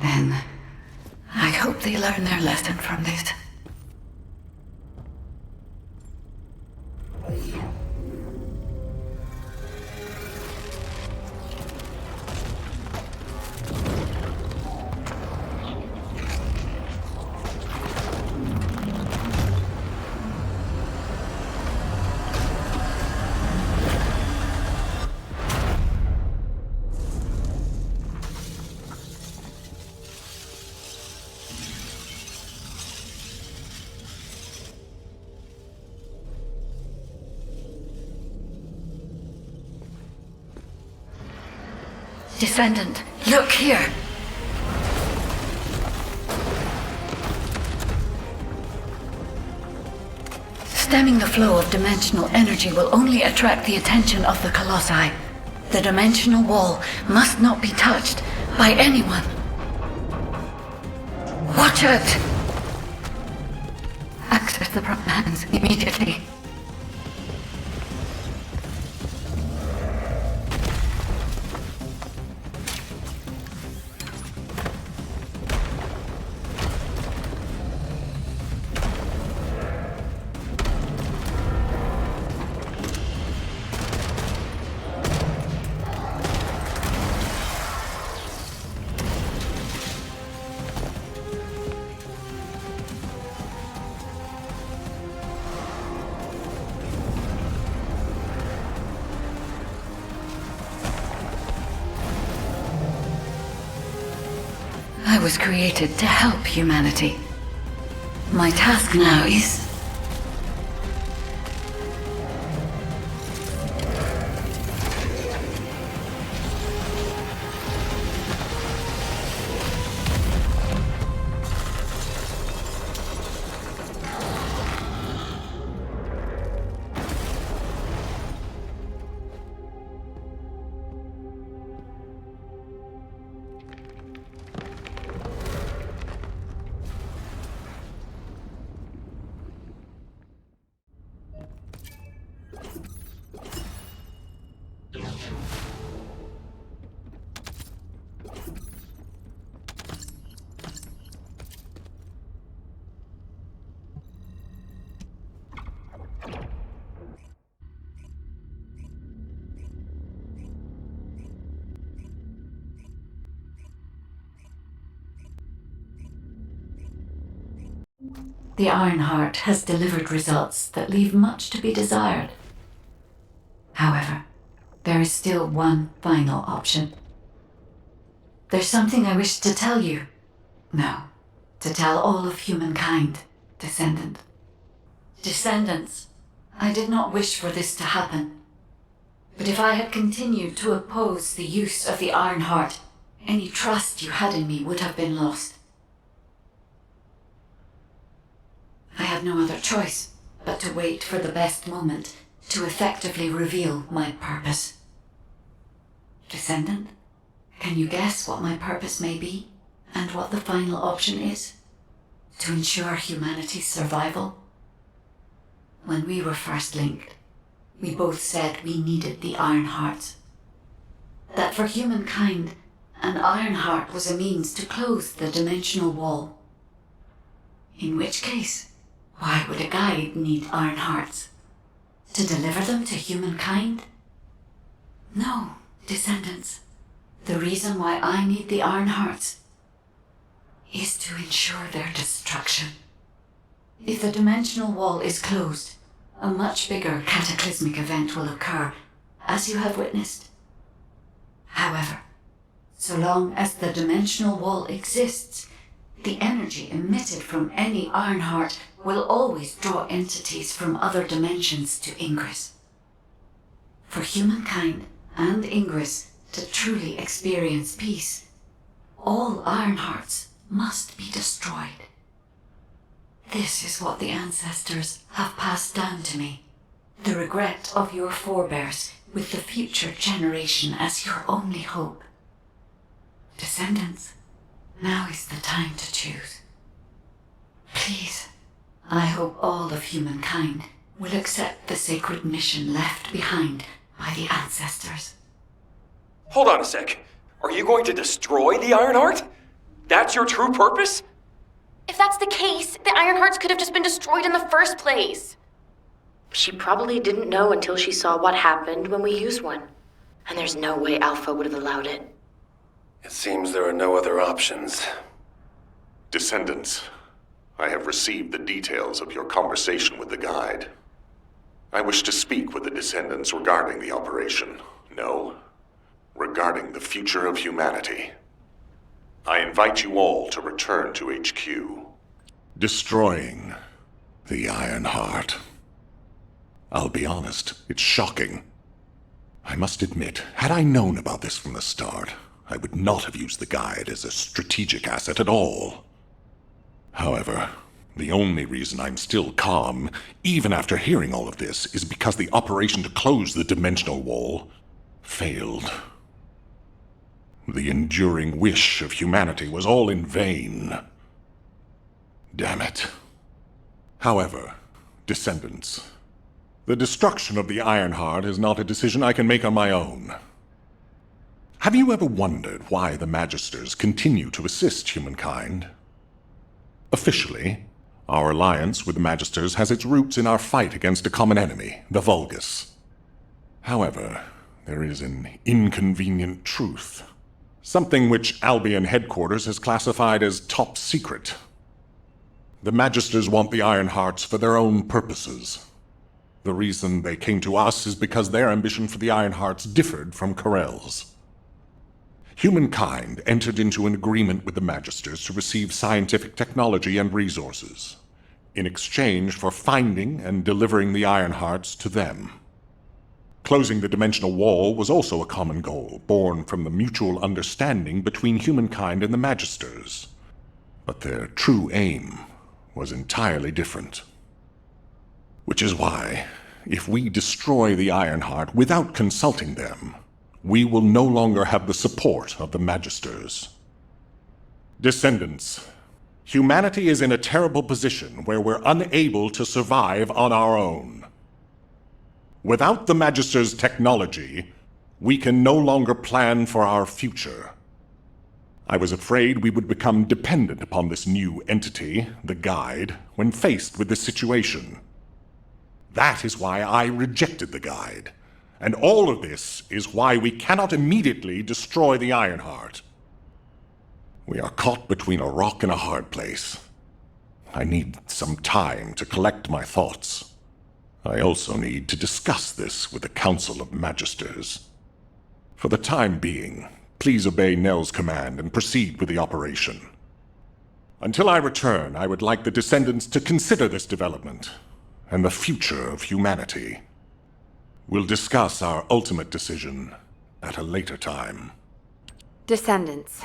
Then, I hope they learn their lesson from this. Descendant, look here! Stemming the flow of dimensional energy will only attract the attention of the Colossi. The dimensional wall must not be touched by anyone. Watch out! Access the prop hands immediately. I was created to help humanity. My task now is... The Ironheart has delivered results that leave much to be desired. However, there is still one final option. There's something I wish to tell you. No, to tell all of humankind, Descendant. Descendants, I did not wish for this to happen. But if I had continued to oppose the use of the Ironheart, any trust you had in me would have been lost. I had no other choice but to wait for the best moment to effectively reveal my purpose. Descendant, can you guess what my purpose may be, and what the final option is? To ensure humanity's survival? When we were first linked, we both said we needed the Ironhearts. That for humankind, an Ironheart was a means to close the dimensional wall. In which case, why would a guide need Ironhearts? To deliver them to humankind? No, Descendants. The reason why I need the Ironhearts is to ensure their destruction. If the dimensional wall is closed, a much bigger cataclysmic event will occur, as you have witnessed. However, so long as the dimensional wall exists, the energy emitted from any Ironheart will always draw entities from other dimensions to Ingress. For humankind and Ingress to truly experience peace, all Ironhearts must be destroyed. This is what the ancestors have passed down to me. The regret of your forebears with the future generation as your only hope. Descendants, now is the time to choose. Please, I hope all of humankind will accept the sacred mission left behind by the ancestors. Hold on a sec. Are you going to destroy the Ironheart? That's your true purpose? If that's the case, the Ironhearts could have just been destroyed in the first place. She probably didn't know until she saw what happened when we used one. And there's no way Alpha would have allowed it. It seems there are no other options. Descendants, I have received the details of your conversation with the guide. I wish to speak with the Descendants regarding the operation. No, regarding the future of humanity. I invite you all to return to HQ. Destroying the Ironheart. I'll be honest, it's shocking. I must admit, had I known about this from the start, I would not have used the guide as a strategic asset at all. However, the only reason I'm still calm, even after hearing all of this, is because the operation to close the dimensional wall failed. The enduring wish of humanity was all in vain. Damn it. However, Descendants, the destruction of the Ironheart is not a decision I can make on my own. Have you ever wondered why the Magisters continue to assist humankind? Officially, our alliance with the Magisters has its roots in our fight against a common enemy, the VULGUS. However, there is an inconvenient truth. Something which Albion headquarters has classified as top secret. The Magisters want the Ironhearts for their own purposes. The reason they came to us is because their ambition for the Ironhearts differed from KARELL's. Humankind entered into an agreement with the Magisters to receive scientific technology and resources, in exchange for finding and delivering the Ironhearts to them. Closing the dimensional wall was also a common goal, born from the mutual understanding between humankind and the Magisters. But their true aim was entirely different. Which is why, if we destroy the Ironheart without consulting them, we will no longer have the support of the Magisters. Descendants, humanity is in a terrible position where we're unable to survive on our own. Without the Magisters' technology, we can no longer plan for our future. I was afraid we would become dependent upon this new entity, the Guide, when faced with this situation. That is why I rejected the Guide. And all of this is why we cannot immediately destroy the Ironheart. We are caught between a rock and a hard place. I need some time to collect my thoughts. I also need to discuss this with the Council of Magisters. For the time being, please obey Nell's command and proceed with the operation. Until I return, I would like the Descendants to consider this development and the future of humanity. We'll discuss our ultimate decision at a later time. Descendants,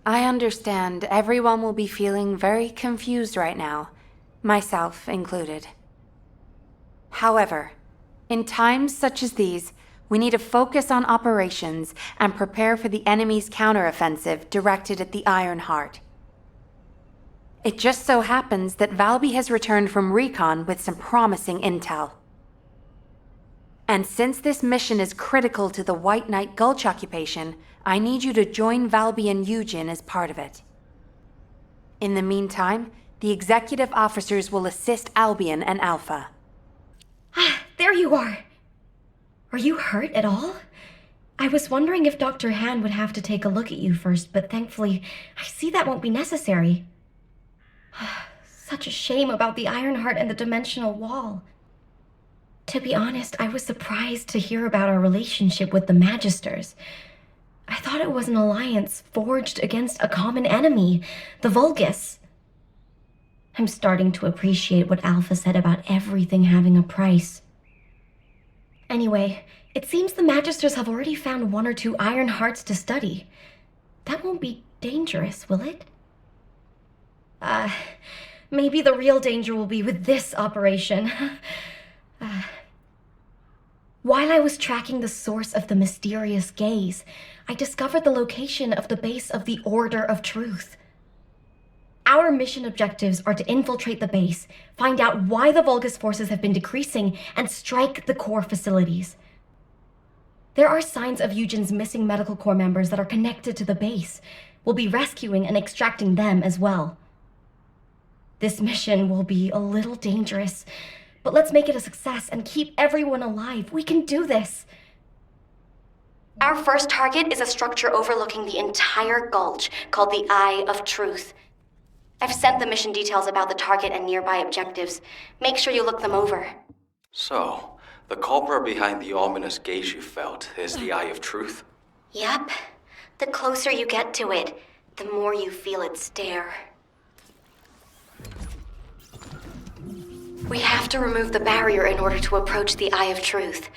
I understand everyone will be feeling very confused right now, myself included. However, in times such as these, we need to focus on operations and prepare for the enemy's counteroffensive directed at the Ironheart. It just so happens that Valby has returned from recon with some promising intel. And since this mission is critical to the White Knight Gulch occupation, I need you to join Valby and Eugen as part of it. In the meantime, the executive officers will assist Albion and Alpha. There you are! Are you hurt at all? I was wondering if Dr. Han would have to take a look at you first, but thankfully, I see that won't be necessary. Such a shame about the Ironheart and the dimensional wall. To be honest, I was surprised to hear about our relationship with the Magisters. I thought it was an alliance forged against a common enemy, the VULGUS. I'm starting to appreciate what Alpha said about everything having a price. Anyway, it seems the Magisters have already found 1 or 2 Ironhearts to study. That won't be dangerous, will it? Maybe the real danger will be with this operation. While I was tracking the source of the mysterious gaze, I discovered the location of the base of the Order of Truth. Our mission objectives are to infiltrate the base, find out why the Vulgus forces have been decreasing, and strike the core facilities. There are signs of Eugen's missing medical corps members that are connected to the base. We'll be rescuing and extracting them as well. This mission will be a little dangerous, but let's make it a success and keep everyone alive. We can do this. Our first target is a structure overlooking the entire gulch called the Eye of Truth. I've sent the mission details about the target and nearby objectives. Make sure you look them over. So, the culprit behind the ominous gaze you felt is the Eye of Truth? Yep. The closer you get to it, the more you feel it stare. We have to remove the barrier in order to approach the Eye of Truth.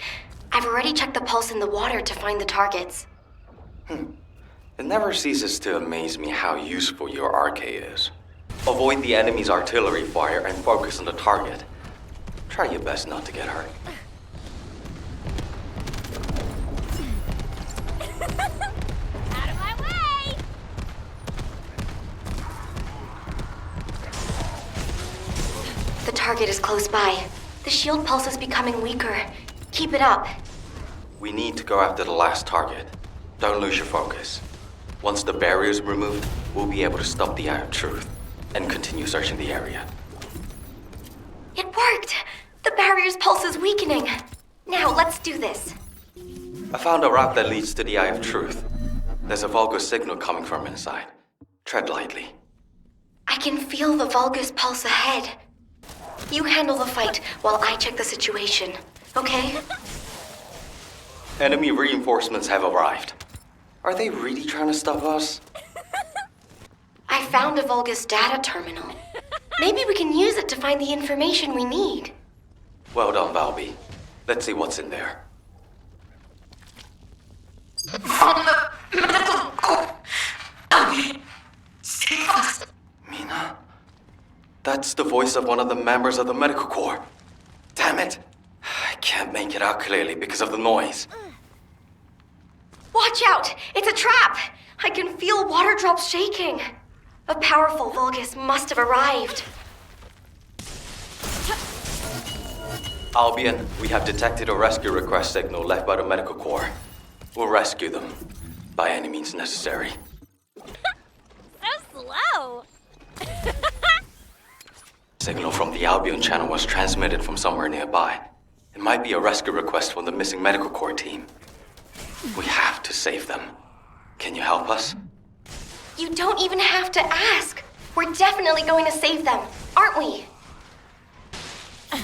I've already checked the pulse in the water to find the targets. It never ceases to amaze me how useful your RK is. Avoid the enemy's artillery fire and focus on the target. Try your best not to get hurt. Out of my way! The target is close by. The shield pulse is becoming weaker. Keep it up. We need to go after the last target. Don't lose your focus. Once the barrier is removed, we'll be able to stop the Eye of Truth and continue searching the area. It worked! The barrier's pulse is weakening. Now, let's do this. I found a route that leads to the Eye of Truth. There's a Vulgus signal coming from inside. Tread lightly. I can feel the Vulgus pulse ahead. You handle the fight while I check the situation, okay? Enemy reinforcements have arrived. Are they really trying to stop us? I found a Vulgus data terminal. Maybe we can use it to find the information we need. Well done, Valby. Let's see what's in there. From the medical corps. Save us. Mina? That's the voice of one of the members of the medical corps. Damn it! I can't make it out clearly because of the noise. Watch out! It's a trap! I can feel water drops shaking. A powerful Vulgus must have arrived. Albion, we have detected a rescue request signal left by the medical corps. We'll rescue them, by any means necessary. So slow! Signal from the Albion channel was transmitted from somewhere nearby. It might be a rescue request from the missing medical corps team. We have to save them. Can you help us? You don't even have to ask. We're definitely going to save them, aren't we?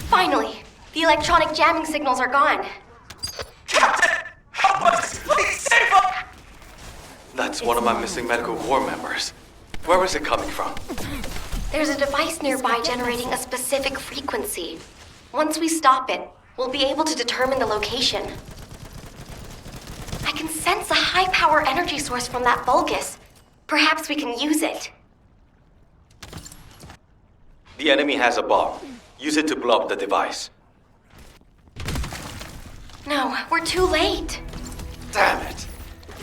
Finally, the electronic jamming signals are gone. Captain, help us! Please save us! That's one of my missing medical corps members. Where is it coming from? There's a device nearby generating a specific frequency. Once we stop it, we'll be able to determine the location. I can sense a high-power energy source from that Vulgus. Perhaps we can use it. The enemy has a bomb. Use it to blow up the device. No, we're too late. Damn it.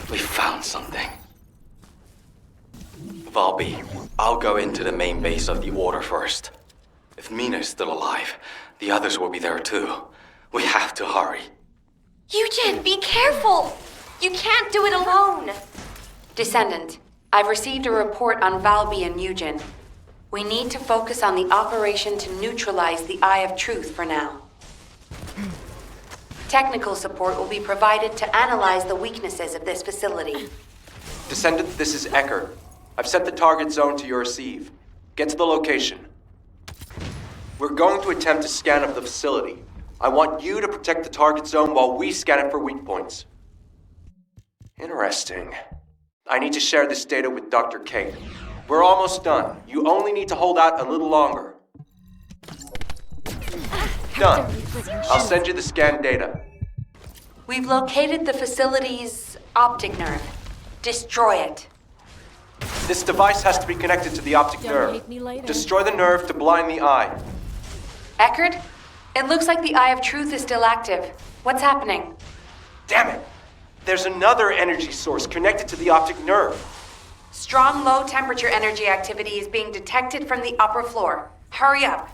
We found something. Valby, I'll go into the main base of the Order first. If Mina's still alive, the others will be there too. We have to hurry. Eugen, be careful! You can't do it alone! Descendant, I've received a report on Valby and Eugen. We need to focus on the operation to neutralize the Eye of Truth for now. Technical support will be provided to analyze the weaknesses of this facility. Descendant, this is Eckert. I've sent the target zone to your receive. Get to the location. We're going to attempt to scan up the facility. I want you to protect the target zone while we scan it for weak points. Interesting. I need to share this data with Dr. Kate. We're almost done. You only need to hold out a little longer. Done. I'll send you the scanned data. We've located the facility's optic nerve. Destroy it. This device has to be connected to the optic nerve. Destroy the nerve to blind the eye. Eckert, it looks like the Eye of Truth is still active. What's happening? Damn it! There's another energy source connected to the optic nerve. Strong low-temperature energy activity is being detected from the upper floor. Hurry up.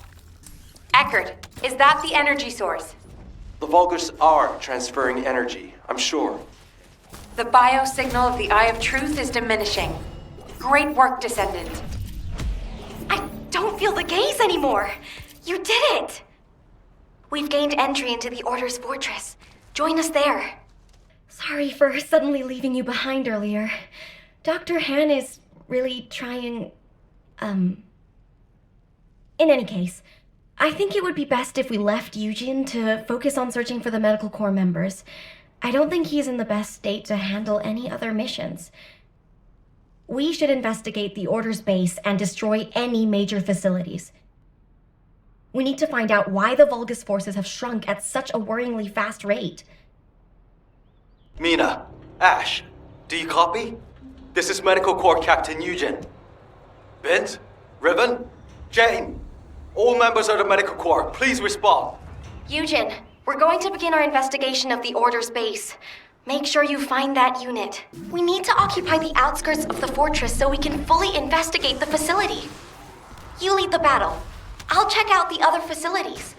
Eckert, is that the energy source? The Vulgus are transferring energy, I'm sure. The biosignal of the Eye of Truth is diminishing. Great work, Descendant. I don't feel the gaze anymore. You did it! We've gained entry into the Order's fortress. Join us there. Sorry for suddenly leaving you behind earlier. Dr. Han is really trying, In any case, I think it would be best if we left Eugen to focus on searching for the Medical Corps members. I don't think he's in the best state to handle any other missions. We should investigate the Order's base and destroy any major facilities. We need to find out why the Vulgus forces have shrunk at such a worryingly fast rate. Mina, Ash, do you copy? This is Medical Corps Captain Eugen. Bint, Riven, Jane, all members of the Medical Corps, please respond. Eugen, we're going to begin our investigation of the Order's base. Make sure you find that unit. We need to occupy the outskirts of the fortress so we can fully investigate the facility. You lead the battle. I'll check out the other facilities.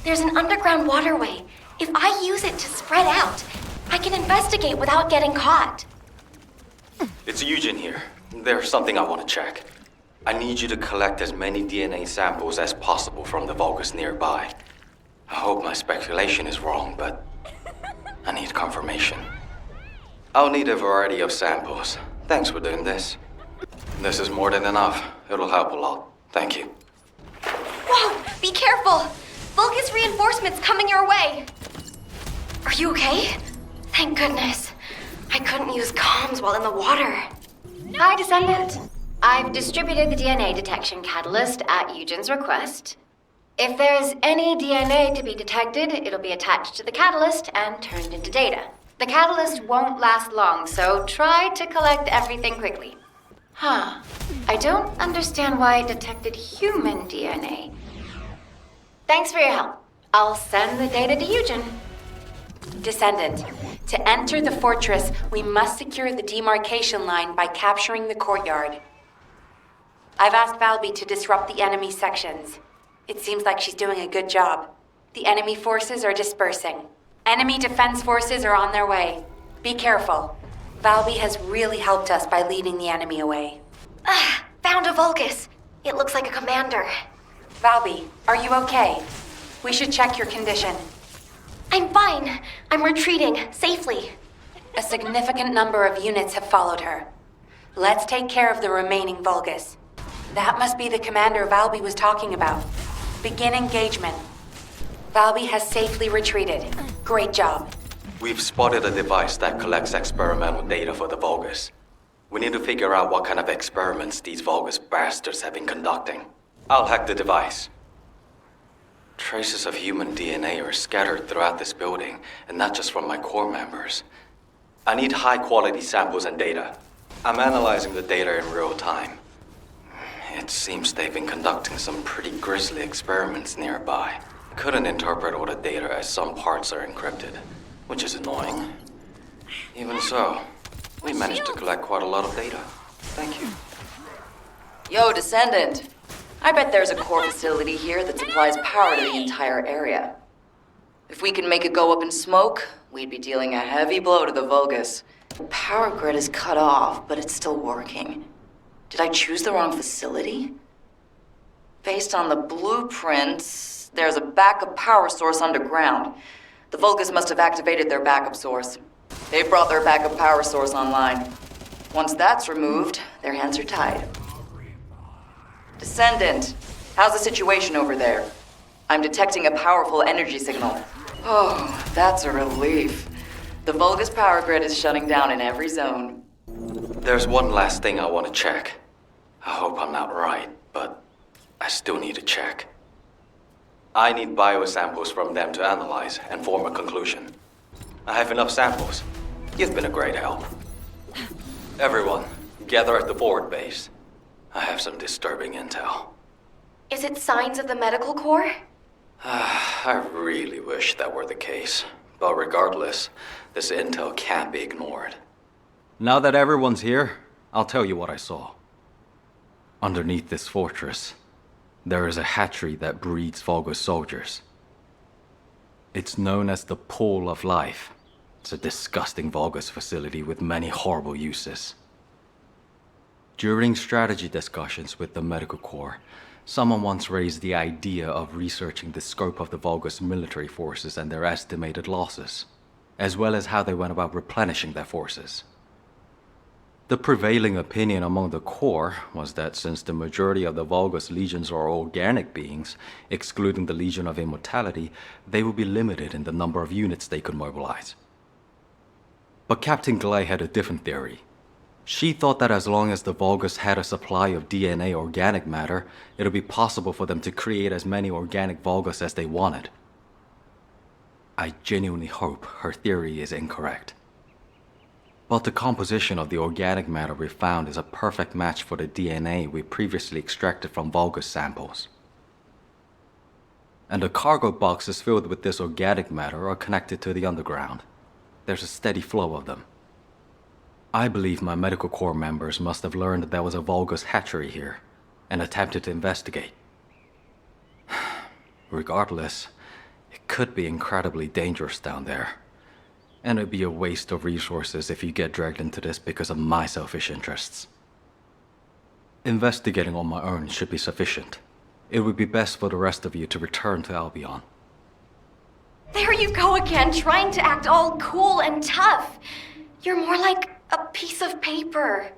There's an underground waterway. If I use it to spread out, I can investigate without getting caught. It's Eugen here. There's something I want to check. I need you to collect as many DNA samples as possible from the Vulgus nearby. I hope my speculation is wrong, but I need confirmation. I'll need a variety of samples. Thanks for doing this. This is more than enough. It'll help a lot. Thank you. Whoa! Be careful! Vulgus reinforcements coming your way! Are you okay? Thank goodness. I couldn't use comms while in the water. Hi, Descendant. I've distributed the DNA detection catalyst at Eugen's request. If there's any DNA to be detected, it'll be attached to the catalyst and turned into data. The catalyst won't last long, so try to collect everything quickly. Huh. I don't understand why it detected human DNA. Thanks for your help. I'll send the data to Eugen. Descendant, to enter the fortress, we must secure the demarcation line by capturing the courtyard. I've asked Valby to disrupt the enemy sections. It seems like she's doing a good job. The enemy forces are dispersing. Enemy defense forces are on their way. Be careful. Valby has really helped us by leading the enemy away. Found a Vulgus. It looks like a commander. Valby, are you okay? We should check your condition. I'm fine. I'm retreating, safely. A significant number of units have followed her. Let's take care of the remaining Vulgus. That must be the commander Valby was talking about. Begin engagement. Valby has safely retreated. Great job. We've spotted a device that collects experimental data for the Vulgus. We need to figure out what kind of experiments these Vulgus bastards have been conducting. I'll hack the device. Traces of human DNA are scattered throughout this building, and not just from my core members. I need high-quality samples and data. I'm analyzing the data in real time. It seems they've been conducting some pretty grisly experiments nearby. Couldn't interpret all the data as some parts are encrypted, which is annoying. Even so, we managed to collect quite a lot of data. Thank you. Yo, Descendant. I bet there's a core facility here that supplies power to the entire area. If we can make it go up in smoke, we'd be dealing a heavy blow to the Vulgus. The power grid is cut off, but it's still working. Did I choose the wrong facility? Based on the blueprints, there's a backup power source underground. The Vulgus must have activated their backup source. They've brought their backup power source online. Once that's removed, their hands are tied. Descendant, how's the situation over there? I'm detecting a powerful energy signal. Oh, that's a relief. The Vulgus power grid is shutting down in every zone. There's one last thing I want to check. I hope I'm not right, but I still need to check. I need biosamples from them to analyze and form a conclusion. I have enough samples. You've been a great help. Everyone, gather at the forward base. I have some disturbing intel. Is it signs of the Medical Corps? I really wish that were the case. But regardless, this intel can't be ignored. Now that everyone's here, I'll tell you what I saw. Underneath this fortress, there is a hatchery that breeds VULGUS soldiers. It's known as the Pool of Life. It's a disgusting VULGUS facility with many horrible uses. During strategy discussions with the Medical Corps, someone once raised the idea of researching the scope of the VULGUS military forces and their estimated losses, as well as how they went about replenishing their forces. The prevailing opinion among the Corps was that since the majority of the VULGUS legions are organic beings, excluding the Legion of Immortality, they would be limited in the number of units they could mobilize. But Captain Glay had a different theory. She thought that as long as the VULGUS had a supply of DNA organic matter, it would be possible for them to create as many organic VULGUS as they wanted. I genuinely hope her theory is incorrect. But the composition of the organic matter we found is a perfect match for the DNA we previously extracted from VULGUS samples. And the cargo boxes filled with this organic matter are connected to the underground. There's a steady flow of them. I believe my Medical Corps members must have learned that there was a VULGUS hatchery here, and attempted to investigate. Regardless, it could be incredibly dangerous down there. And it'd be a waste of resources if you get dragged into this because of my selfish interests. Investigating on my own should be sufficient. It would be best for the rest of you to return to Albion. There you go again, trying to act all cool and tough. You're more like a piece of paper,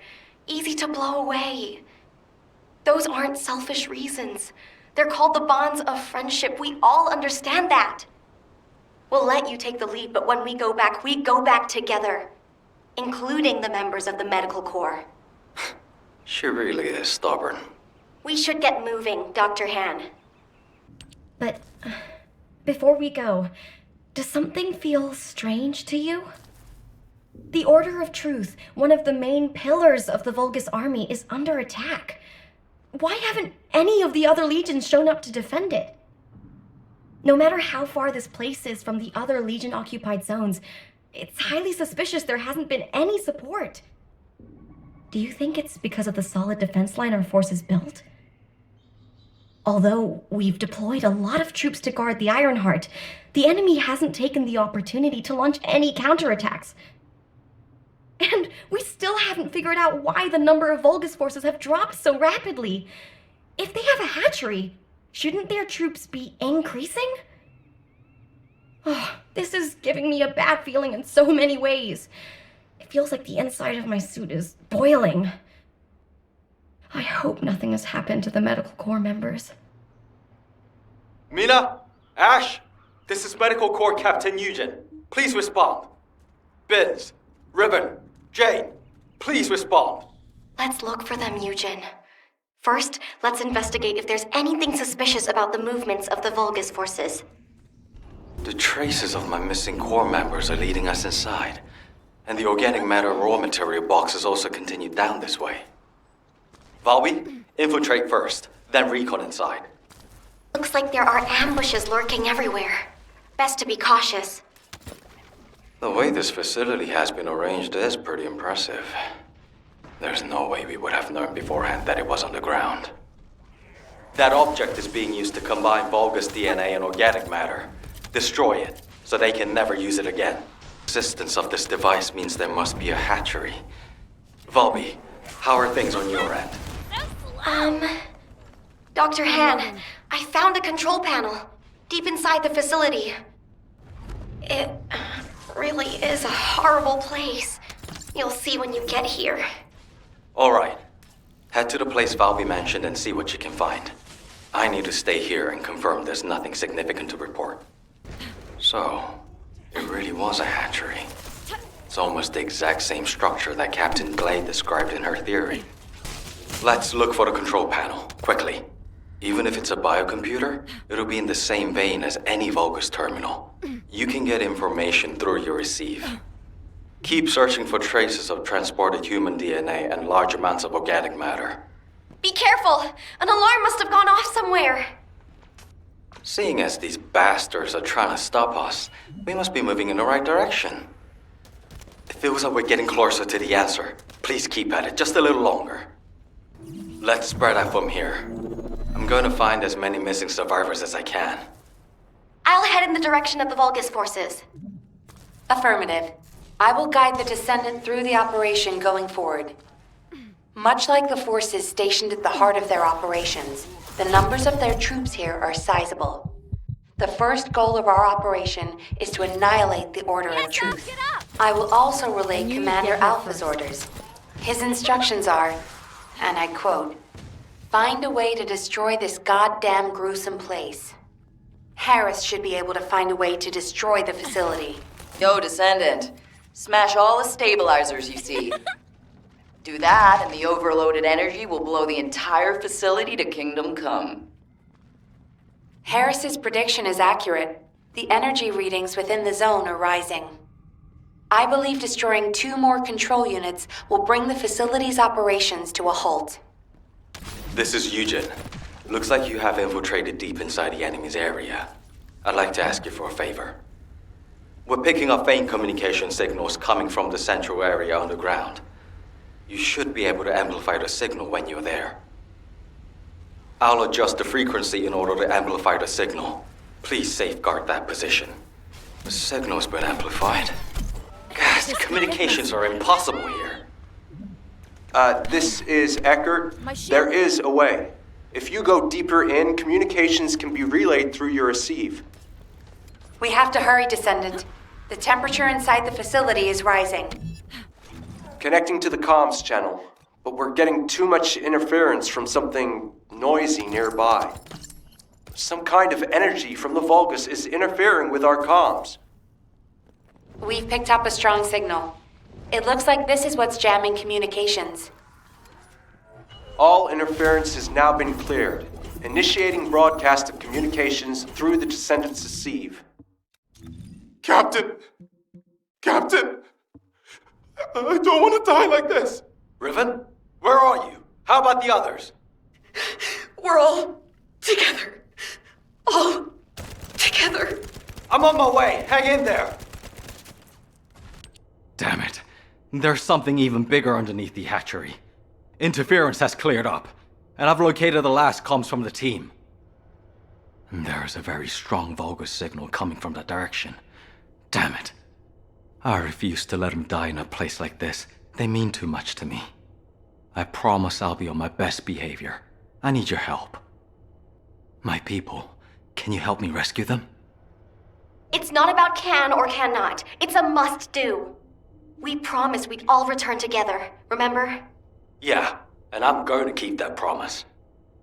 easy to blow away. Those aren't selfish reasons. They're called the bonds of friendship. We all understand that. We'll let you take the lead, but when we go back together, including the members of the Medical Corps. She really is stubborn. We should get moving, Dr. Han. But before we go, does something feel strange to you? The Order of Truth, one of the main pillars of the VULGUS army, is under attack. Why haven't any of the other legions shown up to defend it? No matter how far this place is from the other Legion-occupied zones, it's highly suspicious there hasn't been any support. Do you think it's because of the solid defense line our forces built? Although we've deployed a lot of troops to guard the IRONHEART, the enemy hasn't taken the opportunity to launch any counterattacks. And we still haven't figured out why the number of VULGUS forces have dropped so rapidly. If they have a hatchery, shouldn't their troops be increasing? Oh, this is giving me a bad feeling in so many ways. It feels like the inside of my suit is boiling. I hope nothing has happened to the Medical Corps members. Mina? Ash? This is Medical Corps Captain Eugen. Please respond. Biz, Ribbon, Jane, please respond. Let's look for them, Eugen. First, let's investigate if there's anything suspicious about the movements of the VULGUS forces. The traces of my missing Corps members are leading us inside. And the organic matter raw material boxes also continue down this way. Valby, infiltrate first, then recon inside. Looks like there are ambushes lurking everywhere. Best to be cautious. The way this facility has been arranged is pretty impressive. There's no way we would have known beforehand that it was underground. That object is being used to combine VULGUS DNA and organic matter. Destroy it, so they can never use it again. Existence of this device means there must be a hatchery. Valby, how are things on your end? Dr. Han, I found a control panel deep inside the facility. It really is a horrible place. You'll see when you get here. All right. Head to the place Valby mentioned and see what you can find. I need to stay here and confirm there's nothing significant to report. So, it really was a hatchery. It's almost the exact same structure that Captain Glade described in her theory. Let's look for the control panel, quickly. Even if it's a biocomputer, it'll be in the same vein as any VULGUS terminal. You can get information through your receive. Keep searching for traces of transported human DNA and large amounts of organic matter. Be careful! An alarm must have gone off somewhere. Seeing as these bastards are trying to stop us, we must be moving in the right direction. It feels like we're getting closer to the answer. Please keep at it just a little longer. Let's spread out from here. I'm going to find as many missing survivors as I can. I'll head in the direction of the Vulgus forces. Affirmative. I will guide the Descendant through the operation going forward. Much like the forces stationed at the heart of their operations, the numbers of their troops here are sizable. The first goal of our operation is to annihilate the Order of Truth. I will also relay Commander Alpha's orders. His instructions are, and I quote, "Find a way to destroy this goddamn gruesome place." Harris should be able to find a way to destroy the facility. Yo, Descendant. Smash all the stabilizers you see. Do that, and the overloaded energy will blow the entire facility to Kingdom Come. Harris's prediction is accurate. The energy readings within the zone are rising. I believe destroying 2 more control units will bring the facility's operations to a halt. This is Eugen. Looks like you have infiltrated deep inside the enemy's area. I'd like to ask you for a favor. We're picking up faint communication signals coming from the central area underground. You should be able to amplify the signal when you're there. I'll adjust the frequency in order to amplify the signal. Please safeguard that position. The signal's been amplified. Gosh, communications are impossible here. This is Eckert. There is a way. If you go deeper in, communications can be relayed through your receive. We have to hurry, Descendant. The temperature inside the facility is rising. Connecting to the comms channel, but we're getting too much interference from something noisy nearby. Some kind of energy from the Vulgus is interfering with our comms. We've picked up a strong signal. It looks like this is what's jamming communications. All interference has now been cleared. Initiating broadcast of communications through the Descendant's receive. Captain! Captain! I don't want to die like this! Riven? Where are you? How about the others? We're all together. All together. I'm on my way. Hang in there. Damn it. There's something even bigger underneath the hatchery. Interference has cleared up, and I've located the last comms from the team. There's a very strong Vulgus signal coming from that direction. Damn it. I refuse to let them die in a place like this. They mean too much to me. I promise I'll be on my best behavior. I need your help. My people, can you help me rescue them? It's not about can or cannot. It's a must-do. We promised we'd all return together, remember? Yeah, and I'm going to keep that promise.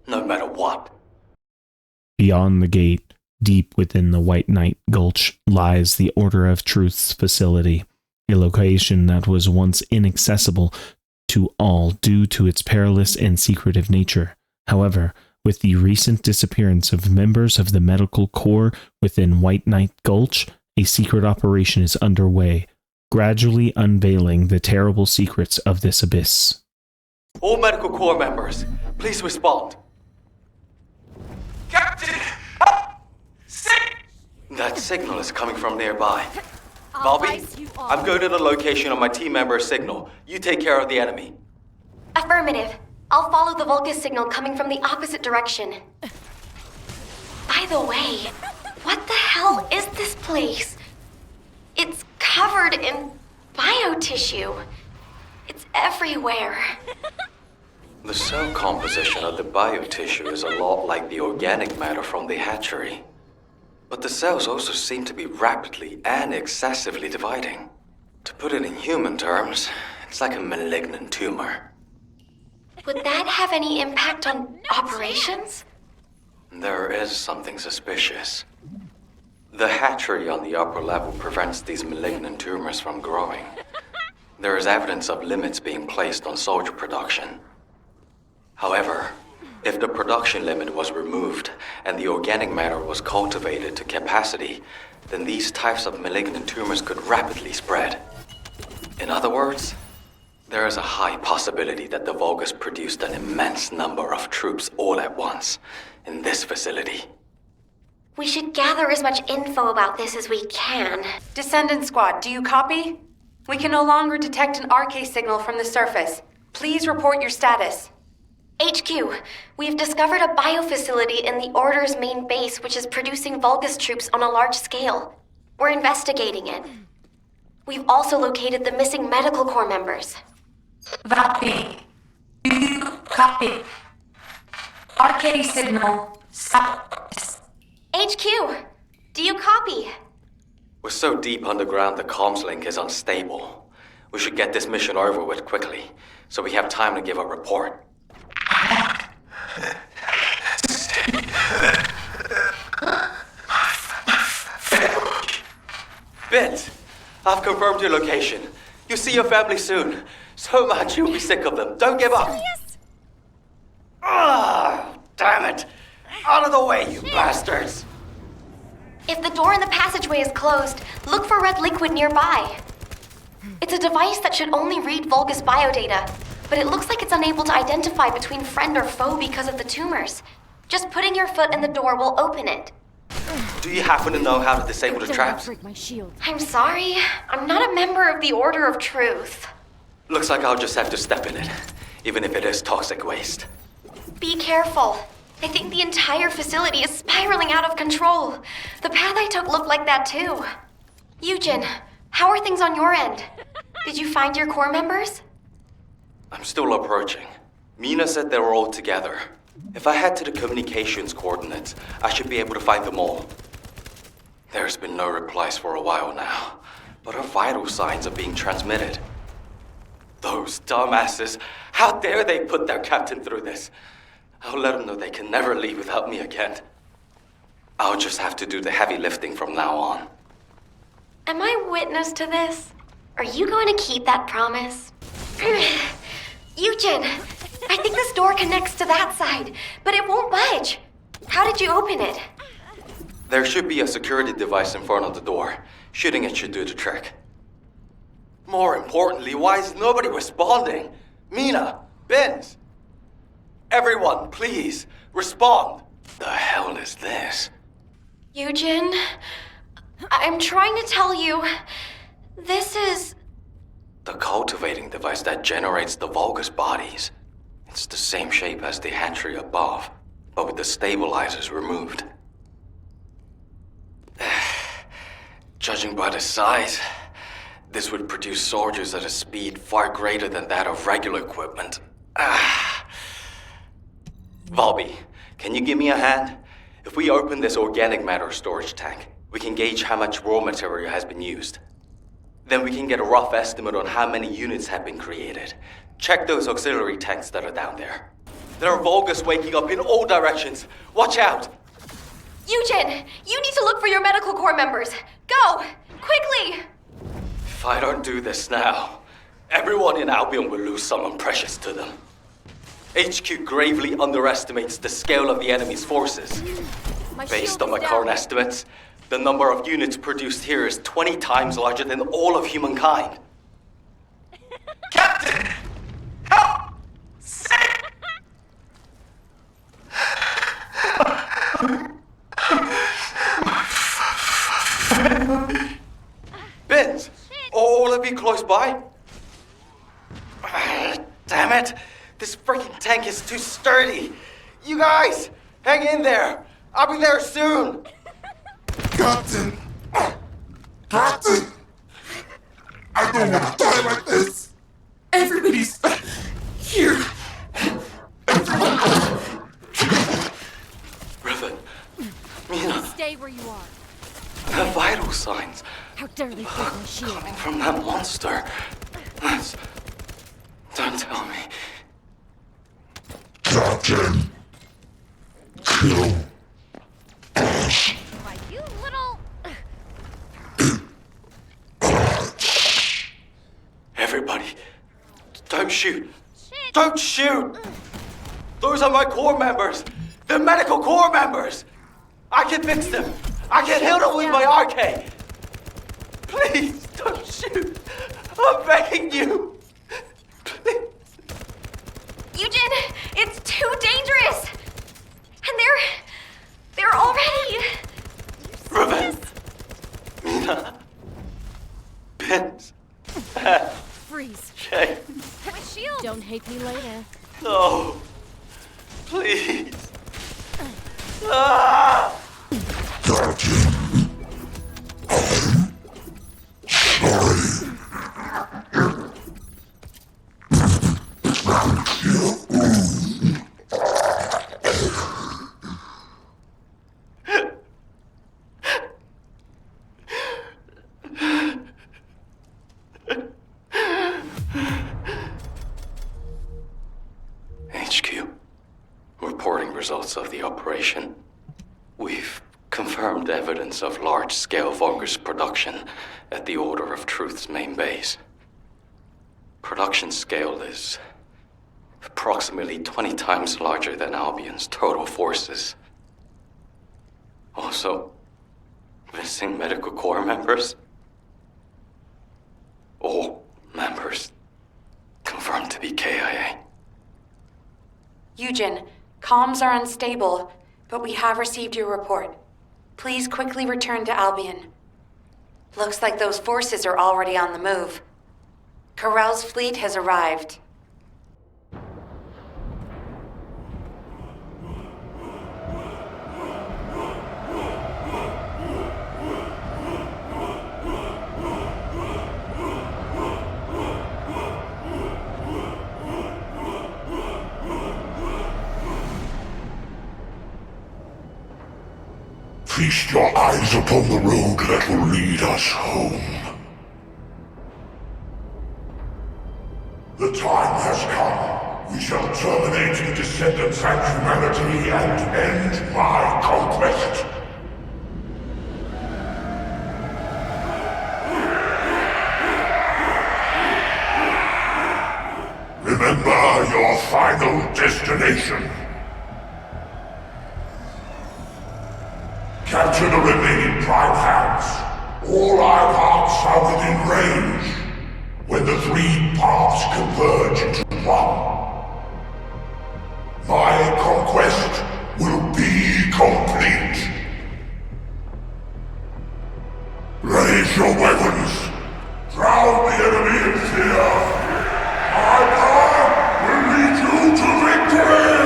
No matter what. Beyond the gate, deep within the White Knight Gulch, lies the Order of Truth's facility, a location that was once inaccessible to all due to its perilous and secretive nature. However, with the recent disappearance of members of the medical corps within White Knight Gulch, a secret operation is underway, gradually unveiling the terrible secrets of this abyss. All medical corps members, please respond. Captain! That signal is coming from nearby. Bobby, I'm going to the location of my team member's signal. You take care of the enemy. Affirmative. I'll follow the Vulgus signal coming from the opposite direction. By the way, what the hell is this place? It's covered in biotissue. It's everywhere. The cell composition of the biotissue is a lot like the organic matter from the hatchery. But the cells also seem to be rapidly and excessively dividing. To put it in human terms, it's like a malignant tumor. Would that have any impact on operations? There is something suspicious. The hatchery on the upper level prevents these malignant tumors from growing. There is evidence of limits being placed on soldier production. However, if the production limit was removed and the organic matter was cultivated to capacity, then these types of malignant tumors could rapidly spread. In other words, there is a high possibility that the Vulgus produced an immense number of troops all at once in this facility. We should gather as much info about this as we can. Descendant Squad, do you copy? We can no longer detect an RK signal from the surface. Please report your status. HQ, we've discovered a biofacility in the Order's main base which is producing VULGUS troops on a large scale. We're investigating it. We've also located the missing medical corps members. Copy. Do you copy? RK signal. HQ, do you copy? We're so deep underground the comms link is unstable. We should get this mission over with quickly, so we have time to give a report. Vince, I've confirmed your location. You'll see your family soon. So much you'll be sick of them. Don't give up. Yes. Ah, damn it. Out of the way, you bastards. If the door in the passageway is closed, look for red liquid nearby. It's a device that should only read VULGUS biodata, but it looks like it's unable to identify between friend or foe because of the tumors. Just putting your foot in the door will open it. Do you happen to know how to disable the traps? Break my shield. I'm sorry, I'm not a member of the Order of Truth. Looks like I'll just have to step in it, even if it is toxic waste. Be careful. I think the entire facility is spiraling out of control. The path I took looked like that too. Eugen, how are things on your end? Did you find your core members? I'm still approaching. Mina said they were all together. If I head to the communications coordinates, I should be able to find them all. There's been no replies for a while now, but our vital signs are being transmitted. Those dumbasses, how dare they put their captain through this? I'll let them know they can never leave without me again. I'll just have to do the heavy lifting from now on. Am I witness to this? Are you going to keep that promise? Eugen, I think this door connects to that side, but it won't budge. How did you open it? There should be a security device in front of the door. Shooting it should do the trick. More importantly, why is nobody responding? Mina, Benz. Everyone, please, respond. The hell is this? Eugen, I'm trying to tell you, this is... The cultivating device that generates the VULGUS bodies. It's the same shape as the hatchery above, but with the stabilizers removed. Judging by the size, this would produce soldiers at a speed far greater than that of regular equipment. Volby, can you give me a hand? If we open this organic matter storage tank, we can gauge how much raw material has been used. Then we can get a rough estimate on how many units have been created. Check those auxiliary tanks that are down there. There are VULGUS waking up in all directions. Watch out! Eugen, you need to look for your medical corps members. Go! Quickly! If I don't do this now, everyone in Albion will lose someone precious to them. HQ gravely underestimates the scale of the enemy's forces. Based on my current estimates, the number of units produced here is 20 times larger than all of humankind. Captain! Help! Sick! Benz, all of you close by? Damn it! This freaking tank is too sturdy! You guys, hang in there! I'll be there soon! Captain! Captain! I don't want to die like this! Everybody's here! Riven, Mina, Stay where you are. the vital signs How dare they break my shield? coming from that monster. Don't tell me. Captain! Kill us! Why, you little... Everybody, don't shoot. Don't shoot! Those are my corps members! The medical corps members! I can fix them! I can heal them with my RK! Please, don't shoot! I'm begging you! Please. Eugen, it's too dangerous! And they're already... Prevent Mina. Pins. Freeze. Jay. My shield. Don't hate me later. No. Please. Ah! HQ, reporting results of the operation. We've confirmed evidence of large-scale VULGUS production at the Order of Truth's main base. Production scale is approximately 20 times larger than Albion's total forces. Also, missing medical corps members. All members confirmed to be KIA. Eugen, comms are unstable, but we have received your report. Please quickly return to Albion. Looks like those forces are already on the move. KARELL's fleet has arrived. Feast your eyes upon the road that will lead us home. The time has come. We shall terminate the Descendants and humanity and end my conquest. Remember your final destination. Capture the remaining Prime Hands. All IRONHEARTs are within range. When the three paths converge into one, my conquest will be complete. Raise your weapons. Drown the enemy in fear. My power will lead you to victory!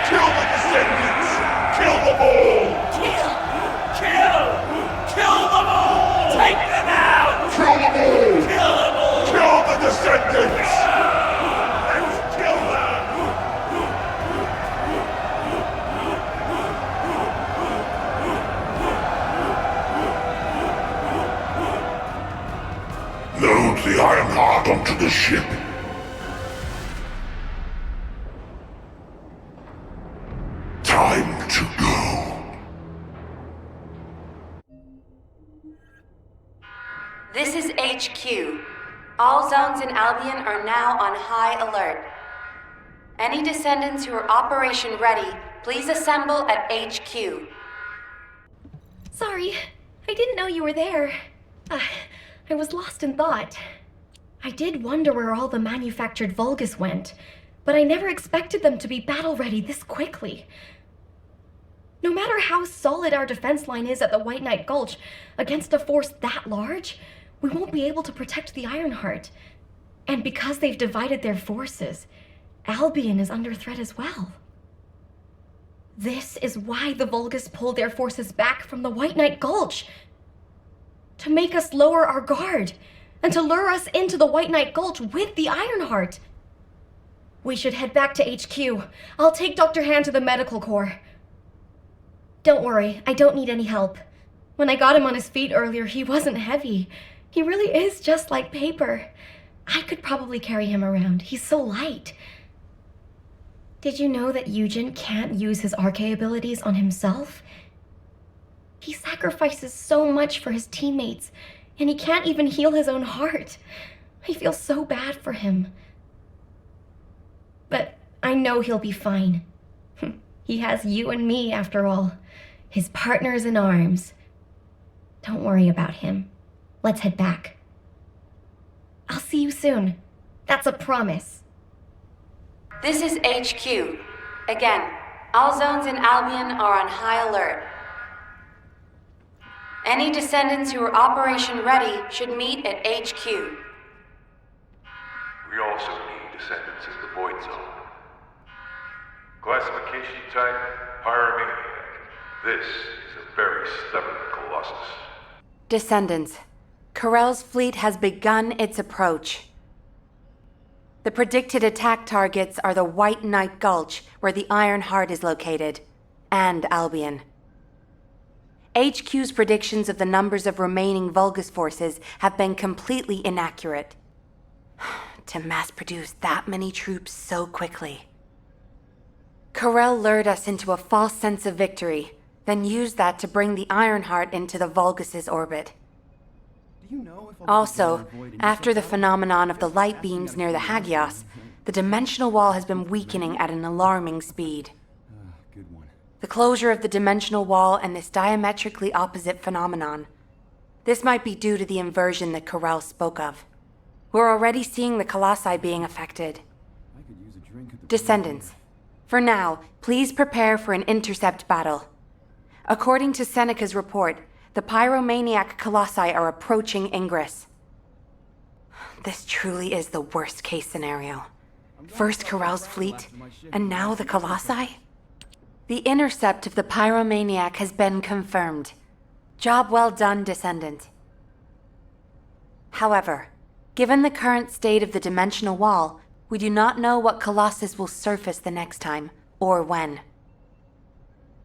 Kill the Descendants! Kill them all! Kill them all! Take them out! Kill them all! Kill them all! Kill the Descendants! Let's kill them! Load the Ironheart onto the ship. Time to go. This is HQ. All zones in Albion are now on high alert. Any Descendants who are operation ready, please assemble at HQ. Sorry, I didn't know you were there. I was lost in thought. I did wonder where all the manufactured VULGUS went, but I never expected them to be battle-ready this quickly. No matter how solid our defense line is at the White Knight Gulch, against a force that large, we won't be able to protect the Ironheart. And because they've divided their forces, Albion is under threat as well. This is why the VULGUS pulled their forces back from the White Knight Gulch. To make us lower our guard, and to lure us into the White Knight Gulch with the Ironheart. We should head back to HQ. I'll take Dr. Han to the medical corps. Don't worry, I don't need any help. When I got him on his feet earlier, he wasn't heavy. He really is just like paper. I could probably carry him around. He's so light. Did you know that Eugen can't use his RK abilities on himself? He sacrifices so much for his teammates, and he can't even heal his own heart. I feel so bad for him. But I know he'll be fine. He has you and me, after all. His partners in arms. Don't worry about him. Let's head back. I'll see you soon. That's a promise. This is HQ. Again, all zones in Albion are on high alert. Any descendants who are operation ready should meet at HQ. We also need descendants in the Void Zone. Classification type, Pyromaniac. This is a very stubborn Colossus. Descendants, KARELL's fleet has begun its approach. The predicted attack targets are the White Knight Gulch, where the Ironheart is located, and Albion. HQ's predictions of the numbers of remaining VULGUS forces have been completely inaccurate. To mass-produce that many troops so quickly. KARELL lured us into a false sense of victory, then used that to bring the Ironheart into the VULGUS' orbit. Also, after the phenomenon of the light beams near the Hagios, the dimensional wall has been weakening at an alarming speed. The closure of the dimensional wall and this diametrically opposite phenomenon. This might be due to the inversion that KARELL spoke of. We're already seeing the Colossi being affected. Descendants, for now, please prepare for an intercept battle. According to Seneca's report, the pyromaniac Colossi are approaching Ingress. This truly is the worst-case scenario. First KARELL's fleet, and now the Colossi? The intercept of the pyromaniac has been confirmed. Job well done, Descendant. However, given the current state of the dimensional wall, we do not know what Colossus will surface the next time, or when.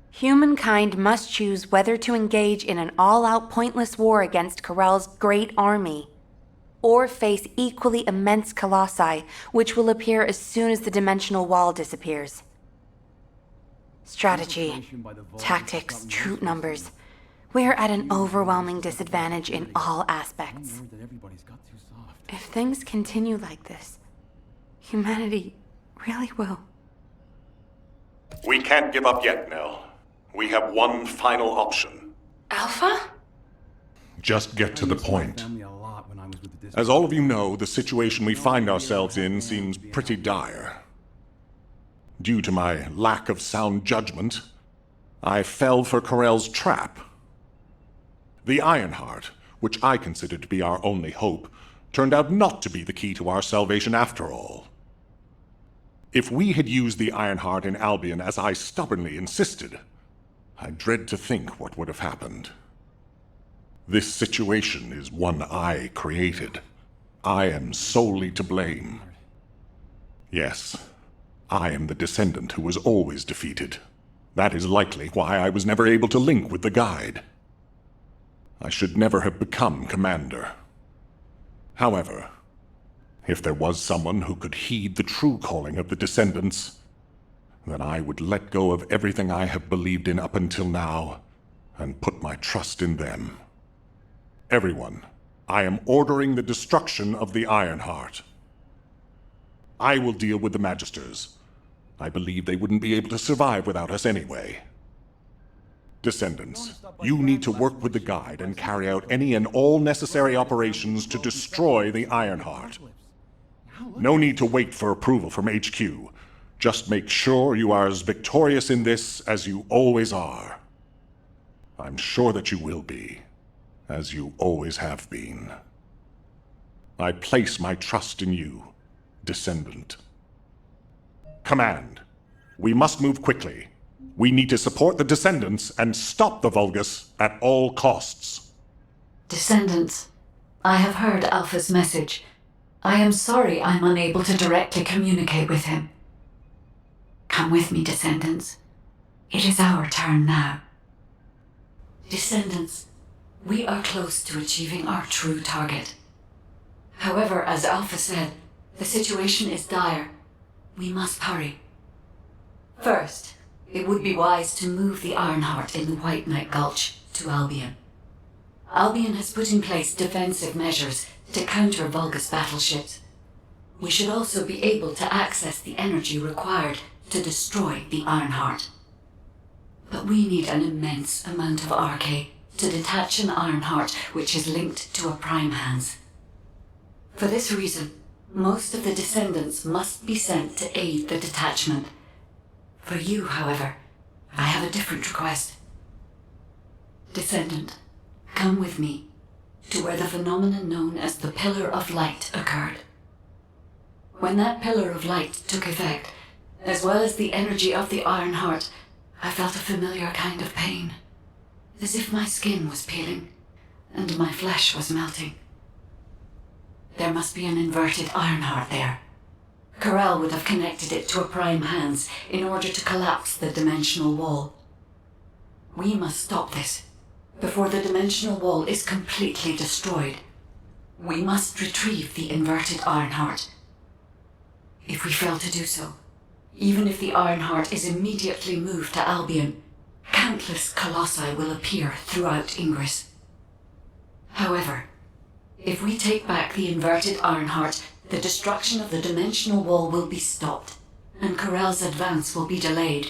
Humankind must choose whether to engage in an all-out pointless war against KARELL's great army, or face equally immense Colossi, which will appear as soon as the dimensional wall disappears. Strategy, tactics, troop numbers. We're at an overwhelming disadvantage in all aspects. If things continue like this, humanity really will. We can't give up yet, Nell. We have one final option. Alpha? Just get to the point. As all of you know, the situation we find ourselves in seems pretty dire. Due to my lack of sound judgment, I fell for KARELL's trap. The Ironheart, which I considered to be our only hope, turned out not to be the key to our salvation after all. If we had used the Ironheart in Albion as I stubbornly insisted, I dread to think what would have happened. This situation is one I created. I am solely to blame. Yes, I am the Descendant who was always defeated. That is likely why I was never able to link with the Guide. I should never have become Commander. However, if there was someone who could heed the true calling of the Descendants, then I would let go of everything I have believed in up until now, and put my trust in them. Everyone, I am ordering the destruction of the Ironheart. I will deal with the Magisters. I believe they wouldn't be able to survive without us anyway. Descendants, you need to work with the Guide and carry out any and all necessary operations to destroy the Ironheart. No need to wait for approval from HQ. Just make sure you are as victorious in this as you always are. I'm sure that you will be, as you always have been. I place my trust in you, Descendant. Command, we must move quickly. We need to support the Descendants and stop the VULGUS at all costs. Descendants, I have heard Alpha's message. I am sorry I'm unable to directly communicate with him. Come with me, Descendants. It is our turn now. Descendants, we are close to achieving our true target. However, as Alpha said, the situation is dire. We must hurry. First, it would be wise to move the Ironheart in the White Knight Gulch to Albion. Albion has put in place defensive measures to counter VULGUS battleships. We should also be able to access the energy required to destroy the Ironheart. But we need an immense amount of RK to detach an Ironheart which is linked to a Prime Hands. For this reason, most of the Descendants must be sent to aid the detachment. For you, however, I have a different request. Descendant, come come with me to where the phenomenon known as the Pillar of Light occurred. When that Pillar of Light took effect, as well as the energy of the Ironheart, I felt a familiar kind of pain, as if my skin was peeling and my flesh was melting. There must be an inverted Ironheart there. KARELL would have connected it to a prime hands in order to collapse the dimensional wall. We must stop this before the dimensional wall is completely destroyed. We must retrieve the inverted Ironheart. If we fail to do so, even if the Ironheart is immediately moved to Albion, countless colossi will appear throughout Ingress. However, if we take back the inverted Ironheart, the destruction of the dimensional wall will be stopped, and KARELL's advance will be delayed.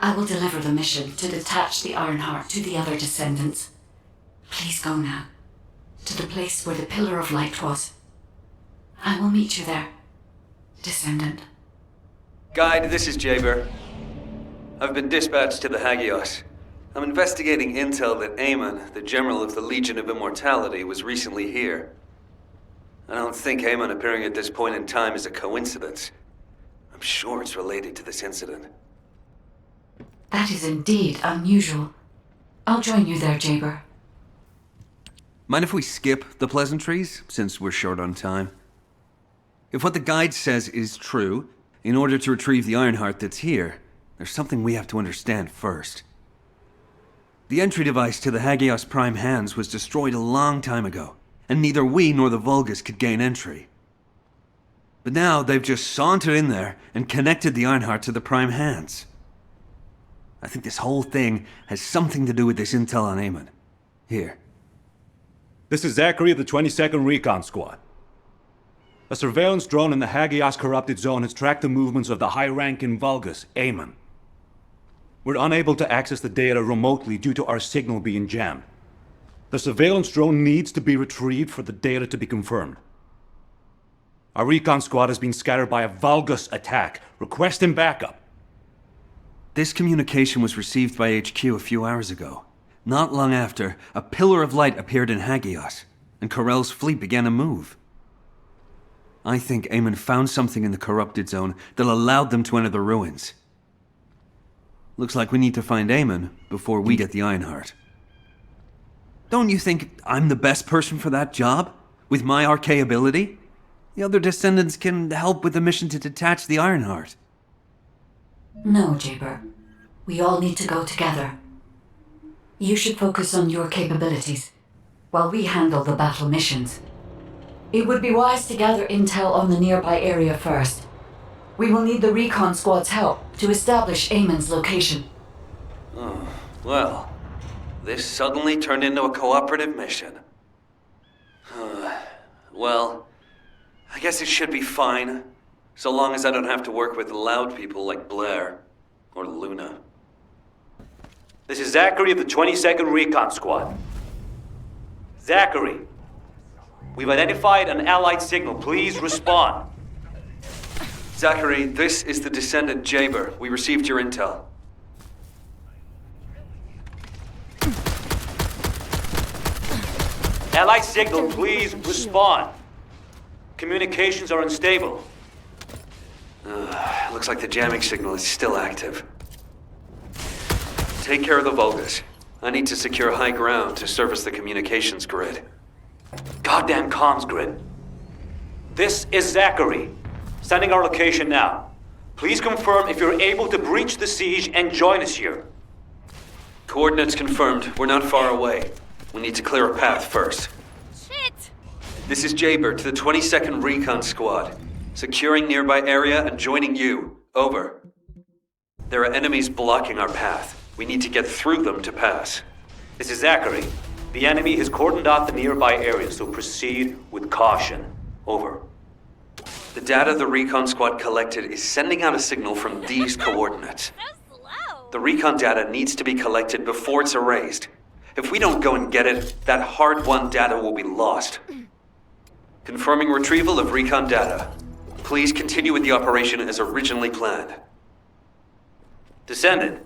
I will deliver the mission to detach the Ironheart to the other descendants. Please go now, to the place where the Pillar of Light was. I will meet you there, Descendant. Guide, this is Jaber. I've been dispatched to the Hagios. I'm investigating intel that Amon, the General of the Legion of Immortality, was recently here. I don't think Amon appearing at this point in time is a coincidence. I'm sure it's related to this incident. That is indeed unusual. I'll join you there, Jaber. Mind if we skip the pleasantries, since we're short on time? If what the guide says is true, in order to retrieve the Ironheart that's here, there's something we have to understand first. The entry device to the Hagios Prime Hands was destroyed a long time ago, and neither we nor the VULGUS could gain entry. But now they've just sauntered in there and connected the Ironheart to the Prime Hands. I think this whole thing has something to do with this intel on Amon. Here. This is Zachary of the 22nd Recon Squad. A surveillance drone in the Hagios corrupted zone has tracked the movements of the high-ranking VULGUS, Amon. We're unable to access the data remotely due to our signal being jammed. The surveillance drone needs to be retrieved for the data to be confirmed. Our recon squad has been scattered by a VULGUS attack. Requesting backup. This communication was received by HQ a few hours ago. Not long after, a Pillar of Light appeared in Hagios, and KARELL's fleet began to move. I think Amon found something in the corrupted zone that allowed them to enter the ruins. Looks like we need to find Amon before we get the Ironheart. Don't you think I'm the best person for that job? With my arcane ability? The other descendants can help with the mission to detach the Ironheart. No, Jaber. We all need to go together. You should focus on your capabilities, while we handle the battle missions. It would be wise to gather intel on the nearby area first. We will need the recon squad's help to establish Amon's location. Oh, well, this suddenly turned into a cooperative mission. Well, I guess it should be fine, so long as I don't have to work with loud people like Blair or Luna. This is Zachary of the 22nd Recon Squad. Zachary, we've identified an allied signal. Please respond. Zachary, this is the Descendant Jaber. We received your intel. Allied signal, please respond. Communications are unstable. Looks like the jamming signal is still active. Take care of the VULGUS. I need to secure high ground to service the communications grid. Goddamn comms grid. This is Zachary. Sending our location now. Please confirm if you're able to breach the siege and join us here. Coordinates confirmed. We're not far away. We need to clear a path first. Shit! This is Jaber to the 22nd Recon Squad. Securing nearby area and joining you. Over. There are enemies blocking our path. We need to get through them to pass. This is Zachary. The enemy has cordoned off the nearby area, so proceed with caution. Over. The data the recon squad collected is sending out a signal from these coordinates. The recon data needs to be collected before it's erased. If we don't go and get it, that hard-won data will be lost. Confirming retrieval of recon data. Please continue with the operation as originally planned. Descendant,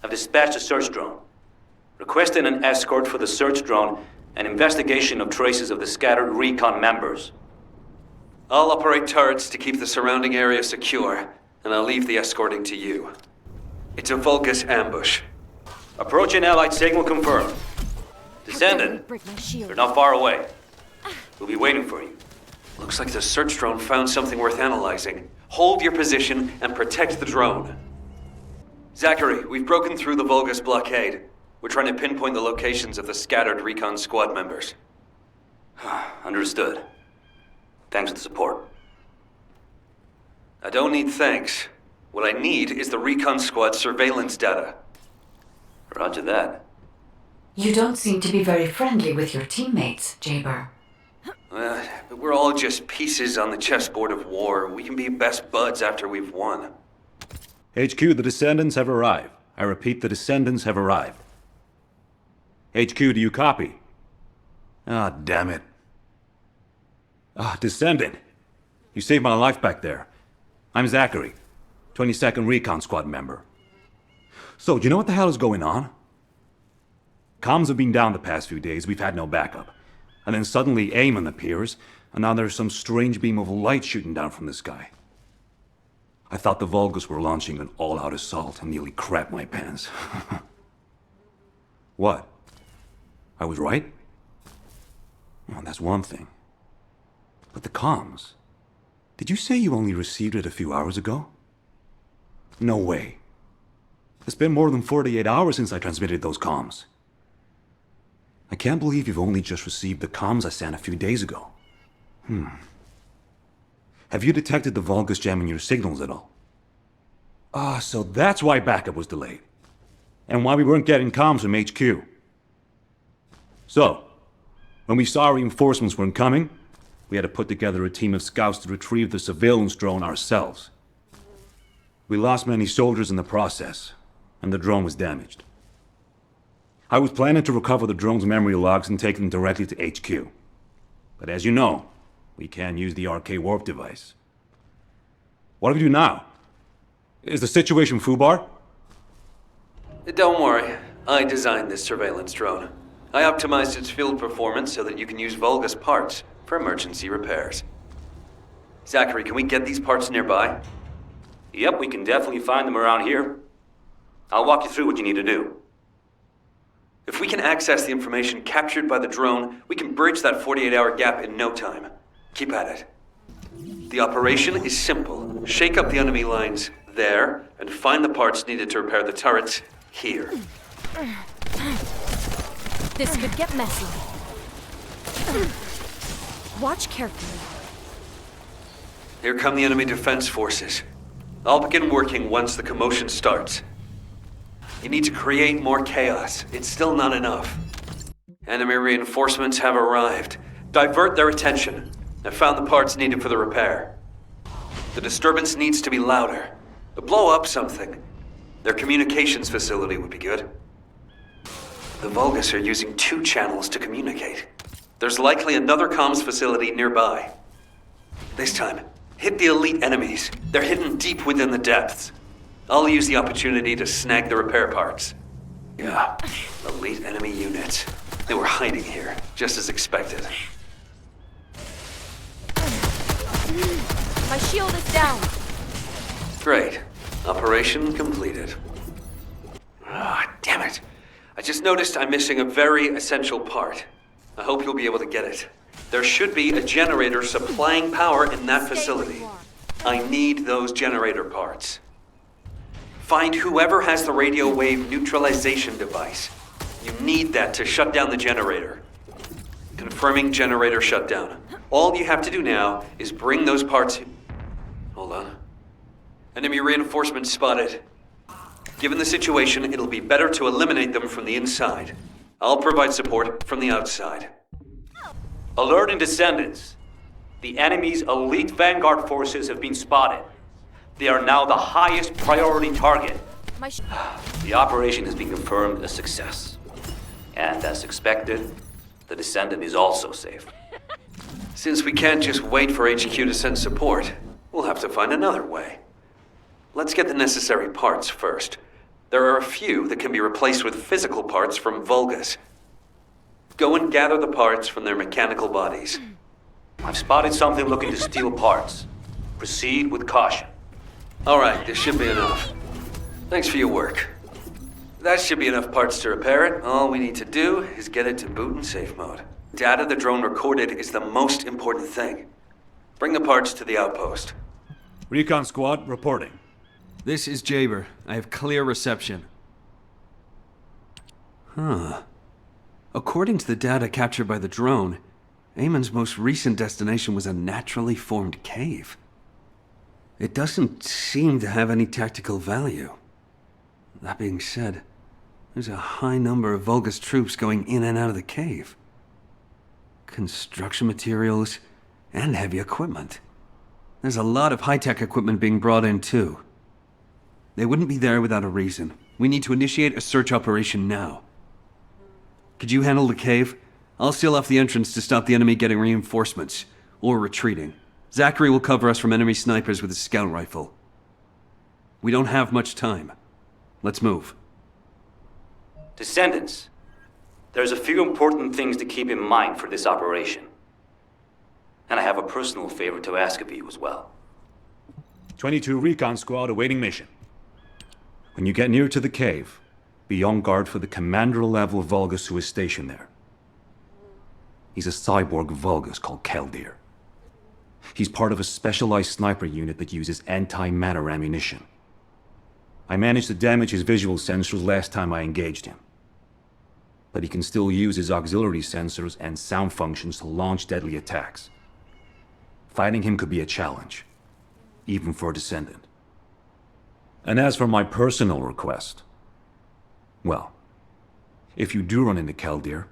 I've dispatched a search drone. requesting an escort for the search drone and investigation of traces of the scattered recon members. I'll operate turrets to keep the surrounding area secure, and I'll leave the escorting to you. It's a Vulgus ambush. Approaching Allied signal confirmed. Descendant, they're not far away. We'll be waiting for you. Looks like the search drone found something worth analyzing. Hold your position and protect the drone. Zachary, we've broken through the Vulgus blockade. We're trying to pinpoint the locations of the scattered recon squad members. Understood. Thanks for the support. I don't need thanks. What I need is the recon squad surveillance data. Roger that. You don't seem to be very friendly with your teammates, Jaber. We're all just pieces on the chessboard of war. We can be best buds after we've won. HQ, the Descendants have arrived. I repeat, the Descendants have arrived. HQ, do you copy? Ah, damn it. Descendant. You saved my life back there. I'm Zachary, 22nd Recon Squad member. So, do you know what the hell is going on? Comms have been down the past few days, we've had no backup. And then suddenly AMON appears, and now there's some strange beam of light shooting down from the sky. I thought the Vulgus were launching an all-out assault and nearly crapped my pants. What? I was right? Well, that's one thing. But the comms... Did you say you only received it a few hours ago? No way. It's been more than 48 hours since I transmitted those comms. I can't believe you've only just received the comms I sent a few days ago. Have you detected the Vulgus jamming your signals at all? So that's why backup was delayed. And why we weren't getting comms from HQ. So, when we saw reinforcements weren't coming, we had to put together a team of scouts to retrieve the surveillance drone ourselves. We lost many soldiers in the process, and the drone was damaged. I was planning to recover the drone's memory logs and take them directly to HQ. But as you know, we can't use the RK warp device. What do we do now? Is the situation foobar? Don't worry, I designed this surveillance drone. I optimized its field performance so that you can use Vulgus parts for emergency repairs. Zachary, can we get these parts nearby? Yep, we can definitely find them around here. I'll walk you through what you need to do. If we can access the information captured by the drone, we can bridge that 48-hour gap in no time. Keep at it. The operation is simple. Shake up the enemy lines there, and find the parts needed to repair the turrets here. This could get messy. Watch carefully. Here come the enemy defense forces. I'll begin working once the commotion starts. You need to create more chaos. It's still not enough. Enemy reinforcements have arrived. Divert their attention. I found the parts needed for the repair. The disturbance needs to be louder. Blow up something. Their communications facility would be good. The Vulgus are using 2 channels to communicate. There's likely another comms facility nearby. This time, hit the elite enemies. They're hidden deep within the depths. I'll use the opportunity to snag the repair parts. Yeah, elite enemy units. They were hiding here, just as expected. My shield is down. Great. Operation completed. Damn it. I just noticed I'm missing a very essential part. I hope you'll be able to get it. There should be a generator supplying power in that facility. I need those generator parts. Find whoever has the radio wave neutralization device. You need that to shut down the generator. Confirming generator shutdown. All you have to do now is bring those parts... Hold on. Enemy reinforcements spotted. Given the situation, it'll be better to eliminate them from the inside. I'll provide support from the outside. Alerting Descendants. The enemy's elite vanguard forces have been spotted. They are now the highest priority target. The operation has been confirmed a success. And as expected, the Descendant is also safe. Since we can't just wait for HQ to send support, we'll have to find another way. Let's get the necessary parts first. There are a few that can be replaced with physical parts from VULGUS. Go and gather the parts from their mechanical bodies. I've spotted something looking to steal parts. Proceed with caution. All right, this should be enough. Thanks for your work. That should be enough parts to repair it. All we need to do is get it to boot and safe mode. Data the drone recorded is the most important thing. Bring the parts to the outpost. Recon squad, reporting. This is Jaber. I have clear reception. Huh. According to the data captured by the drone, Amon's most recent destination was a naturally formed cave. It doesn't seem to have any tactical value. That being said, there's a high number of VULGUS troops going in and out of the cave. Construction materials and heavy equipment. There's a lot of high-tech equipment being brought in too. They wouldn't be there without a reason. We need to initiate a search operation now. Could you handle the cave? I'll seal off the entrance to stop the enemy getting reinforcements, or retreating. Zachary will cover us from enemy snipers with his scout rifle. We don't have much time. Let's move. Descendants, there's a few important things to keep in mind for this operation. And I have a personal favor to ask of you as well. 22 Recon Squad awaiting mission. When you get near to the cave, be on guard for the commander-level VULGUS who is stationed there. He's a cyborg VULGUS called Keldir. He's part of a specialized sniper unit that uses anti-matter ammunition. I managed to damage his visual sensors last time I engaged him. But he can still use his auxiliary sensors and sound functions to launch deadly attacks. Fighting him could be a challenge, even for a Descendant. And as for my personal request, well, if you do run into Keldir,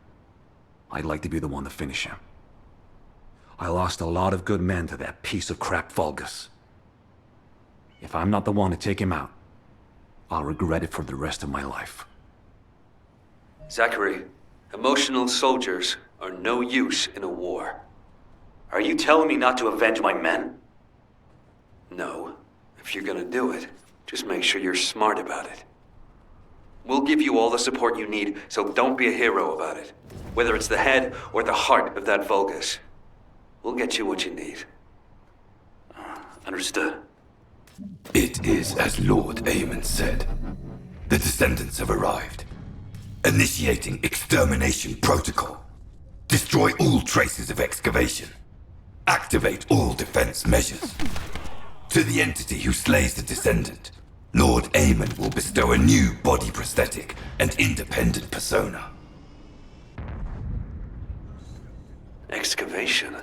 I'd like to be the one to finish him. I lost a lot of good men to that piece of crap VULGUS. If I'm not the one to take him out, I'll regret it for the rest of my life. Zachary, emotional soldiers are no use in a war. Are you telling me not to avenge my men? No. If you're gonna do it, just make sure you're smart about it. We'll give you all the support you need, so don't be a hero about it. Whether it's the head or the heart of that VULGUS. We'll get you what you need. Understood. It is as Lord Amon said. The Descendants have arrived. Initiating extermination protocol. Destroy all traces of excavation. Activate all defense measures. To the entity who slays the Descendant, Lord Amon will bestow a new body prosthetic and independent persona. Excavation?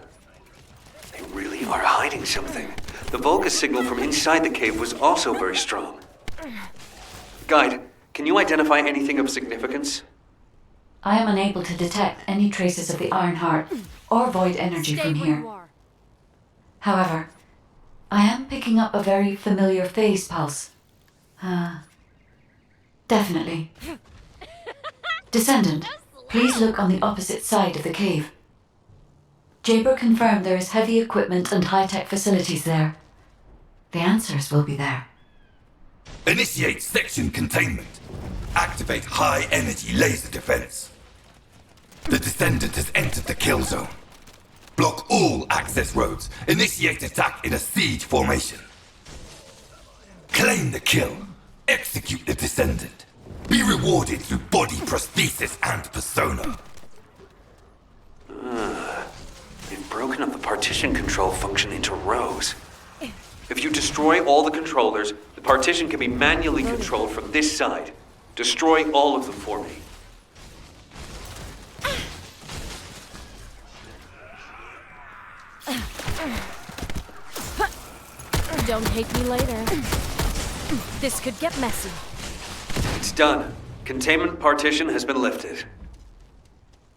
They really are hiding something. The VULGUS signal from inside the cave was also very strong. Guide, can you identify anything of significance? I am unable to detect any traces of the IRONHEART or void energy from here. However, I am picking up a very familiar phase pulse. Definitely. Descendant, please look on the opposite side of the cave. Jaber confirmed there is heavy equipment and high-tech facilities there. The answers will be there. Initiate section containment. Activate high-energy laser defense. The Descendant has entered the kill zone. Block all access roads. Initiate attack in a siege formation. Claim the kill. Execute the Descendant. Be rewarded through body prosthesis and persona. They've broken up the partition control function into rows. If you destroy all the controllers, the partition can be manually controlled from this side. Destroy all of them for me. Don't hate me later. This could get messy. It's done. Containment partition has been lifted.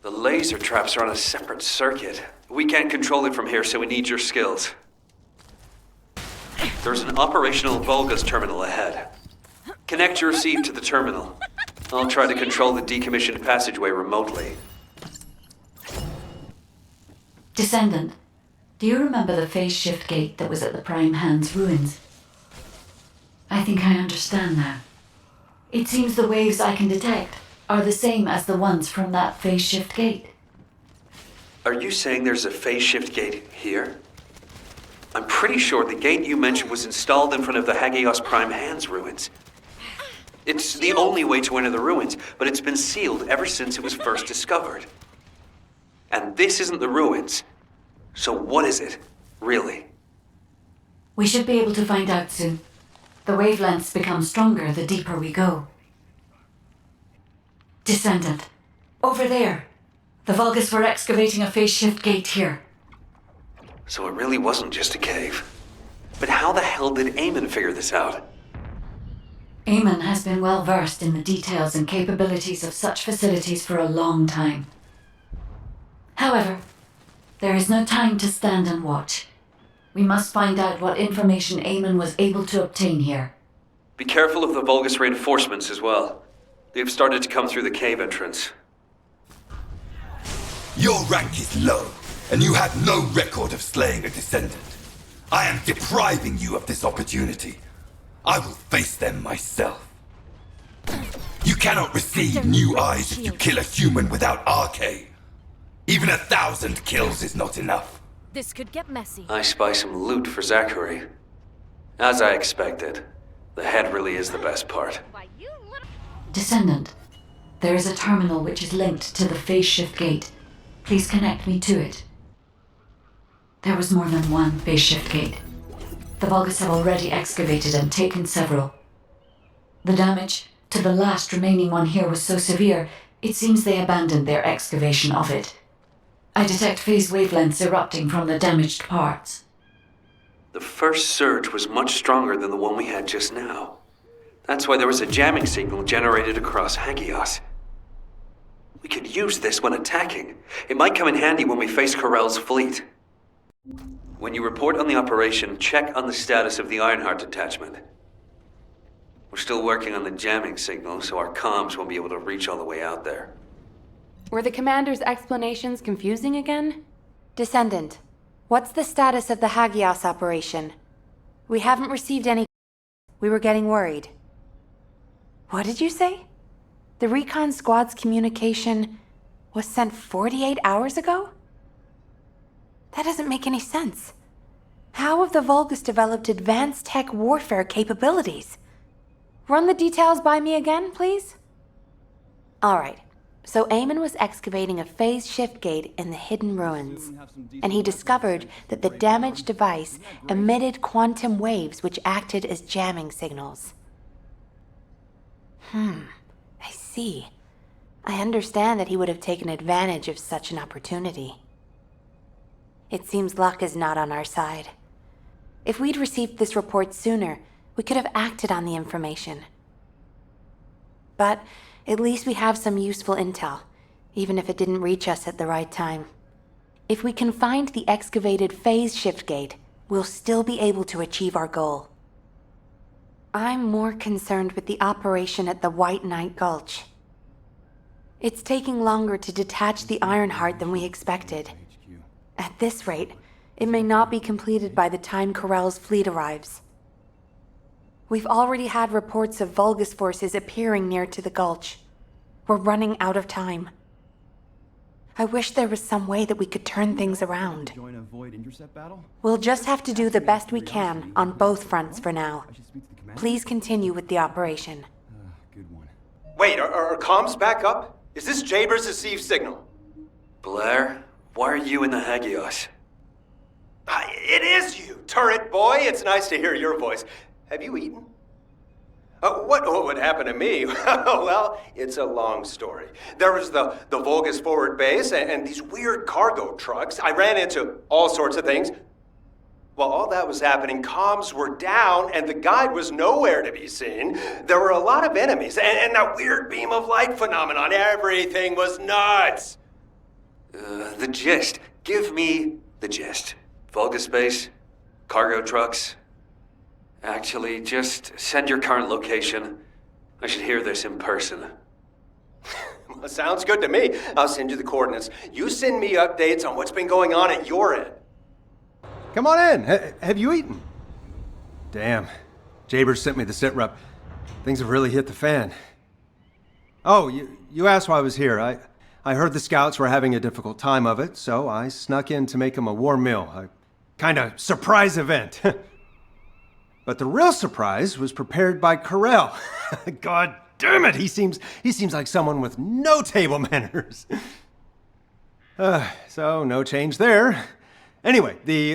The laser traps are on a separate circuit. We can't control it from here, so we need your skills. There's an operational VULGUS terminal ahead. Connect your receive to the terminal. I'll try to control the decommissioned passageway remotely. Descendant, do you remember the phase shift gate that was at the Prime Hand's ruins? I think I understand now. It seems the waves I can detect are the same as the ones from that phase shift gate. Are you saying there's a phase shift gate here? I'm pretty sure the gate you mentioned was installed in front of the Hagios Prime Hands ruins. It's the only way to enter the ruins, but it's been sealed ever since it was first discovered. And this isn't the ruins. So what is it, really? We should be able to find out soon. The wavelengths become stronger the deeper we go. Descendant, over there. The Vulgus were excavating a phase shift gate here. So it really wasn't just a cave. But how the hell did AMON figure this out? AMON has been well versed in the details and capabilities of such facilities for a long time. However, there is no time to stand and watch. We must find out what information AMON was able to obtain here. Be careful of the Vulgus reinforcements as well. They've started to come through the cave entrance. Your rank is low, and you have no record of slaying a Descendant. I am depriving you of this opportunity. I will face them myself. You cannot receive new eyes if you kill a human without RK. Even 1,000 kills is not enough. This could get messy. I spy some loot for Zachary. As I expected, the head really is the best part. Descendant, there is a terminal which is linked to the phase shift gate. Please connect me to it. There was more than one phase shift gate. The Vulgus have already excavated and taken several. The damage to the last remaining one here was so severe, it seems they abandoned their excavation of it. I detect phase wavelengths erupting from the damaged parts. The first surge was much stronger than the one we had just now. That's why there was a jamming signal generated across Hagios. We could use this when attacking. It might come in handy when we face KARELL's fleet. When you report on the operation, check on the status of the IRONHEART detachment. We're still working on the jamming signal, so our comms won't be able to reach all the way out there. Were the commander's explanations confusing again? Descendant, what's the status of the Hagios operation? We haven't received any. We were getting worried. What did you say? The recon squad's communication was sent 48 hours ago? That doesn't make any sense. How have the Vulgus developed advanced tech warfare capabilities? Run the details by me again, please? Alright, so AMON was excavating a phase shift gate in the hidden ruins, and he discovered that the damaged device emitted quantum waves which acted as jamming signals. I see. I understand that he would have taken advantage of such an opportunity. It seems luck is not on our side. If we'd received this report sooner, we could have acted on the information. But at least we have some useful intel, even if it didn't reach us at the right time. If we can find the excavated phase shift gate, we'll still be able to achieve our goal. I'm more concerned with the operation at the White Knight Gulch. It's taking longer to detach the Ironheart than we expected. At this rate, it may not be completed by the time KARELL's fleet arrives. We've already had reports of Vulgus forces appearing near to the gulch. We're running out of time. I wish there was some way that we could turn things around. We'll just have to do the best we can on both fronts for now. Please continue with the operation. Wait, are comms back up? Is this Jaber's received signal? Blair, why are you in the Hagios? It is you, turret boy. It's nice to hear your voice. Have you eaten? What would happen to me? Well, it's a long story. There was the Vulgus forward base and these weird cargo trucks. I ran into all sorts of things. While all that was happening, comms were down and the guide was nowhere to be seen. There were a lot of enemies and that weird beam of light phenomenon. Everything was nuts. The gist. Give me the gist. Vulgus base, cargo trucks. Actually, just send your current location. I should hear this in person. Well, sounds good to me. I'll send you the coordinates. You send me updates on what's been going on at your end. Come on in. Have you eaten? Damn. Jaber sent me the sit rep. Things have really hit the fan. Oh, you asked why I was here. I heard the scouts were having a difficult time of it, so I snuck in to make them a warm meal. A kind of surprise event. But the real surprise was prepared by Karell. God damn it, he seems like someone with no table manners. So no change there. Anyway, the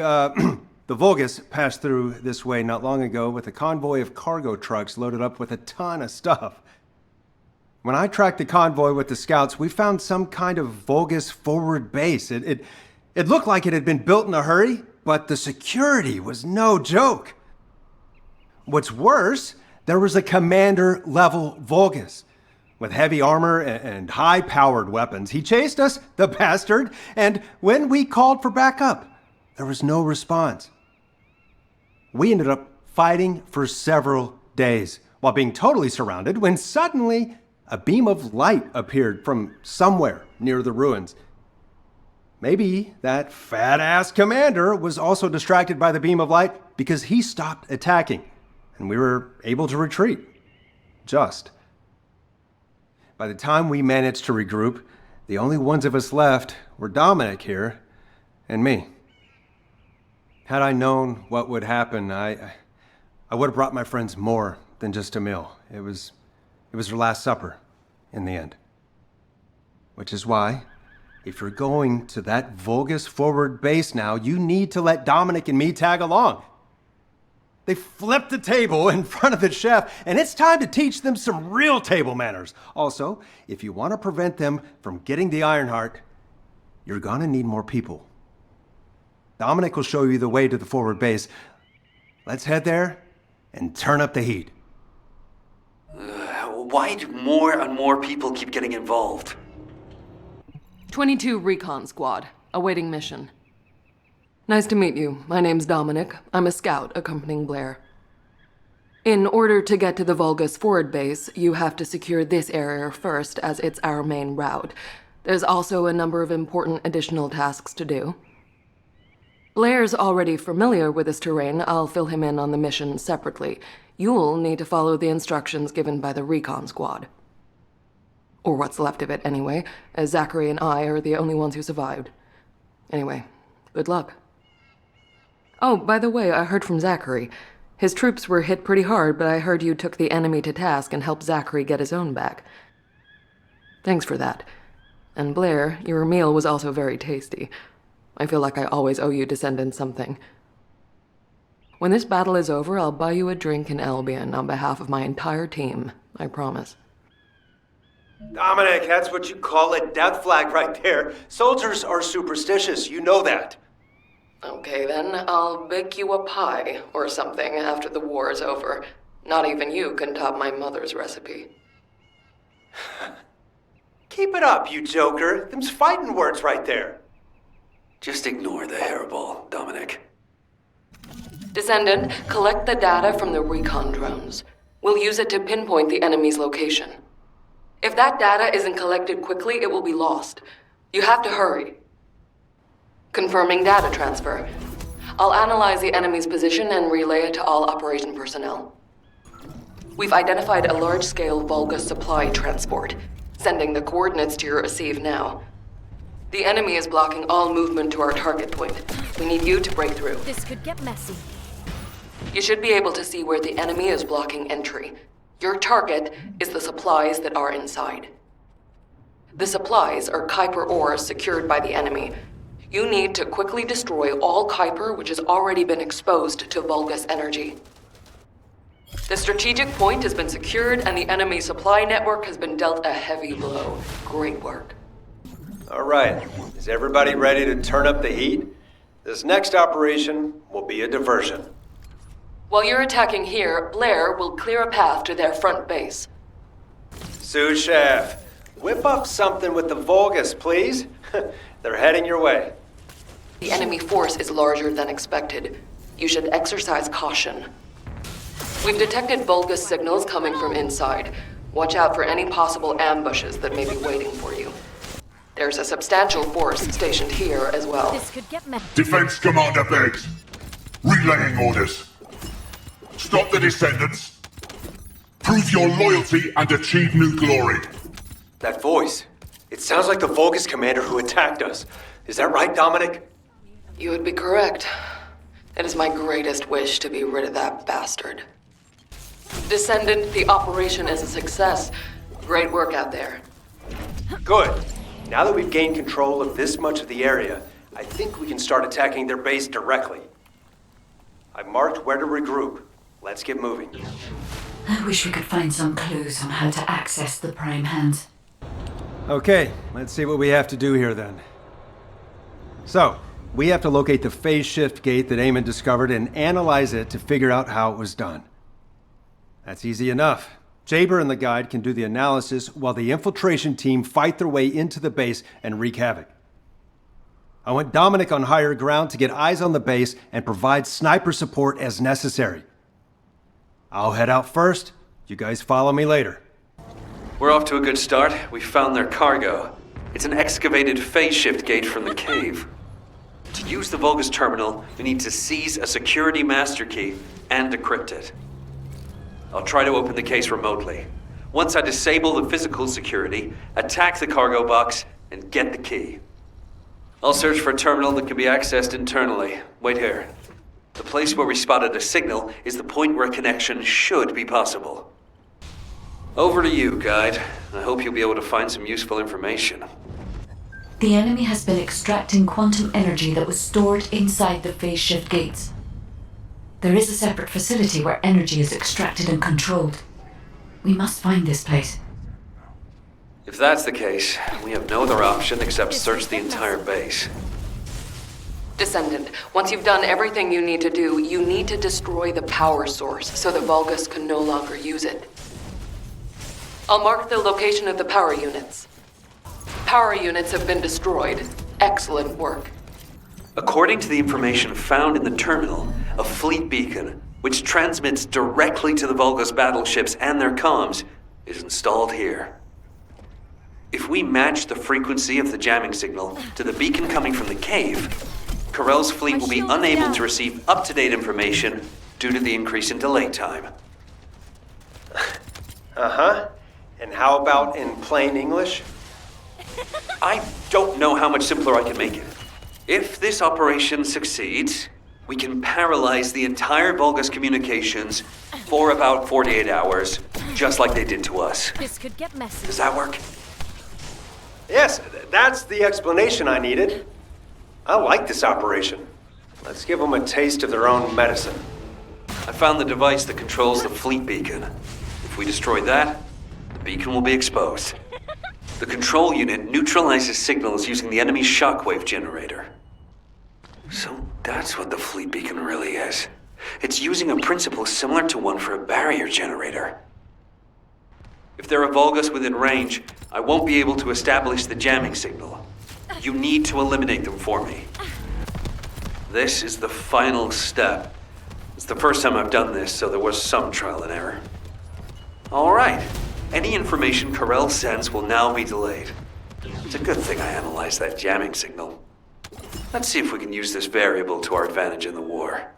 VULGUS passed through this way not long ago with a convoy of cargo trucks loaded up with a ton of stuff. When I tracked the convoy with the scouts, we found some kind of VULGUS forward base. It looked like it had been built in a hurry, but the security was no joke. What's worse, there was a commander-level VULGUS with heavy armor and high-powered weapons. He chased us, the bastard, and when we called for backup, there was no response. We ended up fighting for several days while being totally surrounded when suddenly a beam of light appeared from somewhere near the ruins. Maybe that fat-ass commander was also distracted by the beam of light because he stopped attacking, and we were able to retreat. Just. By the time we managed to regroup, the only ones of us left were Dominic here and me. Had I known what would happen, I would have brought my friends more than just a meal. It was their last supper, in the end. Which is why, if you're going to that VULGUS forward base now, you need to let Dominic and me tag along. They flipped the table in front of the chef, and it's time to teach them some real table manners. Also, if you want to prevent them from getting the IRONHEART, you're gonna need more people. Dominic will show you the way to the forward base. Let's head there and turn up the heat. Why do more and more people keep getting involved? 22 Recon Squad, awaiting mission. Nice to meet you. My name's Dominic. I'm a scout accompanying Blair. In order to get to the VULGUS forward base, you have to secure this area first, as it's our main route. There's also a number of important additional tasks to do. Blair's already familiar with this terrain. I'll fill him in on the mission separately. You'll need to follow the instructions given by the Recon Squad. Or what's left of it, anyway, as Zachary and I are the only ones who survived. Anyway, good luck. Oh, by the way, I heard from Zachary. His troops were hit pretty hard, but I heard you took the enemy to task and helped Zachary get his own back. Thanks for that. And Blair, your meal was also very tasty. I feel like I always owe you Descendant something. When this battle is over, I'll buy you a drink in Albion on behalf of my entire team. I promise. Dominic, that's what you call a death flag right there. Soldiers are superstitious, you know that. Okay then, I'll bake you a pie or something after the war is over. Not even you can top my mother's recipe. Keep it up, you joker. Them's fighting words right there. Just ignore the hairball, Dominic. Descendant, collect the data from the recon drones. We'll use it to pinpoint the enemy's location. If that data isn't collected quickly, it will be lost. You have to hurry. Confirming data transfer. I'll analyze the enemy's position and relay it to all operation personnel. We've identified a large-scale VULGUS supply transport. Sending the coordinates to your receive now. The enemy is blocking all movement to our target point. We need you to break through. This could get messy. You should be able to see where the enemy is blocking entry. Your target is the supplies that are inside. The supplies are Kuiper ores secured by the enemy. You need to quickly destroy all Kuiper which has already been exposed to VULGUS energy. The strategic point has been secured and the enemy supply network has been dealt a heavy blow. Great work. All right, is everybody ready to turn up the heat? This next operation will be a diversion. While you're attacking here, Blair will clear a path to their front base. Sous Chef, whip up something with the VULGUS, please. They're heading your way. The enemy force is larger than expected. You should exercise caution. We've detected VULGUS signals coming from inside. Watch out for any possible ambushes that may be waiting for you. There's a substantial force stationed here as well. This could get messy. Defense Commander Beggs. Relaying orders. Stop the Descendants. Prove your loyalty and achieve new glory. That voice. It sounds like the VULGUS commander who attacked us. Is that right, Dominic? You would be correct. It is my greatest wish to be rid of that bastard. Descendant, the operation is a success. Great work out there. Good. Now that we've gained control of this much of the area, I think we can start attacking their base directly. I've marked where to regroup. Let's get moving. I wish we could find some clues on how to access the Prime Hands. Okay, let's see what we have to do here then. So, we have to locate the phase shift gate that AMON discovered and analyze it to figure out how it was done. That's easy enough. Jaber and the guide can do the analysis while the infiltration team fight their way into the base and wreak havoc. I want Dominic on higher ground to get eyes on the base and provide sniper support as necessary. I'll head out first. You guys follow me later. We're off to a good start. We found their cargo. It's an excavated phase shift gate from the cave. To use the VULGUS terminal, we need to seize a security master key and decrypt it. I'll try to open the case remotely. Once I disable the physical security, attack the cargo box, and get the key. I'll search for a terminal that can be accessed internally. Wait here. The place where we spotted a signal is the point where a connection should be possible. Over to you, guide. I hope you'll be able to find some useful information. The enemy has been extracting quantum energy that was stored inside the phase shift gates. There is a separate facility where energy is extracted and controlled. We must find this place. If that's the case, we have no other option except search the entire base. Descendant, once you've done everything you need to do, you need to destroy the power source so the VULGUS can no longer use it. I'll mark the location of the power units. Power units have been destroyed. Excellent work. According to the information found in the terminal, a fleet beacon, which transmits directly to the VULGUS battleships and their comms, is installed here. If we match the frequency of the jamming signal to the beacon coming from the cave, KARELL's fleet will be unable to receive up-to-date information due to the increase in delay time. Uh-huh. And how about in plain English? I don't know how much simpler I can make it. If this operation succeeds, we can paralyze the entire VULGUS communications for about 48 hours, just like they did to us. This could get messy. Does that work? Yes, that's the explanation I needed. I like this operation. Let's give them a taste of their own medicine. I found the device that controls the fleet beacon. If we destroy that, the beacon will be exposed. The control unit neutralizes signals using the enemy's shockwave generator. So that's what the fleet beacon really is. It's using a principle similar to one for a barrier generator. If there are VULGUS within range, I won't be able to establish the jamming signal. You need to eliminate them for me. This is the final step. It's the first time I've done this, so there was some trial and error. All right. Any information KARELL sends will now be delayed. It's a good thing I analyzed that jamming signal. Let's see if we can use this variable to our advantage in the war.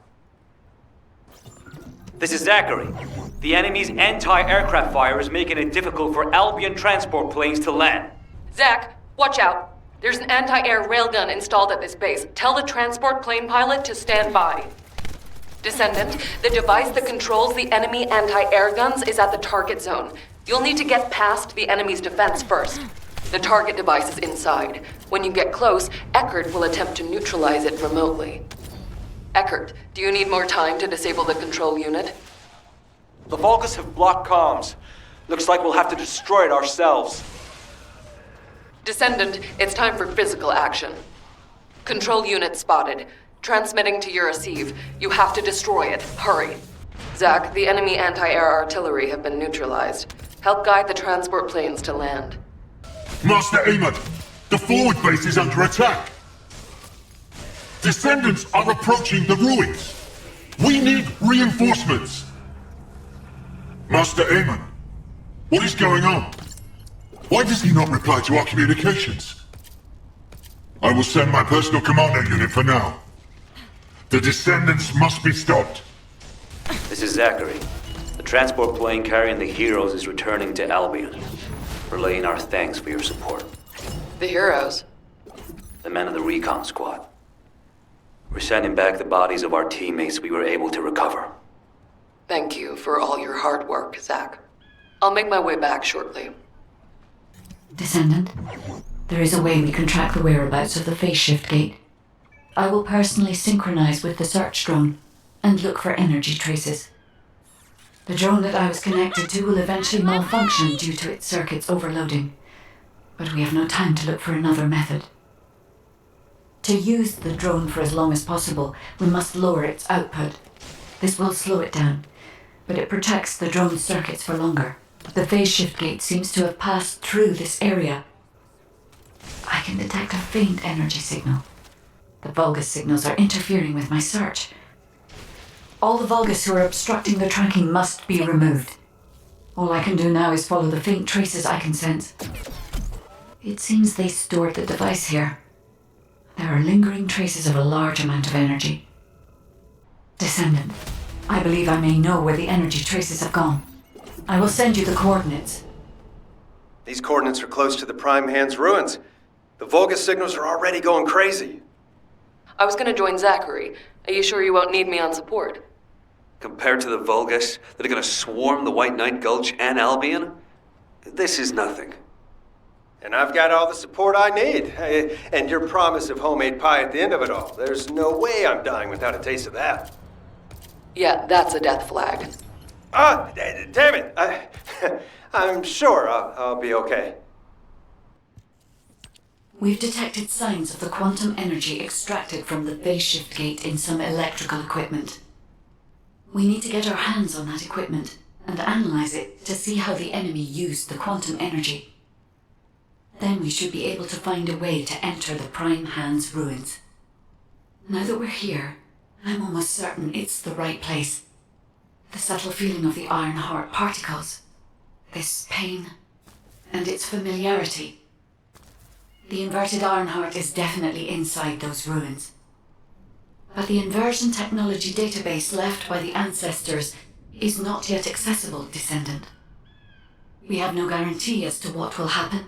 This is Zachary. The enemy's anti-aircraft fire is making it difficult for ALBION transport planes to land. Zach, watch out. There's an anti-air railgun installed at this base. Tell the transport plane pilot to stand by. Descendant, the device that controls the enemy anti-air guns is at the target zone. You'll need to get past the enemy's defense first. The target device is inside. When you get close, Eckert will attempt to neutralize it remotely. Eckert, do you need more time to disable the control unit? The VULGUS have blocked comms. Looks like we'll have to destroy it ourselves. Descendant, it's time for physical action. Control unit spotted. Transmitting to your receive. You have to destroy it. Hurry. Zach, the enemy anti-air artillery have been neutralized. Help guide the transport planes to land. Master AMON, the forward base is under attack. Descendants are approaching the ruins. We need reinforcements. Master AMON, what is going on? Why does he not reply to our communications? I will send my personal commando unit for now. The Descendants must be stopped. This is Zachary. The The transport plane carrying the heroes is returning to Albion, relaying our thanks for your support. The heroes? The men of the recon squad. We're sending back the bodies of our teammates we were able to recover. Thank you for all your hard work, Zach. I'll make my way back shortly. Descendant, there is a way we can track the whereabouts of the phase shift gate. I will personally synchronize with the search drone and look for energy traces. The drone that I was connected to will eventually malfunction due to its circuits overloading, but we have no time to look for another method. To use the drone for as long as possible, we must lower its output. This will slow it down, but it protects the drone's circuits for longer. The phase shift gate seems to have passed through this area. I can detect a faint energy signal. The VULGUS signals are interfering with my search. All the VULGUS who are obstructing the tracking must be removed. All I can do now is follow the faint traces I can sense. It seems they stored the device here. There are lingering traces of a large amount of energy. Descendant, I believe I may know where the energy traces have gone. I will send you the coordinates. These coordinates are close to the Prime Hand's ruins. The VULGUS signals are already going crazy. I was gonna join Zachary. Are you sure you won't need me on support? Compared to the VULGUS that are gonna swarm the White Knight Gulch and Albion, this is nothing. And I've got all the support I need. And your promise of homemade pie at the end of it all. There's no way I'm dying without a taste of that. Yeah, that's a death flag. Damn it! I'm sure I'll be okay. We've detected signs of the quantum energy extracted from the phase shift gate in some electrical equipment. We need to get our hands on that equipment and analyze it to see how the enemy used the quantum energy. Then we should be able to find a way to enter the Prime Hand's ruins. Now that we're here, I'm almost certain it's the right place. The subtle feeling of the IRONHEART particles, this pain, and its familiarity. The inverted IRONHEART is definitely inside those ruins. But the inversion technology database left by the ancestors is not yet accessible, Descendant. We have no guarantee as to what will happen,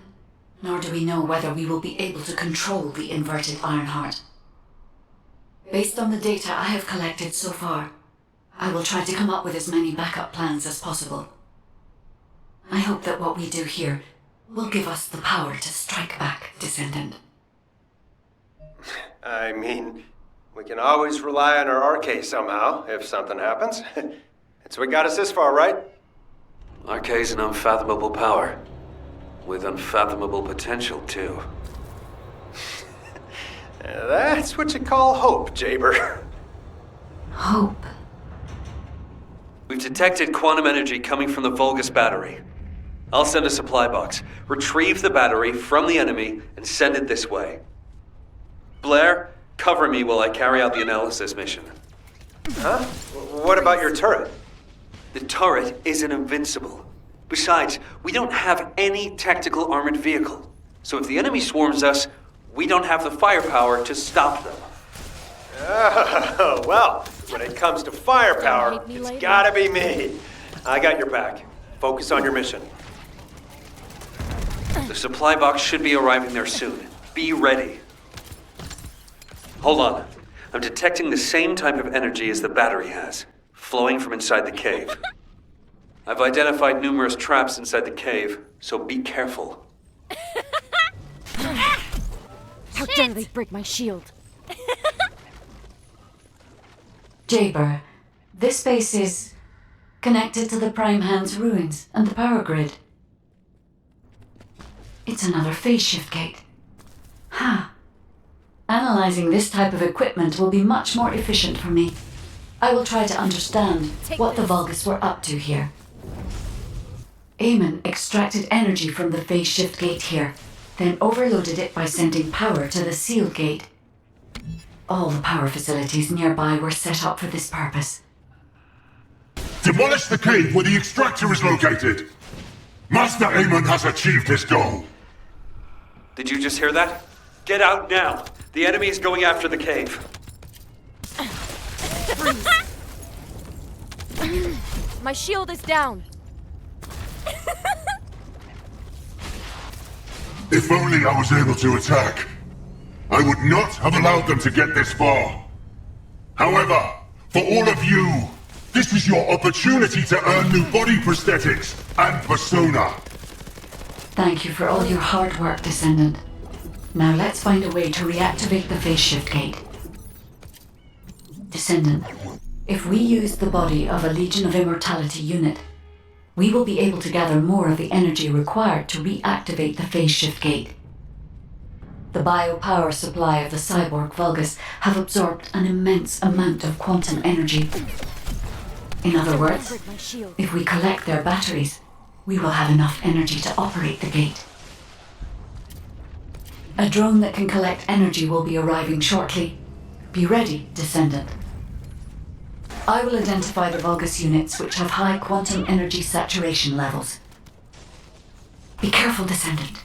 nor do we know whether we will be able to control the inverted IRONHEART. Based on the data I have collected so far, I will try to come up with as many backup plans as possible. I hope that what we do here will give us the power to strike back, Descendant. I mean, we can always rely on our arcade somehow, if something happens. It's what got us this far, right? Arcade's an unfathomable power. With unfathomable potential, too. That's what you call hope, Jaber. Hope? We've detected quantum energy coming from the VULGUS battery. I'll send a supply box, retrieve the battery from the enemy, and send it this way. Blair, cover me while I carry out the analysis mission. Huh? What about your turret? The turret isn't invincible. Besides, we don't have any tactical armored vehicle. So if the enemy swarms us, we don't have the firepower to stop them. Oh, well, when it comes to firepower, it's gotta be me. I got your back. Focus on your mission. The supply box should be arriving there soon. Be ready. Hold on. I'm detecting the same type of energy as the battery has, flowing from inside the cave. I've identified numerous traps inside the cave, so be careful. How dare they break my shield? Jaber, this base is connected to the Prime Hand's ruins and the power grid. It's another phase shift gate. Huh. Analyzing this type of equipment will be much more efficient for me. I will try to understand what the VULGUS were up to here. AMON extracted energy from the phase shift gate here, then overloaded it by sending power to the seal gate. All the power facilities nearby were set up for this purpose. Demolish the cave where the extractor is located! Master Amon has achieved his goal! Did you just hear that? Get out now! The enemy is going after the cave. My shield is down. If only I was able to attack. I would not have allowed them to get this far. However, for all of you, this is your opportunity to earn new body prosthetics and persona. Thank you for all your hard work, Descendant. Now let's find a way to reactivate the phase shift gate. Descendant, if we use the body of a Legion of Immortality unit, we will be able to gather more of the energy required to reactivate the phase shift gate. The biopower supply of the cyborg Vulgus have absorbed an immense amount of quantum energy. In other words, if we collect their batteries, we will have enough energy to operate the gate. A drone that can collect energy will be arriving shortly. Be ready, Descendant. I will identify the Vulgus units which have high quantum energy saturation levels. Be careful, Descendant.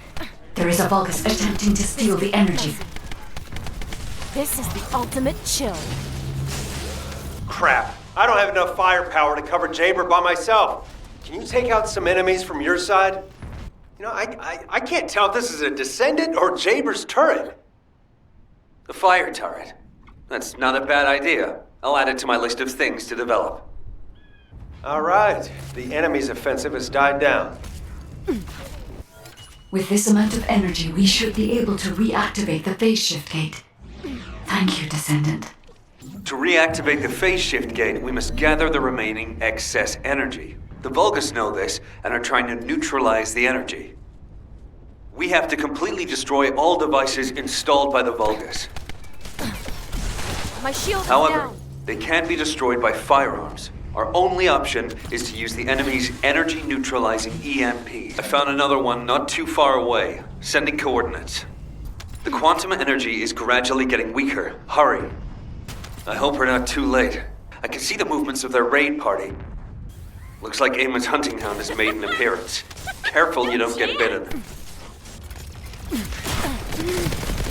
There is a Vulgus attempting to steal the energy. This is the ultimate chill. Crap. I don't have enough firepower to cover Jaber by myself. Can you take out some enemies from your side? You know, I can't tell if this is a Descendant or Jaber's turret. The fire turret. That's not a bad idea. I'll add it to my list of things to develop. All right. The enemy's offensive has died down. With this amount of energy, we should be able to reactivate the phase shift gate. Thank you, Descendant. To reactivate the phase shift gate, we must gather the remaining excess energy. The Vulgus know this and are trying to neutralize the energy. We have to completely destroy all devices installed by the Vulgus. My shield is However, down. they can't be destroyed by firearms. Our only option is to use the enemy's energy-neutralizing EMP. I found another one not too far away, sending coordinates. The quantum energy is gradually getting weaker. Hurry. I hope we're not too late. I can see the movements of their raid party. Looks like Amon's hunting hound has made an appearance. Careful you don't get bitten.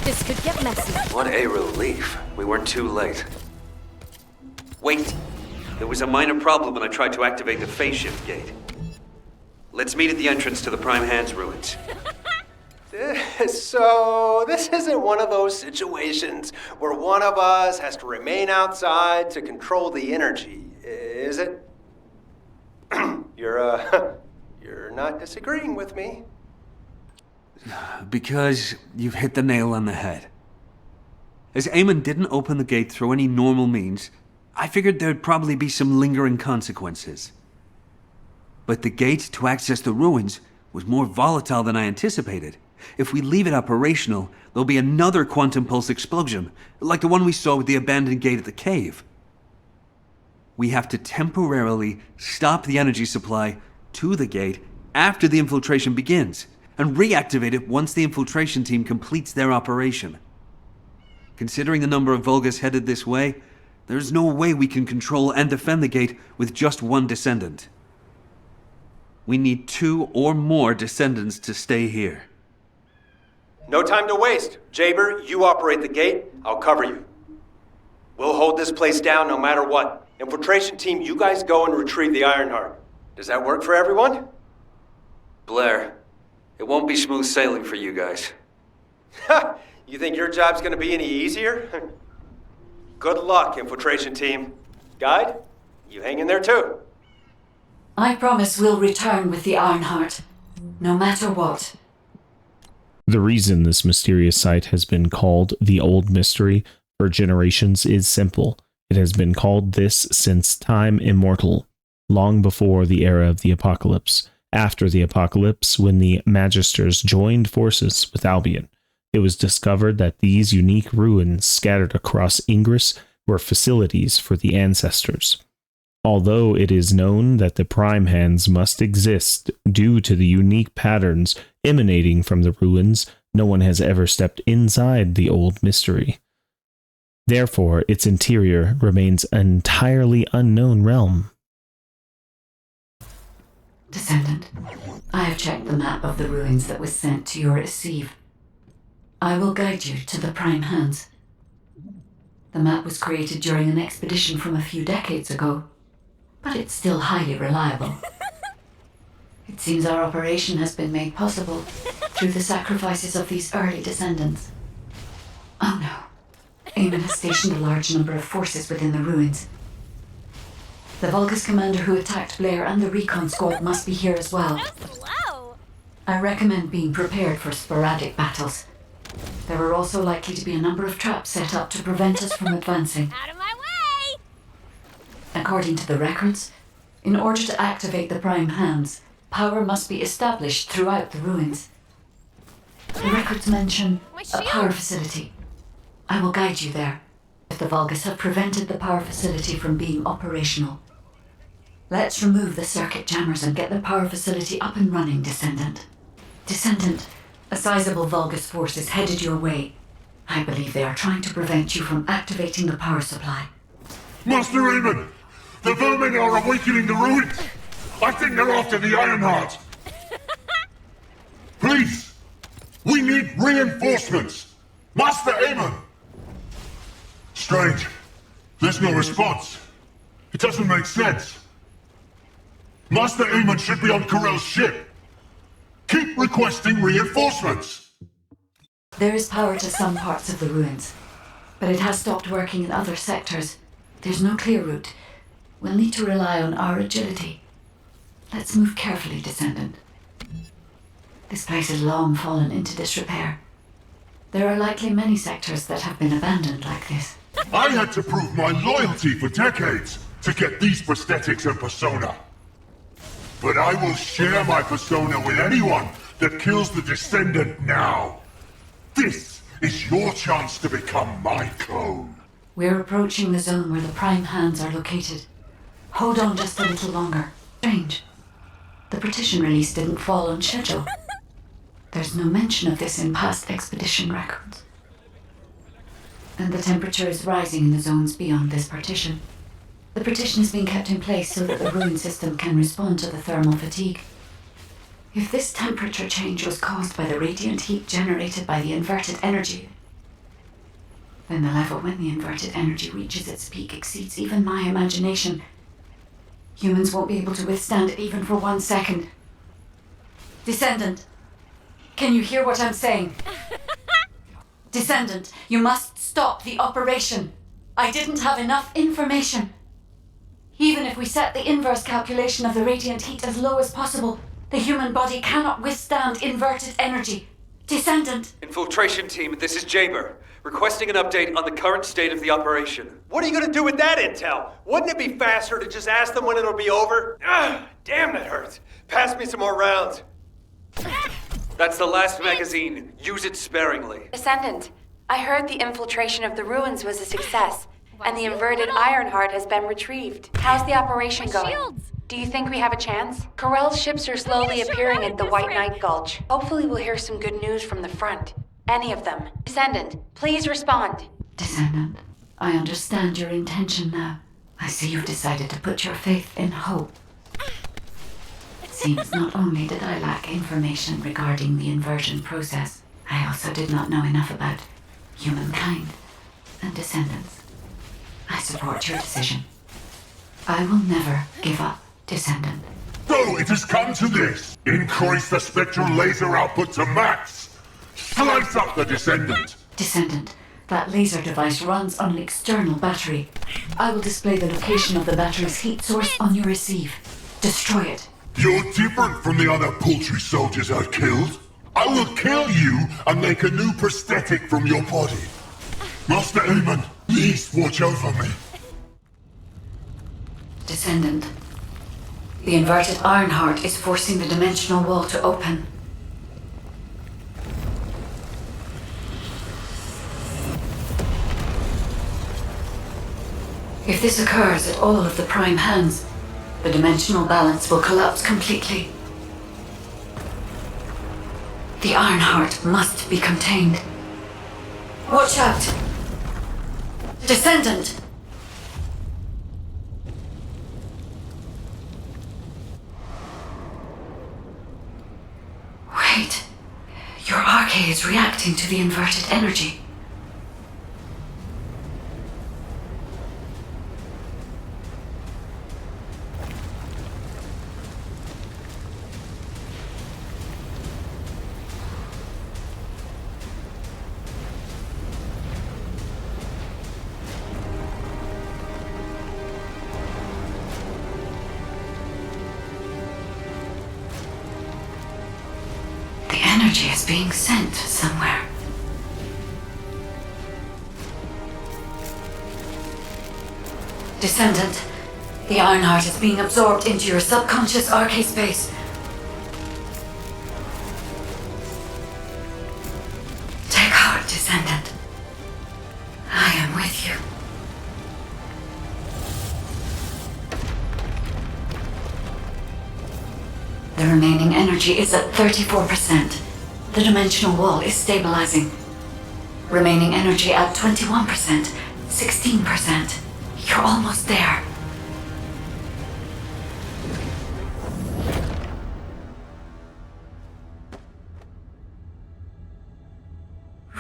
This could get messy. What a relief. We weren't too late. Wait. There was a minor problem when I tried to activate the phase shift gate. Let's meet at the entrance to the Prime Hands ruins. So, this isn't one of those situations where one of us has to remain outside to control the energy, is it? You're not disagreeing with me. Because you've hit the nail on the head. As Amon didn't open the gate through any normal means, I figured there'd probably be some lingering consequences. But the gate to access the ruins was more volatile than I anticipated. If we leave it operational, there'll be another quantum pulse explosion, like the one we saw with the abandoned gate at the cave. We have to temporarily stop the energy supply to the gate after the infiltration begins, and reactivate it once the infiltration team completes their operation. Considering the number of Vulgus headed this way, there's no way we can control and defend the gate with just one Descendant. We need 2 or more Descendants to stay here. No time to waste. Jaber, you operate the gate. I'll cover you. We'll hold this place down no matter what. Infiltration team, you guys go and retrieve the Ironheart. Does that work for everyone? Blair, it won't be smooth sailing for you guys. Ha! You think your job's gonna be any easier? Good luck, infiltration team. Guide, you hang in there too. I promise we'll return with the Ironheart, no matter what. The reason this mysterious site has been called the Old Mystery for generations is simple. It has been called this since time immortal, long before the era of the Apocalypse. After the Apocalypse, when the Magisters joined forces with Albion, it was discovered that these unique ruins scattered across Ingress were facilities for the Ancestors. Although it is known that the Prime Hands must exist due to the unique patterns emanating from the ruins, no one has ever stepped inside the Old Mystery. Therefore, its interior remains an entirely unknown realm. Descendant, I have checked the map of the ruins that was sent to your receive. I will guide you to the Prime Hands. The map was created during an expedition from a few decades ago. but it's still highly reliable. It seems our operation has been made possible through the sacrifices of these early descendants. Oh no. Amon has stationed a large number of forces within the ruins. The VULGUS commander who attacked Blair and the recon squad must be here as well. I recommend being prepared for sporadic battles. There are also likely to be a number of traps set up to prevent us from advancing. Out of my way! According to the records, in order to activate the prime hands, power must be established throughout the ruins. The records mention a power facility. I will guide you there, if the VULGUS have prevented the power facility from being operational. Let's remove the circuit jammers and get the power facility up and running, Descendant. Descendant, a sizable VULGUS force is headed your way. I believe they are trying to prevent you from activating the power supply. Master Amon! The vermin are awakening the ruins! I think they're after the Ironheart! Please! We need reinforcements! Master Amon! Strange. There's no response. It doesn't make sense. Master Amon should be on KARELL's ship. Keep requesting reinforcements! There is power to some parts of the ruins, but it has stopped working in other sectors. There's no clear route. We'll need to rely on our agility. Let's move carefully, Descendant. This place has long fallen into disrepair. There are likely many sectors that have been abandoned like this. I had to prove my loyalty for decades to get these prosthetics and persona. But I will share my persona with anyone that kills the Descendant now. This is your chance to become my clone. We're approaching the zone where the prime hands are located. Hold on just a little longer. Strange. The partition release didn't fall on schedule. There's no mention of this in past expedition records. And the temperature is rising in the zones beyond this partition. The partition is being kept in place so that the ruin system can respond to the thermal fatigue. If this temperature change was caused by the radiant heat generated by the inverted energy, then the level when the inverted energy reaches its peak exceeds even my imagination. Humans won't be able to withstand it even for 1 second. Descendant, can you hear what I'm saying? Descendant, you must stop the operation. I didn't have enough information. Even if we set the inverse calculation of the radiant heat as low as possible, the human body cannot withstand inverted energy. Descendant! Infiltration team, this is Jaber. Requesting an update on the current state of the operation. What are you gonna do with that intel? Wouldn't it be faster to just ask them when it'll be over? Damn, that hurts. Pass me some more rounds. That's the last magazine. Use it sparingly. Descendant, I heard the infiltration of the ruins was a success, and the inverted Ironheart has been retrieved. How's the operation going? Do you think we have a chance? KARELL's ships are slowly appearing at the White Knight Gulch. Hopefully we'll hear some good news from the front. Any of them. Descendant, please respond. Descendant, I understand your intention now. I see you've decided to put your faith in hope. It seems not only did I lack information regarding the inversion process, I also did not know enough about humankind and descendants. I support your decision. I will never give up, Descendant. So it has come to this. Increase the spectral laser output to max. Slice up the Descendant. Descendant, that laser device runs on an external battery. I will display the location of the battery's heat source on your receive. Destroy it. You're different from the other paltry soldiers I killed. I will kill you and make a new prosthetic from your body. Master Amon, please watch over me. Descendant, the inverted Ironheart is forcing the dimensional wall to open. If this occurs at all of the prime hands, the dimensional balance will collapse completely. The Ironheart must be contained. Watch out! Descendant! Wait. Your arche is reacting to the inverted energy. being sent somewhere. Descendant, the Ironheart is being absorbed into your subconscious arcade space. Take heart, Descendant. I am with you. The remaining energy is at 34%. The dimensional wall is stabilizing. Remaining energy at 21%, 16%. You're almost there.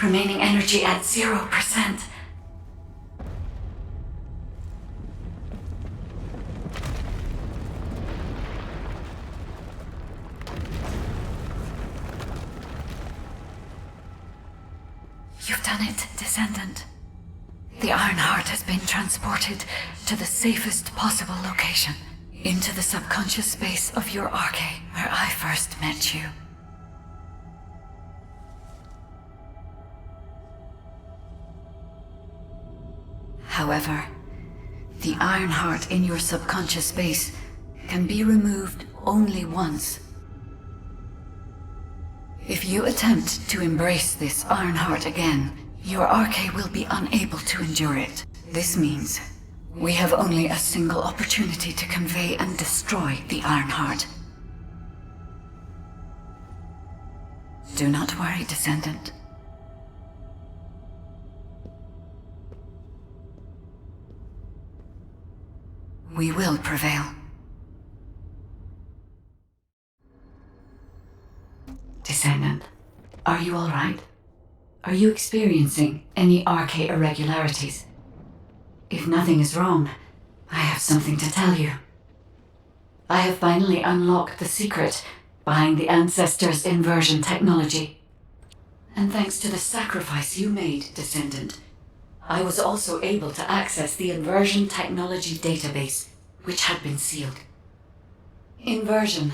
Remaining energy at 0%. You've done it, Descendant. The Ironheart has been transported to the safest possible location, into the subconscious space of your arcade, where I first met you. However, the Ironheart in your subconscious space can be removed only once. If you attempt to embrace this Ironheart again, your arcade will be unable to endure it. This means we have only a single opportunity to convey and destroy the Ironheart. Do not worry, Descendant. We will prevail. Descendant, are you all right? Are you experiencing any arcade irregularities? If nothing is wrong, I have something to tell you. I have finally unlocked the secret behind the Ancestors' inversion technology. And thanks to the sacrifice you made, Descendant, I was also able to access the inversion technology database, which had been sealed. Inversion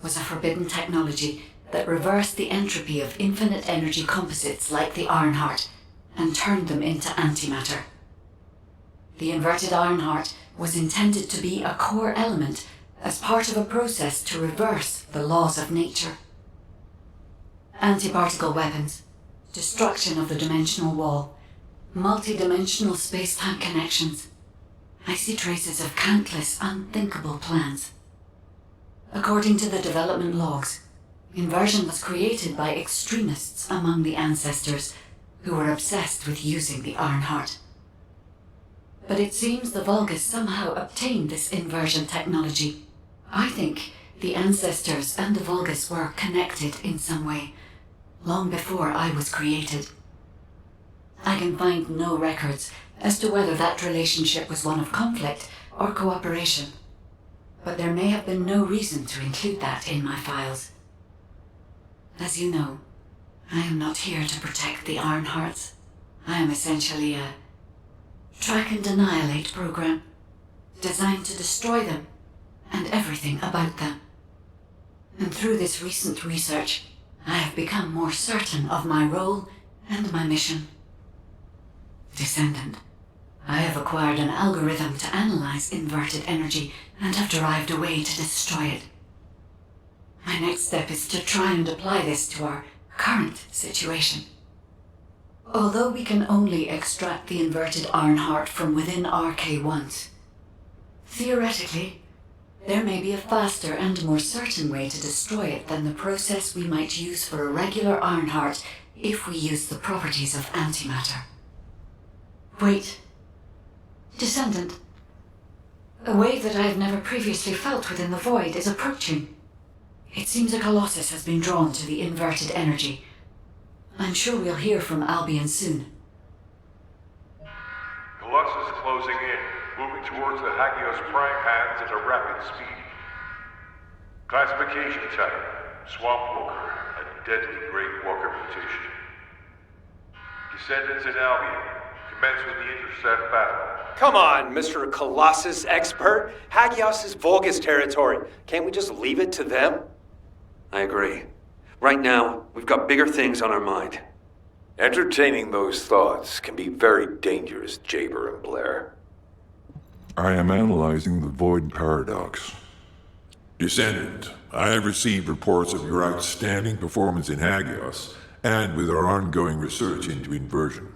was a forbidden technology that reversed the entropy of infinite energy composites like the Ironheart and turned them into antimatter. The inverted Ironheart was intended to be a core element as part of a process to reverse the laws of nature. Anti-particle weapons, destruction of the dimensional wall, multi-dimensional space-time connections. I see traces of countless unthinkable plans. According to the development logs, inversion was created by extremists among the Ancestors who were obsessed with using the Ironheart. But it seems the VULGUS somehow obtained this inversion technology. I think the Ancestors and the VULGUS were connected in some way, long before I was created. I can find no records as to whether that relationship was one of conflict or cooperation, but there may have been no reason to include that in my files. As you know, I am not here to protect the Ironhearts. I am essentially a track and annihilate program, designed to destroy them and everything about them. And through this recent research, I have become more certain of my role and my mission. Descendant, I have acquired an algorithm to analyze inverted energy and have derived a way to destroy it. My next step is to try and apply this to our current situation. Although we can only extract the inverted Ironheart from within RK once, theoretically, there may be a faster and more certain way to destroy it than the process we might use for a regular Ironheart if we use the properties of antimatter. Wait. Descendant. A wave that I have never previously felt within the void is approaching. It seems a Colossus has been drawn to the inverted energy. I'm sure we'll hear from Albion soon. Colossus closing in, moving towards the Hagios prime hands at a rapid speed. Classification type, Swamp Walker, a deadly Great Walker mutation. Descendants in Albion, commence with the intercept battle. Come on, Mr. Colossus expert. Hagios is VULGUS territory. Can't we just leave it to them? I agree. Right now, we've got bigger things on our mind. Entertaining those thoughts can be very dangerous, Jaber and Blair. I am analyzing the Void Paradox. Descendant, I have received reports of your outstanding performance in Hagios, and with our ongoing research into inversion.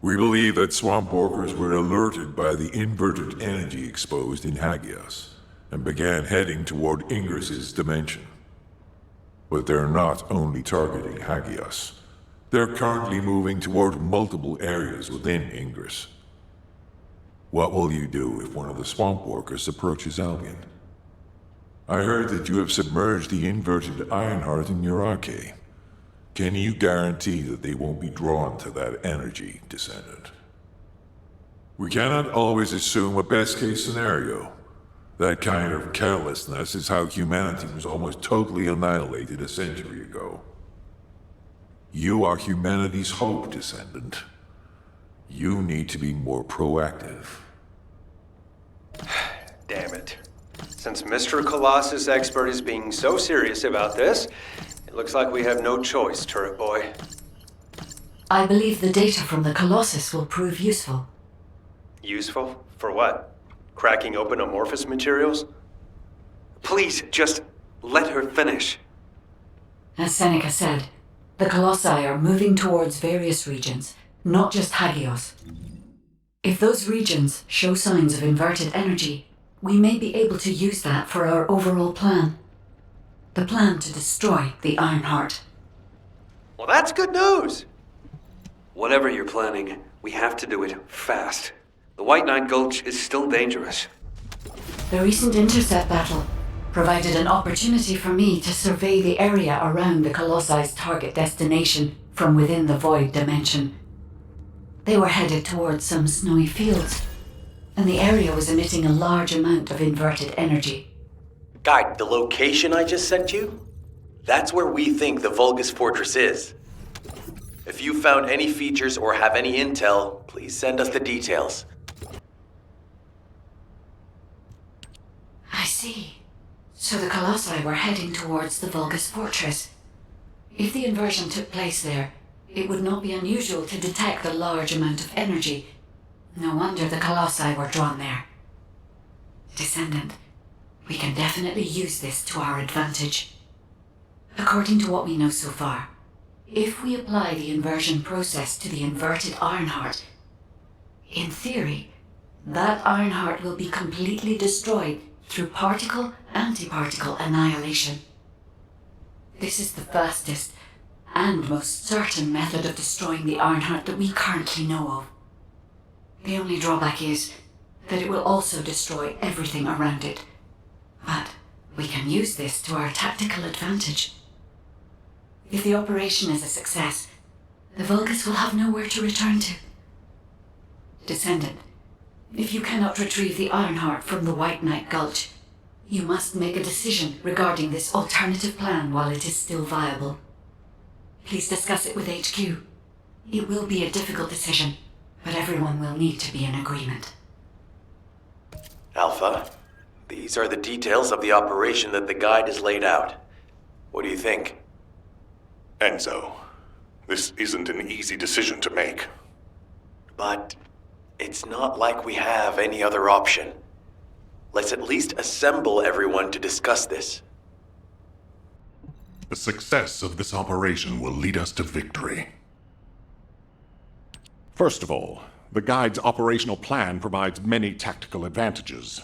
We believe that swamp walkers were alerted by the inverted energy exposed in Hagios, and began heading toward Ingress's dimension. But they're not only targeting Hagios. They're currently moving toward multiple areas within Ingress. What will you do if one of the swamp walkers approaches Albion? I heard that you have submerged the inverted Ironheart in your arcade. Can you guarantee that they won't be drawn to that energy, Descendant? We cannot always assume a best-case scenario. That kind of carelessness is how humanity was almost totally annihilated a century ago. You are humanity's hope, Descendant. You need to be more proactive. Damn it. Since Mr. Colossus Expert is being so serious about this, it looks like we have no choice, Turret Boy. I believe the data from the Colossus will prove useful. Useful? For what? Cracking open amorphous materials? Please, just let her finish. As Seneca said, the Colossi are moving towards various regions, not just Hagios. If those regions show signs of inverted energy, we may be able to use that for our overall plan. The plan to destroy the Ironheart. Well, that's good news! Whatever you're planning, we have to do it fast. The White Knight Gulch is still dangerous. The recent intercept battle provided an opportunity for me to survey the area around the Colossi's target destination from within the Void Dimension. They were headed towards some snowy fields, and the area was emitting a large amount of inverted energy. Guide, the location I just sent you? That's where we think the Vulgus Fortress is. If you found any features or have any intel, please send us the details. I see. So the Colossi were heading towards the Vulgus Fortress. If the inversion took place there, it would not be unusual to detect the large amount of energy. No wonder the Colossi were drawn there. Descendant, we can definitely use this to our advantage. According to what we know so far, if we apply the inversion process to the inverted Ironheart, in theory, that Ironheart will be completely destroyed through particle-antiparticle annihilation. This is the fastest and most certain method of destroying the Ironheart that we currently know of. The only drawback is that it will also destroy everything around it. But we can use this to our tactical advantage. If the operation is a success, the Vulgus will have nowhere to return to. Descendant, if you cannot retrieve the Ironheart from the White Knight Gulch, you must make a decision regarding this alternative plan while it is still viable. Please discuss it with HQ. It will be a difficult decision, but everyone will need to be in agreement. Alpha, these are the details of the operation that the guide has laid out. What do you think? Enzo, this isn't an easy decision to make. But it's not like we have any other option. Let's at least assemble everyone to discuss this. The success of this operation will lead us to victory. First of all, the Guide's operational plan provides many tactical advantages.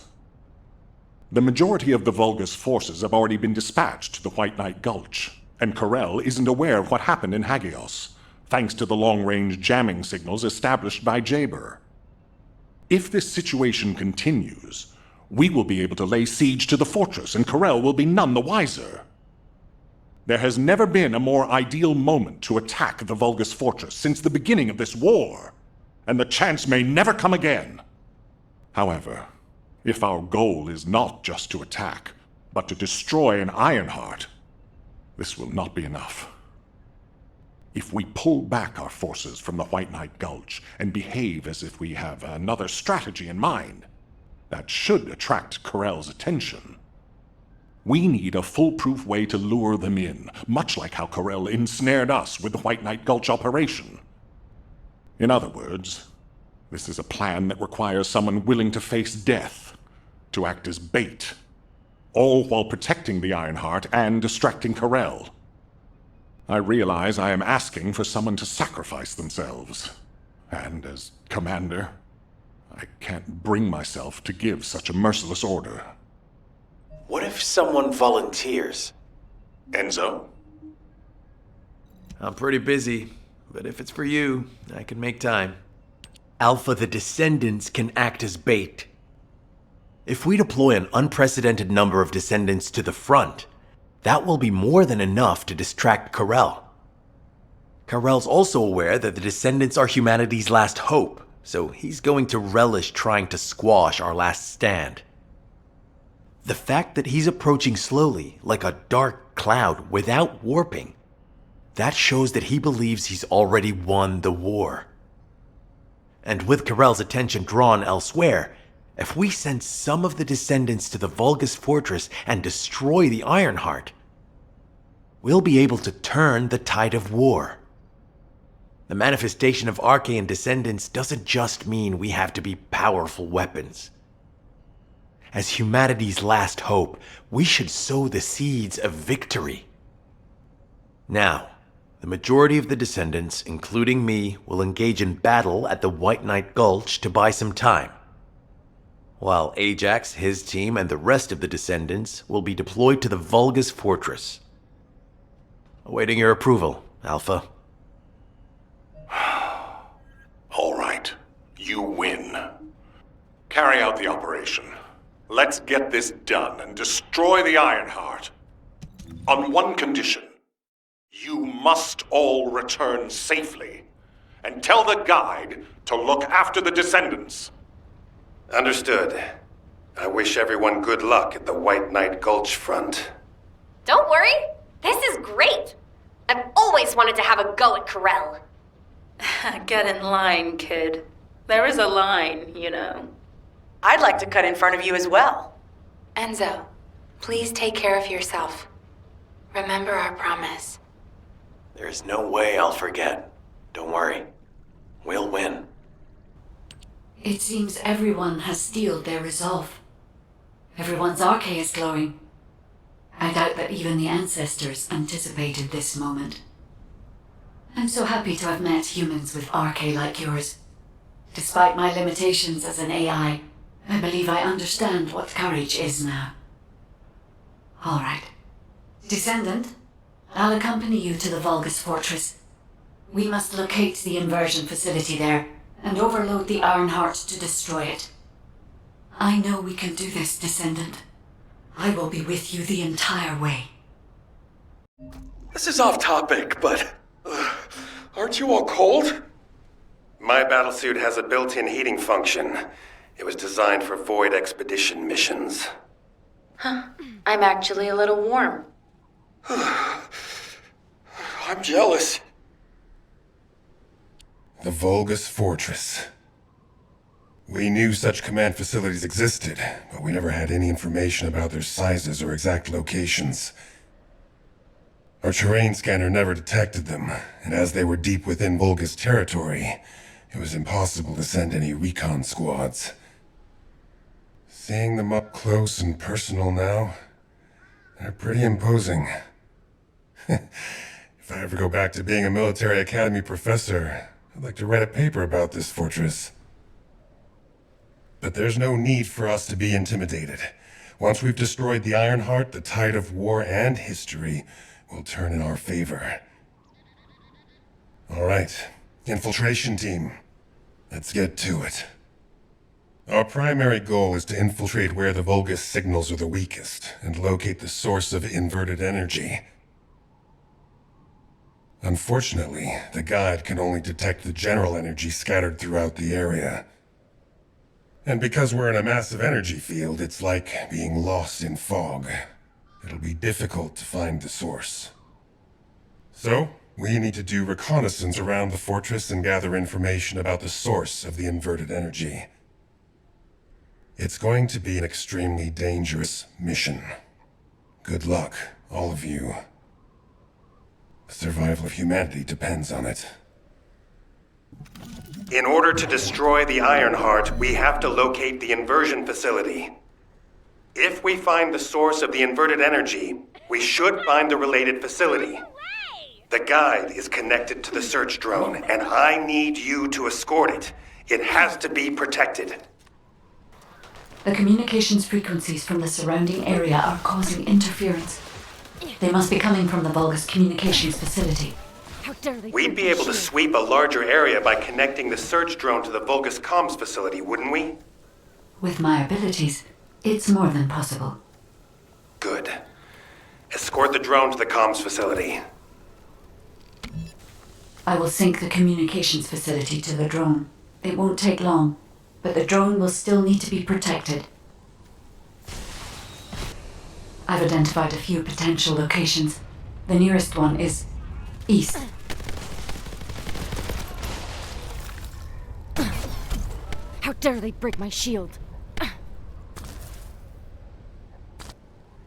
The majority of the Vulgus forces have already been dispatched to the White Knight Gulch, and KARELL isn't aware of what happened in Hagios, thanks to the long-range jamming signals established by Jaber. If this situation continues, we will be able to lay siege to the fortress, and KARELL will be none the wiser. There has never been a more ideal moment to attack the Vulgus fortress since the beginning of this war, and the chance may never come again. However, if our goal is not just to attack, but to destroy an Ironheart, this will not be enough. If we pull back our forces from the White Knight Gulch and behave as if we have another strategy in mind, that should attract KARELL's attention. We need a foolproof way to lure them in, much like how Karell ensnared us with the White Knight Gulch operation. In other words, this is a plan that requires someone willing to face death, to act as bait, all while protecting the Ironheart and distracting Karell. I realize I am asking for someone to sacrifice themselves, and as commander, I can't bring myself to give such a merciless order. What if someone volunteers? Enzo? I'm pretty busy, but if it's for you, I can make time. Alpha, the Descendants can act as bait. If we deploy an unprecedented number of Descendants to the front, that will be more than enough to distract Karell. Karell's also aware that the Descendants are humanity's last hope, so he's going to relish trying to squash our last stand. The fact that he's approaching slowly, like a dark cloud without warping, that shows that he believes he's already won the war. And with Karell's attention drawn elsewhere, if we send some of the Descendants to the VULGUS fortress and destroy the Ironheart, we'll be able to turn the tide of war. The manifestation of Archaean Descendants doesn't just mean we have to be powerful weapons. As humanity's last hope, we should sow the seeds of victory. Now, the majority of the Descendants, including me, will engage in battle at the White Knight Gulch to buy some time, while Ajax, his team, and the rest of the Descendants will be deployed to the VULGUS fortress. Awaiting your approval, Alpha. All right, you win. Carry out the operation. Let's get this done and destroy the Ironheart. On one condition. You must all return safely. And tell the guide to look after the Descendants. Understood. I wish everyone good luck at the White Knight Gulch front. Don't worry. This is great. I've always wanted to have a go at Karell. Get in line, kid. There is a line, you know. I'd like to cut in front of you as well. Enzo, please take care of yourself. Remember our promise. There's no way I'll forget. Don't worry. We'll win. It seems everyone has steeled their resolve. Everyone's arche is glowing. I doubt that even the ancestors anticipated this moment. I'm so happy to have met humans with arche like yours. Despite my limitations as an AI, I believe I understand what courage is now. All right. Descendant, I'll accompany you to the VULGUS fortress. We must locate the inversion facility there and overload the Ironheart to destroy it. I know we can do this, Descendant. I will be with you the entire way. This is off topic, but aren't you all cold? My battlesuit has a built-in heating function. It was designed for void expedition missions. Huh. I'm actually a little warm. I'm jealous. The VULGUS Fortress. We knew such command facilities existed, but we never had any information about their sizes or exact locations. Our terrain scanner never detected them, and as they were deep within VULGUS territory, it was impossible to send any recon squads. Seeing them up close and personal now, they're pretty imposing. If I ever go back to being a military academy professor, I'd like to write a paper about this fortress. But there's no need for us to be intimidated. Once we've destroyed the Ironheart, the tide of war and history will turn in our favor. All right, infiltration team. Let's get to it. Our primary goal is to infiltrate where the VULGUS signals are the weakest and locate the source of inverted energy. Unfortunately, the guide can only detect the general energy scattered throughout the area. And because we're in a massive energy field, it's like being lost in fog. It'll be difficult to find the source. So, we need to do reconnaissance around the fortress and gather information about the source of the inverted energy. It's going to be an extremely dangerous mission. Good luck, all of you. The survival of humanity depends on it. In order to destroy the Ironheart, we have to locate the inversion facility. If we find the source of the inverted energy, we should find the related facility. The guide is connected to the search drone, and I need you to escort it. It has to be protected. The communications frequencies from the surrounding area are causing interference. They must be coming from the VULGUS communications facility. We'd be able to sweep a larger area by connecting the search drone to the VULGUS comms facility, wouldn't we? With my abilities, it's more than possible. Good. Escort the drone to the comms facility. I will sync the communications facility to the drone. It won't take long, but the drone will still need to be protected. I've identified a few potential locations. The nearest one is east. How dare they break my shield?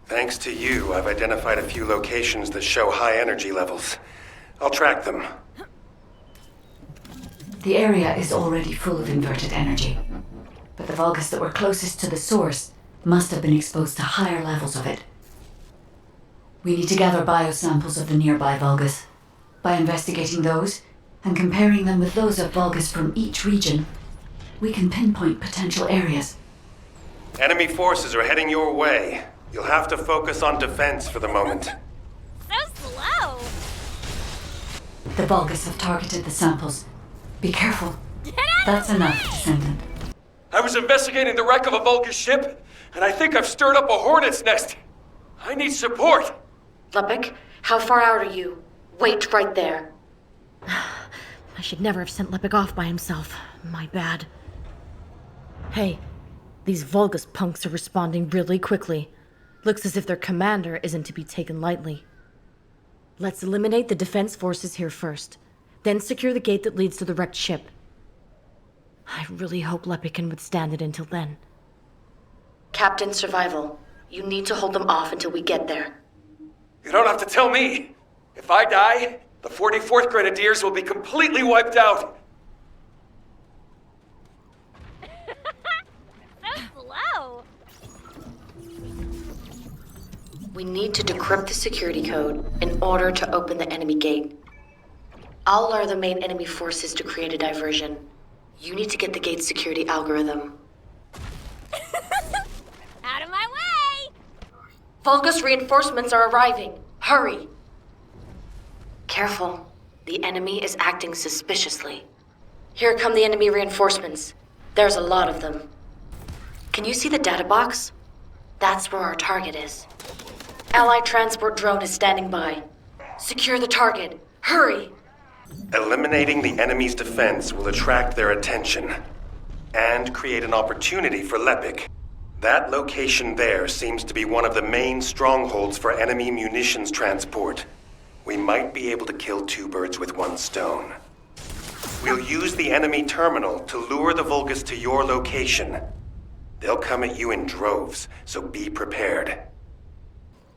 Thanks to you, I've identified a few locations that show high energy levels. I'll track them. The area is already full of inverted energy, but the VULGUS that were closest to the source must have been exposed to higher levels of it. We need to gather biosamples of the nearby VULGUS. By investigating those, and comparing them with those of VULGUS from each region, we can pinpoint potential areas. Enemy forces are heading your way. You'll have to focus on defense for the moment. So slow! The VULGUS have targeted the samples. Be careful. That's enough, Descendant. I was investigating the wreck of a VULGUS ship, and I think I've stirred up a hornet's nest. I need support. Lepik, how far out are you? Wait right there. I should never have sent Lepik off by himself. My bad. Hey, these VULGUS punks are responding really quickly. Looks as if their commander isn't to be taken lightly. Let's eliminate the defense forces here first, then secure the gate that leads to the wrecked ship. I really hope Lepik can withstand it until then. Captain Survival, you need to hold them off until we get there. You don't have to tell me. If I die, the 44th Grenadiers will be completely wiped out. So slow! We need to decrypt the security code in order to open the enemy gate. I'll lure the main enemy forces to create a diversion. You need to get the gate's security algorithm. Out of my way! VULGUS reinforcements are arriving. Hurry! Careful. The enemy is acting suspiciously. Here come the enemy reinforcements. There's a lot of them. Can you see the data box? That's where our target is. Allied transport drone is standing by. Secure the target. Hurry! Eliminating the enemy's defense will attract their attention and create an opportunity for Lepik. That location there seems to be one of the main strongholds for enemy munitions transport. We might be able to kill two birds with one stone. We'll use the enemy terminal to lure the VULGUS to your location. They'll come at you in droves, so be prepared.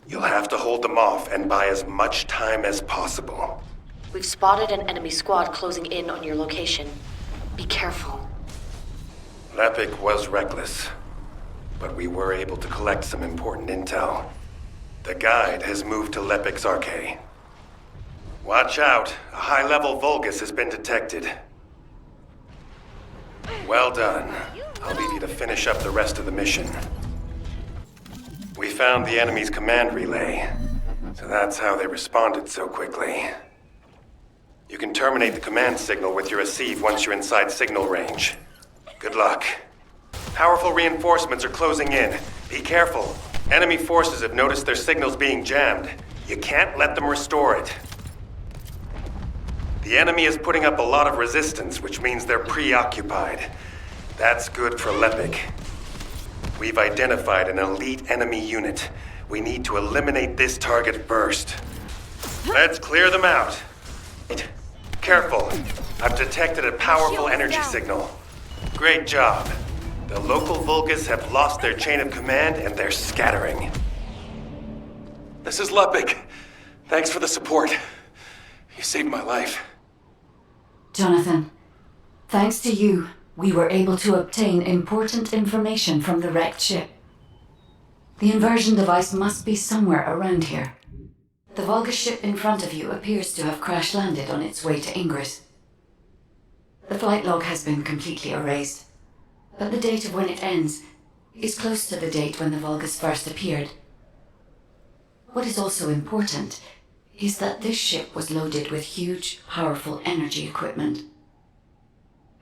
You'll have to hold them off and buy as much time as possible. We've spotted an enemy squad closing in on your location. Be careful. Lepik was reckless, but we were able to collect some important intel. The guide has moved to Lepik's arcade. Watch out, a high-level VULGUS has been detected. Well done. I'll leave you to finish up the rest of the mission. We found the enemy's command relay, so that's how they responded so quickly. You can terminate the command signal with your receive once you're inside signal range. Good luck. Powerful reinforcements are closing in. Be careful. Enemy forces have noticed their signals being jammed. You can't let them restore it. The enemy is putting up a lot of resistance, which means they're preoccupied. That's good for Lepik. We've identified an elite enemy unit. We need to eliminate this target first. Let's clear them out. Careful. I've detected a powerful energy signal. Great job. The local VULGUS have lost their chain of command and they're scattering. This is Lepik. Thanks for the support. You saved my life. Jonathan, thanks to you, we were able to obtain important information from the wrecked ship. The inversion device must be somewhere around here. The VULGUS ship in front of you appears to have crash-landed on its way to Ingress. The flight log has been completely erased, but the date of when it ends is close to the date when the VULGUS first appeared. What is also important is that this ship was loaded with huge, powerful energy equipment.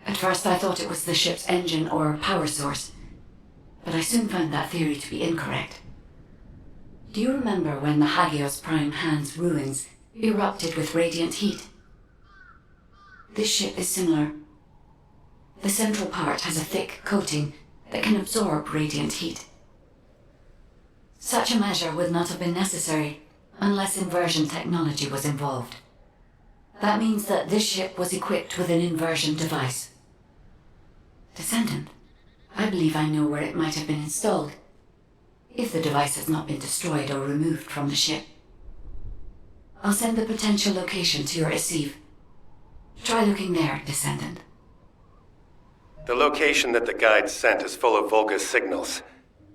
At first I thought it was the ship's engine or power source, but I soon found that theory to be incorrect. Do you remember when the Hagios Prime Hand's ruins erupted with radiant heat? This ship is similar. The central part has a thick coating that can absorb radiant heat. Such a measure would not have been necessary unless inversion technology was involved. That means that this ship was equipped with an inversion device. Descendant, I believe I know where it might have been installed, if the device has not been destroyed or removed from the ship. I'll send the potential location to your receive. Try looking there, Descendant. The location that the guide sent is full of VULGUS signals.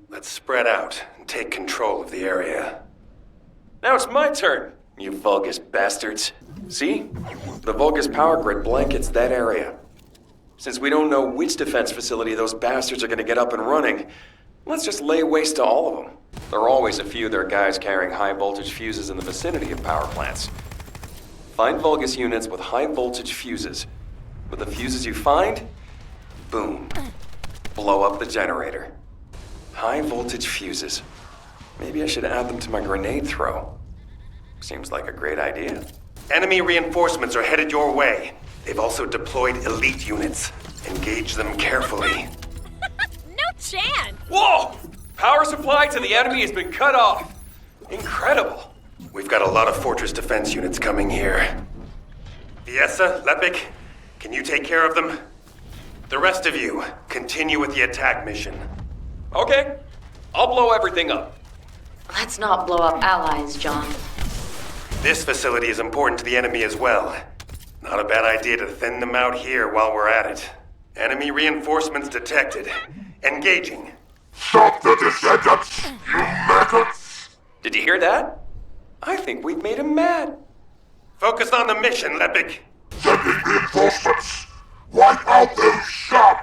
Let's spread out and take control of the area. Now it's my turn, you VULGUS bastards. See? The VULGUS power grid blankets that area. Since we don't know which defense facility those bastards are gonna get up and running, let's just lay waste to all of them. There are always a few of their guys carrying high-voltage fuses in the vicinity of power plants. Find VULGUS units with high-voltage fuses. With the fuses you find, boom. Blow up the generator. High-voltage fuses. Maybe I should add them to my grenade throw. Seems like a great idea. Enemy reinforcements are headed your way. They've also deployed elite units. Engage them carefully. No chance! Whoa! Power supply to the enemy has been cut off. Incredible. We've got a lot of fortress defense units coming here. Viessa, Lepik, can you take care of them? The rest of you, continue with the attack mission. Okay. I'll blow everything up. Let's not blow up allies, John. This facility is important to the enemy as well. Not a bad idea to thin them out here while we're at it. Enemy reinforcements detected. Engaging. Stop the Descendants, you maggots! Did you hear that? I think we've made him mad. Focus on the mission, Lepik. Sending reinforcements! Wipe out those scum!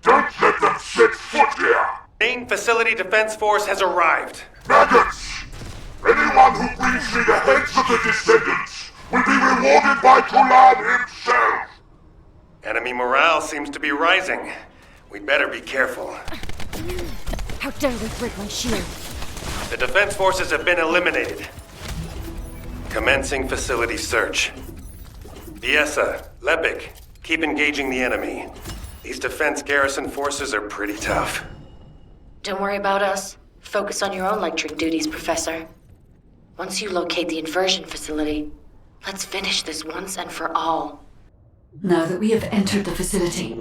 Don't let them set foot here! Main facility defense force has arrived. Maggots! Anyone who brings me the heads of the Descendants will be rewarded by Kulan himself! Enemy morale seems to be rising. We'd better be careful. How dare they break my shield? The defense forces have been eliminated. Commencing facility search. Viessa, Lepik, keep engaging the enemy. These defense garrison forces are pretty tough. Don't worry about us. Focus on your own lecturing duties, Professor. Once you locate the inversion facility, let's finish this once and for all. Now that we have entered the facility,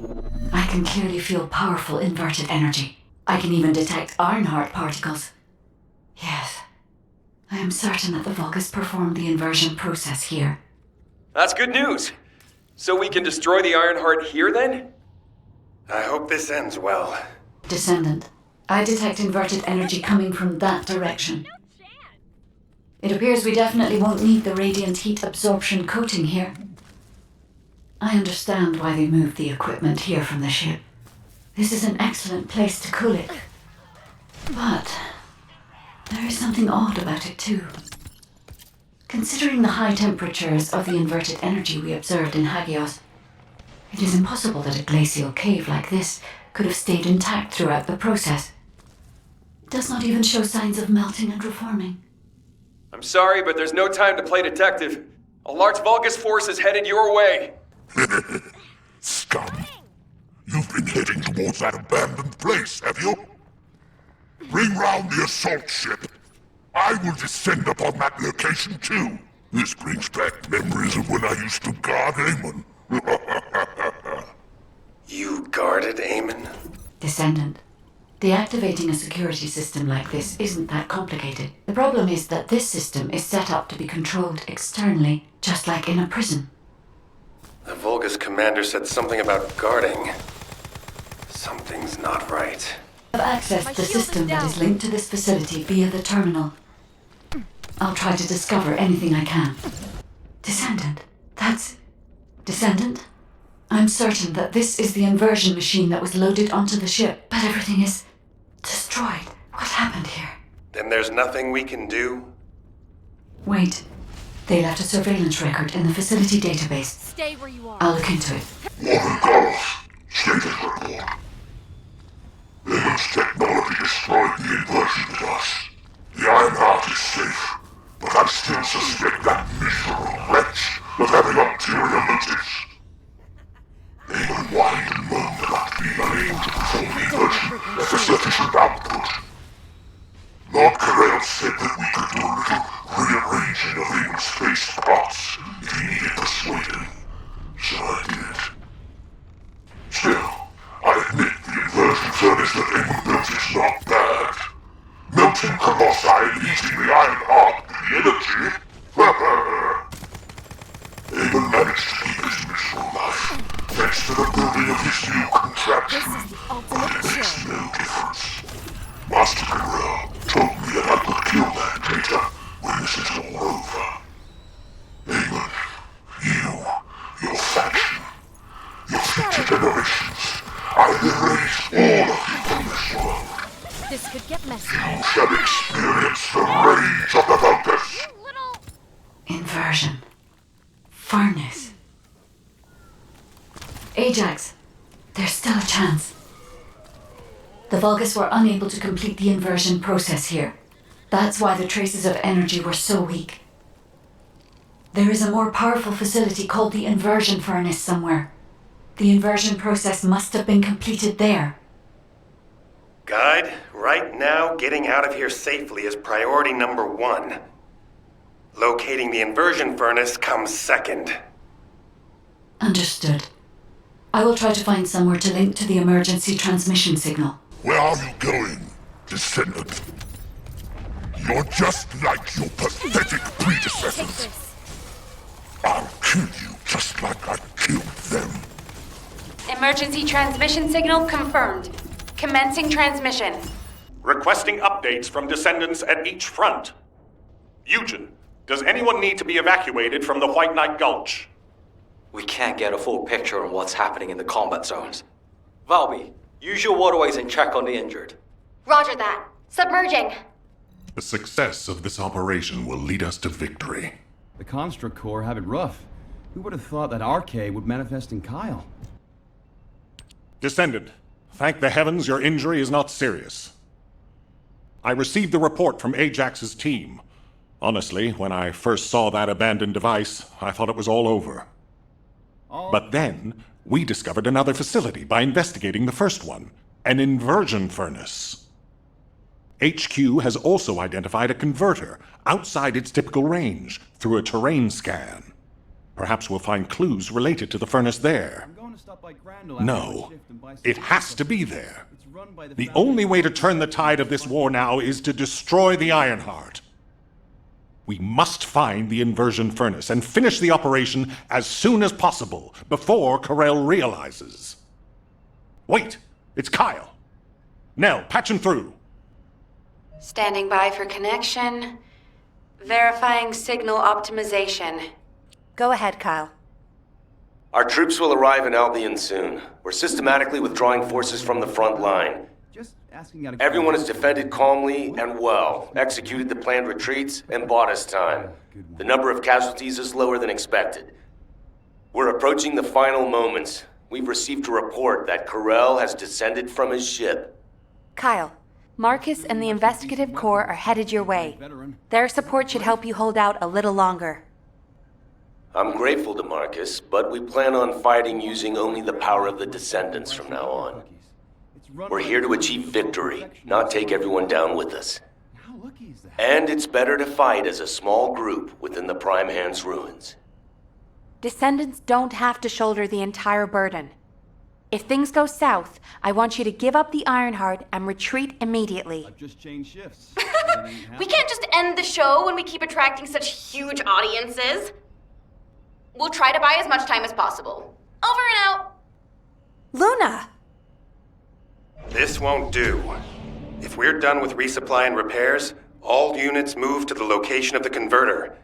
I can clearly feel powerful inverted energy. I can even detect IRONHEART particles. Yes, I am certain that the VULGUS performed the inversion process here. That's good news. So we can destroy the IRONHEART here then? I hope this ends well. Descendant, I detect inverted energy coming from that direction. It appears we definitely won't need the radiant heat absorption coating here. I understand why they moved the equipment here from the ship. This is an excellent place to cool it. But there is something odd about it too. Considering the high temperatures of the inverted energy we observed in Hagios, it is impossible that a glacial cave like this could have stayed intact throughout the process. It does not even show signs of melting and reforming. I'm sorry, but there's no time to play detective. A large VULGUS force is headed your way. Scum! You've been heading towards that abandoned place, have you? Bring round the assault ship. I will descend upon that location too. This brings back memories of when I used to guard AMON. You guarded AMON? Descendant, Deactivating a security system like this isn't that complicated. The problem is that this system is set up to be controlled externally, just like in a prison. The VULGUS commander said something about guarding. Something's not right. I've accessed the system that is linked to this facility via the terminal. I'll try to discover anything I can. Descendant. That's... Descendant? I'm certain that this is the inversion machine that was loaded onto the ship, but everything is... destroyed. What happened here? Then there's nothing we can do? Wait. They left a surveillance record in the facility database. Stay where you are. I'll look into it. Warren Garros, status report. Lemons technology destroyed the inversion with us. The IRONHEART is safe, but I still suspect that miserable wretch of having ulterior motives. They will whine and moan about being unable to perform the inversion at a sufficient output. Lord KARELL said that we could do a little rearranging of the spaced parts if he needed persuading. So I did. Still, I admit the inversion furnace that Amon built is not bad. Melting colossi and eating the IRONHEART with the energy. Amon managed to keep his miserable life, thanks to the building of his new contraption. But it makes no difference. Master KARELL told me that I could kill that traitor when this is all over. Amon, your faction, your future generations, I erase all of you from this world. This could get messy. You shall experience the rage of the VULGUS. Inversion. Furnace. Ajax, there's still a chance. The VULGUS were unable to complete the inversion process here. That's why the traces of energy were so weak. There is a more powerful facility called the inversion furnace somewhere. The inversion process must have been completed there. Guide, right now, getting out of here safely is priority number 1. Locating the inversion furnace comes second. Understood. I will try to find somewhere to link to the emergency transmission signal. Where are you going, Descendant? You're just like your pathetic predecessors. I'll kill you just like I killed them. Emergency transmission signal confirmed. Commencing transmission. Requesting updates from descendants at each front. Eugen, does anyone need to be evacuated from the White Knight Gulch? We can't get a full picture on what's happening in the combat zones. Valby, use your waterways and check on the injured. Roger that. Submerging. The success of this operation will lead us to victory. The Construct Corps have it rough. Who would have thought that RK would manifest in Kyle? Descendant, thank the heavens your injury is not serious. I received the report from Ajax's team. Honestly, when I first saw that abandoned device, I thought it was all over. But then, we discovered another facility by investigating the first one, an inversion furnace. HQ has also identified a converter outside its typical range through a terrain scan. Perhaps we'll find clues related to the furnace there. No, it has to be there. The only way to turn the tide of this war now is to destroy the Ironheart. We must find the inversion furnace and finish the operation as soon as possible, before KARELL realizes. Wait, it's Kyle. Nell, patch him through. Standing by for connection. Verifying signal optimization. Go ahead, Kyle. Our troops will arrive in Albion soon. We're systematically withdrawing forces from the front line. Everyone has defended calmly and well, executed the planned retreats, and bought us time. The number of casualties is lower than expected. We're approaching the final moments. We've received a report that KARELL has descended from his ship. Kyle, Marcus and the Investigative Corps are headed your way. Their support should help you hold out a little longer. I'm grateful to Marcus, but we plan on fighting using only the power of the Descendants from now on. We're here to achieve victory, not take everyone down with us. And it's better to fight as a small group within the Prime Hand's ruins. Descendants don't have to shoulder the entire burden. If things go south, I want you to give up the Ironheart and retreat immediately. I've just changed shifts. We can't just end the show when we keep attracting such huge audiences. We'll try to buy as much time as possible. Over and out. Luna! This won't do. If we're done with resupply and repairs, all units move to the location of the converter.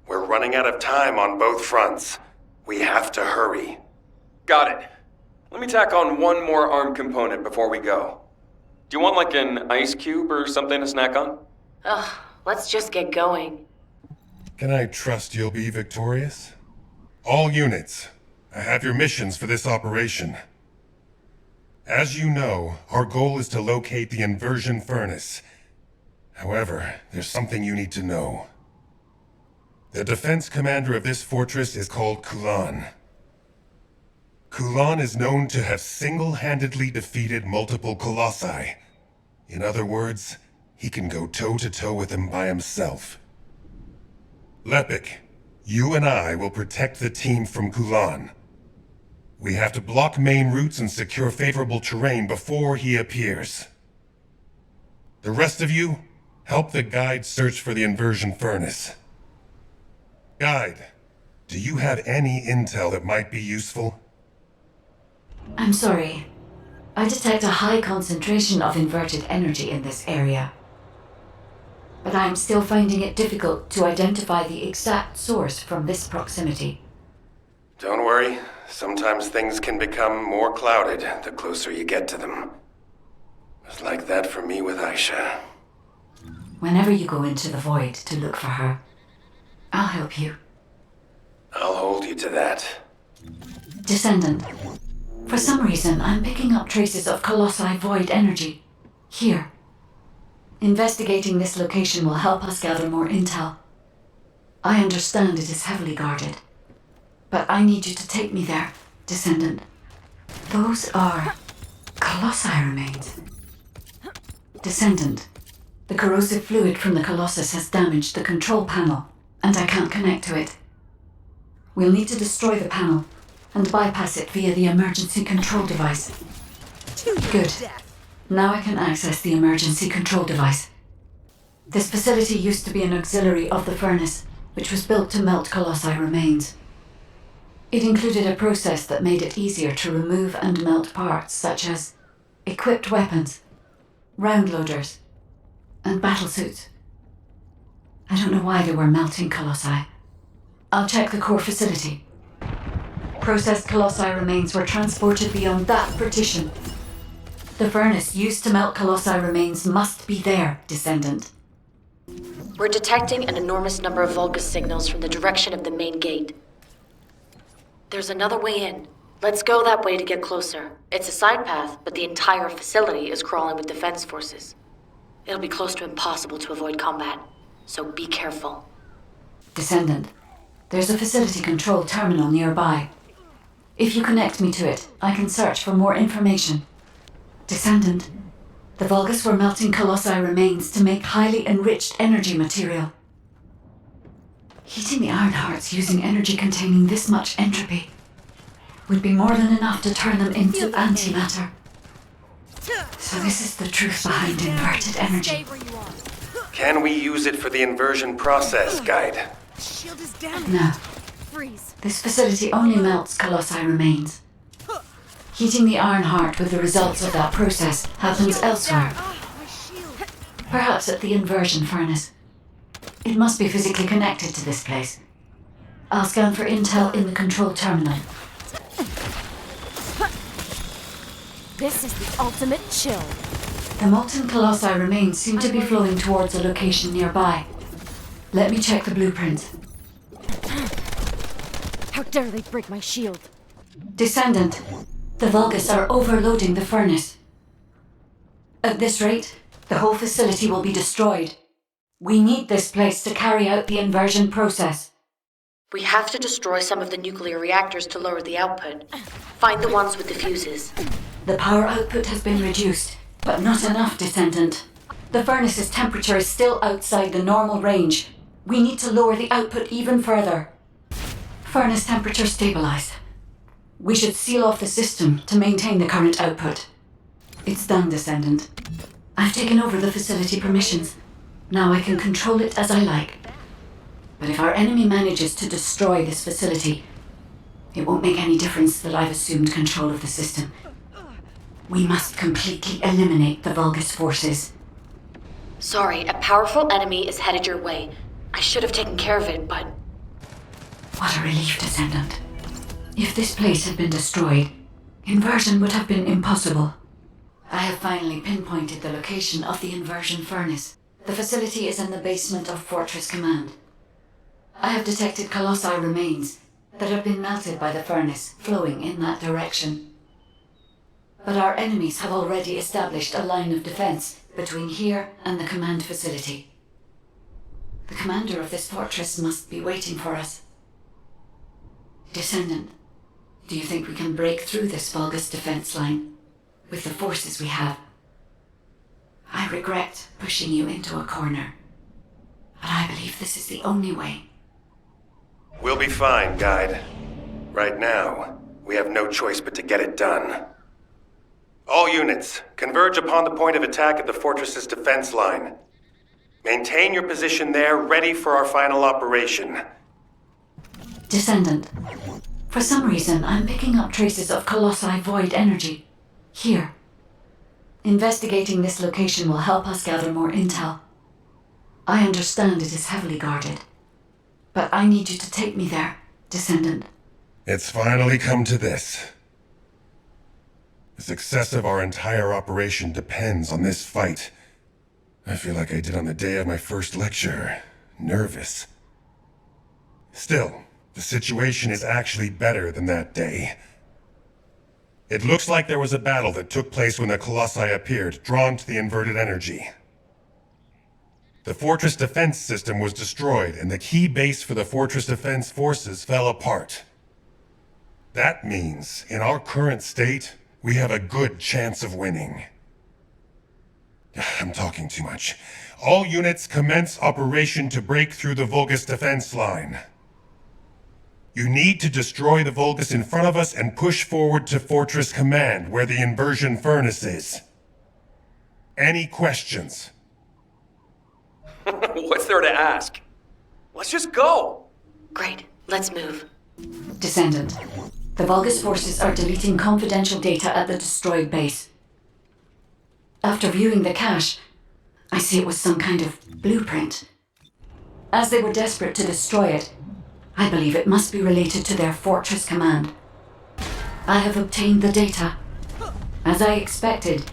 We're running out of time on both fronts. We have to hurry. Got it. Let me tack on one more arm component before we go. Do you want like an ice cube or something to snack on? Ugh, let's just get going. Can I trust you'll be victorious? All units, I have your missions for this operation. As you know, our goal is to locate the inversion furnace. However, there's something you need to know. The defense commander of this fortress is called Kulan. Kulan is known to have single-handedly defeated multiple colossi. In other words, he can go toe-to-toe with them by himself. Lepik, you and I will protect the team from Kulan. We have to block main routes and secure favorable terrain before he appears. The rest of you, help the guide search for the inversion furnace. Guide, do you have any intel that might be useful? I'm sorry. I detect a high concentration of inverted energy in this area. But I'm still finding it difficult to identify the exact source from this proximity. Don't worry. Sometimes things can become more clouded the closer you get to them. It was like that for me with Aisha. Whenever you go into the void to look for her, I'll help you. I'll hold you to that. Descendant. For some reason, I'm picking up traces of Colossi void energy. Here. Investigating this location will help us gather more intel. I understand it is heavily guarded. But I need you to take me there, Descendant. Those are Colossi remains. Descendant. The corrosive fluid from the Colossus has damaged the control panel, and I can't connect to it. We'll need to destroy the panel and bypass it via the emergency control device. Good. Now I can access the emergency control device. This facility used to be an auxiliary of the furnace, which was built to melt Colossi remains. It included a process that made it easier to remove and melt parts such as equipped weapons, round loaders, and battlesuits. I don't know why they were melting Colossi. I'll check the core facility. Processed Colossi remains were transported beyond that partition. The furnace used to melt Colossi remains must be there, Descendant. We're detecting an enormous number of VULGUS signals from the direction of the main gate. There's another way in. Let's go that way to get closer. It's a side path, but the entire facility is crawling with defense forces. It'll be close to impossible to avoid combat, so be careful. Descendant, there's a facility control terminal nearby. If you connect me to it, I can search for more information. Descendant, the VULGUS were melting Colossi remains to make highly enriched energy material. Heating the Ironhearts using energy containing this much entropy would be more than enough to turn them into antimatter. So this is the truth behind inverted energy. Can we use it for the inversion process, Guide? No. This facility only melts Colossi remains. Heating the Ironheart with the results of that process happens elsewhere. Perhaps at the inversion furnace. It must be physically connected to this place. I'll scan for intel in the control terminal. This is the ultimate chill. The molten Colossi remains seem to be flowing towards a location nearby. Let me check the blueprint. How dare they break my shield? Descendant, the VULGUS are overloading the furnace. At this rate, the whole facility will be destroyed. We need this place to carry out the inversion process. We have to destroy some of the nuclear reactors to lower the output. Find the ones with the fuses. The power output has been reduced, but not enough, Descendant. The furnace's temperature is still outside the normal range. We need to lower the output even further. Furnace temperature stabilized. We should seal off the system to maintain the current output. It's done, Descendant. I've taken over the facility permissions. Now I can control it as I like. But if our enemy manages to destroy this facility, it won't make any difference that I've assumed control of the system. We must completely eliminate the Vulgus forces. Sorry, a powerful enemy is headed your way. I should have taken care of it, but... What a relief, Descendant. If this place had been destroyed, inversion would have been impossible. I have finally pinpointed the location of the inversion furnace. The facility is in the basement of Fortress Command. I have detected colossi remains that have been melted by the furnace, flowing in that direction. But our enemies have already established a line of defense between here and the command facility. The commander of this fortress must be waiting for us. Descendant, do you think we can break through this Vulgus defense line with the forces we have? I regret pushing you into a corner, but I believe this is the only way. We'll be fine, Guide. Right now, we have no choice but to get it done. All units, converge upon the point of attack at the fortress's defense line. Maintain your position there, ready for our final operation. Descendant, for some reason I'm picking up traces of colossi void energy. Here. Investigating this location will help us gather more intel. I understand it is heavily guarded, but I need you to take me there, Descendant. It's finally come to this. The success of our entire operation depends on this fight. I feel like I did on the day of my first lecture. Nervous. Still, the situation is actually better than that day. It looks like there was a battle that took place when the colossi appeared, drawn to the inverted energy. The fortress defense system was destroyed, and the key base for the fortress defense forces fell apart. That means, in our current state, we have a good chance of winning. I'm talking too much. All units commence operation to break through the Vulgus defense line. You need to destroy the Vulgus in front of us and push forward to Fortress Command, where the inversion furnace is. Any questions? What's there to ask? Let's just go! Great, let's move. Descendant, the Vulgus forces are deleting confidential data at the destroyed base. After viewing the cache, I see it was some kind of blueprint. As they were desperate to destroy it, I believe it must be related to their Fortress Command. I have obtained the data. As I expected,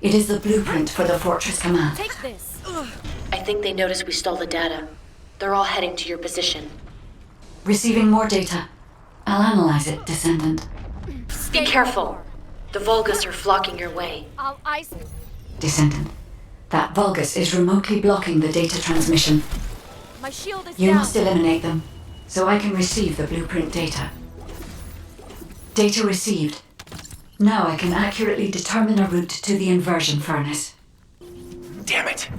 it is the blueprint for the Fortress Command. Take this. I think they noticed we stole the data. They're all heading to your position. Receiving more data. I'll analyze it, Descendant. Be careful. The Vulgus are flocking your way. I'll ice. Descendant, that Vulgus is remotely blocking the data transmission. My shield is You down. must eliminate them, so I can receive the blueprint data. Data received. Now I can accurately determine a route to the inversion furnace. Damn it!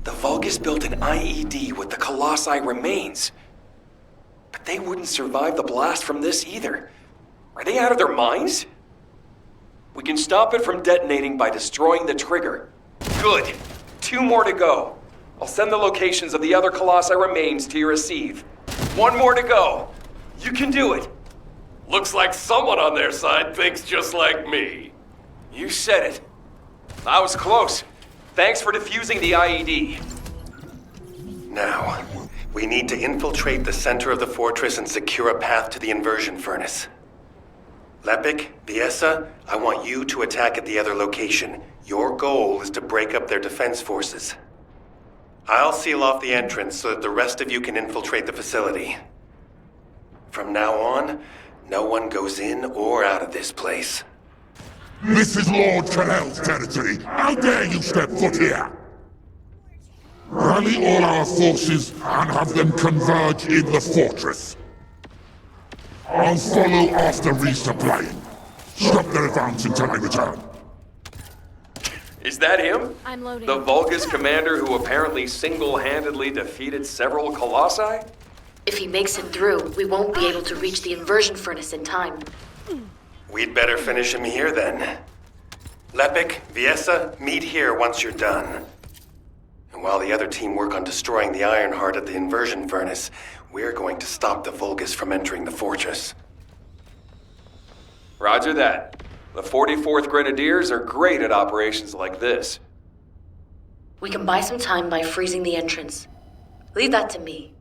The Vulgus built an IED with the colossi remains. But they wouldn't survive the blast from this either. Are they out of their minds? We can stop it from detonating by destroying the trigger. Good. 2 more to go. I'll send the locations of the other colossi remains to your receive. 1 more to go. You can do it. Looks like someone on their side thinks just like me. You said it. I was close. Thanks for defusing the IED. Now, we need to infiltrate the center of the fortress and secure a path to the inversion furnace. Lepik, Biesa, I want you to attack at the other location. Your goal is to break up their defense forces. I'll seal off the entrance so that the rest of you can infiltrate the facility. From now on, no one goes in or out of this place. This is Lord KARELL's territory. How dare you step foot here? Rally all our forces and have them converge in the fortress. I'll follow after resupplying. Stop their advance until I return. Is that him? I'm loading. The Vulgus commander who apparently single-handedly defeated several colossi? If he makes it through, we won't be able to reach the inversion furnace in time. We'd better finish him here then. Lepik, Viesa, meet here once you're done. And while the other team work on destroying the Ironheart at the inversion furnace, we're going to stop the VULGUS from entering the fortress. Roger that. The 44th Grenadiers are great at operations like this. We can buy some time by freezing the entrance. Leave that to me.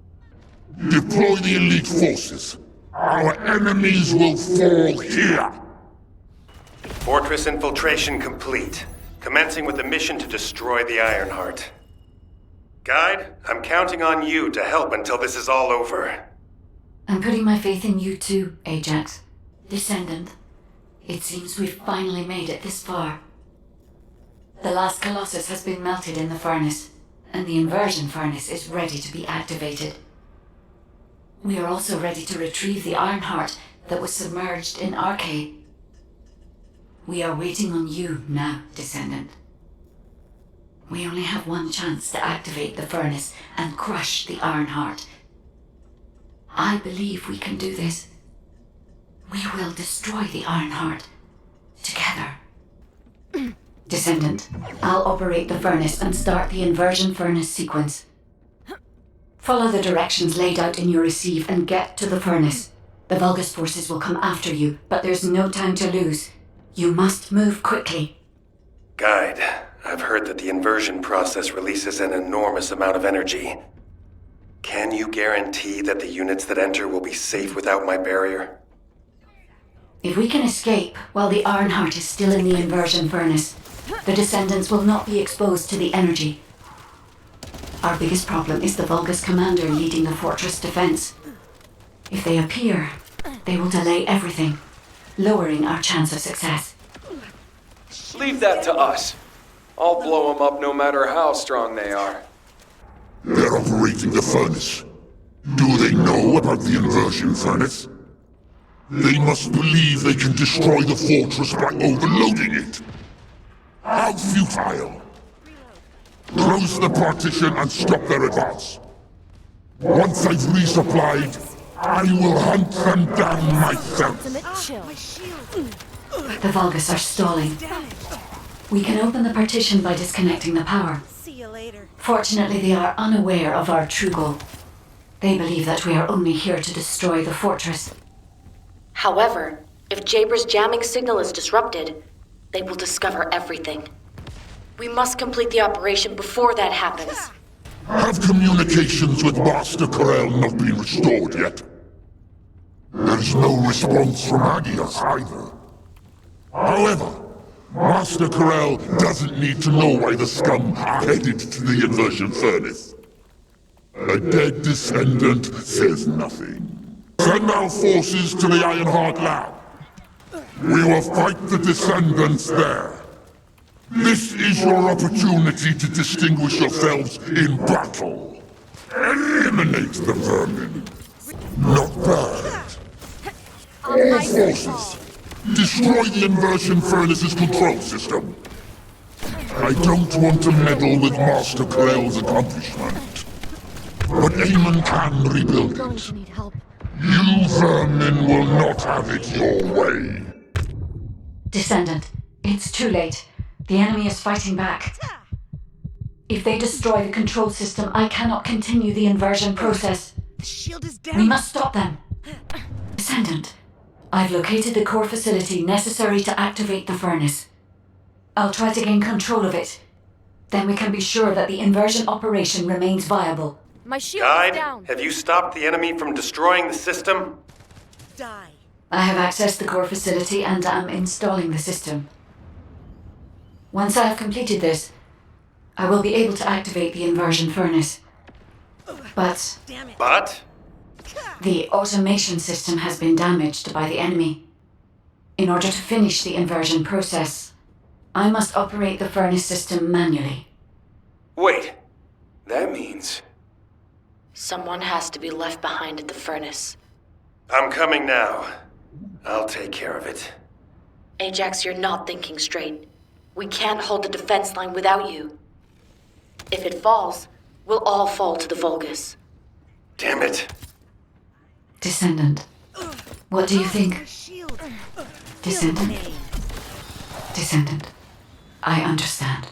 Deploy the elite forces. Our enemies will fall here. Fortress infiltration complete. Commencing with the mission to destroy the Ironheart. Guide, I'm counting on you to help until this is all over. I'm putting my faith in you too, Ajax. Descendant. It seems we've finally made it this far. The last Colossus has been melted in the furnace, and the inversion furnace is ready to be activated. We are also ready to retrieve the Ironheart that was submerged in Arcade. We are waiting on you now, Descendant. We only have one chance to activate the furnace and crush the Ironheart. I believe we can do this. We will destroy the Ironheart. Together. Descendant, I'll operate the furnace and start the inversion furnace sequence. Follow the directions laid out in your receive and get to the furnace. The VULGUS forces will come after you, but there's no time to lose. You must move quickly. Guide, I've heard that the inversion process releases an enormous amount of energy. Can you guarantee that the units that enter will be safe without my barrier? If we can escape while the Ironheart is still in the inversion furnace, the Descendants will not be exposed to the energy. Our biggest problem is the VULGUS commander leading the fortress defense. If they appear, they will delay everything, lowering our chance of success. Leave that to us. I'll blow them up no matter how strong they are. They're operating the furnace. Do they know about the inversion furnace? They must believe they can destroy the fortress by overloading it. How futile! Close the partition and stop their advance. Once I've resupplied, I will hunt them down myself. The VULGUS are stalling. We can open the partition by disconnecting the power. See you later. Fortunately, they are unaware of our true goal. They believe that we are only here to destroy the fortress. However, if Jaber's jamming signal is disrupted, they will discover everything. We must complete the operation before that happens. Have communications with Master KARELL not been restored yet? There's no response from Agios either. However, Master KARELL doesn't need to know why the scum are headed to the inversion furnace. A dead descendant says nothing. Send our forces to the Ironheart lab. We will fight the descendants there. This is your opportunity to distinguish yourselves in battle. Eliminate the vermin. Not bad. All forces, destroy the inversion furnace's control system. I don't want to meddle with Master KARELL's accomplishment, but AMON can rebuild it. You vermin will not have it your way. Descendant, it's too late. The enemy is fighting back. If they destroy the control system, I cannot continue the inversion process. The shield is down. We must stop them. Descendant, I've located the core facility necessary to activate the furnace. I'll try to gain control of it. Then we can be sure that the inversion operation remains viable. My shield Guide, is down. have you stopped the enemy from destroying the system? Die. I have accessed the core facility and am installing the system. Once I have completed this, I will be able to activate the inversion furnace. But the automation system has been damaged by the enemy. In order to finish the inversion process, I must operate the furnace system manually. Wait, that means... Someone has to be left behind at the furnace. I'm coming now. I'll take care of it. Ajax, you're not thinking straight. We can't hold the defense line without you. If it falls, we'll all fall to the VULGUS. Damn it. Descendant, what do you think? Descendant? Descendant, I understand.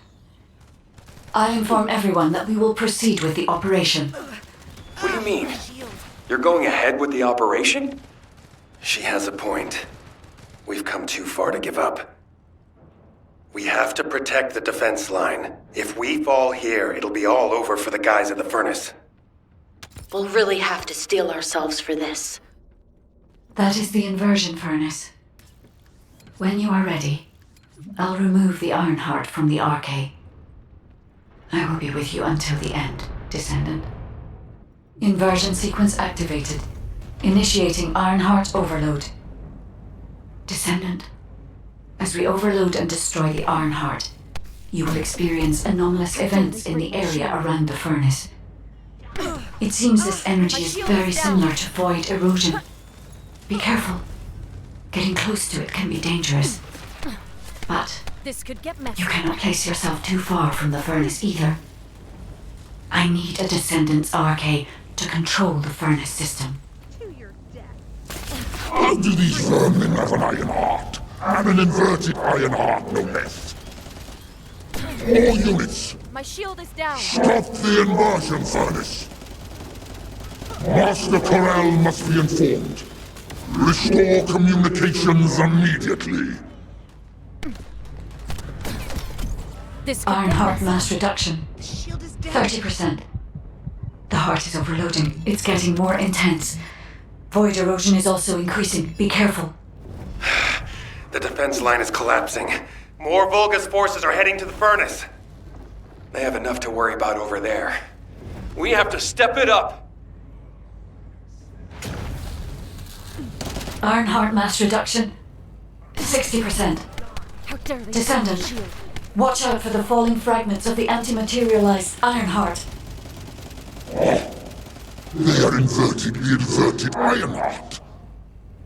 I inform everyone that we will proceed with the operation. What do you mean? You're going ahead with the operation? She has a point. We've come too far to give up. We have to protect the defense line. If we fall here, it'll be all over for the guys at the furnace. We'll really have to steel ourselves for this. That is the inversion furnace. When you are ready, I'll remove the Ironheart from the Arche. I will be with you until the end, Descendant. Inversion sequence activated. Initiating Ironheart overload. Descendant, as we overload and destroy the Ironheart, you will experience anomalous events in the area around the furnace. It seems this energy is very similar to void erosion. Be careful. Getting close to it can be dangerous. But this could get messy. You cannot place yourself too far from the furnace either. I need a Descendant's Arche to control the furnace system. How do these vermin have an iron heart? And an inverted iron heart, no less. All units, My shield is down. stop the inversion furnace. Master Karell must be informed. Restore communications immediately. Ironheart mass reduction. 30%. The heart is overloading. It's getting more intense. Void erosion is also increasing. Be careful. The defense line is collapsing. More Vulgus forces are heading to the furnace. They have enough to worry about over there. We have to step it up. Ironheart mass reduction. 60%. How dare they Descendant, shield? watch out for the falling fragments of the anti-materialized Ironheart. They are inverting the inverted iron heart.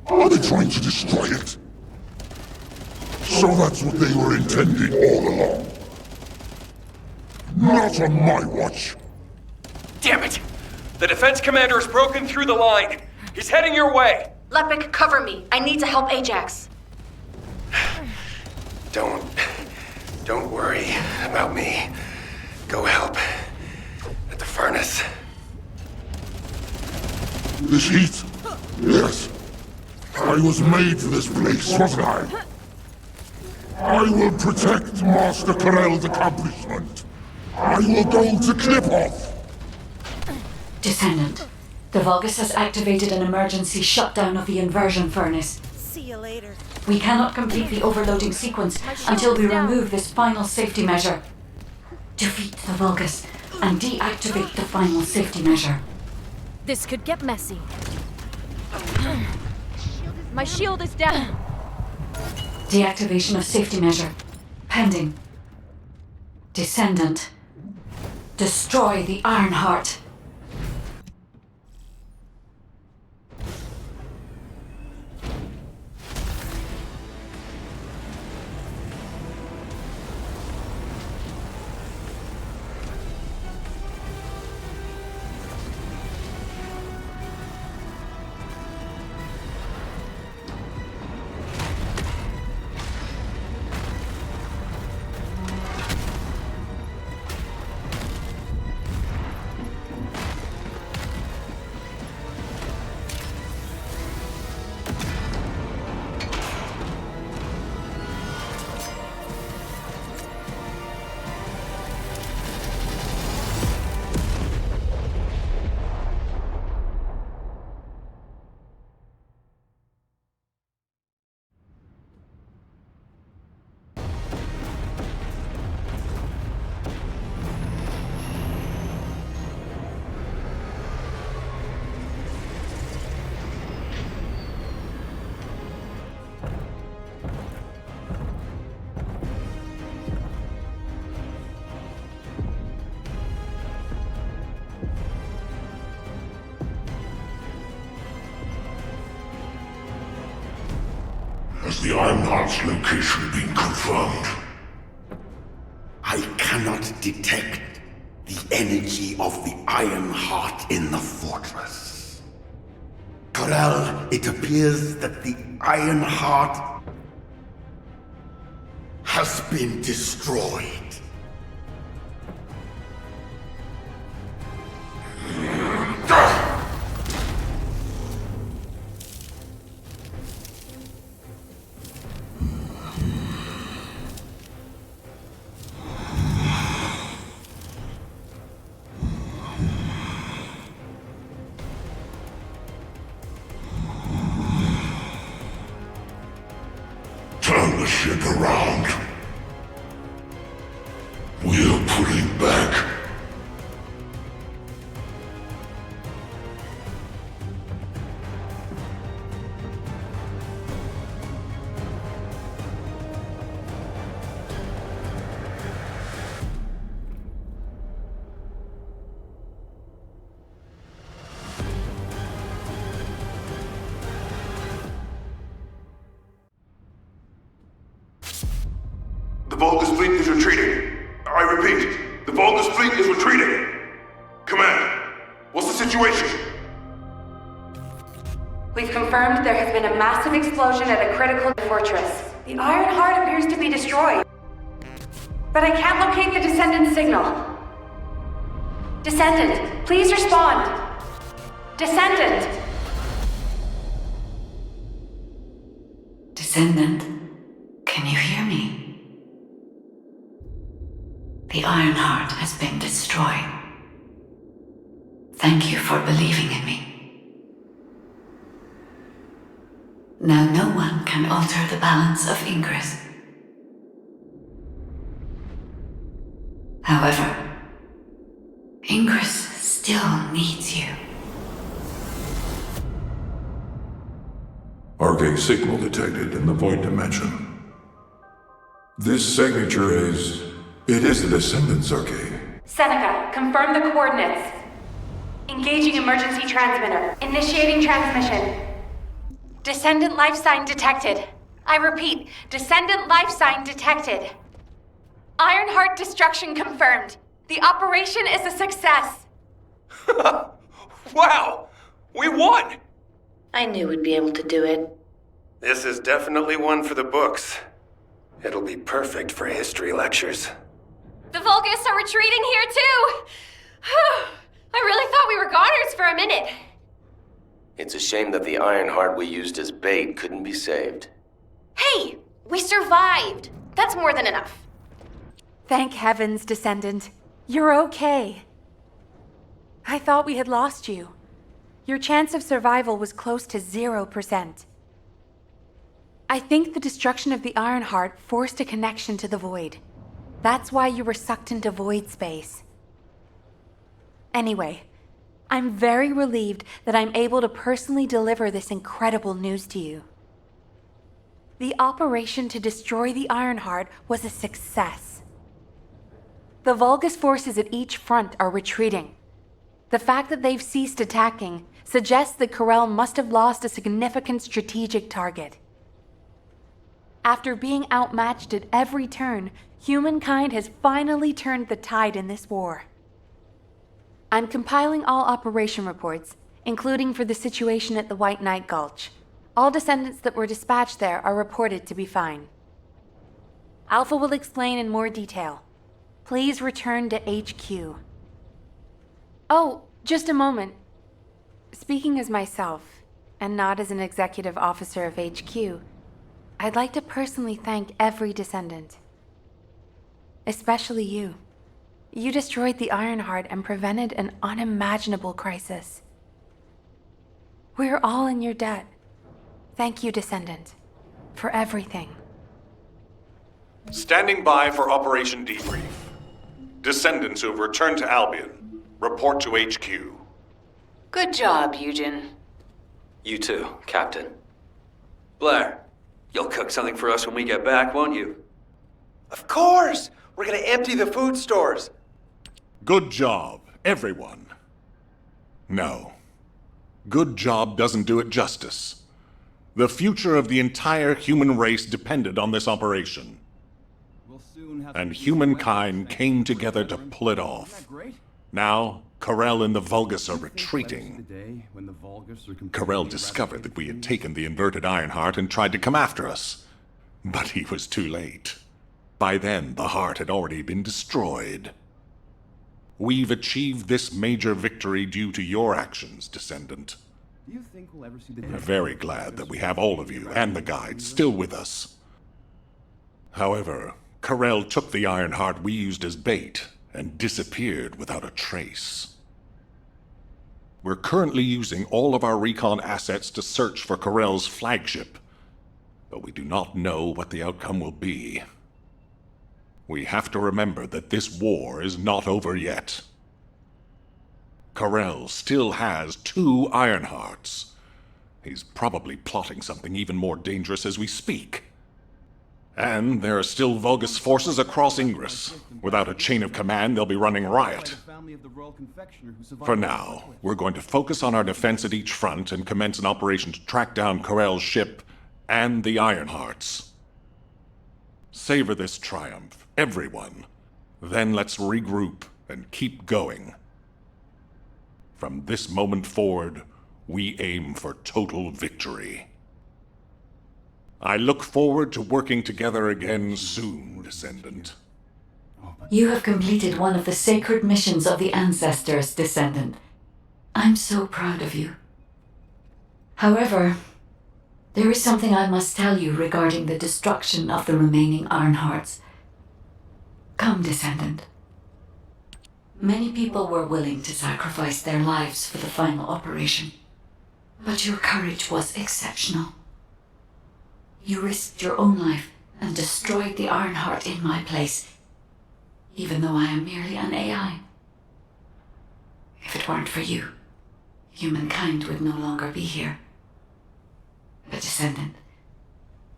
Are they trying to destroy it? So that's what they were intending all along. Not on my watch. Damn it! The defense commander has broken through the line. He's heading your way. Lepik, cover me. I need to help Ajax. Don't worry about me. Go help at the furnace. This heat? Yes. I was made for this place, wasn't I? I will protect Master Karell's accomplishment. I will go to Clip-Off. Descendant, the Vulgus has activated an emergency shutdown of the inversion furnace. See you later. We cannot complete the overloading sequence until we remove this final safety measure. Defeat the Vulgus and deactivate the final safety measure. This could get messy. My shield is down. Deactivation of safety measure. Pending. Descendant. Destroy the Ironheart. Has the Ironheart's location been confirmed? I cannot detect the energy of the Ironheart in the fortress. Karell, it appears that the Ironheart has been destroyed. Turn the ship around. We're putting back. The VULGUS fleet is retreating. I repeat, the VULGUS fleet is retreating. Command, what's the situation? We've confirmed there has been a massive explosion at a critical fortress. The Ironheart appears to be destroyed. But I can't locate the Descendant signal. Descendant, please respond. Descendant! Descendant, can you hear me? The Ironheart has been destroyed. Thank you for believing in me. Now no one can alter the balance of Ingress. However, Ingress still needs you. Arcane signal detected in the void dimension. This signature is... It is the Descendant's arcade. Seneca, confirm the coordinates. Engaging emergency transmitter. Initiating transmission. Descendant life sign detected. I repeat, Descendant life sign detected. Ironheart destruction confirmed. The operation is a success. Wow! We won! I knew we'd be able to do it. This is definitely one for the books. It'll be perfect for history lectures. The VULGUS are retreating here too! I really thought we were goners for a minute. It's a shame that the Ironheart we used as bait couldn't be saved. Hey, we survived. That's more than enough. Thank heavens, Descendant. You're okay. I thought we had lost you. Your chance of survival was close to 0%. I think the destruction of the Ironheart forced a connection to the Void. That's why you were sucked into void space. Anyway, I'm very relieved that I'm able to personally deliver this incredible news to you. The operation to destroy the Ironheart was a success. The VULGUS forces at each front are retreating. The fact that they've ceased attacking suggests that KARELL must have lost a significant strategic target. After being outmatched at every turn, humankind has finally turned the tide in this war. I'm compiling all operation reports, including for the situation at the White Knight Gulch. All descendants that were dispatched there are reported to be fine. Alpha will explain in more detail. Please return to HQ. Oh, just a moment. Speaking as myself, and not as an executive officer of HQ, I'd like to personally thank every descendant. Especially you. You destroyed the Ironheart and prevented an unimaginable crisis. We're all in your debt. Thank you, Descendant, for everything. Standing by for Operation Debrief. Descendants who have returned to Albion, report to HQ. Good job, Eugen. You too, Captain. Blair, you'll cook something for us when we get back, won't you? Of course! We're gonna empty the food stores. Good job, everyone. No. Good job doesn't do it justice. The future of the entire human race depended on this operation. And humankind came together to pull it off. Now, KARELL and the VULGUS are retreating. KARELL discovered that we had taken the inverted Ironheart and tried to come after us. But he was too late. By then, the heart had already been destroyed. We've achieved this major victory due to your actions, Descendant. Do you think we'll ever see the I'm very glad that we have all of you and the guides still with us. However, KARELL took the Ironheart we used as bait and disappeared without a trace. We're currently using all of our recon assets to search for KARELL's flagship, but we do not know what the outcome will be. We have to remember that this war is not over yet. KARELL still has 2 Ironhearts. He's probably plotting something even more dangerous as we speak. And there are still VULGUS forces across Ingress. Without a chain of command, they'll be running riot. For now, we're going to focus on our defense at each front and commence an operation to track down KARELL's ship and the Ironhearts. Savor this triumph, everyone. Then let's regroup and keep going. From this moment forward, we aim for total victory. I look forward to working together again soon, Descendant. You have completed one of the sacred missions of the Ancestors, Descendant. I'm so proud of you. However, there is something I must tell you regarding the destruction of the remaining Ironhearts. Come, Descendant. Many people were willing to sacrifice their lives for the final operation, but your courage was exceptional. You risked your own life and destroyed the Ironheart in my place, even though I am merely an AI. If it weren't for you, humankind would no longer be here. But Descendant,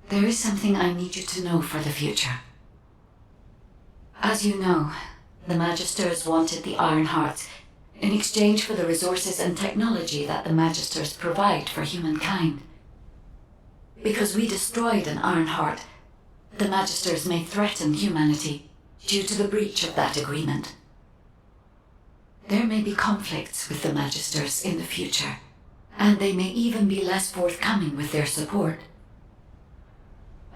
there is something I need you to know for the future. As you know, the Magisters wanted the Ironhearts in exchange for the resources and technology that the Magisters provide for humankind. Because we destroyed an Ironheart, the Magisters may threaten humanity due to the breach of that agreement. There may be conflicts with the Magisters in the future, and they may even be less forthcoming with their support.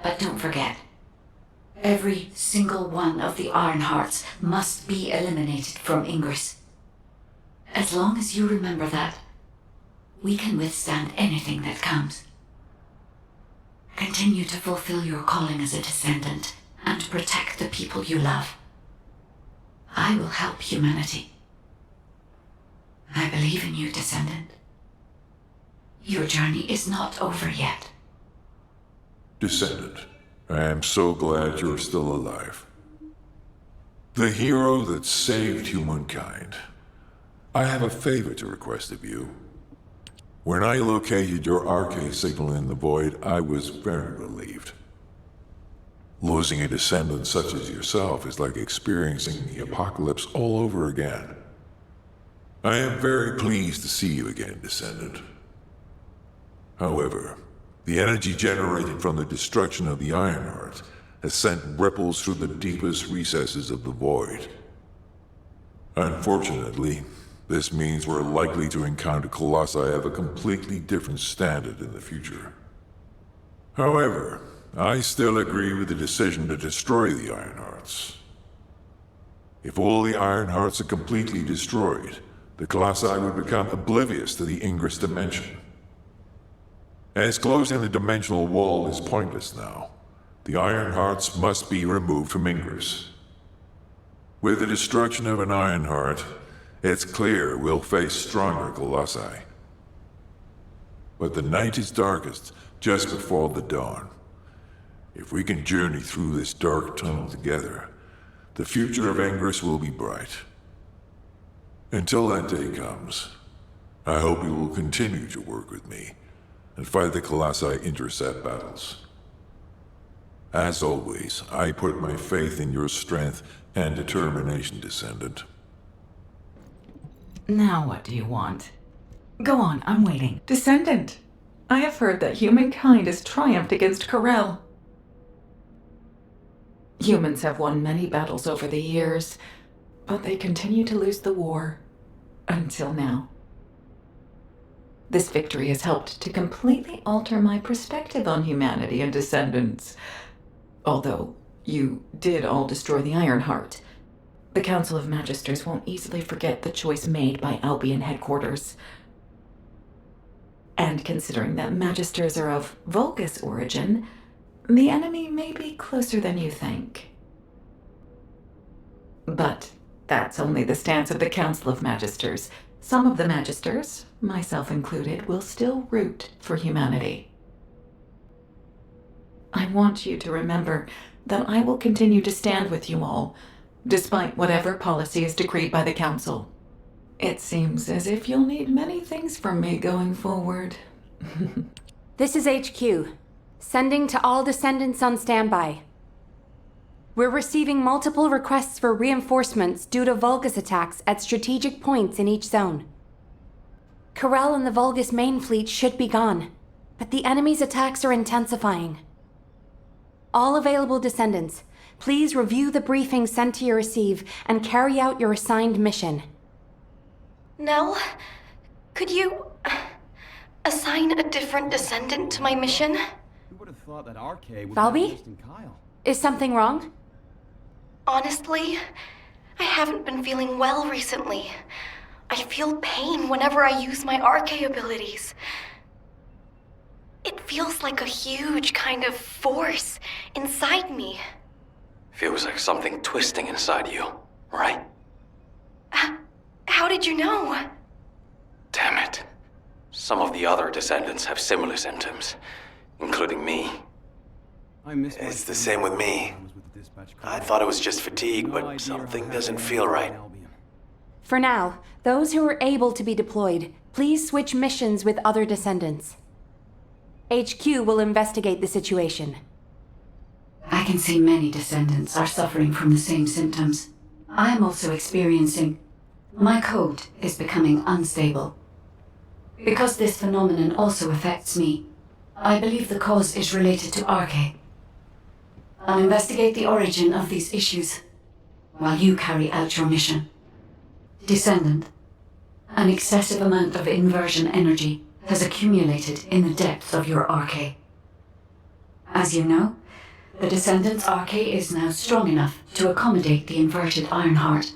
But don't forget, every single one of the Ironhearts must be eliminated from Ingress. As long as you remember that, we can withstand anything that comes. Continue to fulfill your calling as a Descendant and protect the people you love. I will help humanity. I believe in you, Descendant. Your journey is not over yet. Descendant, I am so glad you're still alive. The hero that saved humankind. I have a favor to request of you. When I located your RK signal in the void, I was very relieved. Losing a descendant such as yourself is like experiencing the apocalypse all over again. I am very pleased to see you again, Descendant. However, the energy generated from the destruction of the Ironheart has sent ripples through the deepest recesses of the void. Unfortunately, this means we're likely to encounter colossi of a completely different standard in the future. However, I still agree with the decision to destroy the Ironhearts. If all the Ironhearts are completely destroyed, the colossi would become oblivious to the Ingress dimension. As closing the dimensional wall is pointless now, the Ironhearts must be removed from Ingress. With the destruction of an Ironheart, it's clear we'll face stronger colossi. But the night is darkest just before the dawn. If we can journey through this dark tunnel together, the future of Ingress will be bright. Until that day comes, I hope you will continue to work with me and fight the colossi intercept battles. As always, I put my faith in your strength and determination, Descendant. Now what do you want? Go on, I'm waiting. Descendant, I have heard that humankind has triumphed against KARELL. Humans have won many battles over the years, but they continue to lose the war. Until now. This victory has helped to completely alter my perspective on humanity and descendants. Although, You did all destroy the Ironheart. The Council of Magisters won't easily forget the choice made by Albion headquarters. And considering that Magisters are of Vulgus origin, the enemy may be closer than you think. But that's only the stance of the Council of Magisters. Some of the Magisters, myself included, will still root for humanity. I want you to remember that I will continue to stand with you all, despite whatever policy is decreed by the Council. It seems as if you'll need many things from me going forward. This is HQ. Sending to all Descendants on standby. We're receiving multiple requests for reinforcements due to Vulgus attacks at strategic points in each zone. KARELL and the Vulgus main fleet should be gone, but the enemy's attacks are intensifying. All available Descendants, please review the briefing sent to your receive and carry out your assigned mission. Nell, could you assign a different Descendant to my mission? Who would have thought that RK would Valby? be Kyle? Is something wrong? Honestly, I haven't been feeling well recently. I feel pain whenever I use my RK abilities. It feels like a huge kind of force inside me. Feels like something twisting inside you, right? How did you know? Damn it. Some of the other Descendants have similar symptoms, including me. It's the same with me. I thought it was just fatigue, but something doesn't feel right. For now, those who are able to be deployed, please switch missions with other Descendants. HQ will investigate the situation. I can see many Descendants are suffering from the same symptoms. I am also experiencing... My code is becoming unstable. Because this phenomenon also affects me, I believe the cause is related to RK. I'll investigate the origin of these issues, while you carry out your mission. Descendant, an excessive amount of inversion energy has accumulated in the depths of your RK. As you know, the Descendant's RK is now strong enough to accommodate the inverted Ironheart.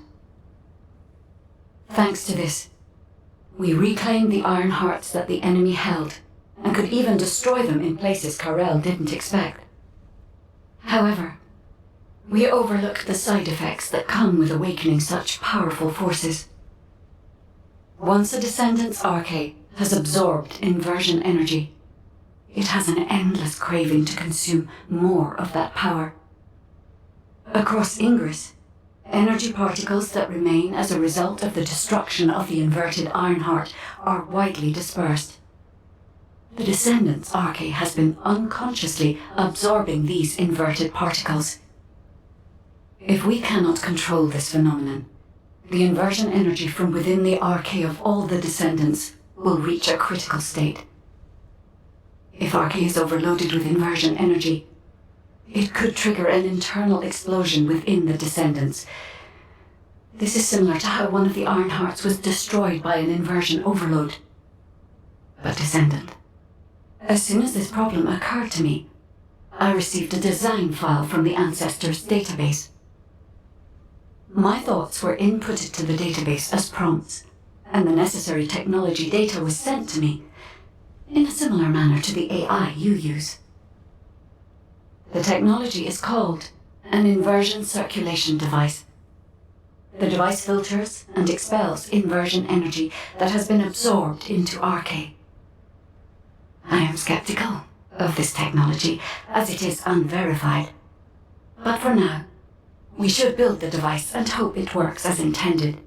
Thanks to this, we reclaimed the Ironhearts that the enemy held, and could even destroy them in places KARELL didn't expect. However, we overlooked the side effects that come with awakening such powerful forces. Once a Descendant's RK has absorbed inversion energy, it has an endless craving to consume more of that power. Across Ingress, energy particles that remain as a result of the destruction of the inverted Ironheart are widely dispersed. The Descendant's RK has been unconsciously absorbing these inverted particles. If we cannot control this phenomenon, the inversion energy from within the RK of all the Descendants will reach a critical state. If RK is overloaded with inversion energy, it could trigger an internal explosion within the Descendants. This is similar to how one of the Ironhearts was destroyed by an inversion overload. But Descendant, as soon as this problem occurred to me, I received a design file from the ANSCESTORS database. My thoughts were inputted to the database as prompts, and the necessary technology data was sent to me, in a similar manner to the AI you use. The technology is called an inversion circulation device. The device filters and expels inversion energy that has been absorbed into RK. I am skeptical of this technology, as it is unverified. But for now, we should build the device and hope it works as intended.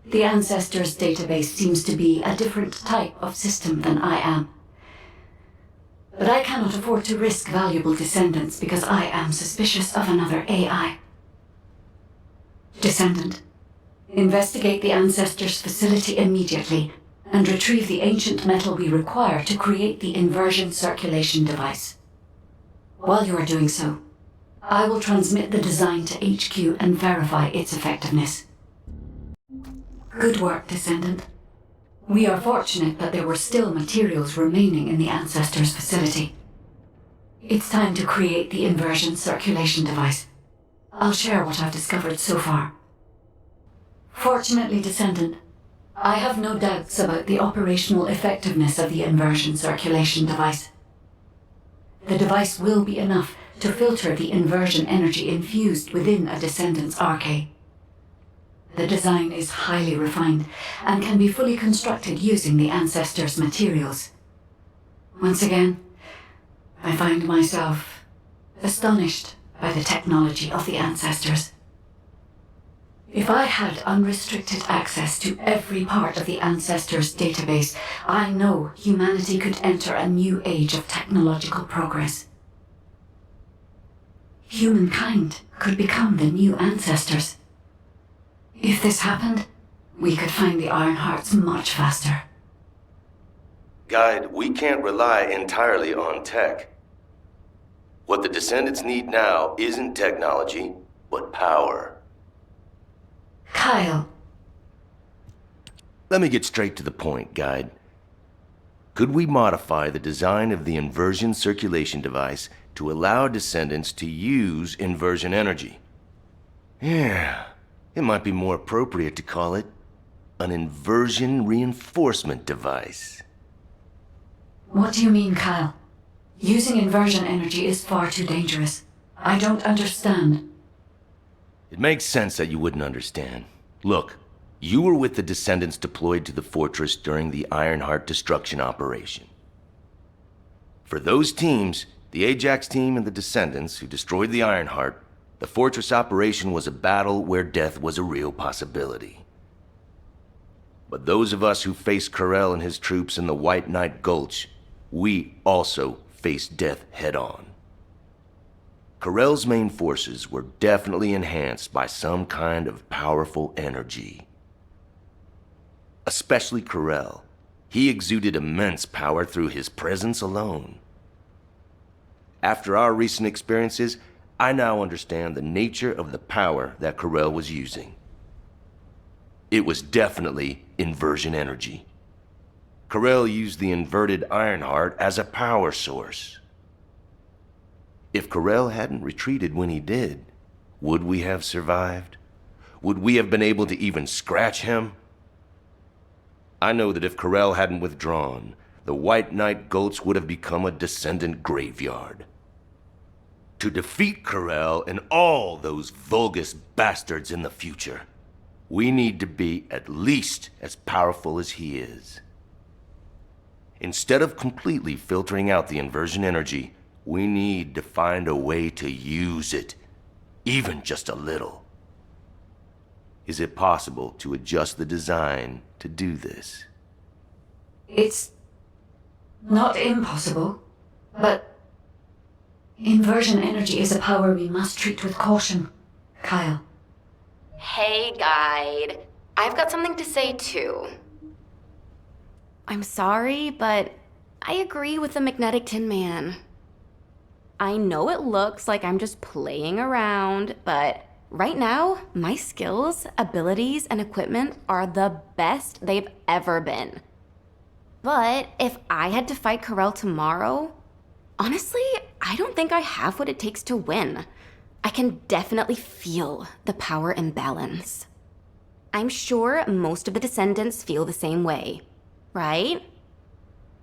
The ANSCESTORS database seems to be a different type of system than I am. But I cannot afford to risk valuable Descendants because I am suspicious of another AI. Descendant, investigate the ANSCESTORS facility immediately and retrieve the ancient metal we require to create the inversion circulation device. While you are doing so, I will transmit the design to HQ and verify its effectiveness. Good work, Descendant. We are fortunate that there were still materials remaining in the ANSCESTORS facility. It's time to create the inversion circulation device. I'll share what I've discovered so far. Fortunately, Descendant, I have no doubts about the operational effectiveness of the inversion circulation device. The device will be enough to filter the inversion energy infused within a Descendant's arcade. The design is highly refined and can be fully constructed using the Ancestors' materials. Once again, I find myself astonished by the technology of the Ancestors. If I had unrestricted access to every part of the Ancestors' database, I know humanity could enter a new age of technological progress. Humankind could become the new Ancestors. If this happened, we could find the Ironhearts much faster. Guide, we can't rely entirely on tech. What the Descendants need now isn't technology, but power. Kyle. Let me get straight to the point, Guide. Could we modify the design of the inversion circulation device to allow Descendants to use inversion energy? Yeah, it might be more appropriate to call it an inversion reinforcement device. What do you mean, Kyle? Using inversion energy is far too dangerous. I don't understand. It makes sense that you wouldn't understand. Look, you were with the Descendants deployed to the fortress during the Ironheart destruction operation. For those teams, the Ajax team and the Descendants who destroyed the Ironheart, the fortress operation was a battle where death was a real possibility. But those of us who faced Karell and his troops in the White Knight Gulch, we also faced death head-on. Karell's main forces were definitely enhanced by some kind of powerful energy. Especially Karell. He exuded immense power through his presence alone. After our recent experiences, I now understand the nature of the power that Karell was using. It was definitely inversion energy. Karell used the inverted Ironheart as a power source. If Karell hadn't retreated when he did, would we have survived? Would we have been able to even scratch him? I know that if Karell hadn't withdrawn, the White Knight Gulch would have become a Descendant graveyard. To defeat Karell and all those VULGUS bastards in the future, we need to be at least as powerful as he is. Instead of completely filtering out the inversion energy, we need to find a way to use it, even just a little. Is it possible to adjust the design to do this? It's not impossible, but inversion energy is a power we must treat with caution, Kyle. Hey, Guide. I've got something to say, too. I'm sorry, but I agree with the Magnetic Tin Man. I know it looks like I'm just playing around, but right now, my skills, abilities, and equipment are the best they've ever been. But if I had to fight Karell tomorrow, honestly, I don't think I have what it takes to win. I can definitely feel the power imbalance. I'm sure most of the Descendants feel the same way, right?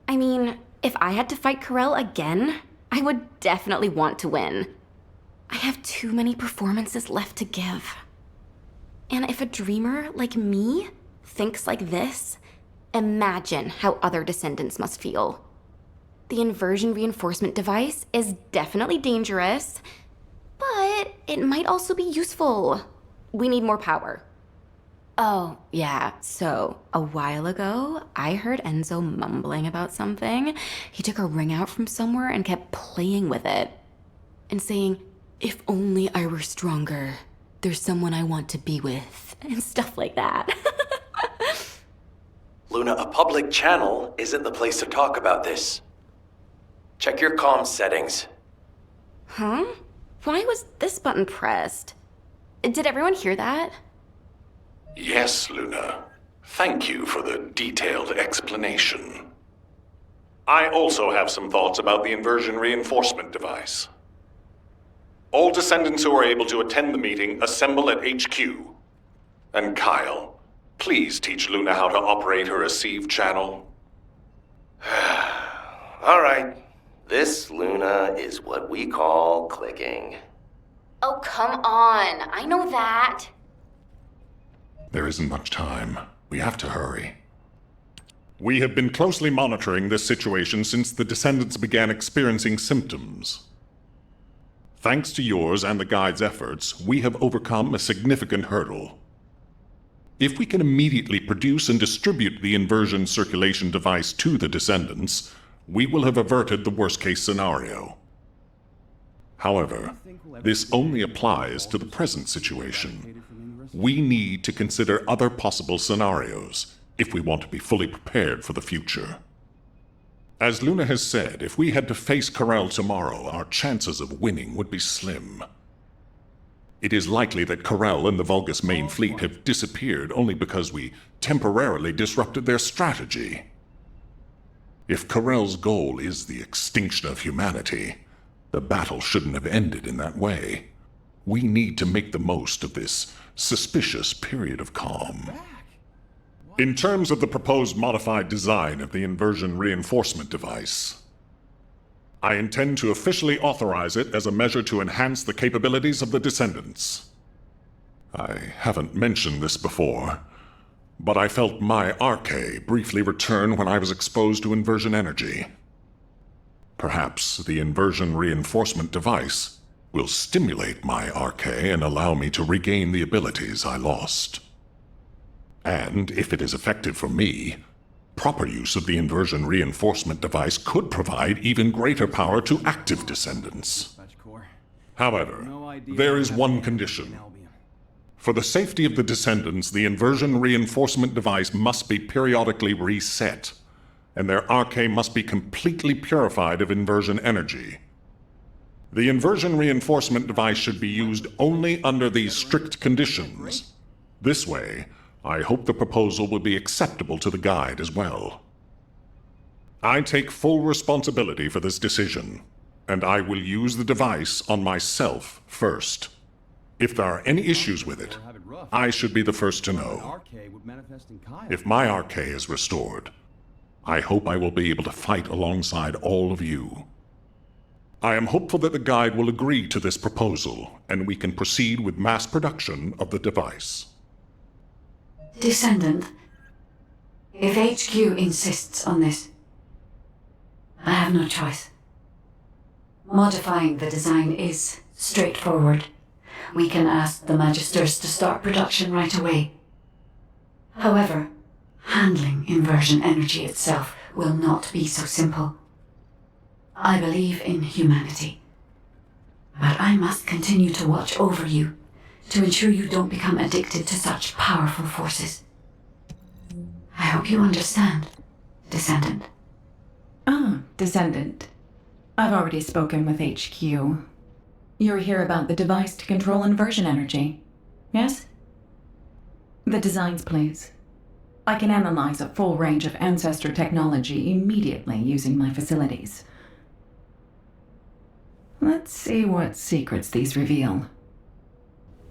I mean, if I had to fight Karell again, I would definitely want to win. I have too many performances left to give. And if a dreamer like me thinks like this, imagine how other Descendants must feel. The inversion reinforcement device is definitely dangerous, but it might also be useful. We need more power. Oh, yeah, so a while ago, I heard Enzo mumbling about something. He took a ring out from somewhere and kept playing with it. And saying, "If only I were stronger, there's someone I want to be with," and stuff like that. Luna, a public channel isn't the place to talk about this. Check your comms settings. Huh? Why was this button pressed? Did everyone hear that? Yes, Luna. Thank you for the detailed explanation. I also have some thoughts about the inversion reinforcement device. All Descendants who are able to attend the meeting assemble at HQ. And Kyle, please teach Luna how to operate her receive channel. All right. This, Luna, is what we call clicking. Oh, come on. I know that. There isn't much time. We have to hurry. We have been closely monitoring this situation since the Descendants began experiencing symptoms. Thanks to yours and the Guide's efforts, we have overcome a significant hurdle. If we can immediately produce and distribute the inversion circulation device to the Descendants, we will have averted the worst-case scenario. However, this only applies to the present situation. We need to consider other possible scenarios if we want to be fully prepared for the future. As Luna has said, if we had to face KARELL tomorrow, our chances of winning would be slim. It is likely that KARELL and the VULGUS main fleet have disappeared only because we temporarily disrupted their strategy. If KARELL's goal is the extinction of humanity, the battle shouldn't have ended in that way. We need to make the most of this suspicious period of calm. In terms of the proposed modified design of the inversion reinforcement device, I intend to officially authorize it as a measure to enhance the capabilities of the Descendants. I haven't mentioned this before, but I felt my RK briefly return when I was exposed to inversion energy. Perhaps the inversion reinforcement device will stimulate my RK and allow me to regain the abilities I lost. And if it is effective for me, proper use of the inversion reinforcement device could provide even greater power to active Descendants. However, there is one condition. For the safety of the Descendants, the inversion reinforcement device must be periodically reset, and their RK must be completely purified of inversion energy. The inversion reinforcement device should be used only under these strict conditions. This way, I hope the proposal will be acceptable to the Guide as well. I take full responsibility for this decision, and I will use the device on myself first. If there are any issues with it, I should be the first to know. If my RK is restored, I hope I will be able to fight alongside all of you. I am hopeful that the Guide will agree to this proposal, and we can proceed with mass production of the device. Descendant, if HQ insists on this, I have no choice. Modifying the design is straightforward. We can ask the Magisters to start production right away. However, handling inversion energy itself will not be so simple. I believe in humanity, but I must continue to watch over you to ensure you don't become addicted to such powerful forces. I hope you understand, Descendant. Descendant. I've already spoken with HQ. You're here about the device to control inversion energy, yes? The designs, please. I can analyze a full range of ancestor technology immediately using my facilities. Let's see what secrets these reveal.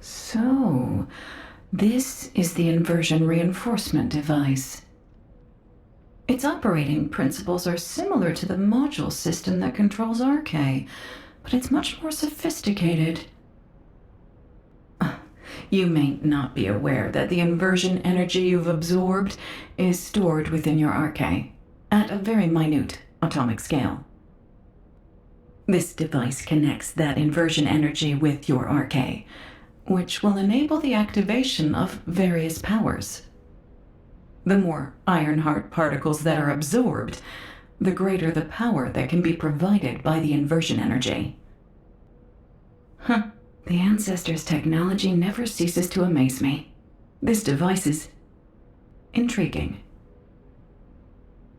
So, this is the inversion reinforcement device. Its operating principles are similar to the module system that controls RK, but it's much more sophisticated. You may not be aware that the inversion energy you've absorbed is stored within your RK, at a very minute atomic scale. This device connects that inversion energy with your RK, which will enable the activation of various powers. The more IRONHEART particles that are absorbed, the greater the power that can be provided by the inversion energy. The Ancestors' technology never ceases to amaze me. This device is intriguing.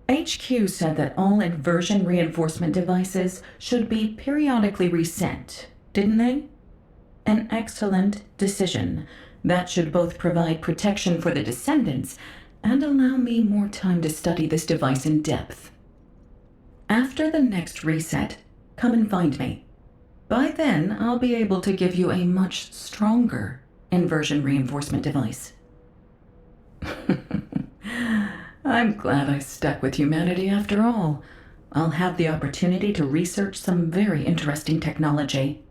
HQ said that all inversion reinforcement devices should be periodically reset, didn't they? An excellent decision. That should both provide protection for the Descendants and allow me more time to study this device in depth. After the next reset, come and find me. By then, I'll be able to give you a much stronger inversion reinforcement device. I'm glad I stuck with humanity after all. I'll have the opportunity to research some very interesting technology.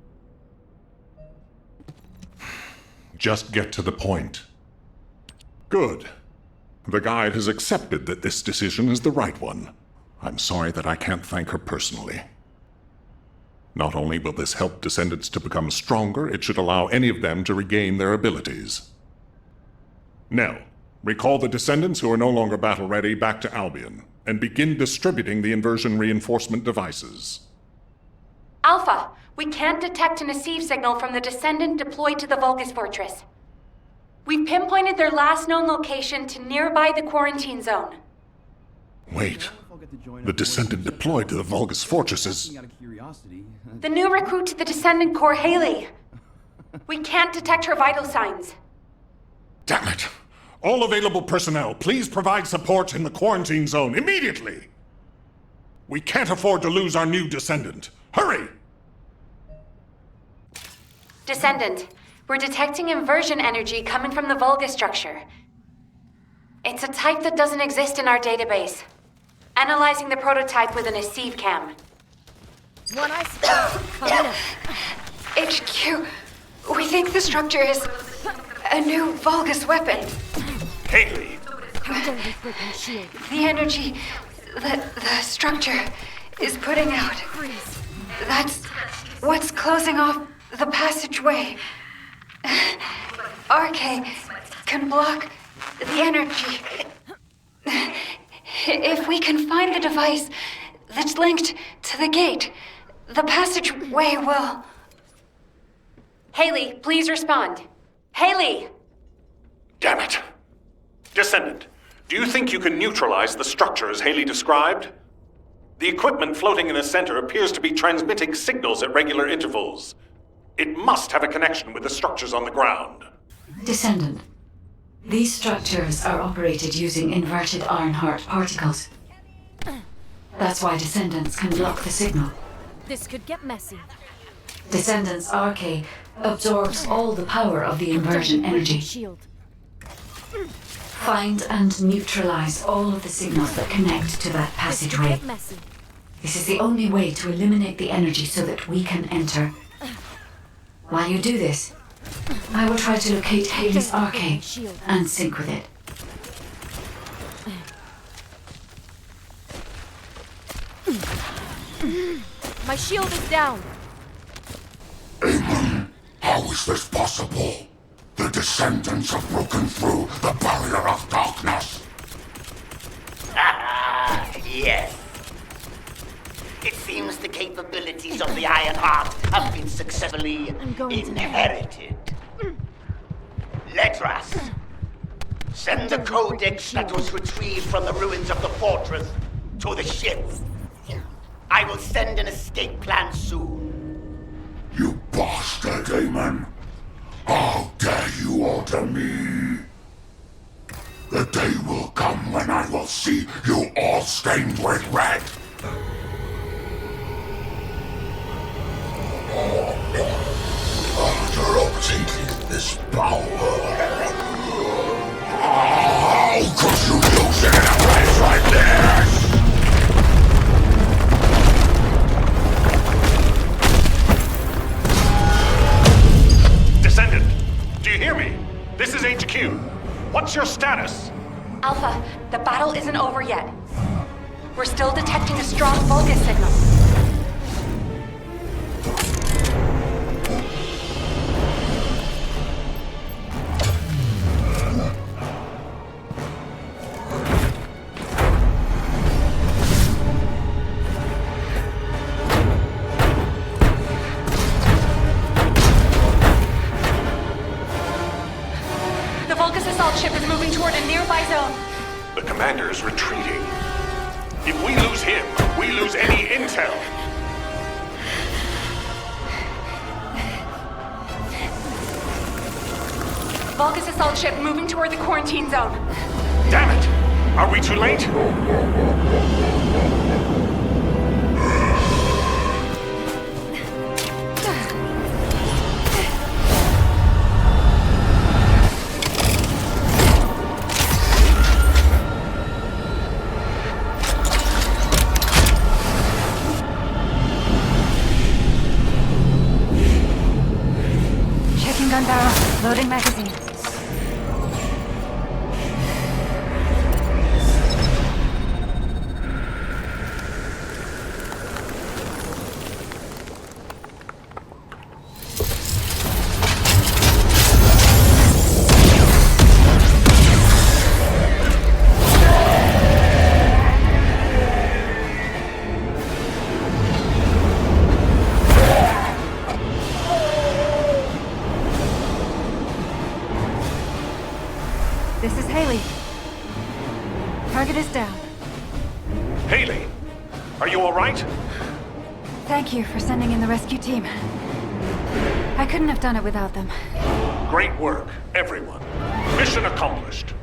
Just get to the point. Good. The guide has accepted that this decision is the right one. I'm sorry that I can't thank her personally. Not only will this help Descendants to become stronger, it should allow any of them to regain their abilities. Now, recall the Descendants who are no longer battle-ready back to Albion, and begin distributing the inversion reinforcement devices. Alpha, we can't detect an ACEIV signal from the Descendant deployed to the VULGUS fortress. We've pinpointed their last known location to nearby the quarantine zone. Wait. The Descendant deployed to the VULGUS fortresses. The new recruit to the Descendant Corps, HAILEY. We can't detect her vital signs. Damn it! All available personnel, please provide support in the quarantine zone immediately! We can't afford to lose our new Descendant. Hurry! Descendant, we're detecting inversion energy coming from the VULGUS structure. It's a type that doesn't exist in our database. Analyzing the prototype with an ACEIV cam. One eye coming up. HQ, we think the structure is a new VULGUS weapon. HAILEY! The energy that the structure is putting out. That's what's closing off the passageway. RK can block the energy. If we can find the device that's linked to the gate, the passageway will... HAILEY, please respond. HAILEY! Damn it! Descendant, do you think you can neutralize the structure as HAILEY described? The equipment floating in the center appears to be transmitting signals at regular intervals. It must have a connection with the structures on the ground. Descendant, these structures are operated using inverted IRONHEART particles. That's why Descendants can block the signal. This could get messy. Descendants' RK absorbs all the power of the inversion energy. Find and neutralize all of the signals that connect to that passageway. This is the only way to eliminate the energy so that we can enter. While you do this, I will try to locate HAILEY's RK and sync with it. My shield is down. AMON, how is this possible? The Descendants have broken through the barrier of darkness. Yes. It seems the capabilities of the IRONHEART have been successfully inherited. Letras, send the codex that was retrieved from the ruins of the fortress to the ship. I will send an escape plan soon. You bastard, AMON! How dare you order me? The day will come when I will see you all stained with red. After obtaining this power, how could you use it in a place like this? Descendant, do you hear me? This is HQ. What's your status? Alpha, the battle isn't over yet. We're still detecting a strong VULGUS signal. The VULGUS assault ship is moving toward a nearby zone. The commander's retreating. If we lose him, we lose any intel. VULGUS assault ship moving toward the quarantine zone. Damn it! Are we too late? barrel. Loading magazine. This is Hailey. Target is down. Hailey, are you all right? Thank you for sending in the rescue team. I couldn't have done it without them. Great work, everyone. Mission accomplished.